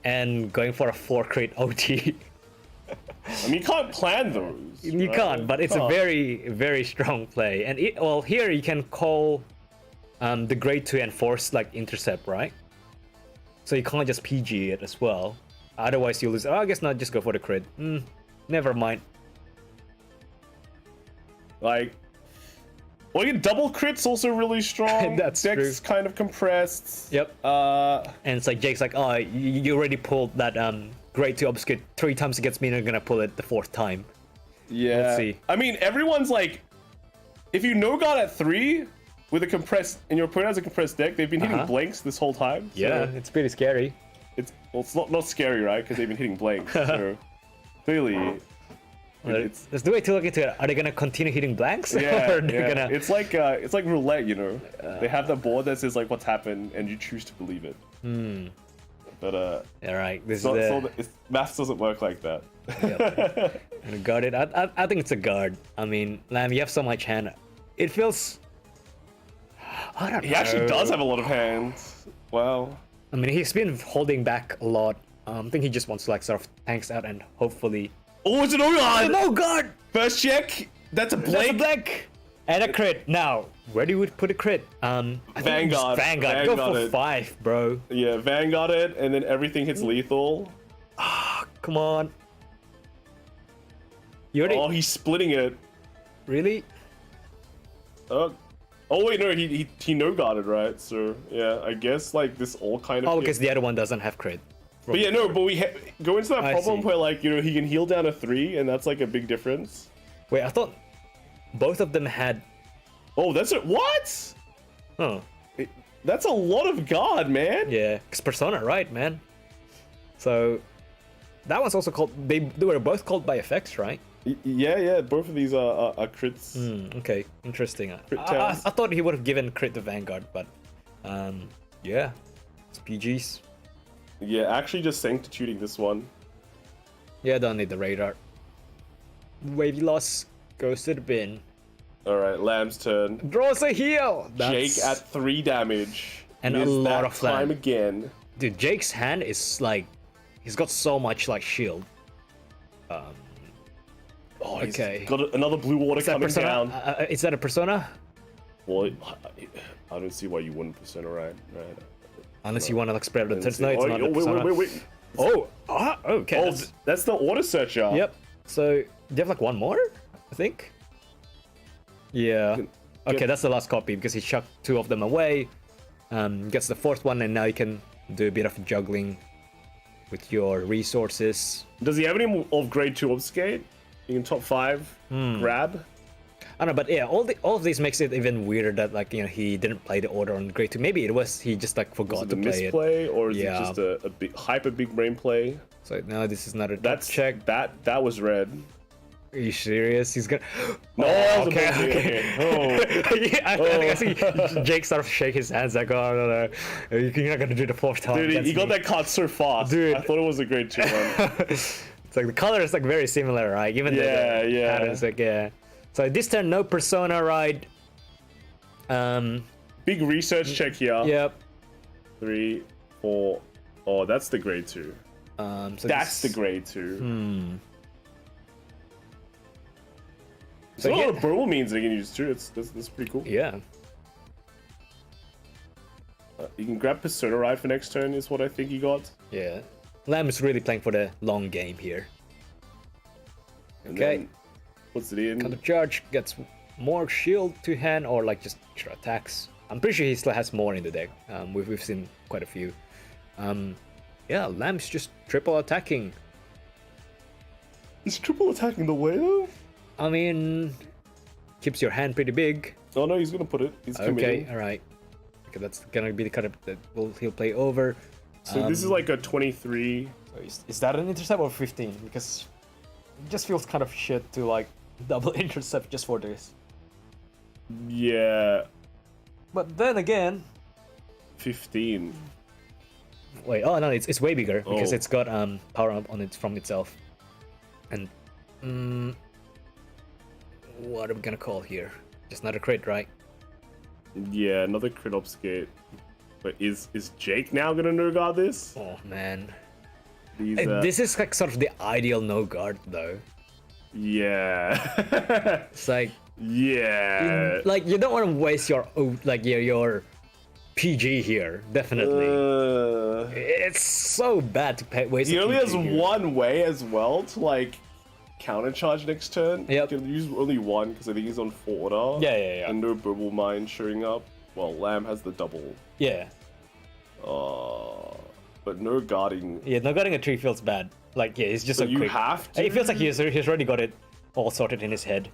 and going for a 4 crit OT. I mean, you can't plan those. You right? can't, but it's a very, very strong play. And well, here you can call the grade 2 and force like intercept, right? So you can't just PG it as well. Otherwise you lose. Oh, I guess not. Just go for the crit. Never mind. Like, well, your double crit's also really strong. That's Deck's true. kind of compressed. Yep. And it's like Jake's like, oh, you already pulled that grade 2 obfuscate 3 times against me, and I'm gonna pull it the 4th time. Yeah. Let's see. I mean, everyone's like, if you no guard at 3 with a compressed, and your opponent has a compressed deck, they've been hitting blanks this whole time. So Yeah, it's pretty scary. it's not scary, right? Because they've been hitting blanks. So clearly, it's There's the way to look into it. Are they gonna continue hitting blanks? yeah, or they're yeah. gonna... It's like roulette, you know. They have the board that says like what's happened, and you choose to believe it. But All right, this so, is so maths doesn't work like that. Yep. And guard it. I think it's a guard. I mean, Lamb, you have so much hand. It feels. I don't know. He actually does have a lot of hands. Wow. I mean, he's been holding back a lot. I think he just wants to like sort of tanks out and hopefully. Oh, it's an Ogard! Oh god! First check. That's a That's a Blake. black and a crit. Now, where do you put a crit? I think Vanguard. just Vanguard. Go Vanguard for it. 5, bro. Yeah, Vanguard it, and then everything hits lethal. Come on. You already Oh, he's splitting it. really? Oh wait, no, he no guarded, right? So yeah, I guess like this all kind of. Oh, because the other one doesn't have crit. But yeah, no, but we go into that I problem see. where like he can heal down to 3, and that's like a big difference. Wait, I thought both of them had. Oh, that's it. What? Oh, That's a lot of guard, man. yeah. Because Persona, right, man? So that one's also called. They were both called by effects, right? Yeah. Both of these are crits. Okay, interesting. Crit I towns. thought he would have given crit to Vanguard, but yeah, it's PGs. Yeah, actually just sanctituding this one. Yeah, don't need the radar. Wavy loss goes to the bin. All right, Lamb's turn. Draws a heal. Jake at 3 damage. And It a is lot that of flam. time again. Dude, Jake's hand is like, he's got so much like shield. Oh, he's Okay. got another blue water Is that coming persona? down. Is that a persona? Well, I don't see why you wouldn't persona right. Unless you want to like spread the Let's turns. see. No, it's Oh, not oh, a persona. wait. Oh, okay. Oh, that's the auto searcher. Yep. So, do you have like one more? I think. Yeah. Okay, that's the last copy because he chucked 2 of them away. Gets the 4th one, and now you can do a bit of juggling with your resources. Does he have any of grade 2 obfuscate? You can top 5 grab. I don't know, but yeah, all of these makes it even weirder that like he didn't play the order on grade 2. Maybe it was he just like Is forgot it to a play it. misplay or is Yeah. it just a big, hyper big brain play? So now this is not a That's check. That was red. Are you serious? He's gonna. No, Oh, that was a okay. misplay. Yeah, I think I see Jake sort of shake his hands like, oh no, you're not gonna do the 4th time. Dude, he against got me." that card so fast. Dude. I thought it was a grade 2 one. It's like the color is like very similar, right? Even Yeah, the yeah. patterns, like yeah. So this turn, no persona, right? Big research check here. Yep. 3, 4. Oh, that's the grade 2. So That's the this- grade 2. So So a lot yeah. of Burble means they can use too. That's pretty cool. Yeah. You can grab Persona Ride for next turn is what I think he got. Yeah. Lamb is really playing for the long game here. And Okay. then puts it in. Counter charge gets more shield to hand or like just extra attacks. I'm pretty sure he still has more in the deck. We've seen quite a few. Yeah, Lamb's just triple attacking. Is triple attacking the way though? I mean, keeps your hand pretty big. Oh no, he's gonna put it. He's Okay, committing. all right. Okay, that's gonna be the card that he'll play over. So this is like a 23. So is that an intercept or 15? Because it just feels kind of shit to like double intercept just for this. Yeah, But then again, 15. wait, oh no, it's way bigger because Oh. it's got power up on it from itself. And what are we gonna call here? Just not a crit, right? Yeah, another crit obfuscate. But is Jake now gonna no guard this? Oh man, These, this is like sort of the ideal no guard though. yeah. It's like yeah. you don't want to waste your your PG here. Definitely, it's so bad to waste. He a only PG has here. one way as well to like countercharge next turn. Yep. He can use only one because I think he's on 4 order. Yeah. And no Burble Mine showing up. Well, Lamb has the double. Yeah, But no guarding. yeah. No guarding a tree feels bad. Like yeah, he's just So so you quick. have to. It feels like he's already got it all sorted in his head.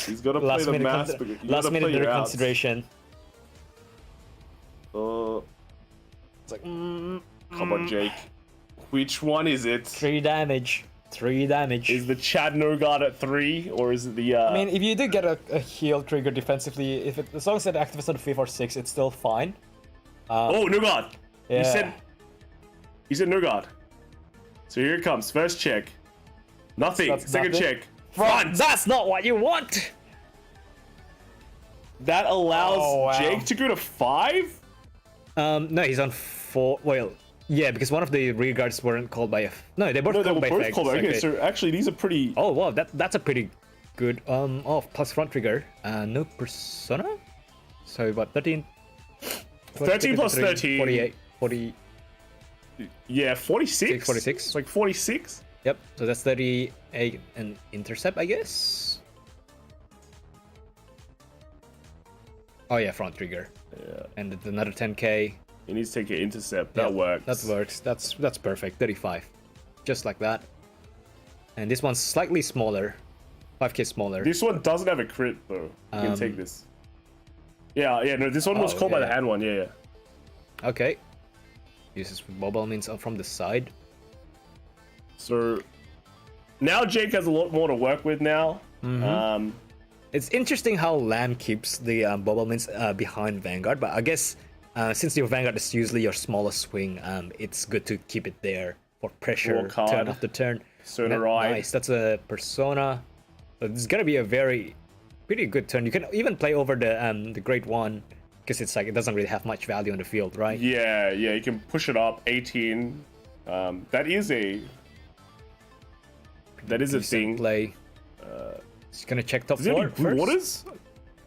He's got to play Last the minute, mass. last minute reconsideration. It's like Come on, Jake. Which one is it? 3 damage. 3 damage. Is the Chad no guard at 3, or is it the? I mean, if you do get a heal trigger defensively, as long as it activates on the 5th or 6th, it's still fine. oh, no guard. Yeah. You said no guard. So here it comes. First check. Nothing. That's Second nothing. check. Front. That's not what you want. That allows Oh, wow. Jake to go to 5? No, he's on 4. Well, yeah, because one of the rear guards weren't called by no, they both No, they called were by both effects. called. Okay, so actually these are pretty... Oh wow, that's a pretty good plus front trigger. No persona. So what 13? 13 plus 13. 48. 40. Yeah, 46? 46. It's like 46? Yep. So that's 38 and intercept, I guess. Oh yeah, front trigger. Yeah. And it's another 10k. He needs to take an intercept. That Yep, works. That works. That's perfect. 35. Just like that. And this one's slightly smaller. 5k smaller. This one doesn't have a crit, though. You can take this. Yeah, no, this one was called by the hand one. Yeah. Okay. Uses bubble means from the side. So now Jake has a lot more to work with now. It's interesting how Lamb keeps the bubble means behind Vanguard, but I guess since your Vanguard is usually your smallest swing, it's good to keep it there for pressure Walk hard. turn after turn. Persona ride. Nice, that's a persona. So it's gonna be a pretty good turn. You can even play over the Great One because it's like it doesn't really have much value on the field, right? Yeah, you can push it up 18. That is a Decent thing. play. It's gonna check top Does it have 4 any blue first. orders?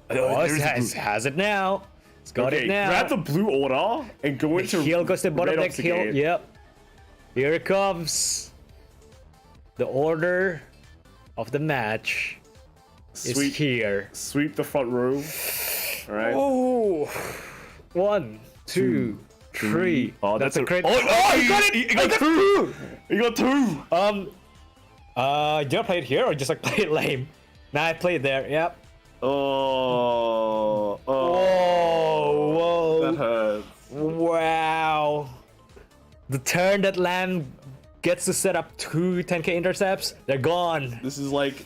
Oh, it there's has it now. It's got Okay, it now. grab the blue order and go into Heal goes to bottom red deck. ops Heal. again. Yep. Here it comes. The order of the match is Sweep, here. sweep the front row. All right. Oh, 1, 2, 3. Oh, that's a crit. Oh, you got it! He got two. He got 2. Do you play it here or just like play it lame? Nah, I played there. Yep. Oh. Whoa! That hurts. Wow. The turn that Lamb gets to set up 2 10k intercepts, they're gone. This is like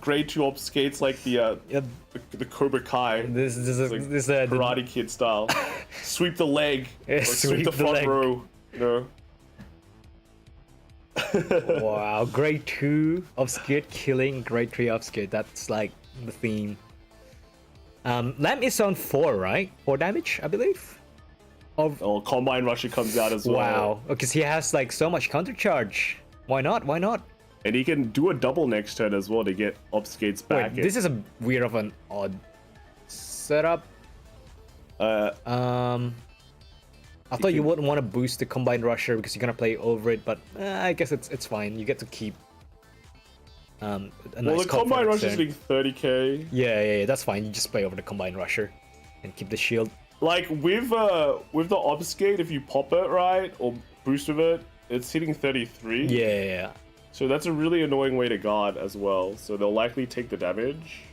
grade 2 obfuscates like the Cobra Kai. This is like this Karate Kid style. Sweep the leg. Yeah, Or sweep sweep the the front leg. row. No. Wow, grade 2 obscured killing, grade 3 obscured. That's like the theme. Lamb is on 4, right? 4 damage, I believe. Oh, Combine Rusher comes out as well. Wow, because he has like so much counter charge. Why not? Why not? And he can do a double next turn as well to get obfuscates back. Wait, this is a weird of an odd setup. I thought you wouldn't want to boost the Combined Rusher because you're gonna play over it, but I guess it's fine. You get to keep a nice well, the comp for Combine next Rusher's turn. being 30k. Yeah, that's fine. You just play over the Combined Rusher and keep the shield. Like with the obfuscate, if you pop it right or boost with it, it's hitting 33. Yeah. So that's a really annoying way to guard as well. So they'll likely take the damage.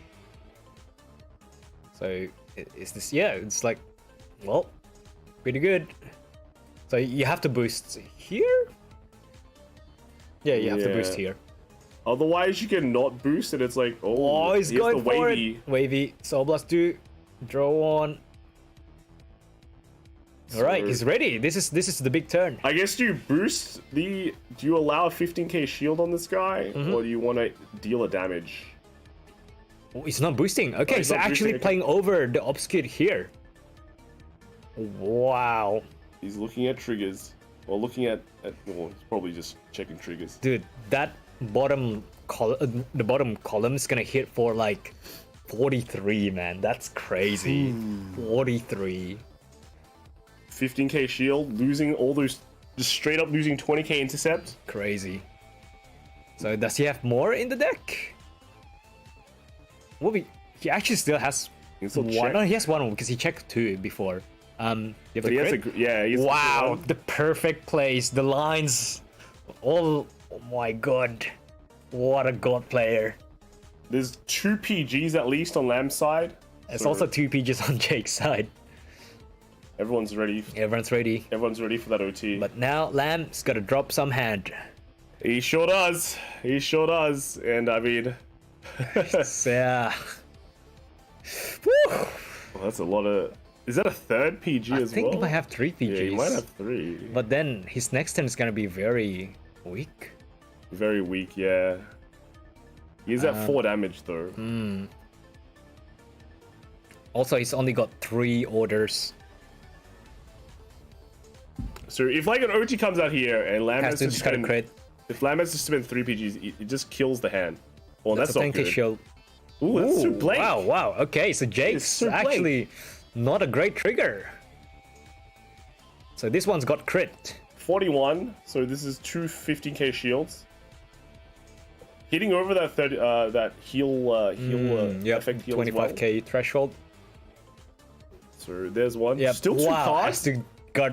So is this? Yeah, it's like, well, pretty good. So you have to boost here. Yeah, you have to boost Yeah. here. Otherwise, you can not boost, and it's like, Oh, he's here's going the for wavy. it. Wavy. Soul Blast 2. Draw 1. All right, So- he's ready. This is the big turn. I guess do you boost the? Do you allow a 15k shield on this guy, Mm-hmm. or do you want to deal a damage? Oh, he's not boosting. Okay, he's so not actually boosting. playing over the obscure here. Wow, He's looking at triggers, or looking at well, he's probably just checking triggers. dude, that bottom the bottom column is gonna hit for like 43, man. That's crazy. 43. 15k shield, losing all those, just straight up losing 20k intercept. Crazy. So does he have more in the deck? Well, he actually still has He still one. check. No, he has one because he checked 2 before. You have But the he has crit? yeah, he has the Wow, one. the perfect place, the lines, all. Oh my god, what a god player! There's 2 PGs at least on Lamb's side. There's so also 2 PGs on Jake's side. everyone's ready. Everyone's ready, Everyone's ready for that OT. but now Lamb's gotta drop some hand. He sure does. He sure does. And I mean, So, yeah. Woo! well, that's a lot of. Is that a third PG I as think well? he might have 3 PGs. Yeah, he might have 3. But then his next turn is gonna be very weak. Very weak, yeah. He's at 4 damage though. Also, he's only got 3 orders. So if like an OT comes out here and Lamb has to Just got a spend, crit. if Lamb has to spend 3 PGs, it just kills the hand. Well, that's a not 10k good. shield. Ooh, that's too blank. Wow. Okay, so Jake's so blank. actually not a great trigger. So this one's got crit. 41. So this is 2 15k shields. Hitting over that that heal effect heal as well. 25k threshold. So there's one. Yeah, Still 2 cards.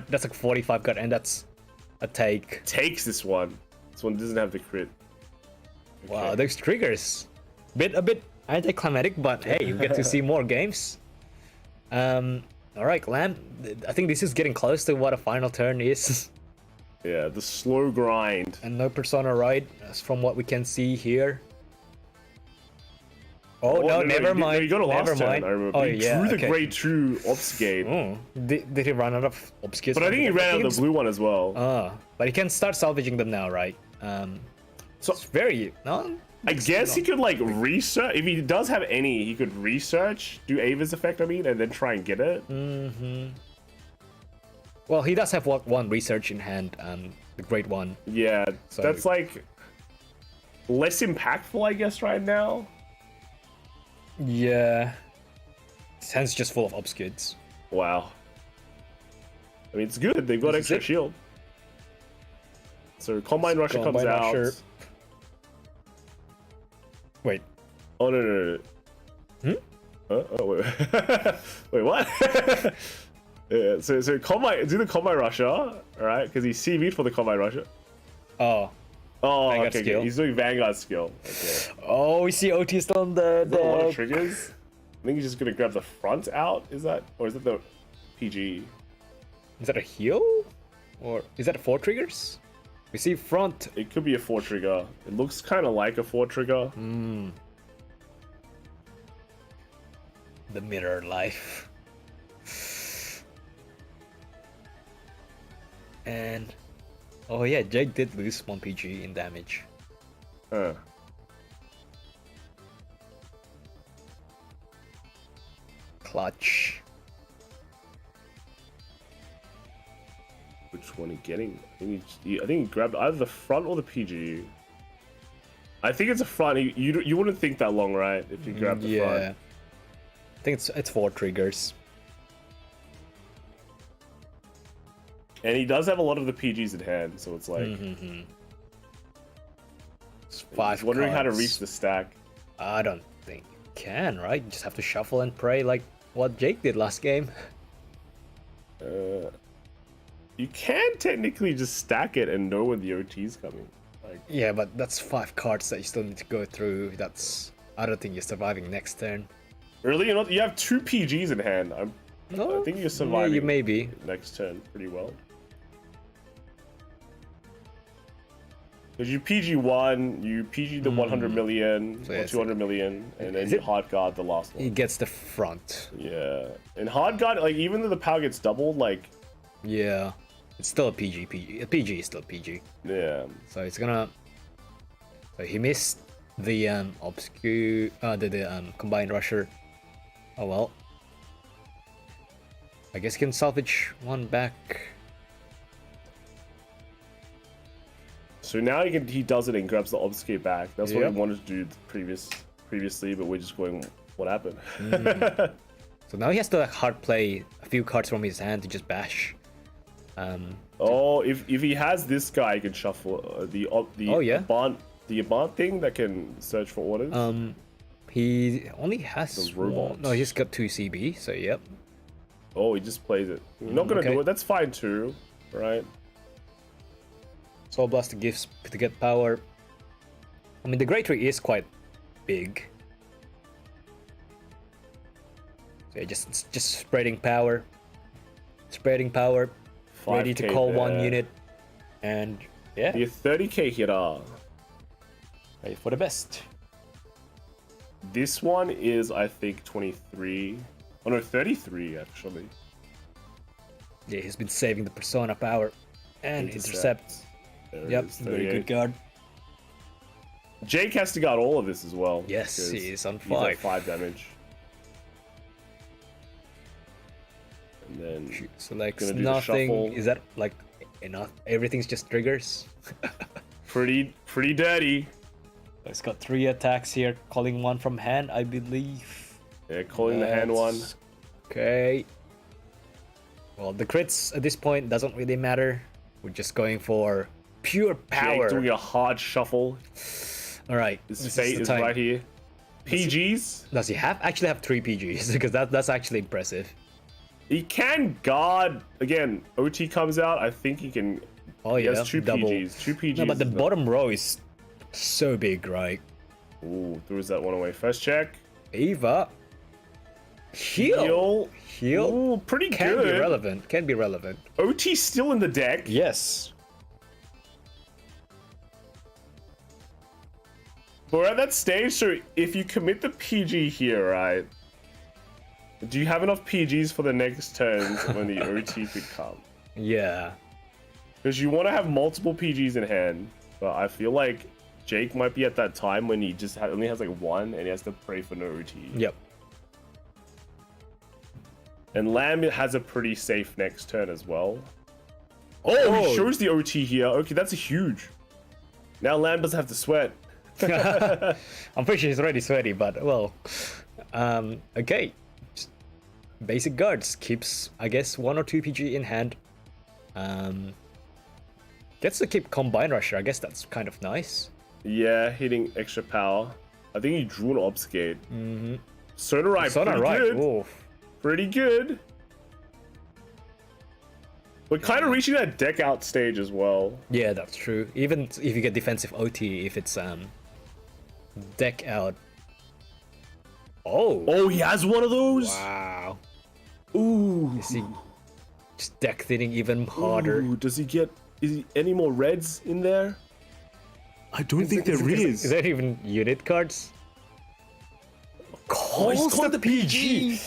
That's like 45 gut, and that's a take. Takes this one. This one doesn't have the crit. Wow, those triggers, a bit anticlimactic, but hey, you get to see more games. All right, Lamb. I think this is getting close to what a final turn is. Yeah, the slow grind. And no Persona Ride, as from what we can see here. Oh, no, never mind. You got a last never turn, mind. I remember. Oh, He yeah, drew the okay. grade 2 Obfuscate. Oh, did he run out of obscures? But I think he ran out of the blue one as well. But he can start salvaging them now, right? So it's very... No? I guess he could like research. If he does have any, he could research, do Ava's effect, I mean, and then try and get it. Well, he does have one research in hand, the great one. Yeah, So- that's like less impactful, I guess, right now. Yeah. His hand's just full of obscures. Wow. I mean, it's good. They've got This is extra it. shield. So Combine Rusher comes Combine out. Rusher. Wait. Oh no. Oh wait. Wait, what? Yeah, so Combine, do the Combine Rusher, alright? Because he's CV'd for the Combine Rusher. Oh. Oh, Vanguard okay, skill. He's doing Vanguard skill. Okay. Oh, we see OT still on Is that a lot of triggers? I think he's just gonna grab the front out. Is that, or is that the PG? Is that a heal? Or is that 4 triggers? We see front. It could be a 4 trigger. It looks kind of like a 4 trigger. The mirror life. And oh yeah, Jake did lose 1 PG in damage. Huh. Clutch. Which one are you getting? I think he grabbed either the front or the PG. I think it's a front. You wouldn't think that long, right? If you grab the front. I think it's 4 triggers. And he does have a lot of the PGs in hand, so it's like It's 5 he's wondering how to cards. reach the stack. I don't think you can, right? You just have to shuffle and pray like what Jake did last game. You can technically just stack it and know when the OT's coming. Like, Yeah, but that's 5 cards that you still need to go through. I don't think you're surviving next turn. early, you have 2 PGs in hand. I think you're surviving. Yeah, you may be. Next turn pretty well. Because you PG 1, you PG the 100 million So or yeah, 200 million, and then is you it- hard guard the last He one. gets the front. Yeah, and hard guard, like even though the power gets doubled, like Yeah. It's still a PG. A PG is still PG. yeah, So it's gonna. So he missed the obscure, the combined rusher. Oh well. I guess he can salvage 1 back. So now he does it and grabs the obfuscate back. That's what Yep. he wanted to do previously, but we're just going. What happened? So now he has to like hard play a few cards from his hand to just bash. Oh, if he has this guy, he can shuffle the Oh, yeah? Abant thing that can search for orders. He only has The robot. one. No, he's got 2 CB. So yep. Oh, he just plays it. Not gonna okay. do it. That's fine too, right? Soul Blaster gives to get power. I mean, the Great Tree is quite big. So yeah, just spreading power. Spreading power. Ready to 5K call 1 there. unit. And yeah, The 30k hitter. ready for the best. This one is, I think, 23. Oh no, 33 actually. Yeah, he's been saving the Persona power. And intercept. There it Yep, is, very 38. good guard. Jake has to guard all of this as well. Yes, because he is on he's at 5. 5 damage. And Selects Gonna do the nothing. shuffle. Is that like enough? Everything's just triggers. pretty dirty. It's got 3 attacks here, calling one from hand, I believe. Yeah, calling the hand one. Okay. Well, the crits at this point doesn't really matter. We're just going for pure power. Jake doing a hard shuffle. All right. His fate is right here. PGs. Does he actually have 3 PGs? Because that's actually impressive. He can guard again. OT comes out. I think he can. Oh He yeah, has 2 double. PGs. 2 PGs. No, but the is bottom row is so big, right? Ooh, throws that one away. First check. Eva. Heal. Ooh, pretty Can good. be relevant. Can be relevant. OT still in the deck. Yes. We're at that stage, so if you commit the PG here, right? Do you have enough PGs for the next turns when the OT could come? Yeah. Because you want to have multiple PGs in hand, but I feel like Jake might be at that time when he just only has like 1 and he has to pray for no OT. Yep. And Lamb has a pretty safe next turn as well. Oh, he shows the OT here. Okay, that's a huge. Now Lamb doesn't have to sweat. I'm pretty sure he's already sweaty, but well. Okay. Just basic guards keeps, I guess, 1 or 2 PG in hand. Gets to keep Combine Rusher. I guess that's kind of nice. Yeah, hitting extra power. I think he drew an obfuscate. Sonorai, pretty good. Ooh. Pretty good. We're kind of reaching that deck out stage as well. Yeah, that's true. Even if you get defensive OT, if it's deck out. Oh, he has one of those. Wow. Ooh. Is he just deck thinning even harder? Ooh, does he get? Is he any more reds in there? I don't think there Is there even unit cards? he's called the PG.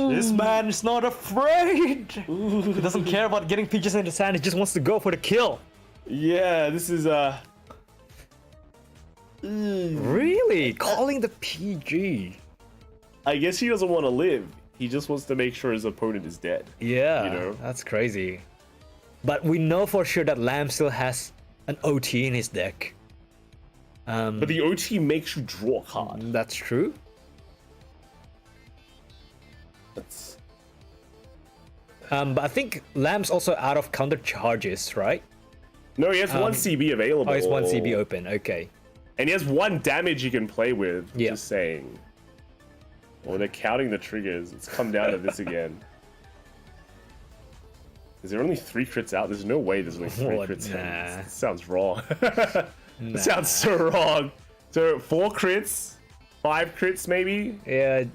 This man is not afraid. He doesn't care about getting PGs in his hand. He just wants to go for the kill. Yeah, this is Really? Calling the PG? I guess he doesn't want to live. He just wants to make sure his opponent is dead. Yeah, You know? that's crazy. But we know for sure that Lamb still has an OT in his deck. But the OT makes you draw a card. That's true. That's... But I think Lamb's also out of counter charges, right? No, he has 1 CB available. Oh, it's 1 CB open. Okay. And he has 1 damage he can play with. Yeah. Just saying. Well, they're counting the triggers. It's come down to this again. Is there only 3 crits out? There's no way there's only 3 What? crits Nah. out. This sounds wrong. It sounds so wrong. So 4 crits, 5 crits maybe. Yeah.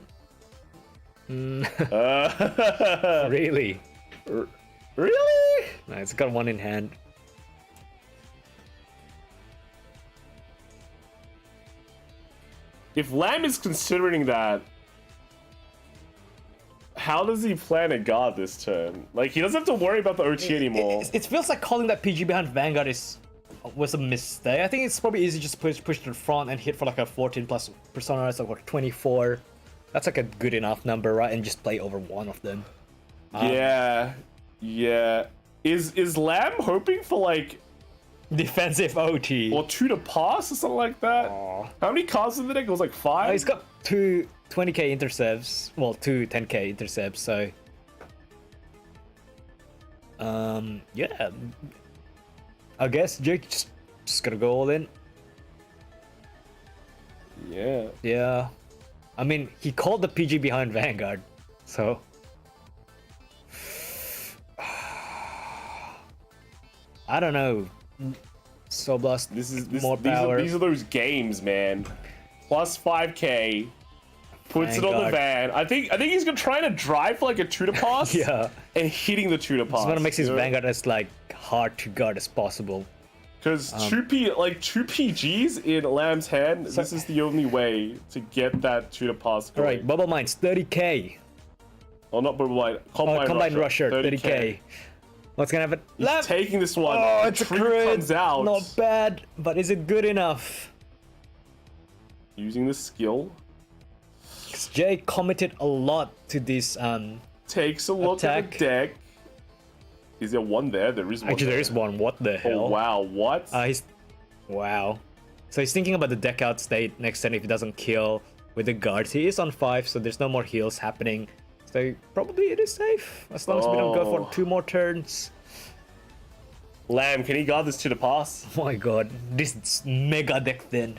Really? Really? No, it's got 1 in hand. If Lamb is considering that, how does he plan to guard this turn? Like, he doesn't have to worry about the OT anymore. It feels like calling that PG behind Vanguard was a mistake. I think it's probably easy just to push to the front and hit for like a 14 plus Persona, it's like what, 24. That's like a good enough number, right? And just play over 1 of them. Yeah. Is Lamb hoping for like Defensive OT. or 2 to pass or something like that? Aw. How many cards in the deck? It was like 5. He's got 2 20k intercepts. Well, 2 10k intercepts. So, yeah. I guess Jake just gotta go all in. Yeah. Yeah. I mean, he called the PG behind Vanguard, so. I don't know. Soul Blast, more power. These are those games, man. Plus 5k. Puts it on the Vanguard. van. I think he's gonna try to drive for like a 2 to pass. Yeah. And hitting the 2 to pass. This one makes his you know? Vanguard as like hard to guard as possible. Because 2 PGs in Lamb's hand, this is the only way to get that 2 to pass going. Alright, Bubble Mines, 30k. Oh, not Bubble Mine. Combine Rusher, 30k. What's gonna happen? He's taking this one. Oh, The it's a tree crit. comes out. Not bad, but is it good enough? Using the skill. 'Cause Jay committed a lot to this takes a look at Attack. the deck. Is there one there? There is one. Actually, there is one. What the hell? Oh wow, what? Wow. So he's thinking about the deck out state next turn if he doesn't kill with the guards. He is on 5, so there's no more heals happening. So probably it is safe as long as we don't go for 2 more turns. Lamb, can he guard this to the pass? Oh my god, this is mega deck then.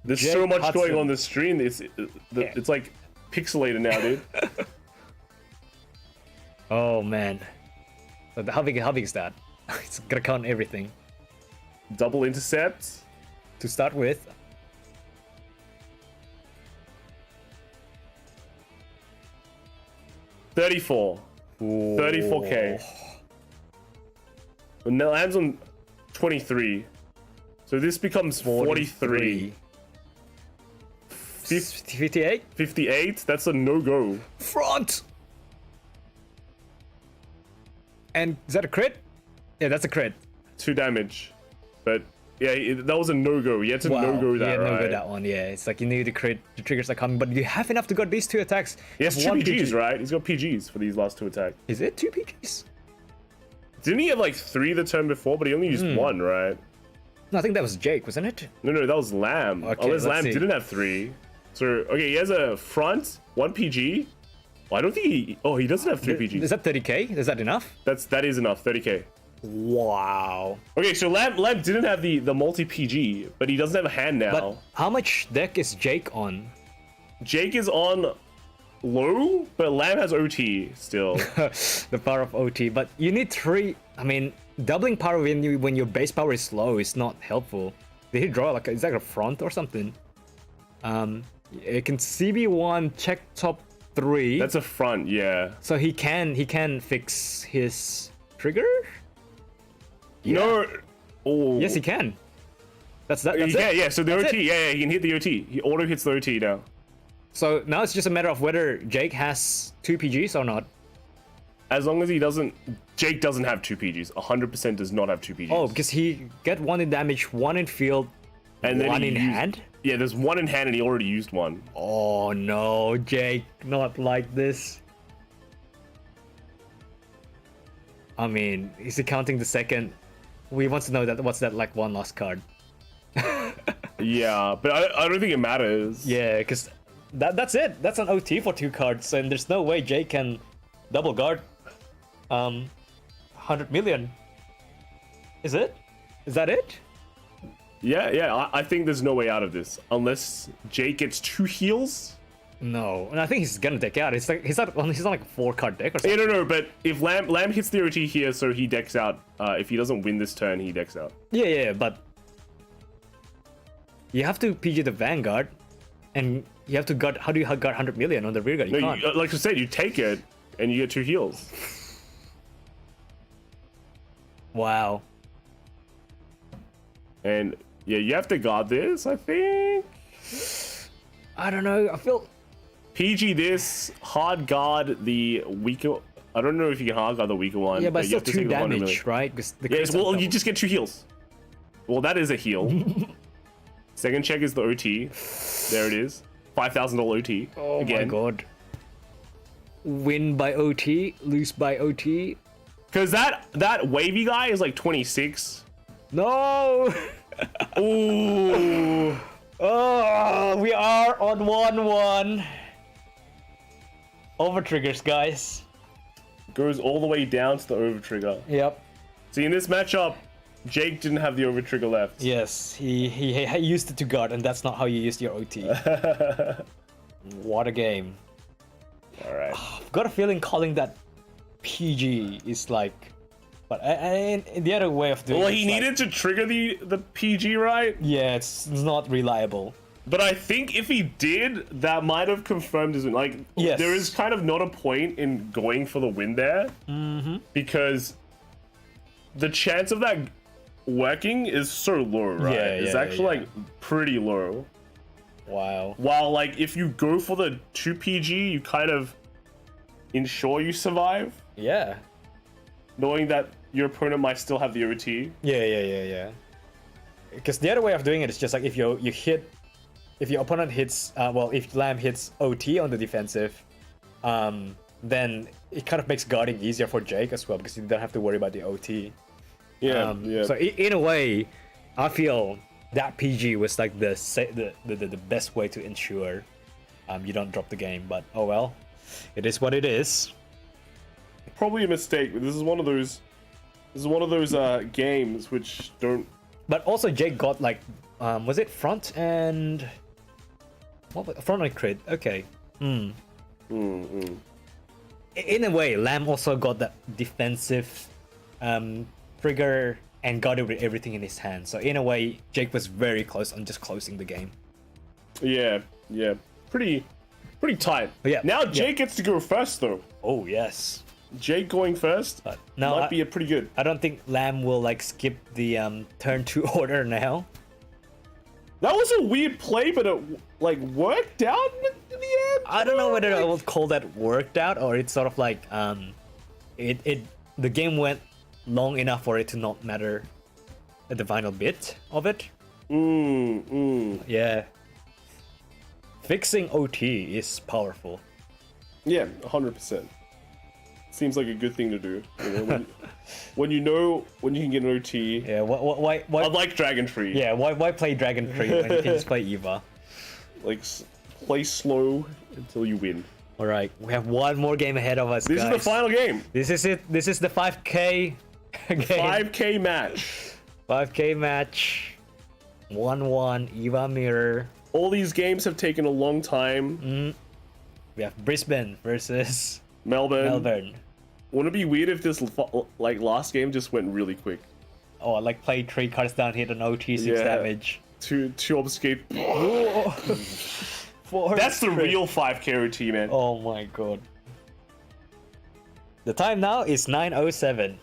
There's Jake so much Hudson. going on the screen. It's like pixelated now, dude. Oh man. So how big is that? It's gonna count everything. Double intercept. To start with. $34. 34k. And now lands on 23. So this becomes 43. 58? 58? That's a no-go. Front! And is that a crit? Yeah, that's a crit. 2 damage. But yeah, that was a no-go. You had to no-go that, yeah, right? no-go that one, yeah. It's like you need to crit, the triggers are coming, but you have enough to got these 2 attacks. He has 2 One PGs, PG. right? He's got PGs for these last 2 attacks. Is it 2 PGs? Didn't he have like 3 the turn before, but he only used 1, right? No, I think that was Jake, wasn't it? No, that was Lamb. Okay, Unless let's Lamb see. didn't have 3. So, okay, he has a front, 1 PG. Well, I don't think he... Oh, he doesn't have 3 PGs. Is that 30k? Is that enough? That is enough, 30k. Wow. Okay, so Lamb didn't have the multi-PG, but he doesn't have a hand now. But how much deck is Jake on? Jake is on low, but Lamb has OT still. The power of OT, but you need 3. I mean, doubling power when your base power is low is not helpful. Did he draw is that a front or something? It can CB1 check top 3. That's a front, yeah. So he can fix his trigger. No. Oh. Yes, he can. That's Yeah, it. yeah. So the That's OT, it. yeah, he can hit the OT. He auto hits the OT now. So now it's just a matter of whether Jake has 2 PGs or not. As long as he doesn't, Jake doesn't have 2 PGs. 100% does not have 2 PGs. Oh, because he get 1 in damage, 1 in field, and then 1 he in used- hand. Yeah, there's 1 in hand, and he already used 1. Oh no, Jake, not like this. I mean, is he counting the second? We want to know that what's that like 1 last card. Yeah, but I don't think it matters. Yeah, because that's it. That's an OT for 2 cards, and there's no way Jake can double guard 100 million. Is it? Is that it? Yeah. I think there's no way out of this unless Jake gets 2 heals. No, and I think he's gonna deck out. It's like he's not like a 4-card deck or Yeah, something. no, but if Lamb hits the OT here, so he decks out. If he doesn't win this turn, he decks out. Yeah, but you have to PG the Vanguard, and you have to guard. How do you guard 100 million on the rear guard? You No, can't. like I said, you take it and you get 2 heals. Wow. And yeah, you have to guard this, I think. I don't know. I feel. PG this, hard guard the weaker. I don't know if you can hard guard the weaker one. Yeah, but you still have to 2 take the 100 damage, million. right? 'Cause the Yes, crits are well, you double. just get 2 heals. Well, that is a heal. Second check is the OT. There it is. $5,000 OT. Oh again. my god. Win by OT, lose by OT. Because that wavy guy is like 26. No! Ooh. Oh, we are on 1-1. Over triggers, guys. Goes all the way down to the over trigger. Yep. See, in this matchup, Jake didn't have the over trigger left. Yes, he used it to guard, and that's not how you use your OT. What a game. All right. I've got a feeling calling that PG is like, but and the other way of doing. Well, it he is like- needed to trigger the PG, right? Yeah, it's not reliable. But I think if he did, that might have confirmed his win. Like, Yes. there is kind of not a point in going for the win there. Because the chance of that working is so low, right? Yeah, it's yeah, actually, yeah. like, pretty low. Wow. While, like, if you go for the 2 PG, you kind of ensure you survive, Yeah. knowing that your opponent might still have the OT. Yeah. Because the other way of doing it is just like if if your opponent hits, if Lamb hits OT on the defensive, then it kind of makes guarding easier for Jake as well because you don't have to worry about the OT. Yeah, So in a way, I feel that PG was like the best way to ensure you don't drop the game. But oh well, it is what it is. Probably a mistake. But this is one of those. This is one of those games which don't. But also Jake got like, was it front and front and crit? Okay. In a way, Lamb also got that defensive trigger and got it with everything in his hand. So in a way, Jake was very close on just closing the game. Yeah, pretty tight. Yeah, Now Jake gets to go first though. Oh yes. Jake going first might be a pretty good. I don't think Lamb will like skip the turn 2 order now. That was a weird play, but it like worked out in the end. I don't know whether I would call that worked out or it's sort of like the game went long enough for it to not matter at the final bit of it. Yeah. Fixing OT is powerful. Yeah, 100%. Seems like a good thing to do. When you can get an OT. Yeah. Why? Unlike Dragon Tree. Yeah. Why play Dragon Tree when you can just play Eva? Like play slow until you win. All right. We have one more game ahead of us. This is the final game. This is it. This is the 5K game. 5K match. 5K match. 1-1 Eva Mirror. All these games have taken a long time. We have Brisbane versus Melbourne. Wouldn't it be weird if this like last game just went really quick? Oh, like play 3 cards down, hit an OT, 6 damage. Two obfuscate. 4. That's the real 5K OT, man. Oh my god. The time now is 9:07.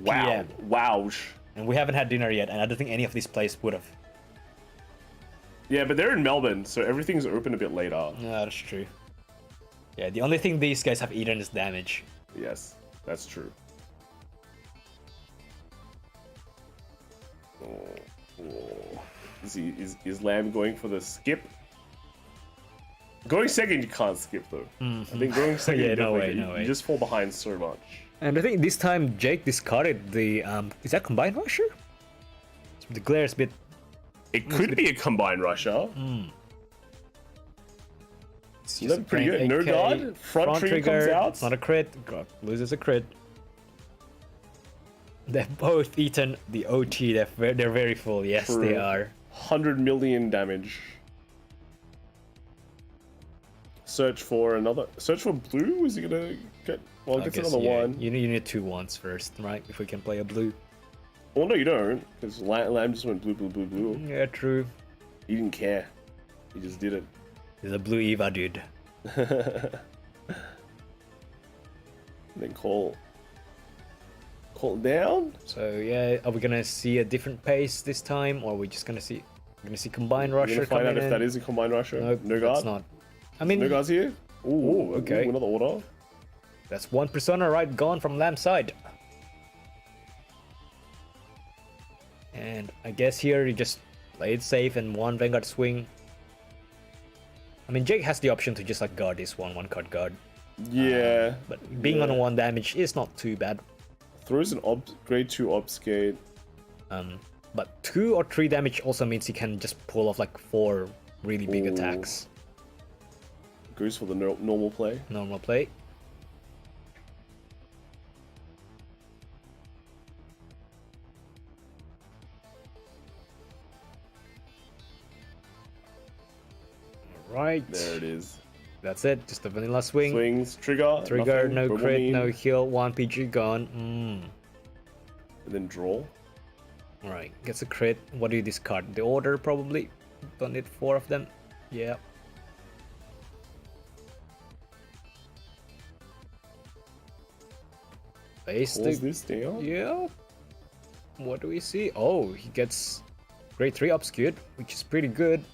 Wow. PM. Wow. And we haven't had dinner yet, and I don't think any of these plays would have. Yeah, but they're in Melbourne, so everything's open a bit later. Yeah, that's true. Yeah, the only thing these guys have eaten is damage. Yes, that's true. Is Lamb going for the skip? Going second, you can't skip though. I think going second, Yeah, no way, you just fall behind so much. And I think this time Jake discarded the is that Combined Rusher? The glare is a bit. It could be a combined rusher. That's pretty good. No guard. Front trigger comes out. It's not a crit. God, loses a crit. They've both eaten the OT. They're very full. Yes, True. they are. 100 million damage. Search for another. Search for blue. Is he gonna get? Well, I gets guess, another one. You need 2 ones first, right? If we can play a blue. Well, no, you don't, because Lamb just went blue, blue, blue, blue. Yeah, true. He didn't care. He just did it. He's a blue Eva dude. And then call it down. So yeah, are we gonna see a different pace this time, or are we just gonna see Combined We're Rusher gonna find coming out if in? that is a combined rusher. Nope, No guard. that's not. I mean, No guards here. Ooh, okay. Ooh, another order. That's one persona right gone from Lamb's side. And I guess here you just play it safe and one Vanguard swing. I mean, Jake has the option to just like guard this one card guard. Yeah. But being on 1 damage is not too bad. Throws an grade 2 obfuscate. But 2 or 3 damage also means he can just pull off like 4 really big Ooh. attacks. Goes for the normal play. Normal play. Right. There it is. That's it. Just a vanilla swing. Swings, trigger. Trigger, nothing, no purple crit, mean, no heal, 1 PG gone. And then draw. Alright, gets a crit. What do you discard? The order probably. Don't need 4 of them. Yeah. Face Pulls this down. Yeah. What do we see? Oh, he gets grade 3 obscured, which is pretty good.